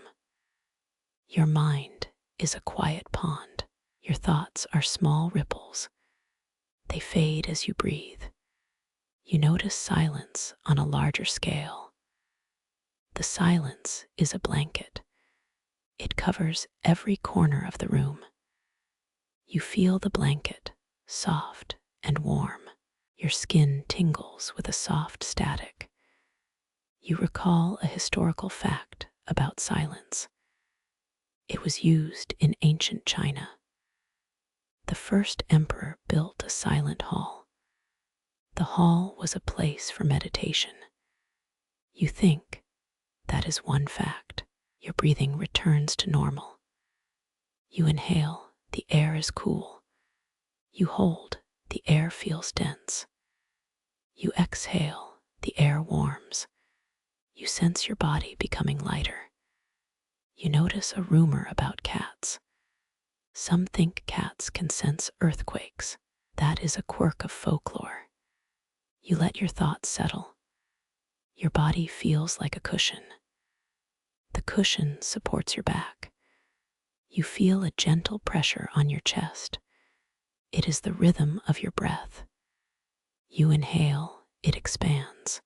Speaker 1: Your mind is a quiet pond. Your thoughts are small ripples. They fade as you breathe. You notice silence on a larger scale. The silence is a blanket. It covers every corner of the room. You feel the blanket, soft and warm. Your skin tingles with a soft static. You recall a historical fact about silence. It was used in ancient China. The first emperor built a silent hall. The hall was a place for meditation. You think, that is one fact. Your breathing returns to normal. You inhale, the air is cool. You hold, the air feels dense. You exhale, the air warms. You sense your body becoming lighter. You notice a rumor about cats. Some think cats can sense earthquakes. That is a quirk of folklore. You let your thoughts settle. Your body feels like a cushion. The cushion supports your back. You feel a gentle pressure on your chest. It is the rhythm of your breath. You inhale, it expands.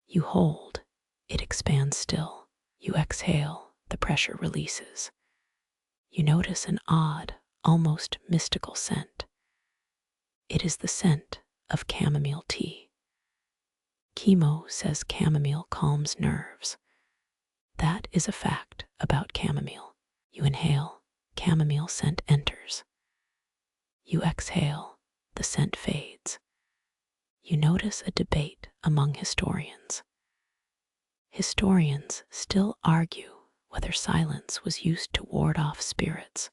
Speaker 1: You hold, it expands still. You exhale, the pressure releases. You notice an odd, almost mystical scent. It is the scent of chamomile tea. Chemo says chamomile calms nerves. That is a fact about chamomile. You inhale, chamomile scent enters. You exhale, the scent fades. You notice a debate among historians. Historians still argue whether silence was used to ward off spirits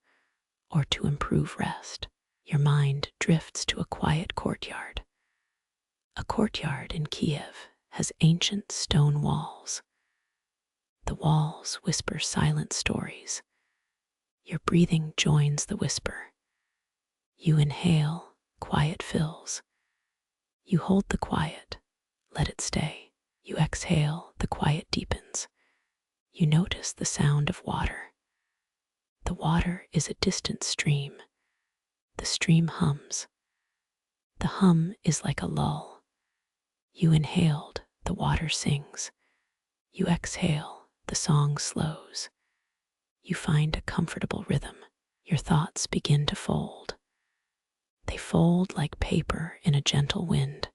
Speaker 1: or to improve rest. Your mind drifts to a quiet courtyard. A courtyard in Kiev has ancient stone walls. The walls whisper silent stories. Your breathing joins the whisper. You inhale, quiet fills. You hold the quiet, let it stay. You exhale, the quiet deepens. You notice the sound of water. The water is a distant stream. The stream hums. The hum is like a lull. You inhaled, the water sings. You exhale, the song slows. You find a comfortable rhythm. Your thoughts begin to fold. They fold like paper in a gentle wind.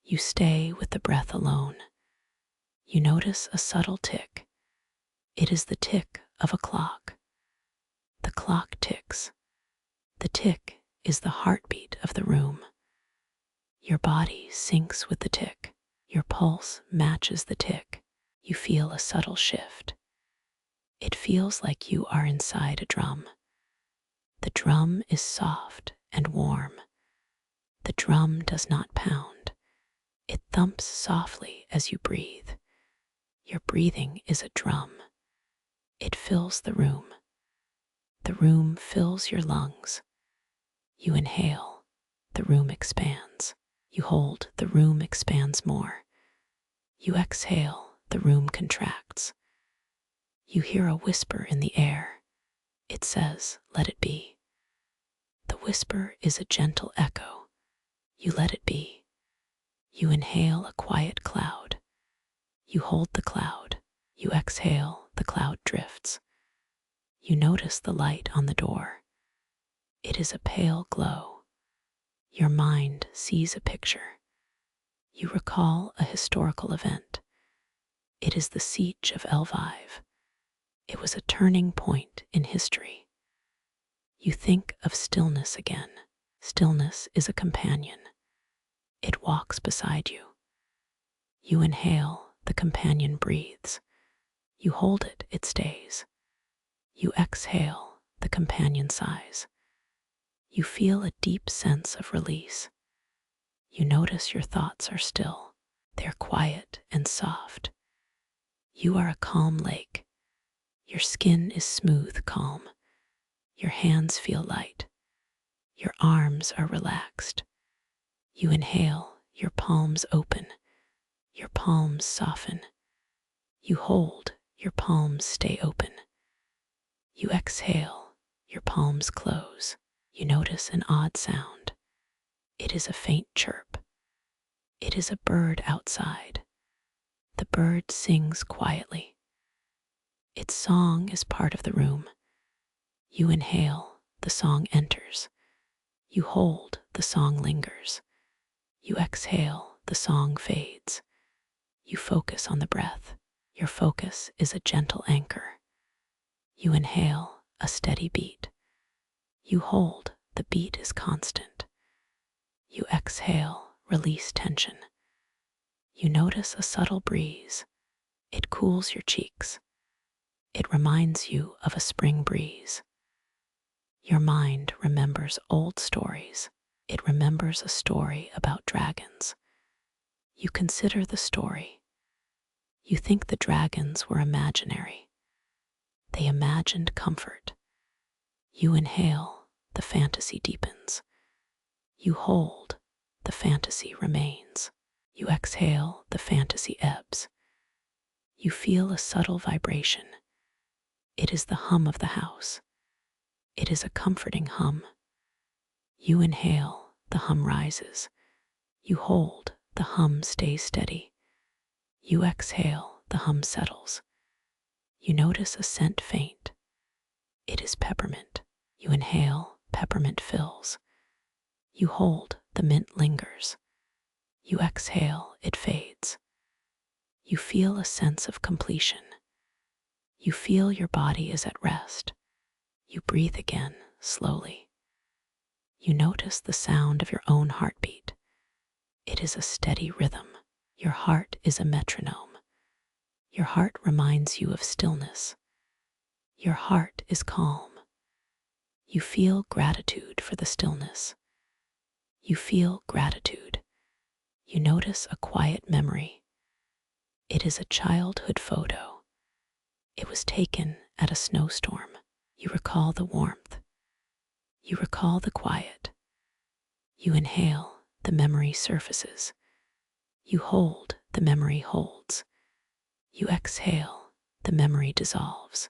Speaker 1: You stay with the breath alone. You notice a subtle tick. It is the tick of a clock. The clock ticks. The tick is the heartbeat of the room. Your body syncs with the tick. Your pulse matches the tick. You feel a subtle shift. It feels like you are inside a drum. The drum is soft and warm. The drum does not pound. It thumps softly as you breathe. Your breathing is a drum. It fills the room. The room fills your lungs. You inhale, the room expands. You hold, the room expands more. You exhale, the room contracts. You hear a whisper in the air. It says, "Let it be." The whisper is a gentle echo. You let it be. You inhale a quiet cloud. You hold the cloud. You exhale, the cloud drifts. You notice the light on the door. It is a pale glow. Your mind sees a picture. You recall a historical event. It is the Siege of Lviv. It was a turning point in history. You think of stillness again. Stillness is a companion. It walks beside you. You inhale, the companion breathes. You hold it, it stays. You exhale, the companion sighs. You feel a deep sense of release. You notice your thoughts are still. They're quiet and soft. You are a calm lake. Your skin is smooth, calm. Your hands feel light. Your arms are relaxed. You inhale, your palms open. Your palms soften. You hold, your palms stay open. You exhale, your palms close. You notice an odd sound. It is a faint chirp. It is a bird outside. The bird sings quietly. Its song is part of the room. You inhale, the song enters. You hold, the song lingers. You exhale, the song fades. You focus on the breath. Your focus is a gentle anchor. You inhale, a steady beat. You hold, the beat is constant. You exhale, release tension. You notice a subtle breeze. It cools your cheeks. It reminds you of a spring breeze. Your mind remembers old stories. It remembers a story about dragons. You consider the story. You think the dragons were imaginary. They imagined comfort. You inhale, the fantasy deepens. You hold, the fantasy remains. You exhale, the fantasy ebbs. You feel a subtle vibration. It is the hum of the house. It is a comforting hum. You inhale, the hum rises. You hold, the hum stays steady. You exhale, the hum settles. You notice a scent faint. It is peppermint. You inhale, peppermint fills. You hold, the mint lingers. You exhale, it fades. You feel a sense of completion. You feel your body is at rest. You breathe again, slowly. You notice the sound of your own heartbeat. It is a steady rhythm. Your heart is a metronome. Your heart reminds you of stillness. Your heart is calm. You feel gratitude for the stillness. You feel gratitude. You notice a quiet memory. It is a childhood photo. It was taken at a snowstorm. You recall the warmth. You recall the quiet. You inhale, the memory surfaces. You hold, the memory holds. You exhale, the memory dissolves.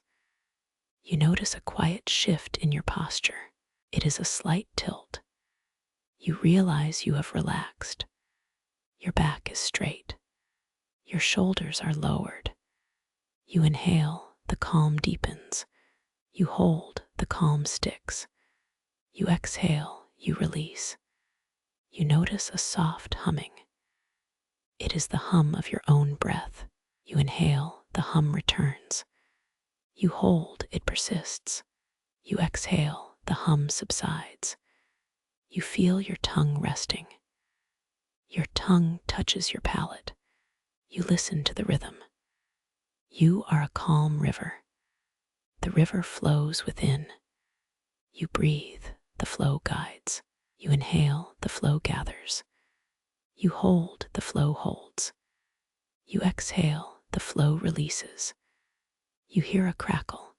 Speaker 1: You notice a quiet shift in your posture. It is a slight tilt. You realize you have relaxed. Your back is straight. Your shoulders are lowered. You inhale, the calm deepens. You hold, the calm sticks. You exhale, you release. You notice a soft humming. It is the hum of your own breath. You inhale, the hum returns. You hold, it persists. You exhale, the hum subsides. You feel your tongue resting. Your tongue touches your palate. You listen to the rhythm. You are a calm river. The river flows within. You breathe, the flow guides. You inhale, the flow gathers. You hold, the flow holds. You exhale, the flow releases. You hear a crackle.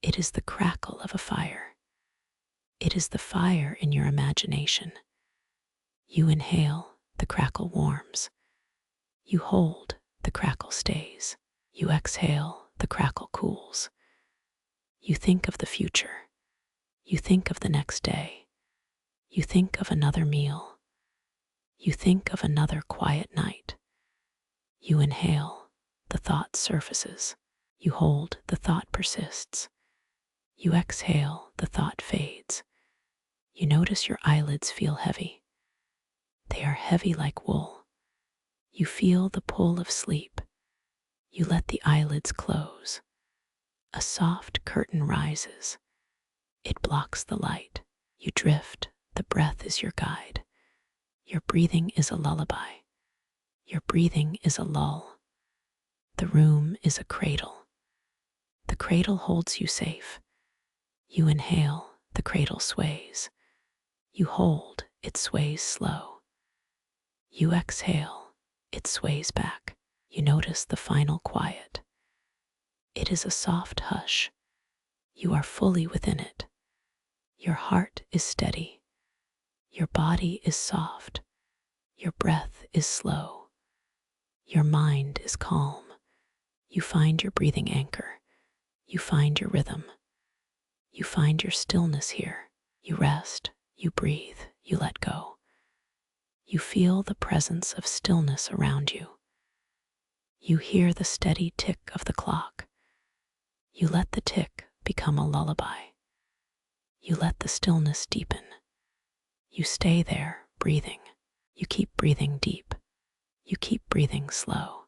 Speaker 1: It is the crackle of a fire. It is the fire in your imagination. You inhale, the crackle warms. You hold, the crackle stays. You exhale, the crackle cools. You think of the future. You think of the next day. You think of another meal. You think of another quiet night. You inhale, the thought surfaces. You hold, the thought persists. You exhale, the thought fades. You notice your eyelids feel heavy. They are heavy like wool. You feel the pull of sleep. You let the eyelids close. A soft curtain rises. It blocks the light. You drift. The breath is your guide. Your breathing is a lullaby. Your breathing is a lull. The room is a cradle. The cradle holds you safe. You inhale, the cradle sways. You hold, it sways slow. You exhale, it sways back. You notice the final quiet. It is a soft hush. You are fully within it. Your heart is steady. Your body is soft. Your breath is slow. Your mind is calm. You find your breathing anchor. You find your rhythm. You find your stillness here. You rest, you breathe, you let go. You feel the presence of stillness around you. You hear the steady tick of the clock. You let the tick become a lullaby. You let the stillness deepen. You stay there, breathing. You keep breathing deep. You keep breathing slow.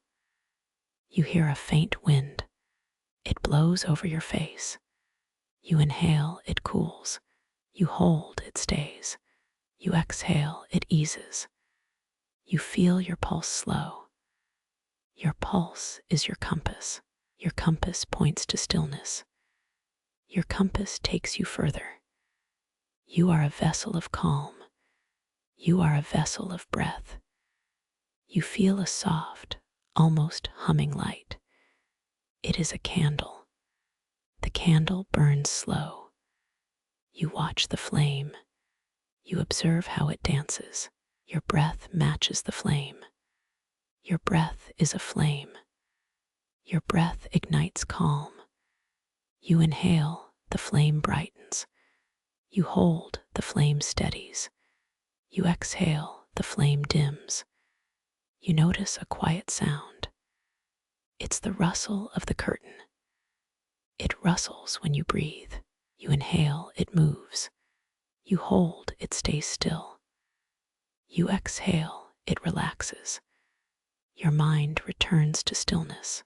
Speaker 1: You hear a faint wind. It blows over your face. You inhale, it cools. You hold, it stays. You exhale, it eases. You feel your pulse slow. Your pulse is your compass. Your compass points to stillness. Your compass takes you further. You are a vessel of calm. You are a vessel of breath. You feel a soft, almost humming light. It is a candle. The candle burns slow. You watch the flame. You observe how it dances. Your breath matches the flame. Your breath is a flame. Your breath ignites calm. You inhale, the flame brightens. You hold, the flame steadies. You exhale, the flame dims. You notice a quiet sound. It's the rustle of the curtain. It rustles when you breathe. You inhale, it moves. You hold, it stays still. You exhale, it relaxes. Your mind returns to stillness.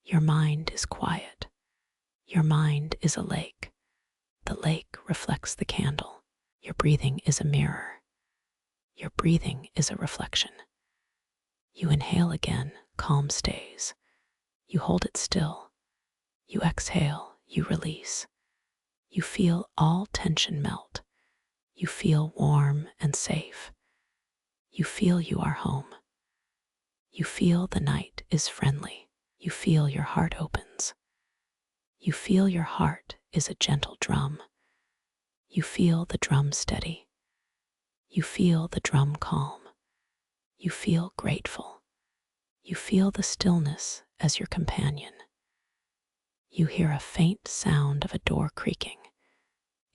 Speaker 1: Your mind is quiet. Your mind is a lake. The lake reflects the candle. Your breathing is a mirror. Your breathing is a reflection. You inhale again, calm stays. You hold it still. You exhale, you release. You feel all tension melt. You feel warm and safe. You feel you are home. You feel the night is friendly. You feel your heart opens. You feel your heart is a gentle drum. You feel the drum steady. You feel the drum calm. You feel grateful. You feel the stillness as your companion. You hear a faint sound of a door creaking.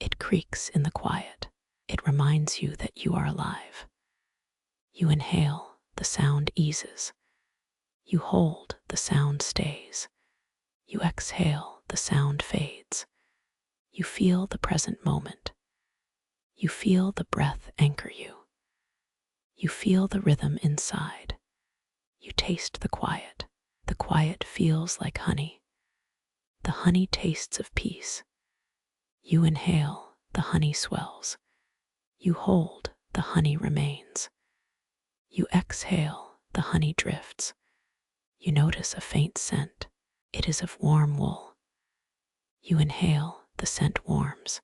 Speaker 1: It creaks in the quiet. It reminds you that you are alive. You inhale, the sound eases. You hold, the sound stays. You exhale, the sound fades. You feel the present moment. You feel the breath anchor you. You feel the rhythm inside. You taste the quiet. The quiet feels like honey. The honey tastes of peace. You inhale, the honey swells. You hold, the honey remains. You exhale, the honey drifts. You notice a faint scent. It is of warm wool. You inhale, the scent warms.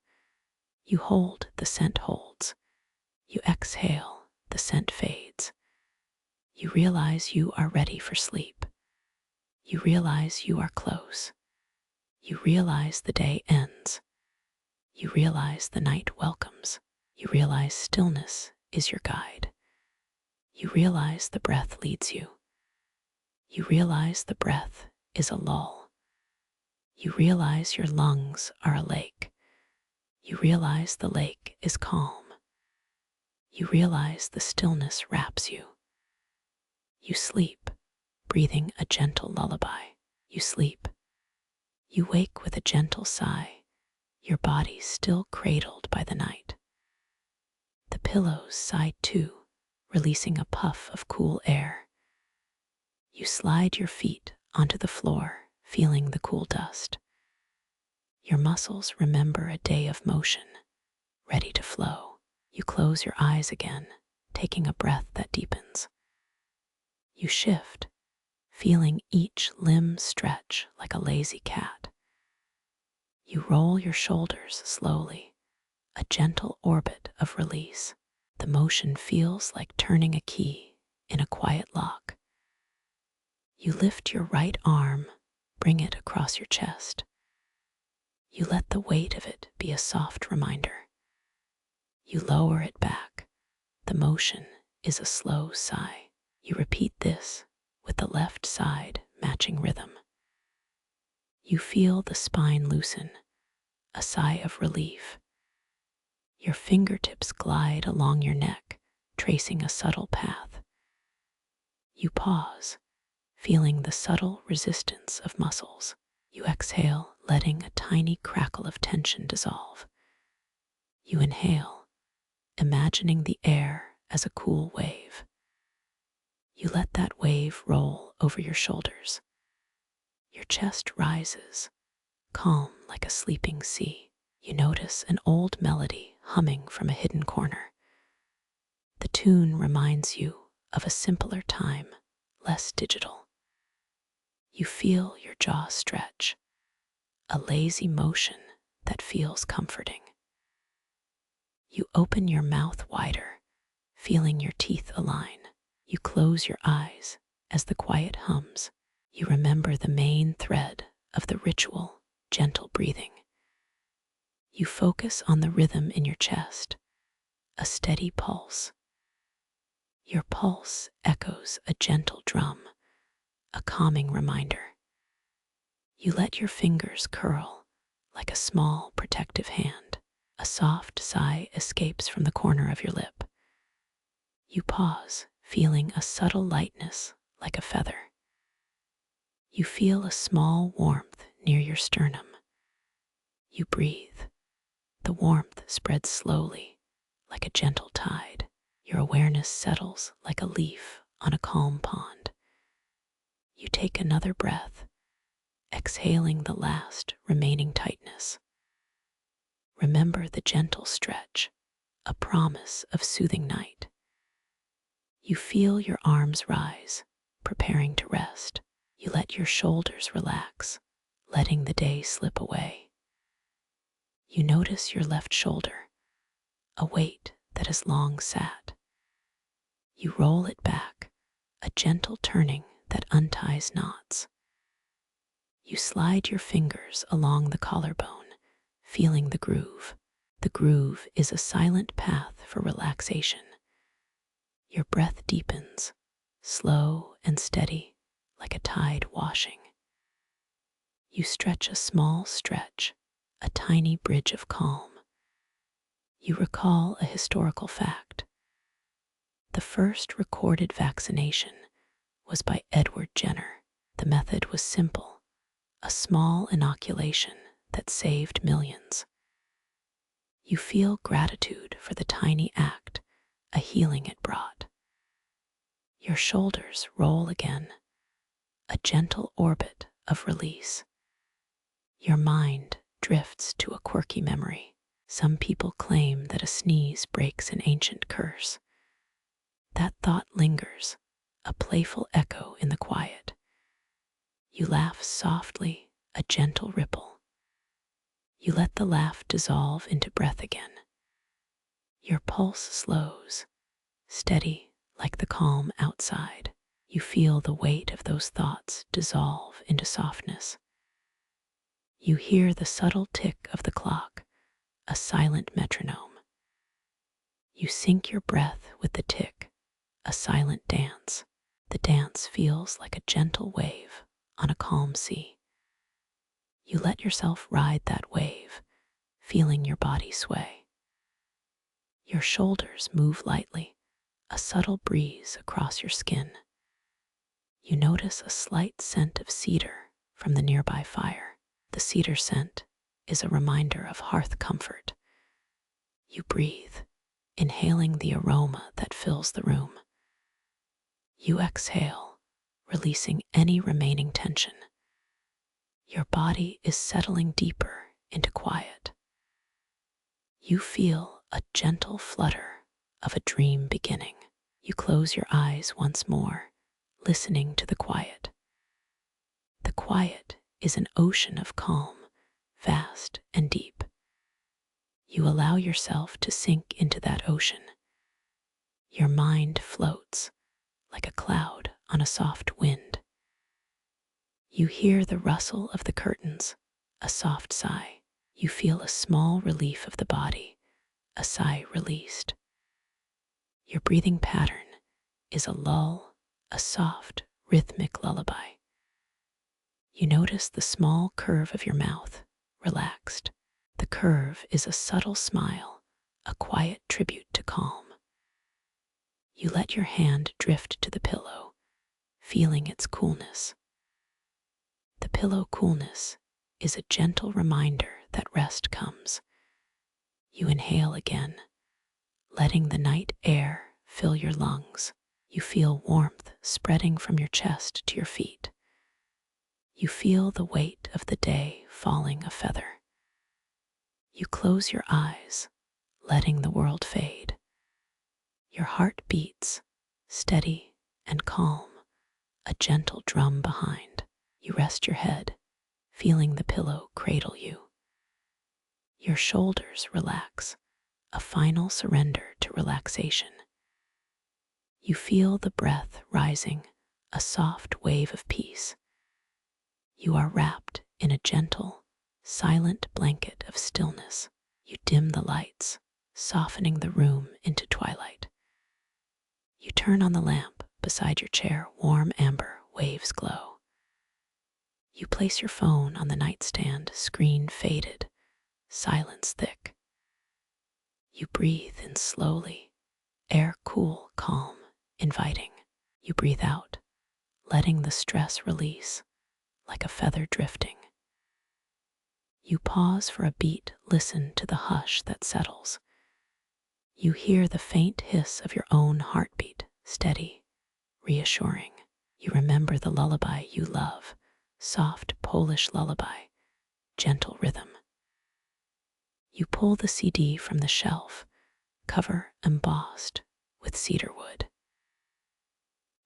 Speaker 1: You hold, the scent holds. You exhale, the scent fades. You realize you are ready for sleep. You realize you are close. You realize the day ends. You realize the night welcomes. You realize stillness is your guide. You realize the breath leads you. You realize the breath is a lull. You realize your lungs are a lake. You realize the lake is calm. You realize the stillness wraps you. You sleep, breathing a gentle lullaby. You sleep. You wake with a gentle sigh, your body still cradled by the night. The pillows sigh too, releasing a puff of cool air. You slide your feet onto the floor, feeling the cool dust. Your muscles remember a day of motion, ready to flow. You close your eyes again, taking a breath that deepens. You shift, feeling each limb stretch like a lazy cat. You roll your shoulders slowly, a gentle orbit of release. The motion feels like turning a key in a quiet lock. You lift your right arm, bring it across your chest. You let the weight of it be a soft reminder. You lower it back. The motion is a slow sigh. You repeat this with the left side matching rhythm. You feel the spine loosen, a sigh of relief. Your fingertips glide along your neck, tracing a subtle path. You pause, feeling the subtle resistance of muscles. You exhale, letting a tiny crackle of tension dissolve. You inhale, imagining the air as a cool wave. You let that wave roll over your shoulders. Your chest rises, calm like a sleeping sea. You notice an old melody humming from a hidden corner. The tune reminds you of a simpler time, less digital. You feel your jaw stretch, a lazy motion that feels comforting. You open your mouth wider, feeling your teeth align. You close your eyes as the quiet hums. You remember the main thread of the ritual, gentle breathing. You focus on the rhythm in your chest, a steady pulse. Your pulse echoes a gentle drum, a calming reminder. You let your fingers curl like a small protective hand. A soft sigh escapes from the corner of your lip. You pause, feeling a subtle lightness like a feather. You feel a small warmth near your sternum. You breathe. The warmth spreads slowly, like a gentle tide. Your awareness settles like a leaf on a calm pond. You take another breath, exhaling the last remaining tightness. Remember the gentle stretch, a promise of soothing night. You feel your arms rise, preparing to rest. You let your shoulders relax, letting the day slip away. You notice your left shoulder, a weight that has long sat. You roll it back, a gentle turning that unties knots. You slide your fingers along the collarbone, feeling the groove. The groove is a silent path for relaxation. Your breath deepens, slow and steady, like a tide washing. You stretch a small stretch, a tiny bridge of calm. You recall a historical fact. The first recorded vaccination was by Edward Jenner. The method was simple, a small inoculation that saved millions. You feel gratitude for the tiny act, a healing it brought. Your shoulders roll again, a gentle orbit of release. Your mind drifts to a quirky memory. Some people claim that a sneeze breaks an ancient curse. That thought lingers, a playful echo in the quiet. You laugh softly, a gentle ripple. You let the laugh dissolve into breath again. Your pulse slows, steady like the calm outside. You feel the weight of those thoughts dissolve into softness. You hear the subtle tick of the clock, a silent metronome. You sync your breath with the tick, a silent dance. The dance feels like a gentle wave on a calm sea. You let yourself ride that wave, feeling your body sway. Your shoulders move lightly, a subtle breeze across your skin. You notice a slight scent of cedar from the nearby fire. The cedar scent is a reminder of hearth comfort. You breathe, inhaling the aroma that fills the room. You exhale, releasing any remaining tension. Your body is settling deeper into quiet. You feel a gentle flutter of a dream beginning. You close your eyes once more, listening to the quiet. The quiet is an ocean of calm, vast and deep. You allow yourself to sink into that ocean. Your mind floats like a cloud on a soft wind. You hear the rustle of the curtains, a soft sigh. You feel a small relief of the body, a sigh released. Your breathing pattern is a lull, a soft, rhythmic lullaby. You notice the small curve of your mouth, relaxed. The curve is a subtle smile, a quiet tribute to calm. You let your hand drift to the pillow, feeling its coolness. The pillow coolness is a gentle reminder that rest comes. You inhale again, letting the night air fill your lungs. You feel warmth spreading from your chest to your feet. You feel the weight of the day falling a feather. You close your eyes, letting the world fade. Your heart beats, steady and calm, a gentle drum behind. You rest your head, feeling the pillow cradle you. Your shoulders relax, a final surrender to relaxation. You feel the breath rising, a soft wave of peace. You are wrapped in a gentle, silent blanket of stillness. You dim the lights, softening the room into twilight. You turn on the lamp beside your chair, warm amber waves glow. You place your phone on the nightstand, screen faded, silence thick. You breathe in slowly, air cool, calm, inviting. You breathe out, letting the stress release, like a feather drifting. You pause for a beat, listen to the hush that settles. You hear the faint hiss of your own heartbeat, steady, reassuring. You remember the lullaby you love, soft Polish lullaby, gentle rhythm. You pull the CD from the shelf, cover embossed with cedar wood.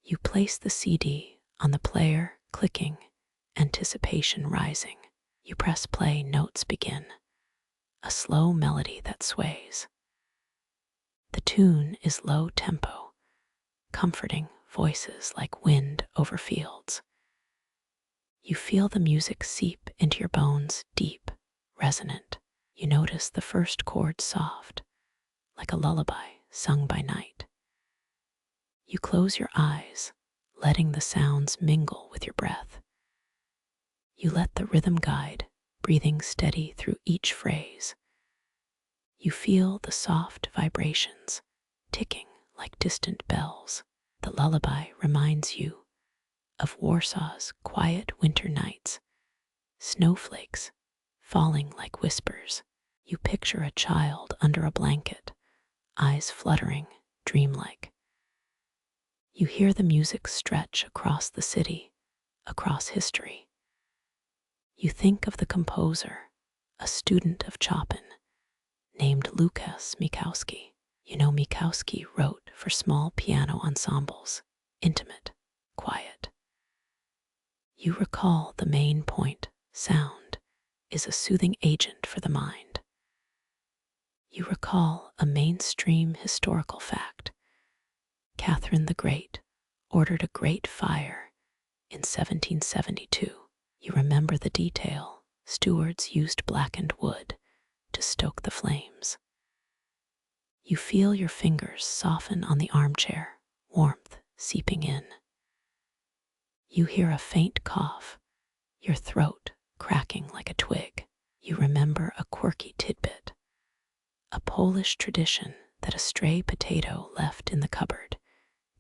Speaker 1: You place the CD on the player, clicking, anticipation rising. You press play, notes begin, a slow melody that sways. The tune is low tempo, comforting voices like wind over fields. You feel the music seep into your bones, deep, resonant. You notice the first chord soft, like a lullaby sung by night. You close your eyes, letting the sounds mingle with your breath. You let the rhythm guide, breathing steady through each phrase. You feel the soft vibrations, ticking like distant bells. The lullaby reminds you of Warsaw's quiet winter nights, snowflakes falling like whispers. You picture a child under a blanket, eyes fluttering, dreamlike. You hear the music stretch across the city, across history. You think of the composer, a student of Chopin, named Lukas Mikowski. You know Mikowski wrote for small piano ensembles, intimate, quiet. You recall the main point, sound, is a soothing agent for the mind. You recall a mainstream historical fact. Catherine the Great ordered a great fire in 1772. You remember the detail, stewards used blackened wood to stoke the flames. You feel your fingers soften on the armchair, warmth seeping in. You hear a faint cough, your throat cracking like a twig. You remember a quirky tidbit, a Polish tradition that a stray potato left in the cupboard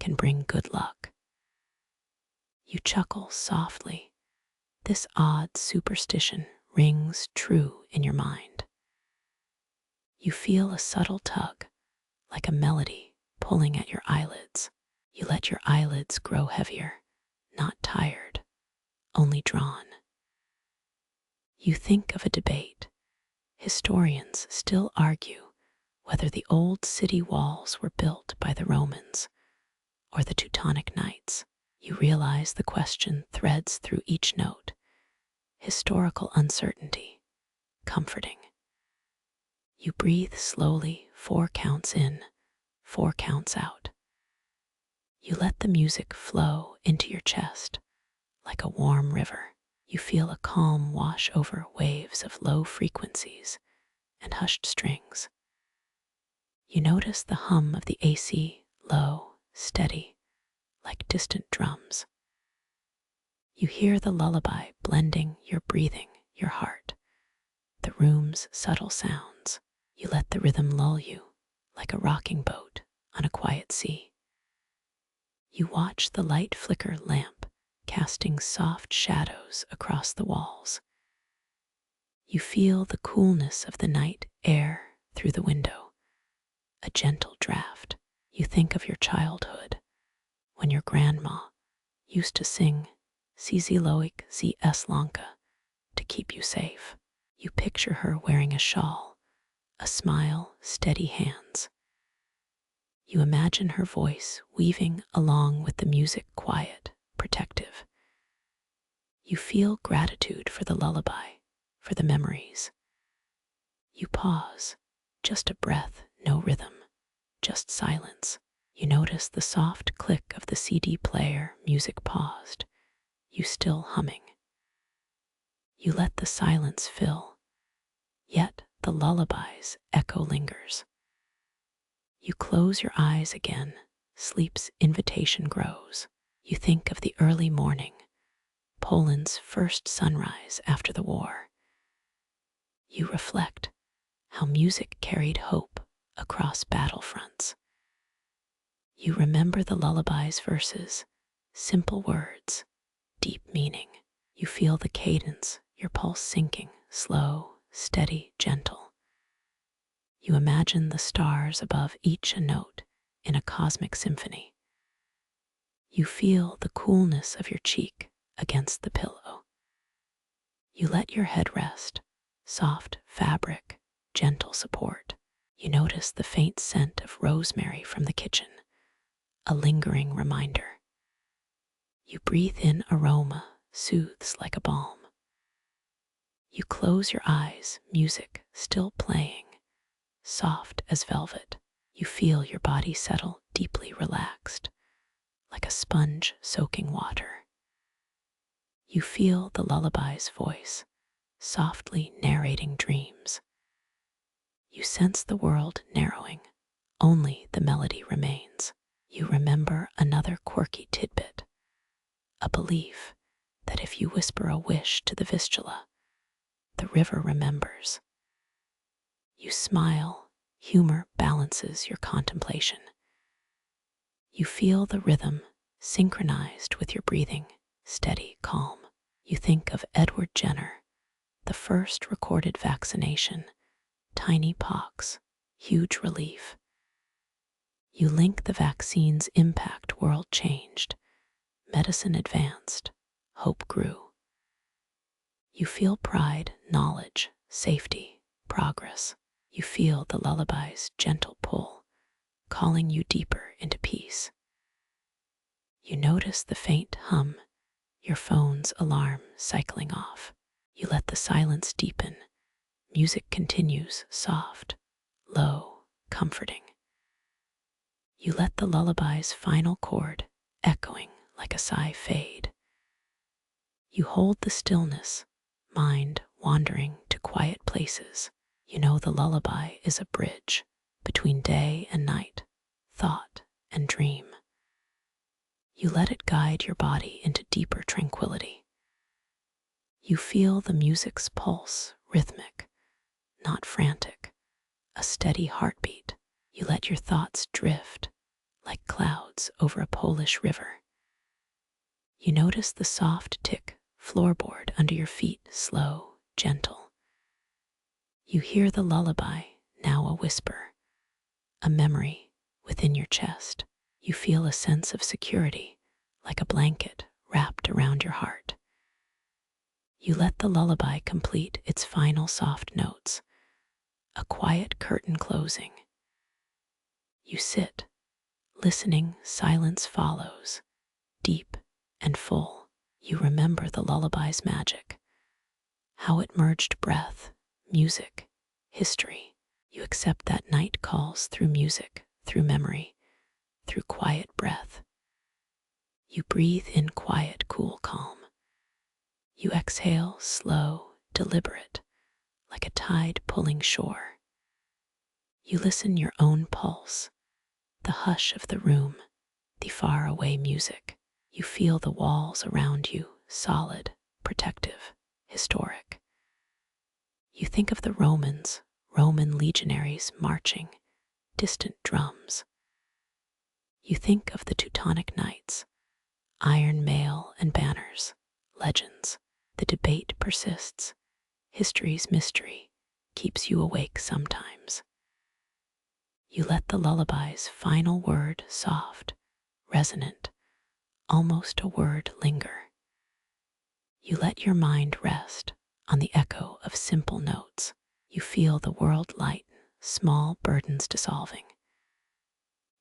Speaker 1: can bring good luck. You chuckle softly. This odd superstition rings true in your mind. You feel a subtle tug, like a melody pulling at your eyelids. You let your eyelids grow heavier, not tired, only drawn. You think of a debate. Historians still argue whether the old city walls were built by the Romans or the Teutonic Knights. You realize the question threads through each note. Historical uncertainty, comforting. You breathe slowly, 4 counts in, 4 counts out. You let the music flow into your chest like a warm river. You feel a calm wash over waves of low frequencies and hushed strings. You notice the hum of the AC, low, steady, like distant drums. You hear the lullaby blending your breathing, your heart, the room's subtle sounds. You let the rhythm lull you like a rocking boat on a quiet sea. You watch the light flicker lamp casting soft shadows across the walls. You feel the coolness of the night air through the window, a gentle draft. You think of your childhood, when your grandma used to sing Sizi Loik zi Eslanka to keep you safe. You picture her wearing a shawl, a smile, steady hands. You imagine her voice weaving along with the music, quiet, protective. You feel gratitude for the lullaby, for the memories. You pause, just a breath, no rhythm, just silence. You notice the soft click of the CD player, music paused, you still humming. You let the silence fill, yet the lullaby's echo lingers. You close your eyes again, sleep's invitation grows. You think of the early morning, Poland's first sunrise after the war. You reflect how music carried hope across battlefronts. You remember the lullaby's verses, simple words, deep meaning. You feel the cadence, your pulse sinking, slow, steady, gentle. You imagine the stars above each a note in a cosmic symphony. You feel the coolness of your cheek against the pillow. You let your head rest, soft fabric, gentle support. You notice the faint scent of rosemary from the kitchen, a lingering reminder. You breathe in aroma, soothes like a balm. You close your eyes, music still playing, soft as velvet. You feel your body settle, deeply relaxed, like a sponge soaking water. You feel the lullaby's voice, softly narrating dreams. You sense the world narrowing, only the melody remains. You remember another quirky tidbit, a belief that if you whisper a wish to the Vistula, the river remembers. You smile, humor balances your contemplation. You feel the rhythm synchronized with your breathing, steady, calm. You think of Edward Jenner, the first recorded vaccination, tiny pox, huge relief. You link the vaccine's impact, world changed, medicine advanced, hope grew. You feel pride, knowledge, safety, progress. You feel the lullaby's gentle pull, calling you deeper into peace. You notice the faint hum, your phone's alarm cycling off. You let the silence deepen. Music continues, soft, low, comforting. You let the lullaby's final chord, echoing like a sigh, fade. You hold the stillness, mind wandering to quiet places. You know the lullaby is a bridge between day and night, thought and dream. You let it guide your body into deeper tranquility. You feel the music's pulse, rhythmic, not frantic, a steady heartbeat. You let your thoughts drift like clouds over a Polish river. You notice the soft tick floorboard under your feet, slow, gentle. You hear the lullaby, now a whisper, a memory within your chest. You feel a sense of security, like a blanket wrapped around your heart. You let the lullaby complete its final soft notes, a quiet curtain closing. You sit, listening. Silence follows, deep and full. You remember the lullaby's magic, how it merged breath, music, history. You accept that night calls through music, through memory, through quiet breath. You breathe in quiet, cool calm. You exhale slow, deliberate, like a tide pulling shore. You listen your own pulse, the hush of the room, the faraway music. You feel the walls around you, solid, protective, historic. You think of the Roman legionaries marching, distant drums. You think of the Teutonic Knights, iron mail and banners, legends. The debate persists. History's mystery keeps you awake sometimes. You let the lullaby's final word, soft, resonant, almost a word, linger. You let your mind rest on the echo of simple notes. You feel the world lighten, small burdens dissolving.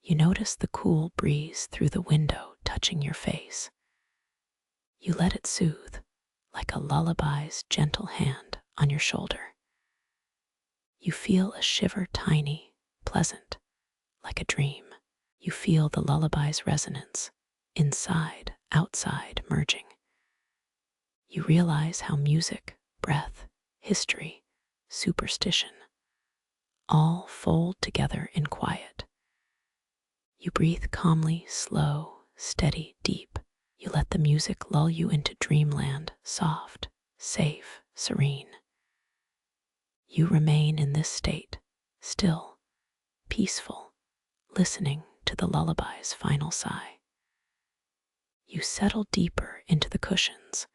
Speaker 1: You notice the cool breeze through the window touching your face. You let it soothe, like a lullaby's gentle hand on your shoulder. You feel a shiver, tiny, pleasant, like a dream. You feel the lullaby's resonance, inside, outside, merging. You realize how music, breath, history, superstition, all fold together in quiet. You breathe calmly, slow, steady, deep. You let the music lull you into dreamland, soft, safe, serene. You remain in this state, still, peaceful, listening to the lullaby's final sigh. You settle deeper into the cushions,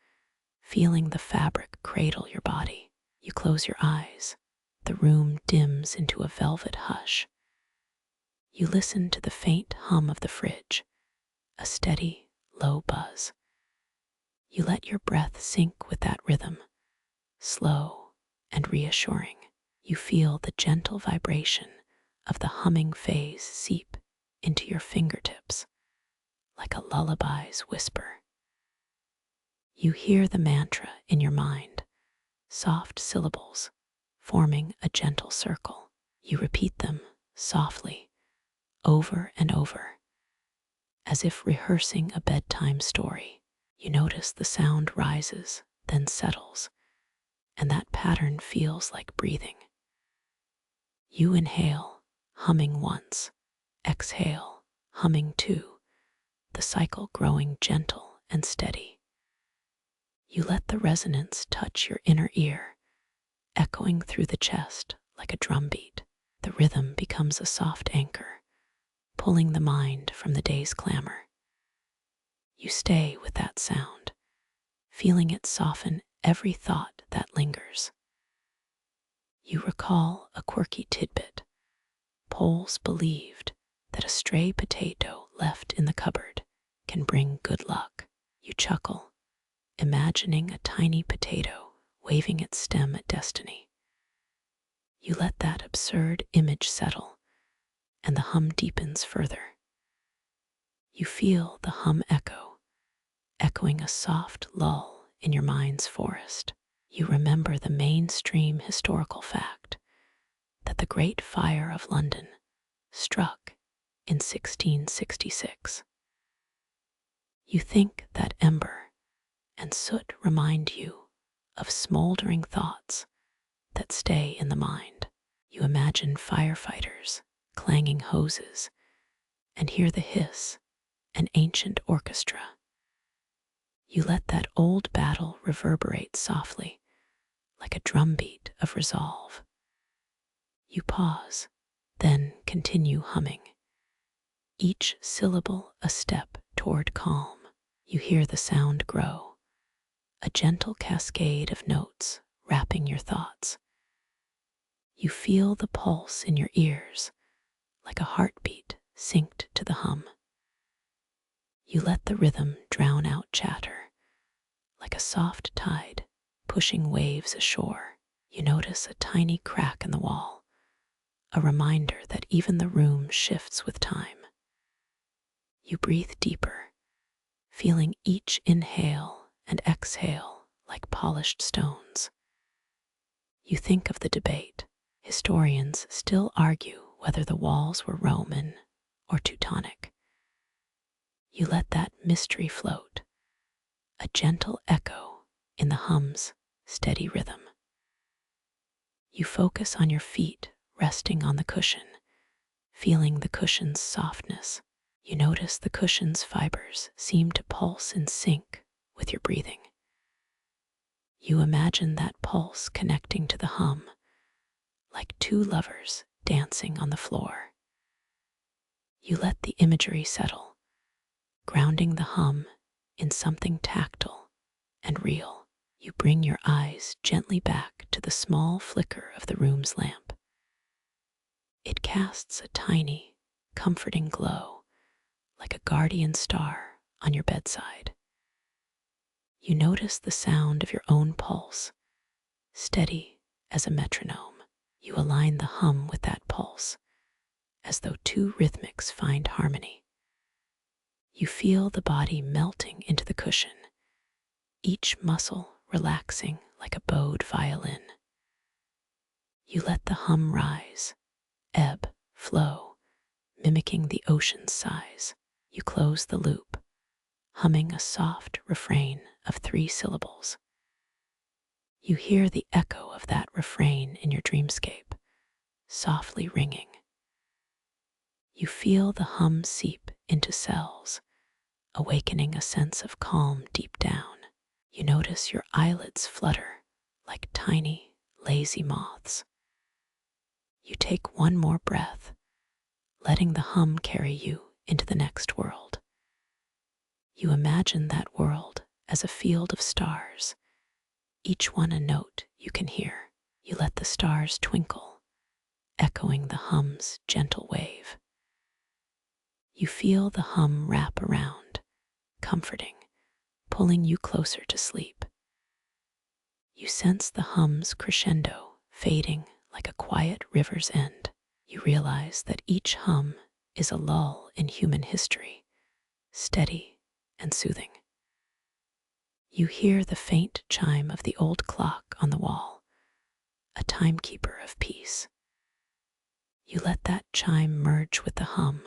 Speaker 1: feeling the fabric cradle your body. You close your eyes. The room dims into a velvet hush. You listen to the faint hum of the fridge, a steady, low buzz. You let your breath sink with that rhythm, slow and reassuring. You feel the gentle vibration of the humming phase seep into your fingertips, like a lullaby's whisper. You hear the mantra in your mind, soft syllables forming a gentle circle. You repeat them softly, over and over, as if rehearsing a bedtime story. You notice the sound rises, then settles, and that pattern feels like breathing. You inhale, humming once, exhale, humming two, the cycle growing gentle and steady. You let the resonance touch your inner ear, echoing through the chest like a drumbeat. The rhythm becomes a soft anchor, pulling the mind from the day's clamor. You stay with that sound, feeling it soften every thought that lingers. You recall a quirky tidbit. Poles believed that a stray potato left in the cupboard can bring good luck. You chuckle, imagining a tiny potato waving its stem at destiny. You let that absurd image settle, and the hum deepens further. You feel the hum echoing a soft lull in your mind's forest. You remember the mainstream historical fact that the Great Fire of London struck in 1666. You think that ember and soot remind you of smoldering thoughts that stay in the mind. You imagine firefighters clanging hoses and hear the hiss, an ancient orchestra. You let that old battle reverberate softly, like a drumbeat of resolve. You pause, then continue humming, each syllable a step toward calm. You hear the sound grow, a gentle cascade of notes wrapping your thoughts. You feel the pulse in your ears, like a heartbeat synced to the hum. You let the rhythm drown out chatter, like a soft tide pushing waves ashore. You notice a tiny crack in the wall, a reminder that even the room shifts with time. You breathe deeper, feeling each inhale and exhale like polished stones. You think of the debate. Historians still argue whether the walls were Roman or Teutonic. You let that mystery float, a gentle echo in the hum's steady rhythm. You focus on your feet resting on the cushion, feeling the cushion's softness. You notice the cushion's fibers seem to pulse in sync with your breathing. You imagine that pulse connecting to the hum, like two lovers dancing on the floor. You let the imagery settle, grounding the hum in something tactile and real. You bring your eyes gently back to the small flicker of the room's lamp. It casts a tiny, comforting glow, like a guardian star on your bedside. You notice the sound of your own pulse, steady as a metronome. You align the hum with that pulse, as though two rhythmics find harmony. You feel the body melting into the cushion, each muscle relaxing like a bowed violin. You let the hum rise, ebb, flow, mimicking the ocean's sighs. You close the loop, humming a soft refrain of 3 syllables. You hear the echo of that refrain in your dreamscape, softly ringing. You feel the hum seep into cells, awakening a sense of calm deep down. You notice your eyelids flutter like tiny, lazy moths. You take one more breath, letting the hum carry you into the next world. You imagine that world as a field of stars, each one a note you can hear. You let the stars twinkle, echoing the hum's gentle wave. You feel the hum wrap around, comforting, pulling you closer to sleep. You sense the hum's crescendo fading like a quiet river's end. You realize that each hum is a lull in human history, steady and soothing. You hear the faint chime of the old clock on the wall, a timekeeper of peace. You let that chime merge with the hum,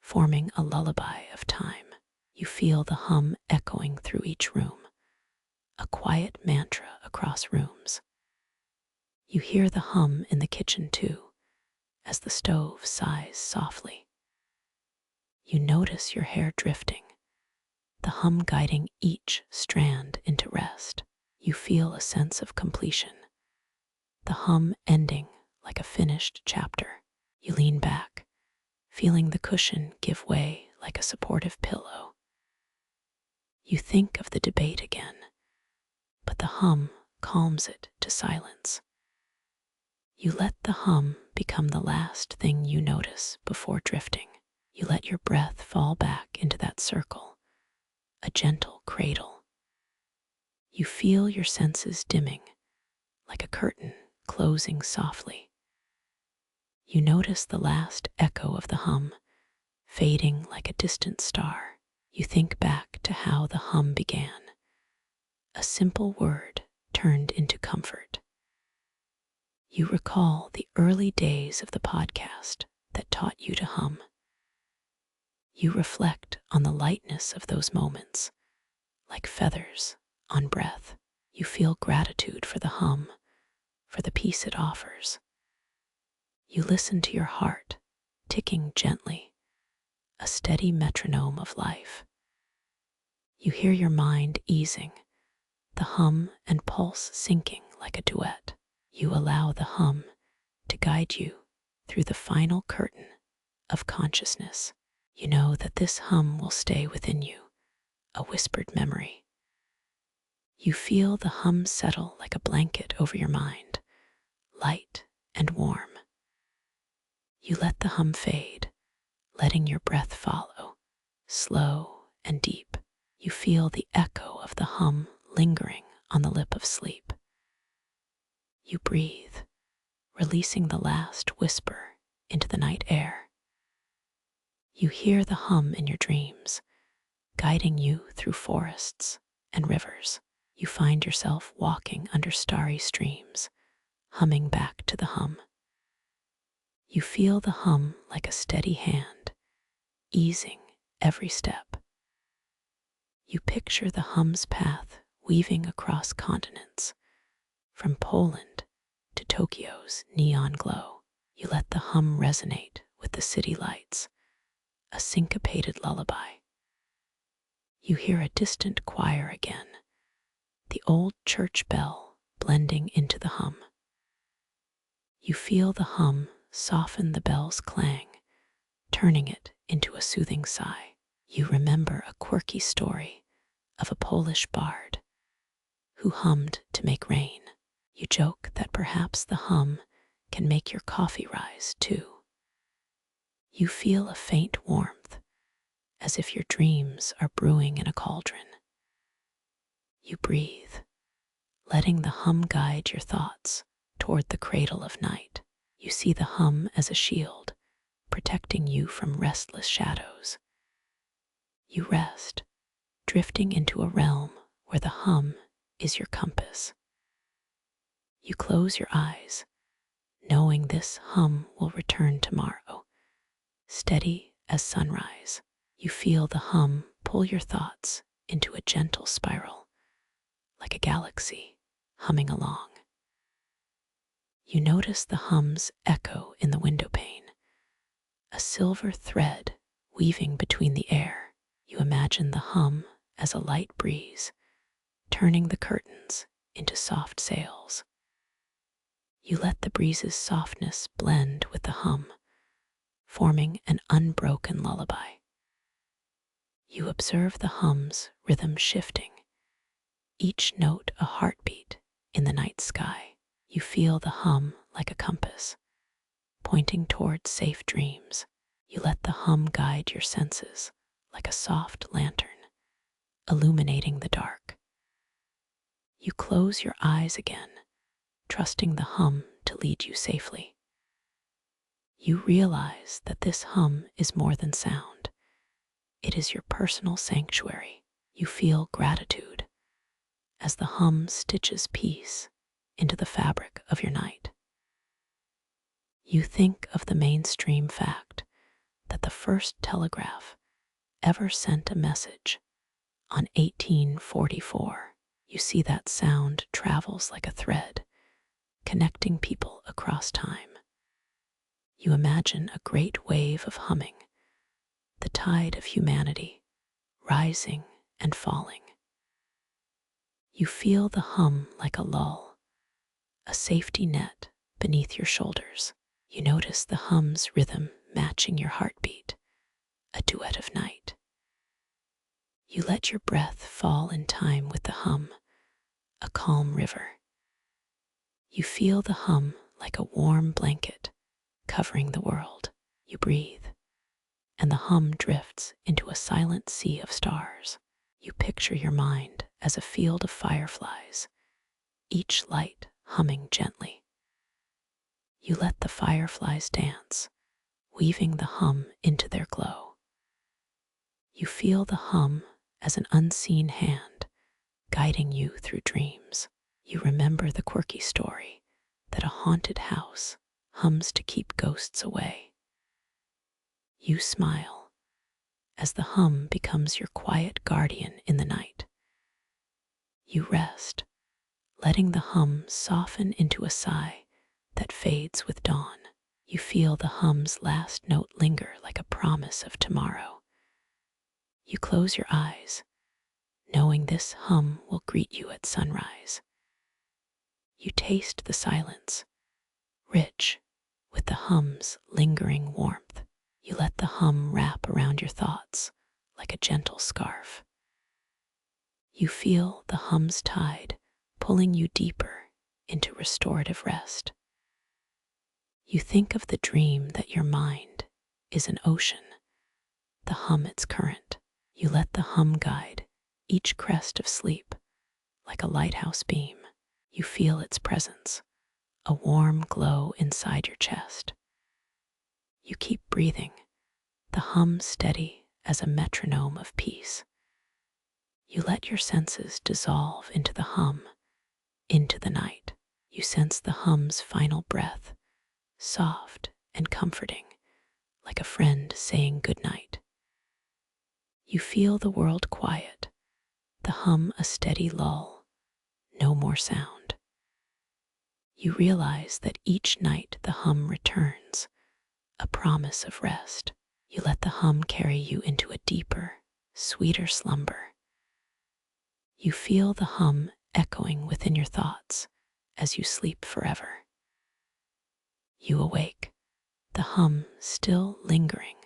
Speaker 1: forming a lullaby of time. You feel the hum echoing through each room, a quiet mantra across rooms. You hear the hum in the kitchen too, as the stove sighs softly. You notice your hair drifting, the hum guiding each strand into rest. You feel a sense of completion, the hum ending like a finished chapter. You lean back, feeling the cushion give way like a supportive pillow. You think of the debate again, but the hum calms it to silence. You let the hum become the last thing you notice before drifting. You let your breath fall back into that circle, a gentle cradle. You feel your senses dimming, like a curtain closing softly. You notice the last echo of the hum, fading like a distant star. You think back to how the hum began, a simple word turned into comfort. You recall the early days of the podcast that taught you to hum. You reflect on the lightness of those moments, like feathers on breath. You feel gratitude for the hum, for the peace it offers. You listen to your heart, ticking gently, a steady metronome of life. You hear your mind easing, the hum and pulse syncing like a duet. You allow the hum to guide you through the final curtain of consciousness. You know that this hum will stay within you, a whispered memory. You feel the hum settle like a blanket over your mind, light and warm. You let the hum fade, letting your breath follow, slow and deep. You feel the echo of the hum lingering on the lip of sleep. You breathe, releasing the last whisper into the night air. You hear the hum in your dreams, guiding you through forests and rivers. You find yourself walking under starry streams, humming back to the hum. You feel the hum like a steady hand, easing every step. You picture the hum's path weaving across continents, from Poland to Tokyo's neon glow. You let the hum resonate with the city lights, a syncopated lullaby. You hear a distant choir again, the old church bell blending into the hum. You feel the hum soften the bell's clang, turning it into a soothing sigh. You remember a quirky story of a Polish bard who hummed to make rain. You joke that perhaps the hum can make your coffee rise too. You feel a faint warmth, as if your dreams are brewing in a cauldron. You breathe, letting the hum guide your thoughts toward the cradle of night. You see the hum as a shield, protecting you from restless shadows. You rest, drifting into a realm where the hum is your compass. You close your eyes, knowing this hum will return tomorrow, steady as sunrise. You feel the hum pull your thoughts into a gentle spiral, like a galaxy humming along. You notice the hum's echo in the window pane, a silver thread weaving between the air. You imagine the hum as a light breeze, turning the curtains into soft sails. You let the breeze's softness blend with the hum, forming an unbroken lullaby. You observe the hum's rhythm shifting, each note a heartbeat in the night sky. You feel the hum like a compass, pointing towards safe dreams. You let the hum guide your senses like a soft lantern, illuminating the dark. You close your eyes again, trusting the hum to lead you safely. You realize that this hum is more than sound. It is your personal sanctuary. You feel gratitude as the hum stitches peace into the fabric of your night. You think of the mainstream fact that the first telegraph ever sent a message on 1844. You see that sound travels like a thread, connecting people across time. You imagine a great wave of humming, the tide of humanity, rising and falling. You feel the hum like a lull, a safety net beneath your shoulders. You notice the hum's rhythm matching your heartbeat, a duet of night. You let your breath fall in time with the hum, a calm river. You feel the hum like a warm blanket covering the world. You breathe, and the hum drifts into a silent sea of stars. You picture your mind as a field of fireflies, each light humming gently. You let the fireflies dance, weaving the hum into their glow. You feel the hum as an unseen hand, guiding you through dreams. You remember the quirky story that a haunted house hums to keep ghosts away. You smile as the hum becomes your quiet guardian in the night. You rest, letting the hum soften into a sigh that fades with dawn. You feel the hum's last note linger like a promise of tomorrow. You close your eyes, knowing this hum will greet you at sunrise. You taste the silence, rich with the hum's lingering warmth. You let the hum wrap around your thoughts like a gentle scarf. You feel the hum's tide pulling you deeper into restorative rest. You think of the dream that your mind is an ocean, the hum its current. You let the hum guide each crest of sleep like a lighthouse beam. You feel its presence, a warm glow inside your chest. You keep breathing, the hum steady as a metronome of peace. You let your senses dissolve into the hum, into the night. You sense the hum's final breath, soft and comforting, like a friend saying goodnight. You feel the world quiet, the hum a steady lull, no more sound. You realize that each night the hum returns, a promise of rest. You let the hum carry you into a deeper, sweeter slumber. You feel the hum echoing within your thoughts as you sleep forever. You awake, the hum still lingering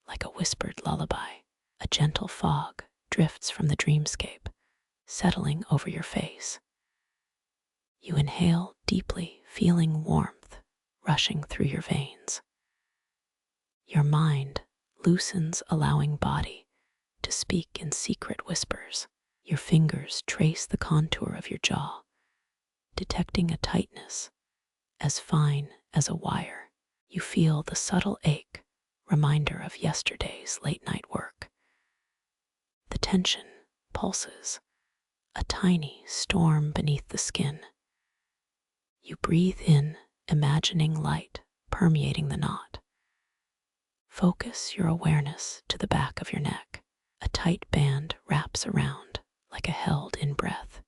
Speaker 1: like a whispered lullaby. A gentle fog drifts from the dreamscape, settling over your face. You inhale deeply, feeling warmth rushing through your veins. Your mind loosens, allowing body to speak in secret whispers. Your fingers trace the contour of your jaw, detecting a tightness as fine as a wire. You feel the subtle ache, reminder of yesterday's late-night work. The tension pulses, a tiny storm beneath the skin. You breathe in, imagining light permeating the knot. Focus your awareness to the back of your neck. A tight band wraps around like a held-in breath.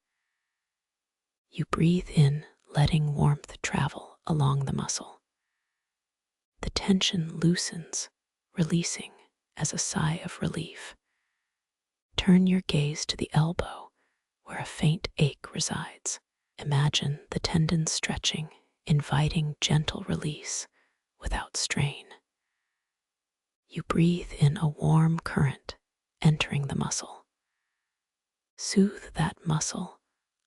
Speaker 1: You breathe in, letting warmth travel along the muscle. The tension loosens, releasing as a sigh of relief. Turn your gaze to the elbow, where a faint ache resides. Imagine the tendon stretching, inviting gentle release without strain. You breathe in a warm current entering the muscle. Soothe that muscle,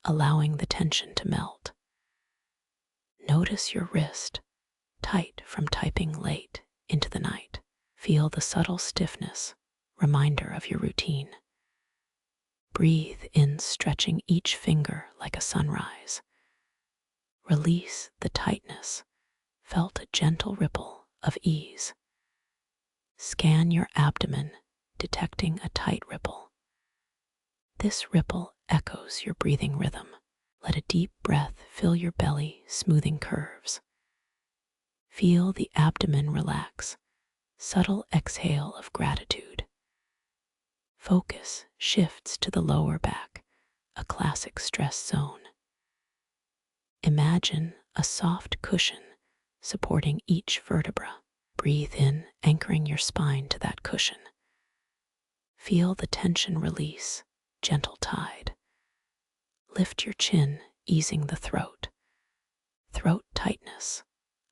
Speaker 1: allowing the tension to melt. Notice your wrist, tight from typing late into the night. Feel the subtle stiffness, reminder of your routine. Breathe in, stretching each finger like a sunrise. Release the tightness, felt a gentle ripple of ease. Scan your abdomen, detecting a tight ripple. This ripple echoes your breathing rhythm. Let a deep breath fill your belly, smoothing curves. Feel the abdomen relax, subtle exhale of gratitude. Focus shifts to the lower back, a classic stress zone. Imagine a soft cushion supporting each vertebra. Breathe in, anchoring your spine to that cushion. Feel the tension release, gentle tide. Lift your chin, easing the throat. Throat tightness,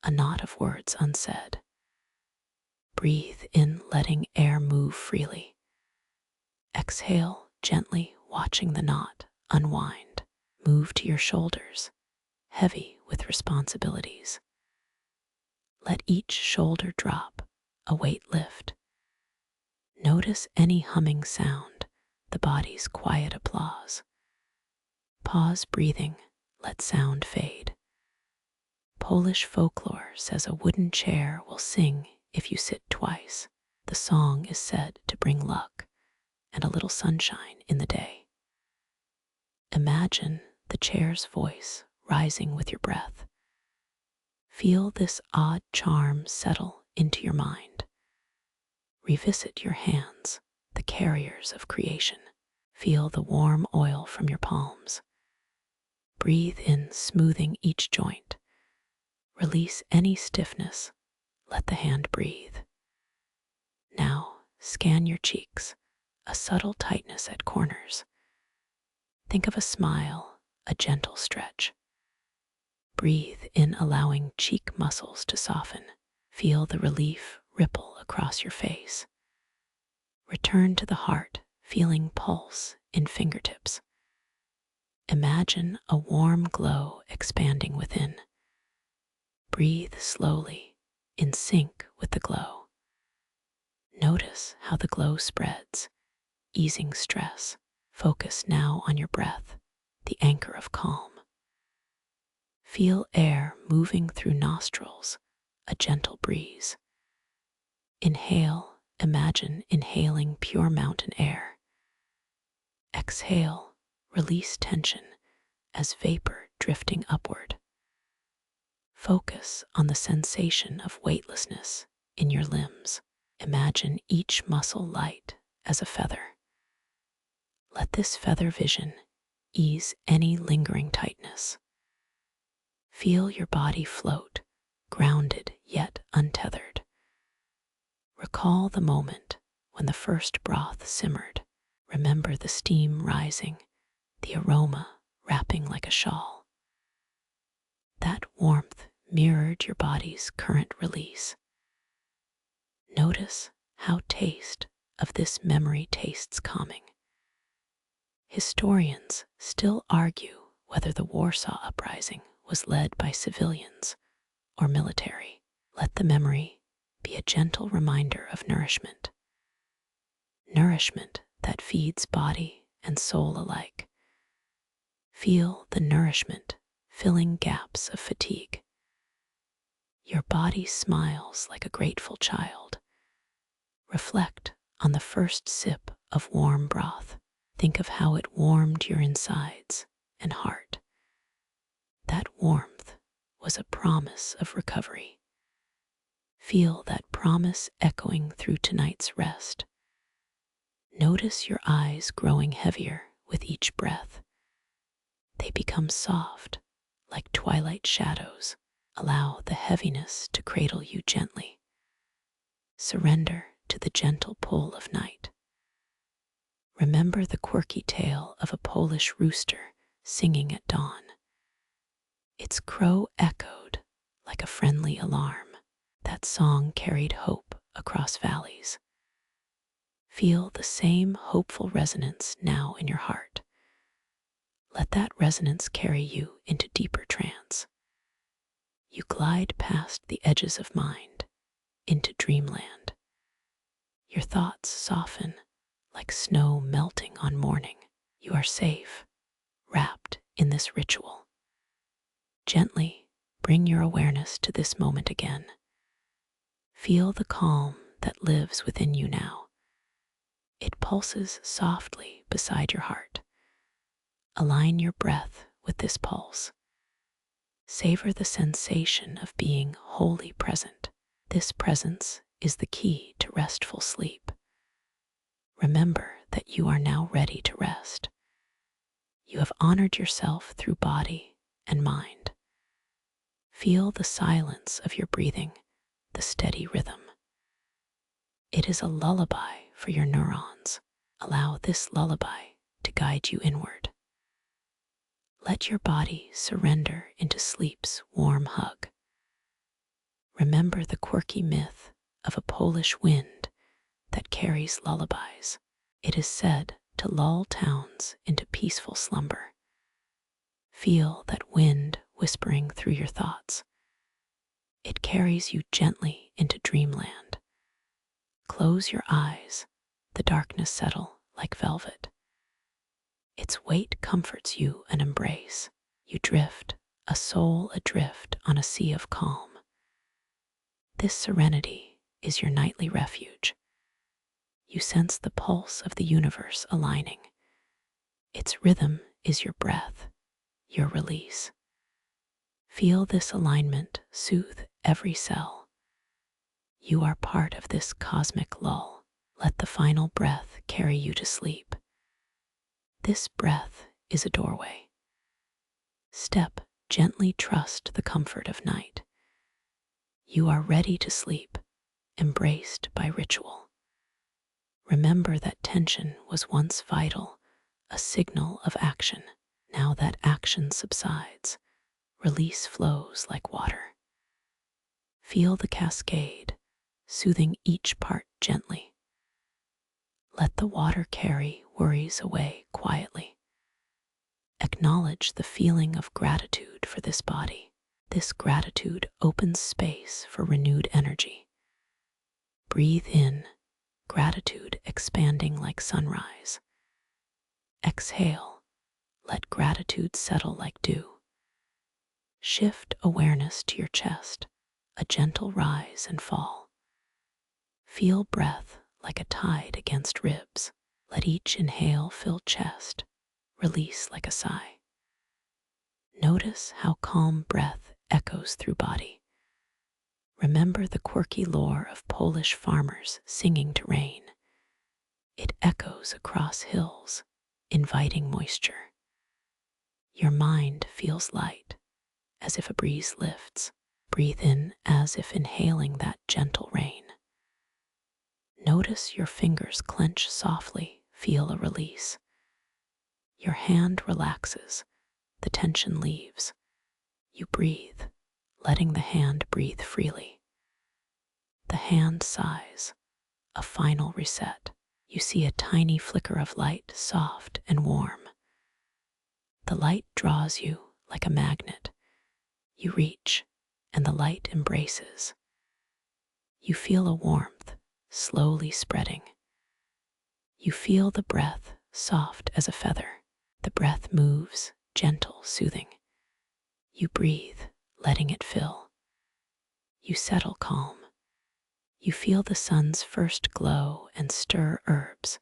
Speaker 1: a knot of words unsaid. Breathe in, letting air move freely. Exhale gently, watching the knot unwind. Move to your shoulders, heavy with responsibilities. Let each shoulder drop, a weight lift. Notice any humming sound, the body's quiet applause. Pause breathing, let sound fade. Polish folklore says a wooden chair will sing if you sit twice. The song is said to bring luck and a little sunshine in the day. Imagine the chair's voice rising with your breath. Feel this odd charm settle into your mind. Revisit your hands, the carriers of creation. Feel the warm oil from your palms. Breathe in, smoothing each joint. Release any stiffness. Let the hand breathe. Now, scan your cheeks, a subtle tightness at corners. Think of a smile, a gentle stretch. Breathe in, allowing cheek muscles to soften. Feel the relief ripple across your face. Return to the heart, feeling pulse in fingertips. Imagine a warm glow expanding within. Breathe slowly, in sync with the glow. Notice how the glow spreads, easing stress. Focus now on your breath, the anchor of calm. Feel air moving through nostrils, a gentle breeze. Inhale, imagine inhaling pure mountain air. Exhale, release tension as vapor drifting upward. Focus on the sensation of weightlessness in your limbs. Imagine each muscle light as a feather. Let this feather vision ease any lingering tightness. Feel your body float, grounded yet untethered. Recall the moment when the first broth simmered. Remember the steam rising, the aroma wrapping like a shawl. That warmth mirrored your body's current release. Notice how taste of this memory tastes calming. Historians still argue whether the Warsaw Uprising was led by civilians or military. Let the memory be a gentle reminder of nourishment. Nourishment that feeds body and soul alike. Feel the nourishment filling gaps of fatigue. Your body smiles like a grateful child. Reflect on the first sip of warm broth. Think of how it warmed your insides and heart. That warmth was a promise of recovery. Feel that promise echoing through tonight's rest. Notice your eyes growing heavier with each breath. They become soft, like twilight shadows. Allow the heaviness to cradle you gently. Surrender to the gentle pull of night. Remember the quirky tale of a Polish rooster singing at dawn. Its crow echoed like a friendly alarm. That song carried hope across valleys. Feel the same hopeful resonance now in your heart. Let that resonance carry you into deeper trance. You glide past the edges of mind, into dreamland. Your thoughts soften like snow melting on morning. You are safe, wrapped in this ritual. Gently bring your awareness to this moment again. Feel the calm that lives within you now. It pulses softly beside your heart. Align your breath with this pulse. Savor the sensation of being wholly present. This presence is the key to restful sleep. Remember that you are now ready to rest. You have honored yourself through body and mind. Feel the silence of your breathing, the steady rhythm. It is a lullaby for your neurons. Allow this lullaby to guide you inward. Let your body surrender into sleep's warm hug. Remember the quirky myth of a Polish wind that carries lullabies. It is said to lull towns into peaceful slumber. Feel that wind whispering through your thoughts. It carries you gently into dreamland. Close your eyes, the darkness settle like velvet. Its weight comforts you an embrace. You drift, a soul adrift on a sea of calm. This serenity is your nightly refuge. You sense the pulse of the universe aligning. Its rhythm is your breath, your release. Feel this alignment soothe every cell. You are part of this cosmic lull. Let the final breath carry you to sleep. This breath is a doorway. Step gently, trust the comfort of night. You are ready to sleep, embraced by ritual. Remember that tension was once vital, a signal of action. Now that action subsides, release flows like water. Feel the cascade, soothing each part gently. Let the water carry worries away quietly. Acknowledge the feeling of gratitude for this body. This gratitude opens space for renewed energy. Breathe in, gratitude expanding like sunrise. Exhale, let gratitude settle like dew. Shift awareness to your chest, a gentle rise and fall. Feel breath like a tide against ribs. Let each inhale fill chest, release like a sigh. Notice how calm breath echoes through body. Remember the quirky lore of Polish farmers singing to rain. It echoes across hills, inviting moisture. Your mind feels light, as if a breeze lifts. Breathe in as if inhaling that gentle rain. Notice your fingers clench softly, feel a release. Your hand relaxes, the tension leaves. You breathe, letting the hand breathe freely. The hand sighs, a final reset. You see a tiny flicker of light, soft and warm. The light draws you like a magnet. You reach, and the light embraces. You feel a warmth slowly spreading. You feel the breath soft as a feather. The breath moves, gentle, soothing. You breathe, letting it fill. You settle calm. You feel the sun's first glow and stir herbs,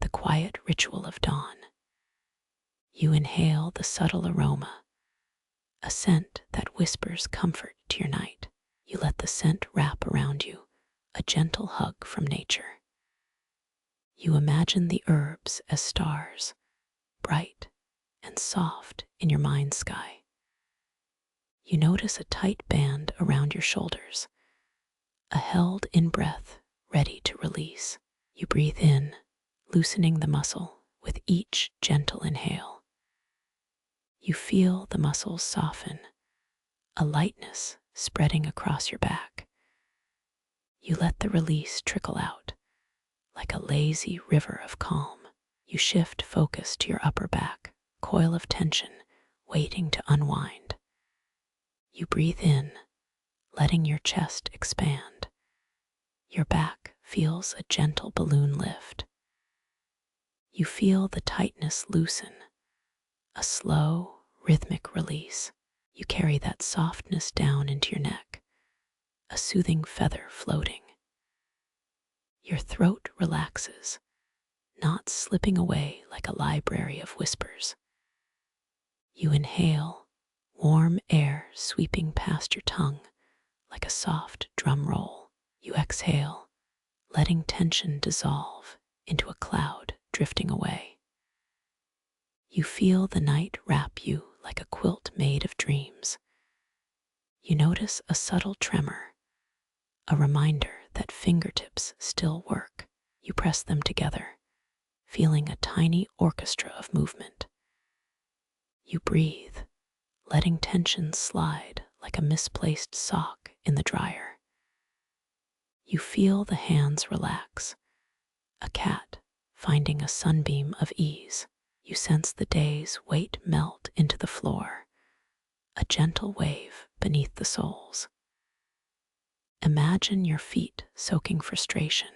Speaker 1: the quiet ritual of dawn. You inhale the subtle aroma, a scent that whispers comfort to your night. You let the scent wrap around you, a gentle hug from nature. You imagine the herbs as stars, bright and soft in your mind's sky. You notice a tight band around your shoulders, a held-in breath ready to release. You breathe in, loosening the muscle with each gentle inhale. You feel the muscles soften, a lightness spreading across your back. You let the release trickle out, like a lazy river of calm. You shift focus to your upper back, coil of tension waiting to unwind. You breathe in, letting your chest expand. Your back feels a gentle balloon lift. You feel the tightness loosen, a slow, rhythmic release. You carry that softness down into your neck, a soothing feather floating. Your throat relaxes, not slipping away like a library of whispers. You inhale, warm air sweeping past your tongue like a soft drum roll. You exhale, letting tension dissolve into a cloud drifting away. You feel the night wrap you like a quilt made of dreams. You notice a subtle tremor, a reminder that fingertips still work. You press them together, feeling a tiny orchestra of movement. You breathe, letting tension slide like a misplaced sock in the dryer. You feel the hands relax, a cat finding a sunbeam of ease. You sense the day's weight melt into the floor, a gentle wave beneath the soles. Imagine your feet soaking frustration,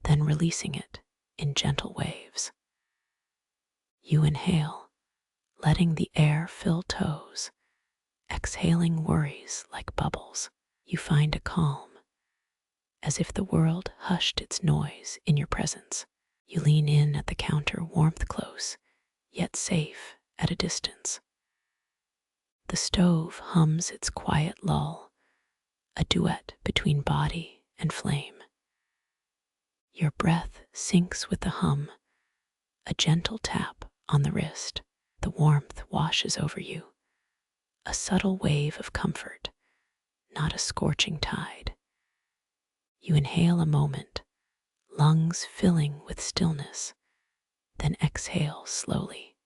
Speaker 1: then releasing it in gentle waves. You inhale, letting the air fill toes, exhaling worries like bubbles. You find a calm, as if the world hushed its noise in your presence. You lean in at the counter, warmth close, yet safe at a distance. The stove hums its quiet lull, a duet between body and flame. Your breath syncs with the hum, a gentle tap on the wrist. The warmth washes over you, a subtle wave of comfort, not a scorching tide. You inhale a moment, lungs filling with stillness, then exhale slowly.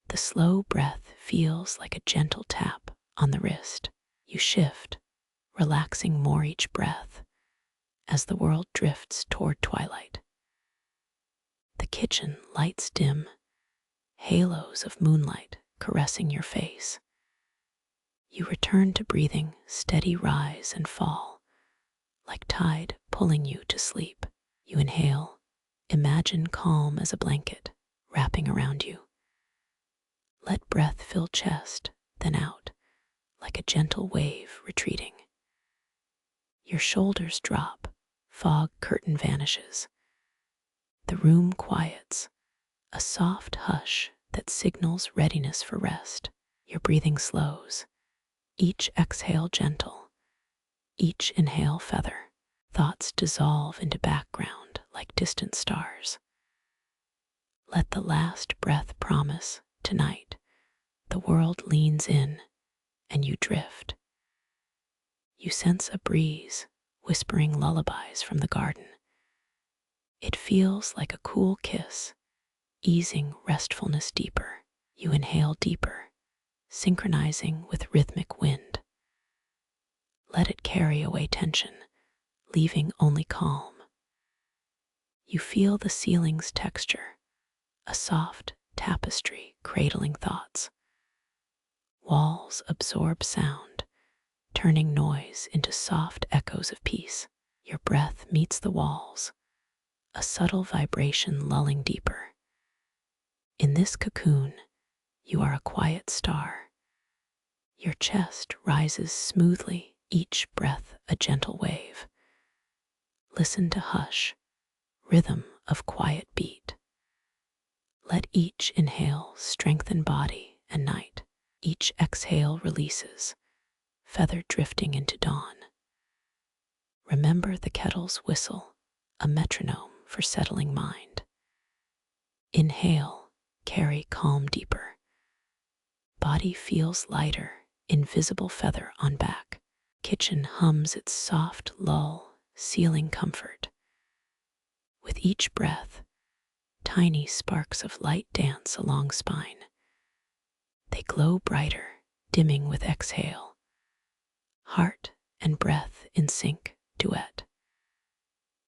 Speaker 1: The slow breath feels like a gentle tap on the wrist. You shift, relaxing more each breath as the world drifts toward twilight. The kitchen lights dim, halos of moonlight caressing your face. You return to breathing, steady rise and fall, like tide pulling you to sleep. You inhale, imagine calm as a blanket wrapping around you. Let breath fill chest, then out, like a gentle wave retreating. Your shoulders drop, fog curtain vanishes. The room quiets, a soft hush that signals readiness for rest. Your breathing slows, each exhale gentle, each inhale feather. Thoughts dissolve into background like distant stars. Let the last breath promise tonight the world leans in and you drift. You sense a breeze whispering lullabies from the garden. It feels like a cool kiss, easing restfulness deeper. You inhale deeper, synchronizing with rhythmic wind. Let it carry away tension, leaving only calm. You feel the ceiling's texture, a soft tapestry cradling thoughts. Walls absorb sound, turning noise into soft echoes of peace. Your breath meets the walls, a subtle vibration lulling deeper. In this cocoon, you are a quiet star. Your chest rises smoothly, each breath a gentle wave. Listen to hush, rhythm of quiet beat. Let each inhale strengthen body and night. Each exhale releases, feather drifting into dawn. Remember the kettle's whistle, a metronome for settling mind. Inhale, carry calm deeper. Body feels lighter, invisible feather on back. Kitchen hums its soft lull, sealing comfort. With each breath, tiny sparks of light dance along spine. They glow brighter, dimming with exhale. Heart and breath in sync, duet.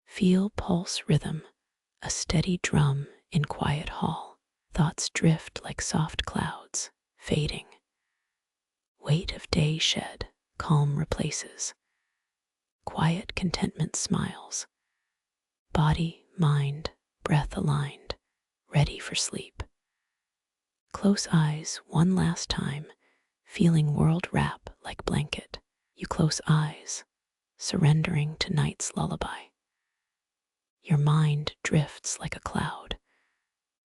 Speaker 1: Feel pulse rhythm, a steady drum in quiet hall. Thoughts drift like soft clouds, fading. Weight of day shed, calm replaces. Quiet contentment smiles. Body, mind, breath aligned, ready for sleep. Close eyes one last time, feeling world wrap like blanket. You close eyes, surrendering to night's lullaby. Your mind drifts like a cloud,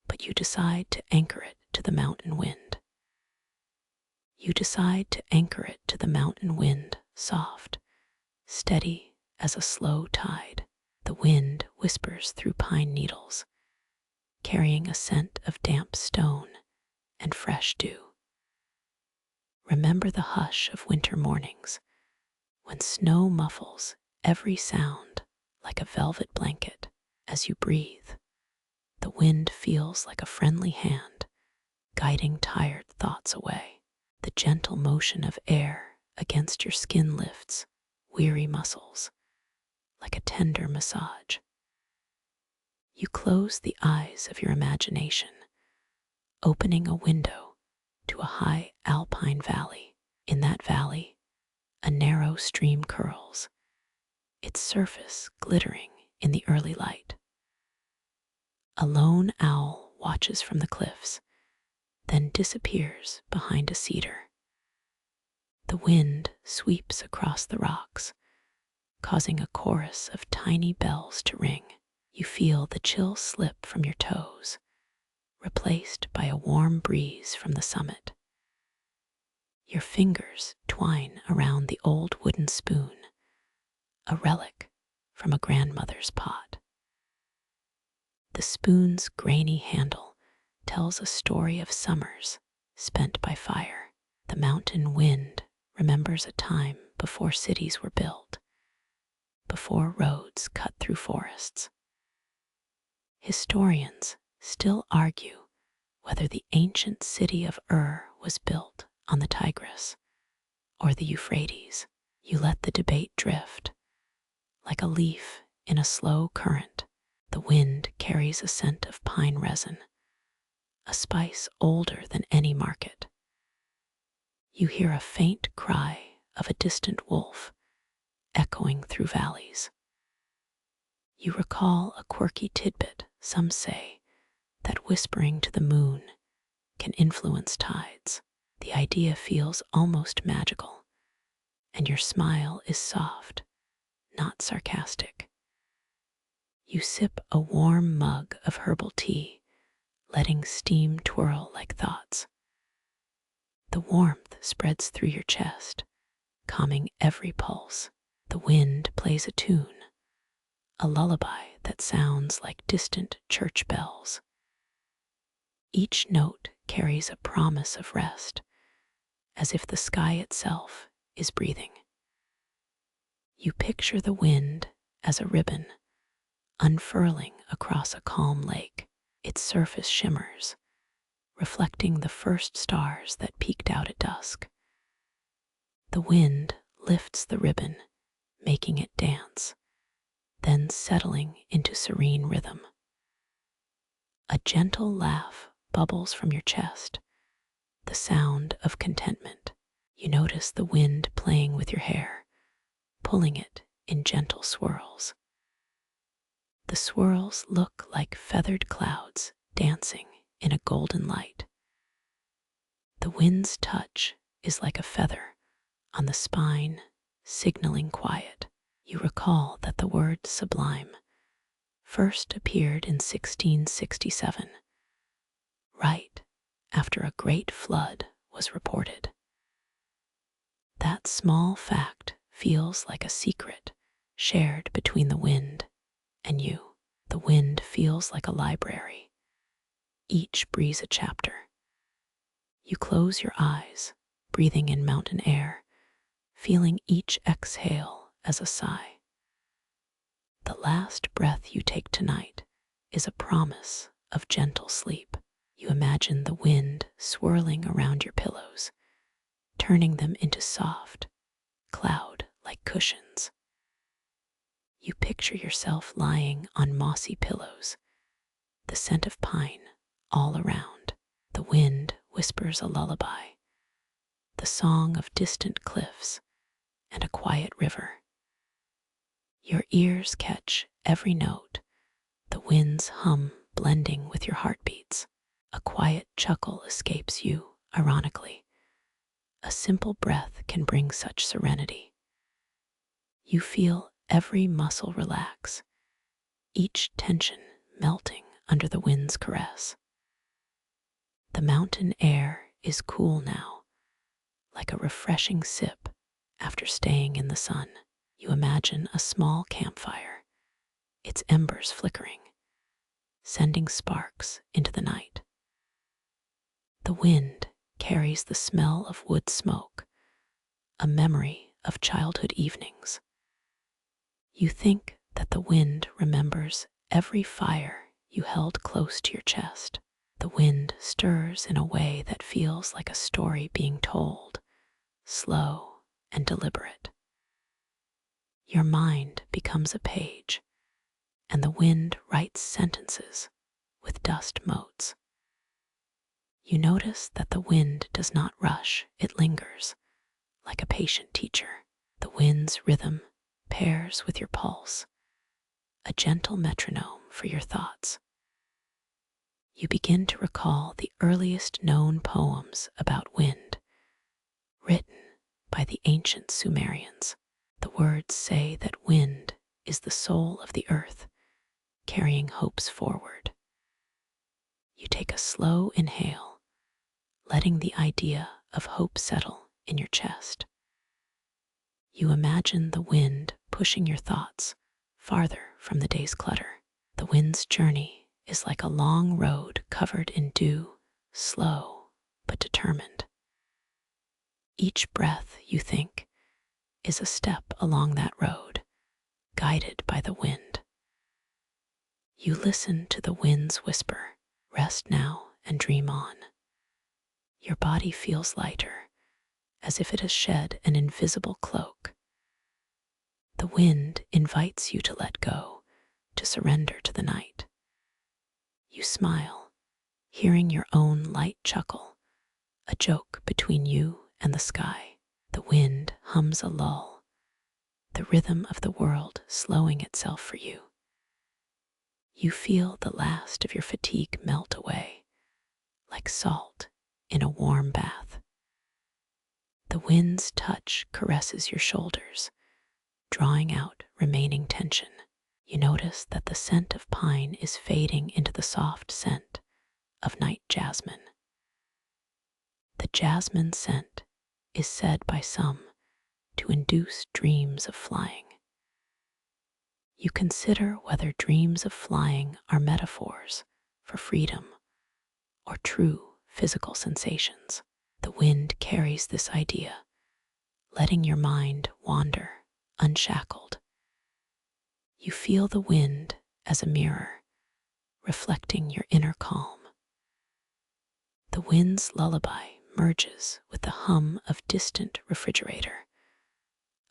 Speaker 1: but you decide to anchor it to the mountain wind. You decide to anchor it to the mountain wind, soft, steady as a slow tide. The wind whispers through pine needles, carrying a scent of damp stone and fresh dew. Remember the hush of winter mornings, when snow muffles every sound like a velvet blanket. As you breathe, the wind feels like a friendly hand, guiding tired thoughts away. The gentle motion of air against your skin lifts weary muscles, like a tender massage. You close the eyes of your imagination, opening a window to a high alpine valley. In that valley, a narrow stream curls, its surface glittering in the early light. A lone owl watches from the cliffs, then disappears behind a cedar. The wind sweeps across the rocks, causing a chorus of tiny bells to ring. You feel the chill slip from your toes, replaced by a warm breeze from the summit. Your fingers twine around the old wooden spoon, a relic from a grandmother's pot. The spoon's grainy handle tells a story of summers spent by fire. The mountain wind remembers a time before cities were built, before roads cut through forests. Historians still argue whether the ancient city of was built on the Tigris or the Euphrates. You let the debate drift. Like a leaf in a slow current, the wind carries a scent of pine resin, a spice older than any market. You hear a faint cry of a distant wolf echoing through valleys. You recall a quirky tidbit. Some say that whispering to the moon can influence tides. The idea feels almost magical, and your smile is soft, not sarcastic. You sip a warm mug of herbal tea, letting steam twirl like thoughts. The warmth spreads through your chest, calming every pulse. The wind plays a tune, a lullaby that sounds like distant church bells. Each note carries a promise of rest, as if the sky itself is breathing. You picture the wind as a ribbon, unfurling across a calm lake. Its surface shimmers, reflecting the first stars that peeked out at dusk. The wind lifts the ribbon, making it dance, then settling into serene rhythm. A gentle laugh bubbles from your chest, the sound of contentment. You notice the wind playing with your hair, pulling it in gentle swirls. The swirls look like feathered clouds dancing in a golden light. The wind's touch is like a feather on the spine, signaling quiet. You recall that the word sublime first appeared in 1667, right after a great flood was reported. That small fact feels like a secret shared between the wind and you. The wind feels like a library, each breeze a chapter. You close your eyes, breathing in mountain air, feeling each exhale as a sigh. The last breath you take tonight is a promise of gentle sleep. You imagine the wind swirling around your pillows, turning them into soft, cloud-like cushions. You picture yourself lying on mossy pillows, the scent of pine all around. The wind whispers a lullaby, the song of distant cliffs and a quiet river. Your ears catch every note, the wind's hum blending with your heartbeats. A quiet chuckle escapes you, ironically. A simple breath can bring such serenity. You feel every muscle relax, each tension melting under the wind's caress. The mountain air is cool now, like a refreshing sip after staying in the sun. You imagine a small campfire, its embers flickering, sending sparks into the night. The wind carries the smell of wood smoke, a memory of childhood evenings. You think that the wind remembers every fire you held close to your chest. The wind stirs in a way that feels like a story being told, slow and deliberate. Your mind becomes a page, and the wind writes sentences with dust motes. You notice that the wind does not rush, it lingers, like a patient teacher. The wind's rhythm pairs with your pulse, a gentle metronome for your thoughts. You begin to recall the earliest known poems about wind, written by the ancient Sumerians. The words say that wind is the soul of the earth, carrying hopes forward. You take a slow inhale, letting the idea of hope settle in your chest. You imagine the wind pushing your thoughts farther from the day's clutter. The wind's journey is like a long road covered in dew, slow but determined. Each breath, you think, is a step along that road, guided by the wind. You listen to the wind's whisper, rest now and dream on. Your body feels lighter, as if it has shed an invisible cloak. The wind invites you to let go, to surrender to the night. You smile, hearing your own light chuckle, a joke between you and the sky. The wind hums a lull, the rhythm of the world slowing itself for you. You feel the last of your fatigue melt away, like salt in a warm bath. The wind's touch caresses your shoulders, drawing out remaining tension. You notice that the scent of pine is fading into the soft scent of night jasmine. The jasmine scent is said by some to induce dreams of flying. You consider whether dreams of flying are metaphors for freedom or true physical sensations. The wind carries this idea, letting your mind wander unshackled. You feel the wind as a mirror, reflecting your inner calm. The wind's lullaby merges with the hum of distant refrigerator,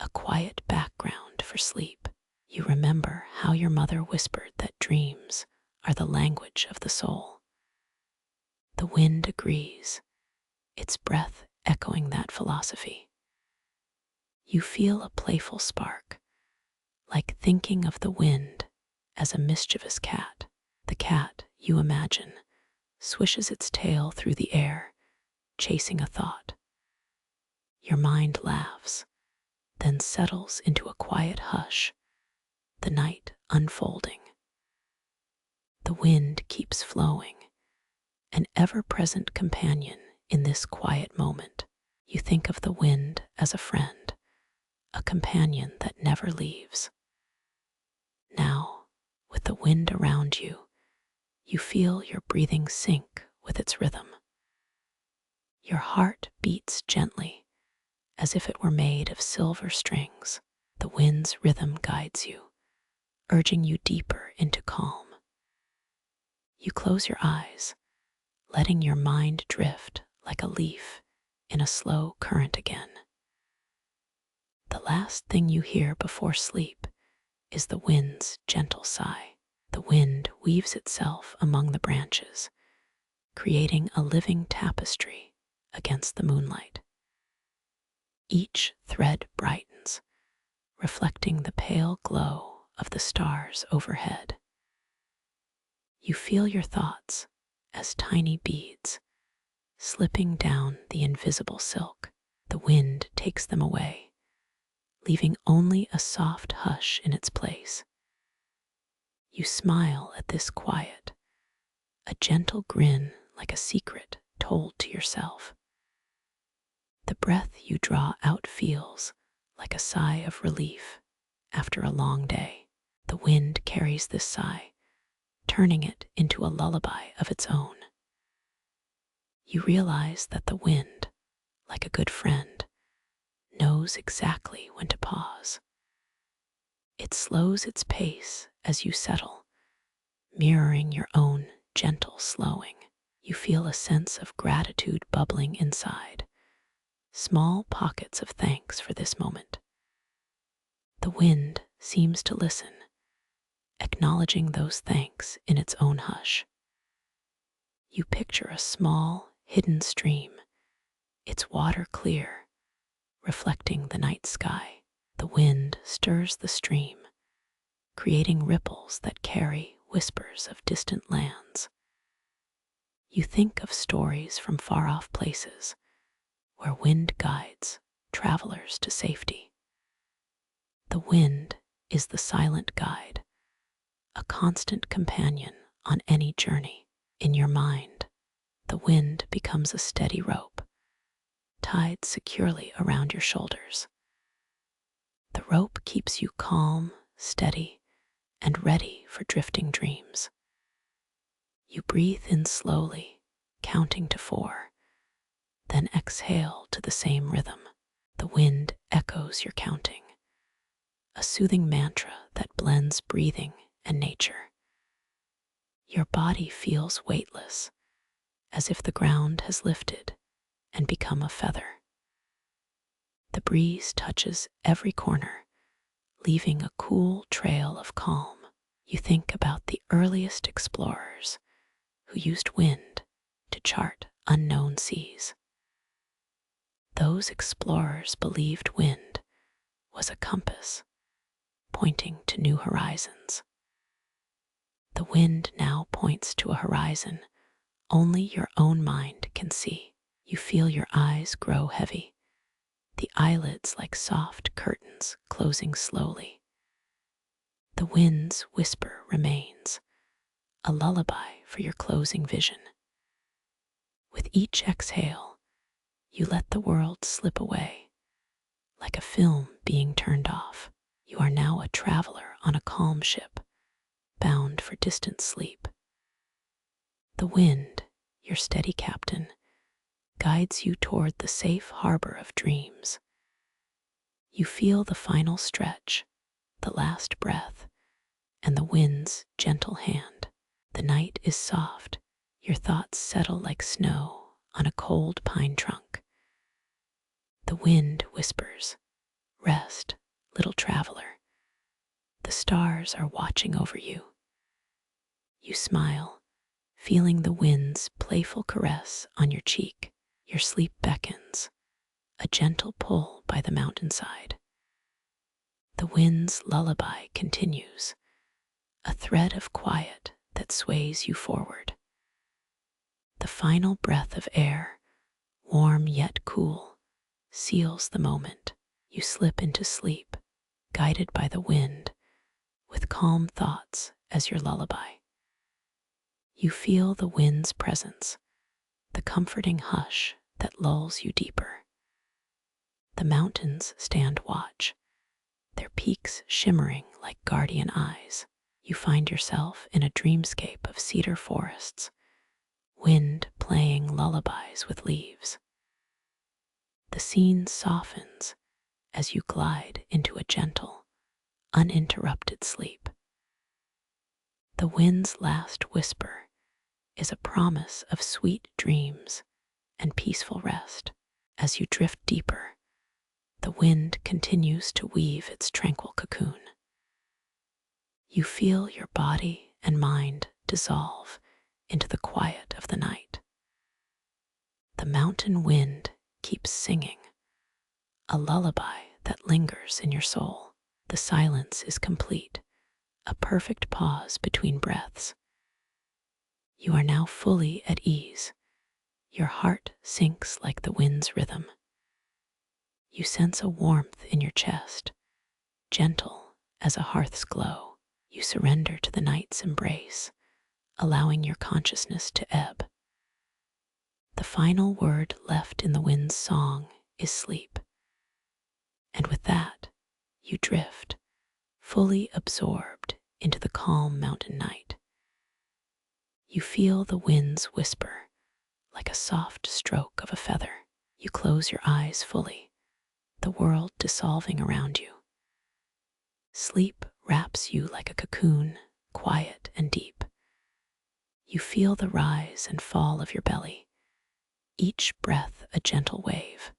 Speaker 1: a quiet background for sleep. You remember how your mother whispered that dreams are the language of the soul. The wind agrees, its breath echoing that philosophy. You feel a playful spark, like thinking of the wind as a mischievous cat. The cat, you imagine, swishes its tail through the air, chasing a thought. Your mind laughs, then settles into a quiet hush, the night unfolding. The wind keeps flowing, an ever-present companion in this quiet moment. You think of the wind as a friend, a companion that never leaves. Now, with the wind around you, you feel your breathing sync with its rhythm. Your heart beats gently, as if it were made of silver strings. The wind's rhythm guides you, urging you deeper into calm. You close your eyes, letting your mind drift like a leaf in a slow current again. The last thing you hear before sleep is the wind's gentle sigh. The wind weaves itself among the branches, creating a living tapestry against the moonlight. Each thread brightens, reflecting the pale glow of the stars overhead. You feel your thoughts as tiny beads, slipping down the invisible silk. The wind takes them away, leaving only a soft hush in its place. You smile at this quiet, a gentle grin like a secret told to yourself. The breath you draw out feels like a sigh of relief after a long day. The wind carries this sigh, turning it into a lullaby of its own. You realize that the wind, like a good friend, knows exactly when to pause. It slows its pace as you settle, mirroring your own gentle slowing. You feel a sense of gratitude bubbling inside, small pockets of thanks for this moment. The wind seems to listen, acknowledging those thanks in its own hush. You picture a small, hidden stream, its water clear, reflecting the night sky. The wind stirs the stream, creating ripples that carry whispers of distant lands. You think of stories from far-off places where wind guides travelers to safety. The wind is the silent guide, a constant companion on any journey. In your mind, the wind becomes a steady rope, tied securely around your shoulders. The rope keeps you calm, steady, and ready for drifting dreams. You breathe in slowly, counting to 4, then exhale to the same rhythm. The wind echoes your counting, a soothing mantra that blends breathing and nature. Your body feels weightless, as if the ground has lifted and become a feather. The breeze touches every corner, leaving a cool trail of calm. You think about the earliest explorers who used wind to chart unknown seas. Those explorers believed wind was a compass pointing to new horizons. The wind now points to a horizon only your own mind can see. You feel your eyes grow heavy, the eyelids like soft curtains closing slowly. The wind's whisper remains, a lullaby for your closing vision. With each exhale, you let the world slip away, like a film being turned off. You are now a traveler on a calm ship, bound for distant sleep. The wind, your steady captain, guides you toward the safe harbor of dreams. You feel the final stretch, the last breath, and the wind's gentle hand. The night is soft, your thoughts settle like snow on a cold pine trunk. The wind whispers, "Rest, little traveler. The stars are watching over you." You smile, feeling the wind's playful caress on your cheek. Your sleep beckons, a gentle pull by the mountainside. The wind's lullaby continues, a thread of quiet that sways you forward. The final breath of air, warm yet cool, seals the moment. You slip into sleep, guided by the wind, with calm thoughts as your lullaby. You feel the wind's presence, the comforting hush that lulls you deeper. The mountains stand watch, their peaks shimmering like guardian eyes. You find yourself in a dreamscape of cedar forests, wind playing lullabies with leaves. The scene softens as you glide into a gentle, uninterrupted sleep. The wind's last whisper is a promise of sweet dreams and peaceful rest. As you drift deeper, the wind continues to weave its tranquil cocoon. You feel your body and mind dissolve into the quiet of the night. The mountain wind keeps singing, a lullaby that lingers in your soul. The silence is complete, a perfect pause between breaths. You are now fully at ease. Your heart sinks like the wind's rhythm. You sense a warmth in your chest, gentle as a hearth's glow. You surrender to the night's embrace, allowing your consciousness to ebb. The final word left in the wind's song is sleep. And with that, you drift, fully absorbed into the calm mountain night. You feel the wind's whisper, like a soft stroke of a feather. You close your eyes fully, the world dissolving around you. Sleep wraps you like a cocoon, quiet and deep. You feel the rise and fall of your belly, each breath a gentle wave.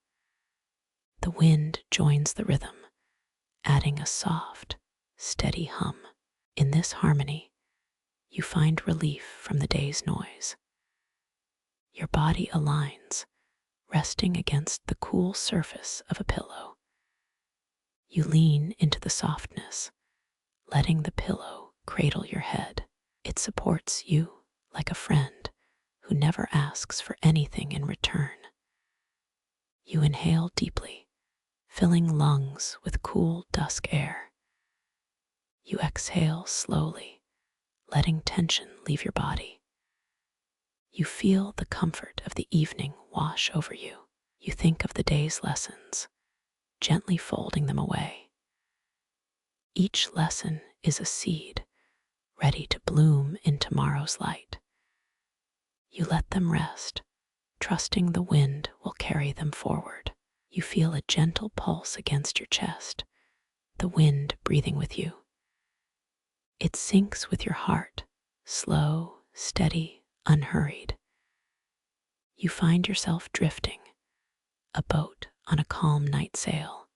Speaker 1: The wind joins the rhythm, adding a soft, steady hum. In this harmony, you find relief from the day's noise. Your body aligns, resting against the cool surface of a pillow. You lean into the softness, letting the pillow cradle your head. It supports you like a friend who never asks for anything in return. You inhale deeply, filling lungs with cool dusk air. You exhale slowly, letting tension leave your body. You feel the comfort of the evening wash over you. You think of the day's lessons, gently folding them away. Each lesson is a seed, ready to bloom in tomorrow's light. You let them rest, trusting the wind will carry them forward. You feel a gentle pulse against your chest, the wind breathing with you. It syncs with your heart, slow, steady, unhurried. You find yourself drifting, a boat on a calm night sail.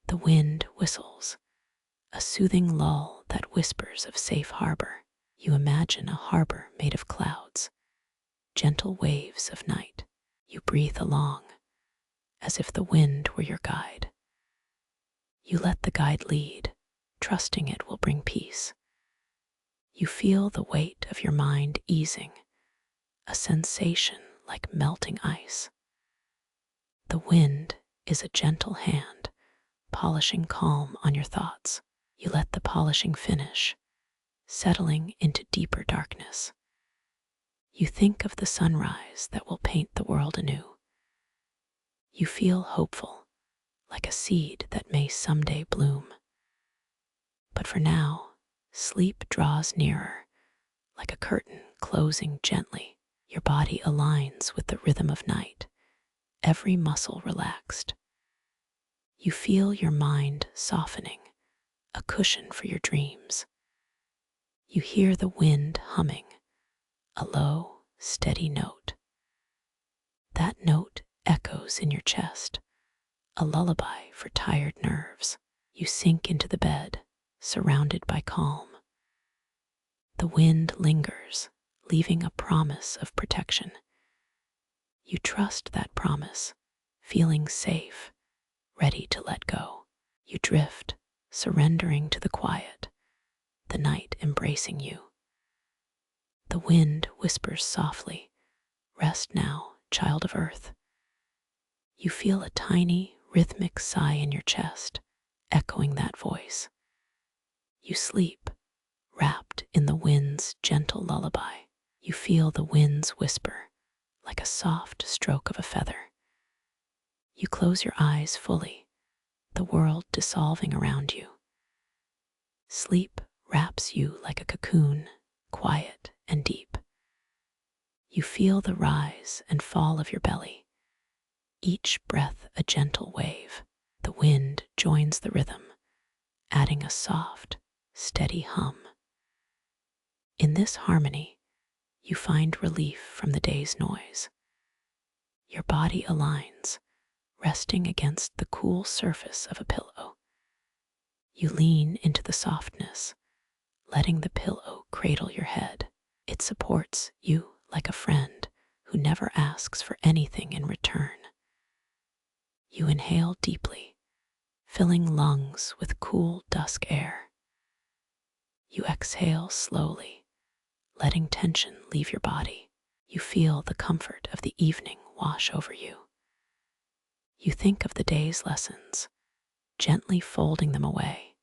Speaker 1: The wind whistles, a soothing lull that whispers of safe harbor. You imagine a harbor made of clouds, gentle waves of night. You breathe along, as if the wind were your guide. You let the guide lead, trusting it will bring peace. You feel the weight of your mind easing, a sensation like melting ice. The wind is a gentle hand, polishing calm on your thoughts. You let the polishing finish, settling into deeper darkness. You think of the sunrise that will paint the world anew. You feel hopeful, like a seed that may someday bloom. But for now, sleep draws nearer, like a curtain closing gently. Your body aligns with the rhythm of night, every muscle relaxed. You feel your mind softening, a cushion for your dreams. You hear the wind humming, a low, steady note. That note echoes in your chest, a lullaby for tired nerves. You sink into the bed, surrounded by calm. The wind lingers, leaving a promise of protection. You trust that promise, feeling safe, ready to let go. You drift, surrendering to the quiet, the night embracing you. The wind whispers softly, "Rest now, child of earth." You feel a tiny, rhythmic sigh in your chest, echoing that voice. You sleep, wrapped in the wind's gentle lullaby. You feel the wind's whisper, like a soft stroke of a feather. You close your eyes fully, the world dissolving around you. Sleep wraps you like a cocoon, quiet and deep. You feel the rise and fall of your belly, each breath a gentle wave. The wind joins the rhythm, adding a soft, steady hum. In this harmony, you find relief from the day's noise. Your body aligns, resting against the cool surface of a pillow. You lean into the softness, letting the pillow cradle your head. It supports you like a friend who never asks for anything in return. You inhale deeply, filling lungs with cool dusk air. You exhale slowly, letting tension leave your body. You feel the comfort of the evening wash over you. You think of the day's lessons, gently folding them away.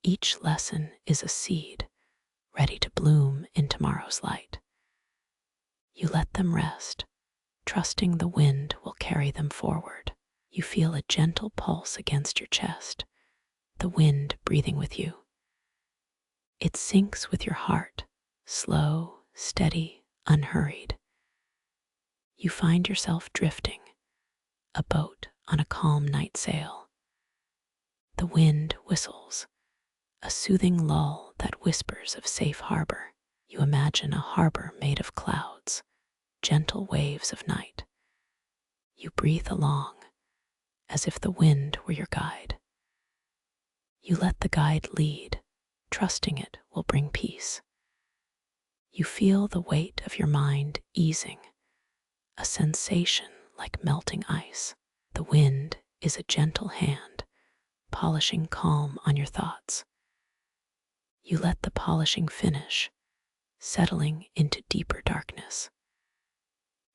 Speaker 1: Each lesson is a seed, ready to bloom in tomorrow's light. You let them rest, trusting the wind will carry them forward. You feel a gentle pulse against your chest, the wind breathing with you. It syncs with your heart, slow, steady, unhurried. You find yourself drifting, a boat on a calm night sail. The wind whistles, a soothing lull that whispers of safe harbor. You imagine a harbor made of clouds, gentle waves of night. You breathe along, as if the wind were your guide. You let the guide lead, trusting it will bring peace. You feel the weight of your mind easing, a sensation like melting ice. The wind is a gentle hand, polishing calm on your thoughts. You let the polishing finish, settling into deeper darkness.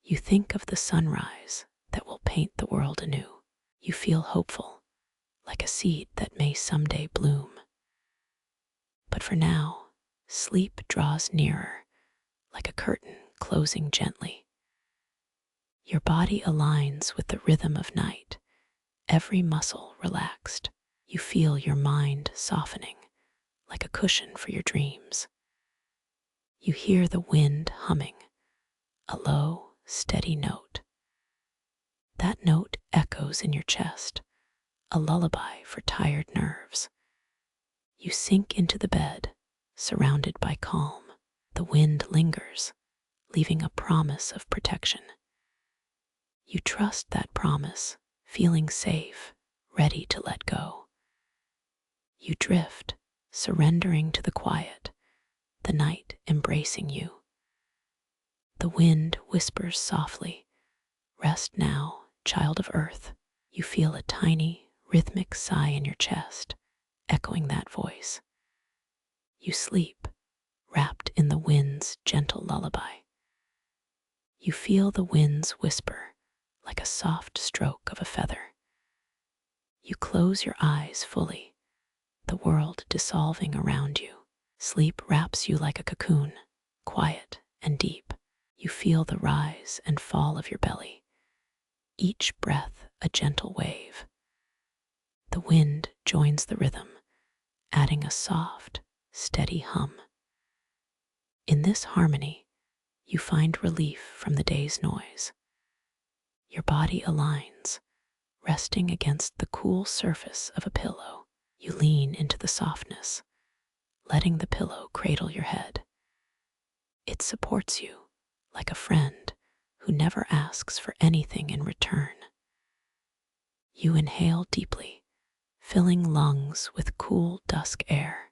Speaker 1: You think of the sunrise that will paint the world anew. You feel hopeful, like a seed that may someday bloom. But for now, sleep draws nearer, like a curtain closing gently. Your body aligns with the rhythm of night, every muscle relaxed. You feel your mind softening, like a cushion for your dreams. You hear the wind humming, a low, steady note. That note echoes in your chest, a lullaby for tired nerves. You sink into the bed, surrounded by calm. The wind lingers, leaving a promise of protection. You trust that promise, feeling safe, ready to let go. You drift, surrendering to the quiet, the night embracing you. The wind whispers softly, "Rest now, child of earth." You feel a tiny, rhythmic sigh in your chest, echoing that voice. You sleep, wrapped in the wind's gentle lullaby. You feel the wind's whisper, like a soft stroke of a feather. You close your eyes fully, the world dissolving around you. Sleep wraps you like a cocoon, quiet and deep. You feel the rise and fall of your belly, each breath a gentle wave. The wind joins the rhythm, adding a soft, steady hum. In this harmony, you find relief from the day's noise. Your body aligns, resting against the cool surface of a pillow. You lean into the softness, letting the pillow cradle your head. It supports you like a friend who never asks for anything in return. You inhale deeply, filling lungs with cool dusk air.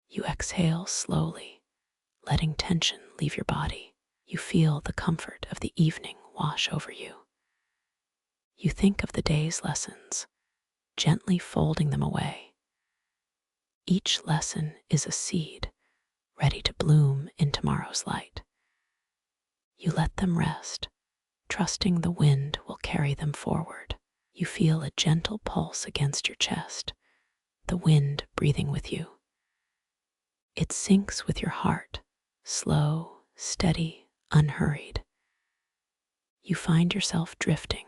Speaker 1: You exhale slowly, letting tension leave your body. You feel the comfort of the evening wash over you. You think of the day's lessons, gently folding them away. Each lesson is a seed, ready to bloom in tomorrow's light. You let them rest, trusting the wind will carry them forward. You feel a gentle pulse against your chest, the wind breathing with you. It syncs with your heart, slow, steady, unhurried. You find yourself drifting,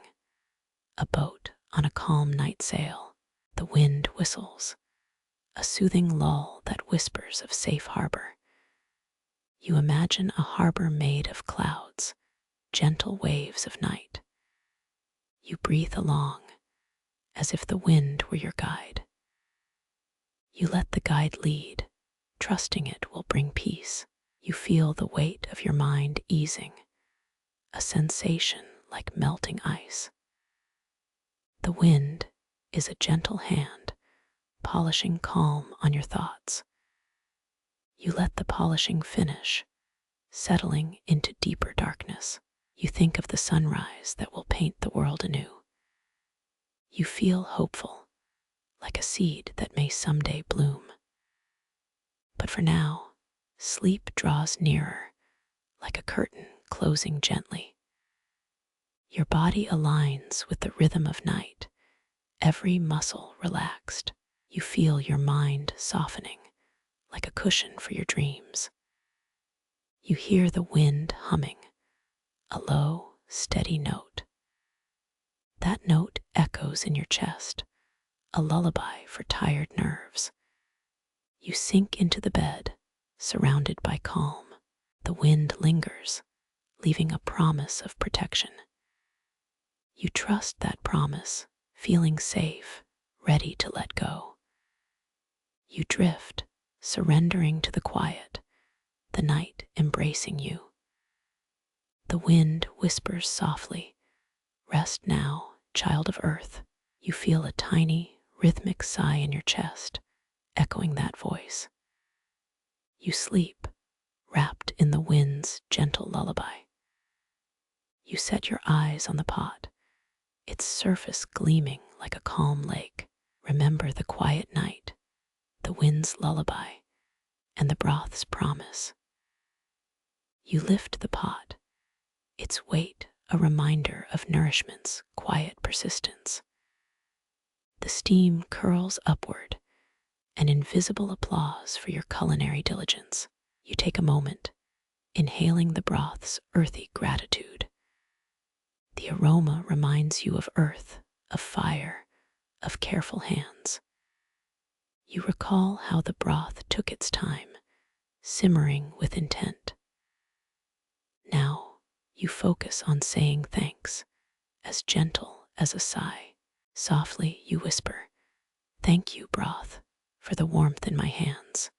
Speaker 1: a boat on a calm night sail. The wind whistles, a soothing lull that whispers of safe harbor. You imagine a harbor made of clouds, gentle waves of night. You breathe along, as if the wind were your guide. You let the guide lead, trusting it will bring peace. You feel the weight of your mind easing, a sensation like melting ice. The wind is a gentle hand, polishing calm on your thoughts. You let the polishing finish, settling into deeper darkness. You think of the sunrise that will paint the world anew. You feel hopeful, like a seed that may someday bloom. But for now, sleep draws nearer, like a curtain closing gently. Your body aligns with the rhythm of night, every muscle relaxed. You feel your mind softening, like a cushion for your dreams. You hear the wind humming, a low, steady note. That note echoes in your chest, a lullaby for tired nerves. You sink into the bed, surrounded by calm. The wind lingers, leaving a promise of protection. You trust that promise, feeling safe, ready to let go. You drift, surrendering to the quiet, the night embracing you. The wind whispers softly, "Rest now, child of earth." You feel a tiny, rhythmic sigh in your chest, echoing that voice. You sleep, wrapped in the wind's gentle lullaby. You set your eyes on the pot, its surface gleaming like a calm lake. Remember the quiet night, the wind's lullaby, and the broth's promise. You lift the pot, its weight a reminder of nourishment's quiet persistence. The steam curls upward, an invisible applause for your culinary diligence. You take a moment, inhaling the broth's earthy gratitude. The aroma reminds you of earth, of fire, of careful hands. You recall how the broth took its time, simmering with intent. Now you focus on saying thanks, as gentle as a sigh. Softly you whisper, "Thank you, broth, for the warmth in my hands."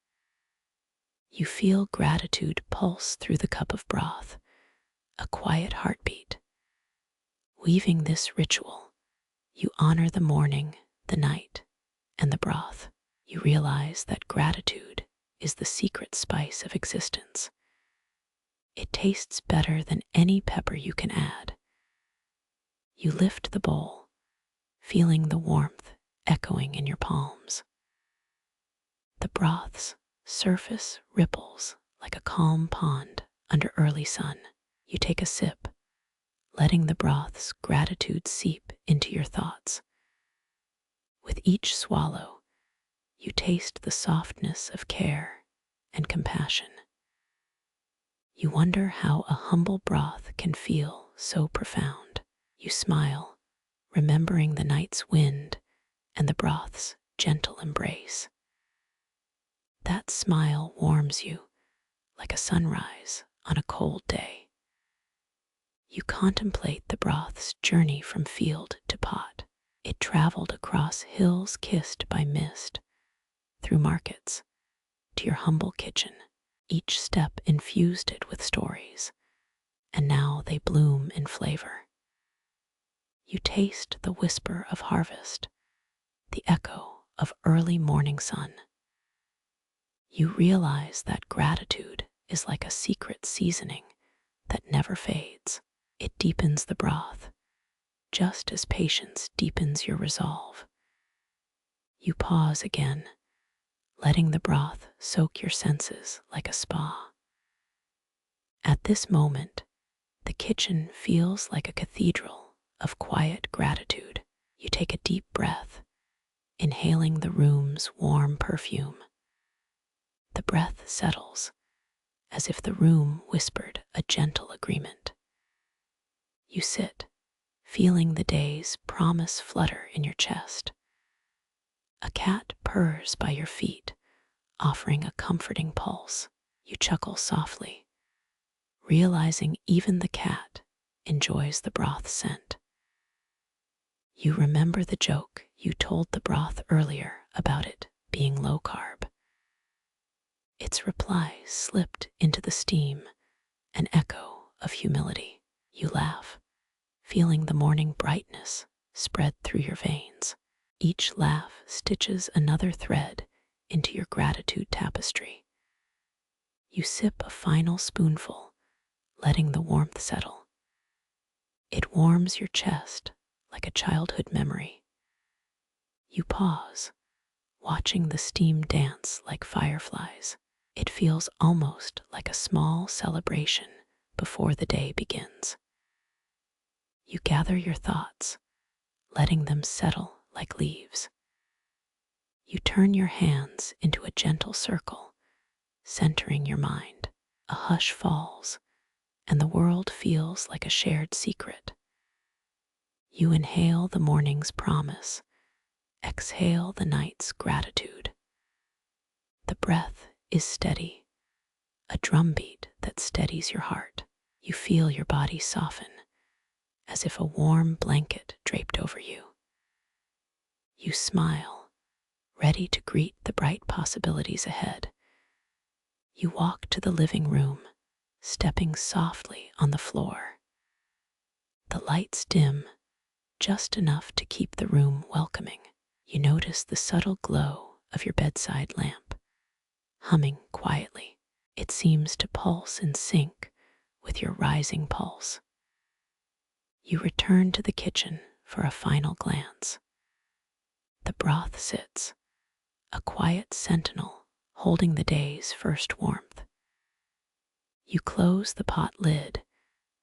Speaker 1: You feel gratitude pulse through the cup of broth, a quiet heartbeat. Weaving this ritual, you honor the morning, the night, and the broth. You realize that gratitude is the secret spice of existence. It tastes better than any pepper you can add. You lift the bowl, feeling the warmth echoing in your palms. The broth's surface ripples like a calm pond under early sun. You take a sip, letting the broth's gratitude seep into your thoughts. With each swallow, you taste the softness of care and compassion. You wonder how a humble broth can feel so profound. You smile, remembering the night's wind and the broth's gentle embrace. That smile warms you like a sunrise on a cold day. You contemplate the broth's journey from field to pot. It traveled across hills kissed by mist, through markets, to your humble kitchen. Each step infused it with stories, and now they bloom in flavor. You taste the whisper of harvest, the echo of early morning sun. You realize that gratitude is like a secret seasoning that never fades. It deepens the broth, just as patience deepens your resolve. You pause again, letting the broth soak your senses like a spa. At this moment, the kitchen feels like a cathedral of quiet gratitude. You take a deep breath, inhaling the room's warm perfume. The breath settles, as if the room whispered a gentle agreement. You sit, feeling the day's promise flutter in your chest. A cat purrs by your feet, offering a comforting pulse. You chuckle softly, realizing even the cat enjoys the broth scent. You remember the joke you told the broth earlier about it being low carb. Its reply slipped into the steam, an echo of humility. You laugh, feeling the morning brightness spread through your veins. Each laugh stitches another thread into your gratitude tapestry. You sip a final spoonful, letting the warmth settle. It warms your chest like a childhood memory. You pause, watching the steam dance like fireflies. It feels almost like a small celebration before the day begins. You gather your thoughts, letting them settle like leaves. You turn your hands into a gentle circle, centering your mind. A hush falls, and the world feels like a shared secret. You inhale the morning's promise, exhale the night's gratitude. The breath is steady, a drumbeat that steadies your heart. You feel your body soften, as if a warm blanket draped over you. You smile, ready to greet the bright possibilities ahead. You walk to the living room, stepping softly on the floor. The lights dim, just enough to keep the room welcoming. You notice the subtle glow of your bedside lamp, humming quietly. It seems to pulse in sync with your rising pulse. You return to the kitchen for a final glance. The broth sits, a quiet sentinel holding the day's first warmth. You close the pot lid,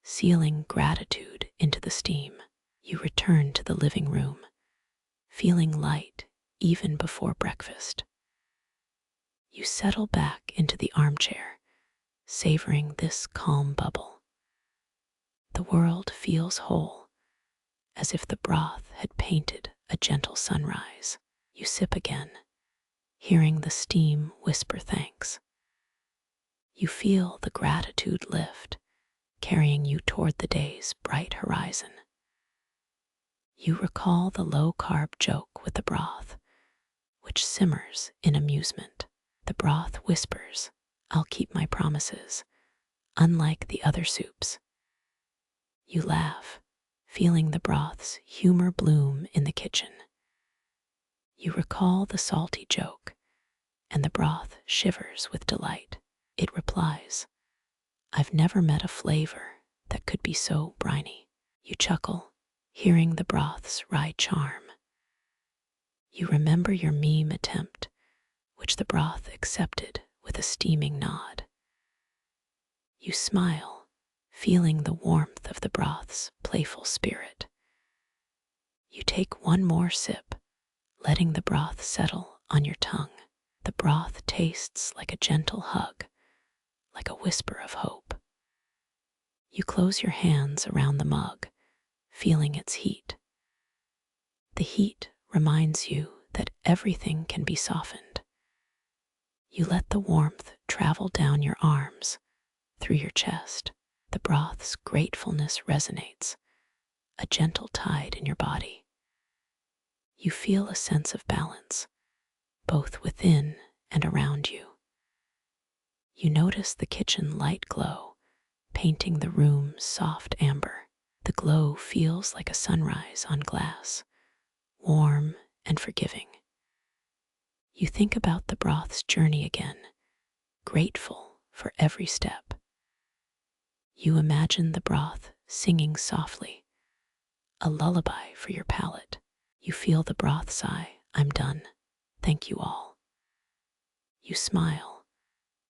Speaker 1: sealing gratitude into the steam. You return to the living room, feeling light even before breakfast. You settle back into the armchair, savoring this calm bubble. The world feels whole, as if the broth had painted a gentle sunrise. You sip again, hearing the steam whisper thanks. You feel the gratitude lift, carrying you toward the day's bright horizon. You recall the low-carb joke with the broth, which simmers in amusement. The broth whispers, "I'll keep my promises," unlike the other soups. You laugh, feeling the broth's humor bloom in the kitchen. You recall the salty joke, and the broth shivers with delight. It replies, "I've never met a flavor that could be so briny." You chuckle, hearing the broth's wry charm. You remember your meme attempt, which the broth accepted with a steaming nod. You smile, feeling the warmth of the broth's playful spirit. You take one more sip, letting the broth settle on your tongue. The broth tastes like a gentle hug, like a whisper of hope. You close your hands around the mug, feeling its heat. The heat reminds you that everything can be softened. You let the warmth travel down your arms, through your chest. The broth's gratefulness resonates, a gentle tide in your body. You feel a sense of balance, both within and around you. You notice the kitchen light glow, painting the room soft amber. The glow feels like a sunrise on glass, warm and forgiving. You think about the broth's journey again, grateful for every step. You imagine the broth singing softly, a lullaby for your palate. You feel the broth sigh, "I'm done. Thank you all." You smile,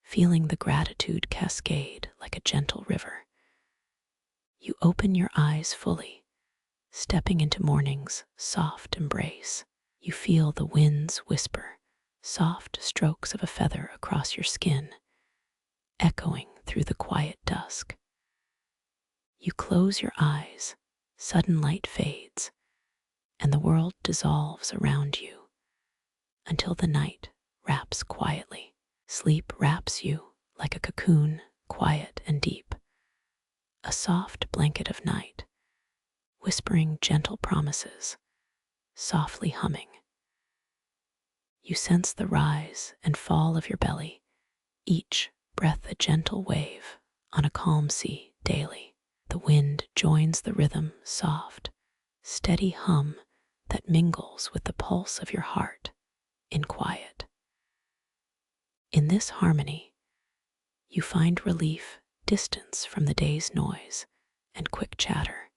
Speaker 1: feeling the gratitude cascade like a gentle river. You open your eyes fully, stepping into morning's soft embrace. You feel the wind's whisper, soft strokes of a feather across your skin, echoing through the quiet dusk. You close your eyes, sudden light fades, and the world dissolves around you until the night wraps quietly. Sleep wraps you like a cocoon, quiet and deep, a soft blanket of night, whispering gentle promises, softly humming. You sense the rise and fall of your belly, each breath a gentle wave on a calm sea daily. The wind joins the rhythm, soft, steady hum that mingles with the pulse of your heart in quiet. In this harmony, you find relief, distance from the day's noise and quick chatter.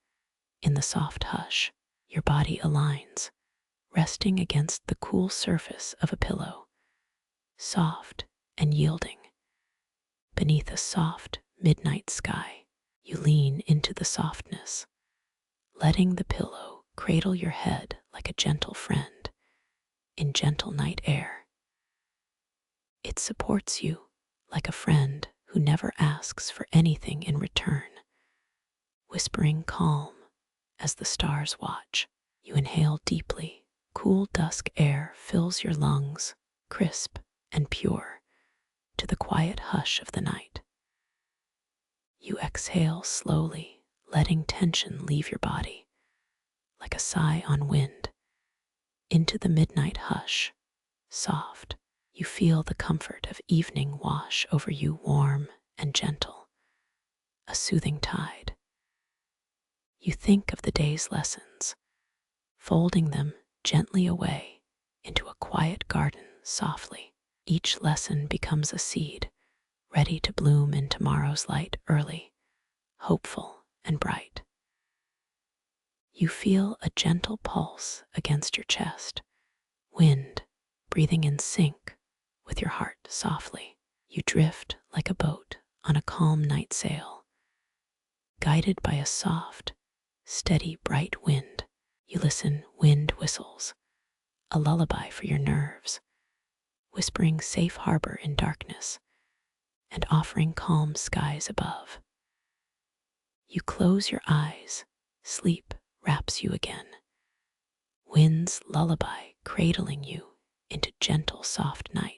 Speaker 1: In the soft hush, your body aligns, resting against the cool surface of a pillow, soft and yielding. Beneath a soft midnight sky, you lean into the softness, letting the pillow cradle your head like a gentle friend in gentle night air. It supports you like a friend who never asks for anything in return, whispering calm as the stars watch. You inhale deeply. Cool dusk air fills your lungs, crisp and pure, to the quiet hush of the night. You exhale slowly, letting tension leave your body, like a sigh on wind. Into the midnight hush, soft, you feel the comfort of evening wash over you, warm and gentle, a soothing tide. You think of the day's lessons, folding them gently away into a quiet garden softly. Each lesson becomes a seed, ready to bloom in tomorrow's light early, hopeful and bright. You feel a gentle pulse against your chest, wind breathing in sync with your heart softly. You drift like a boat on a calm night sail, guided by a soft, steady, bright wind. You listen, wind whistles, a lullaby for your nerves, whispering safe harbor in darkness and offering calm skies above. You close your eyes, sleep wraps you again, wind's lullaby cradling you into gentle, soft night.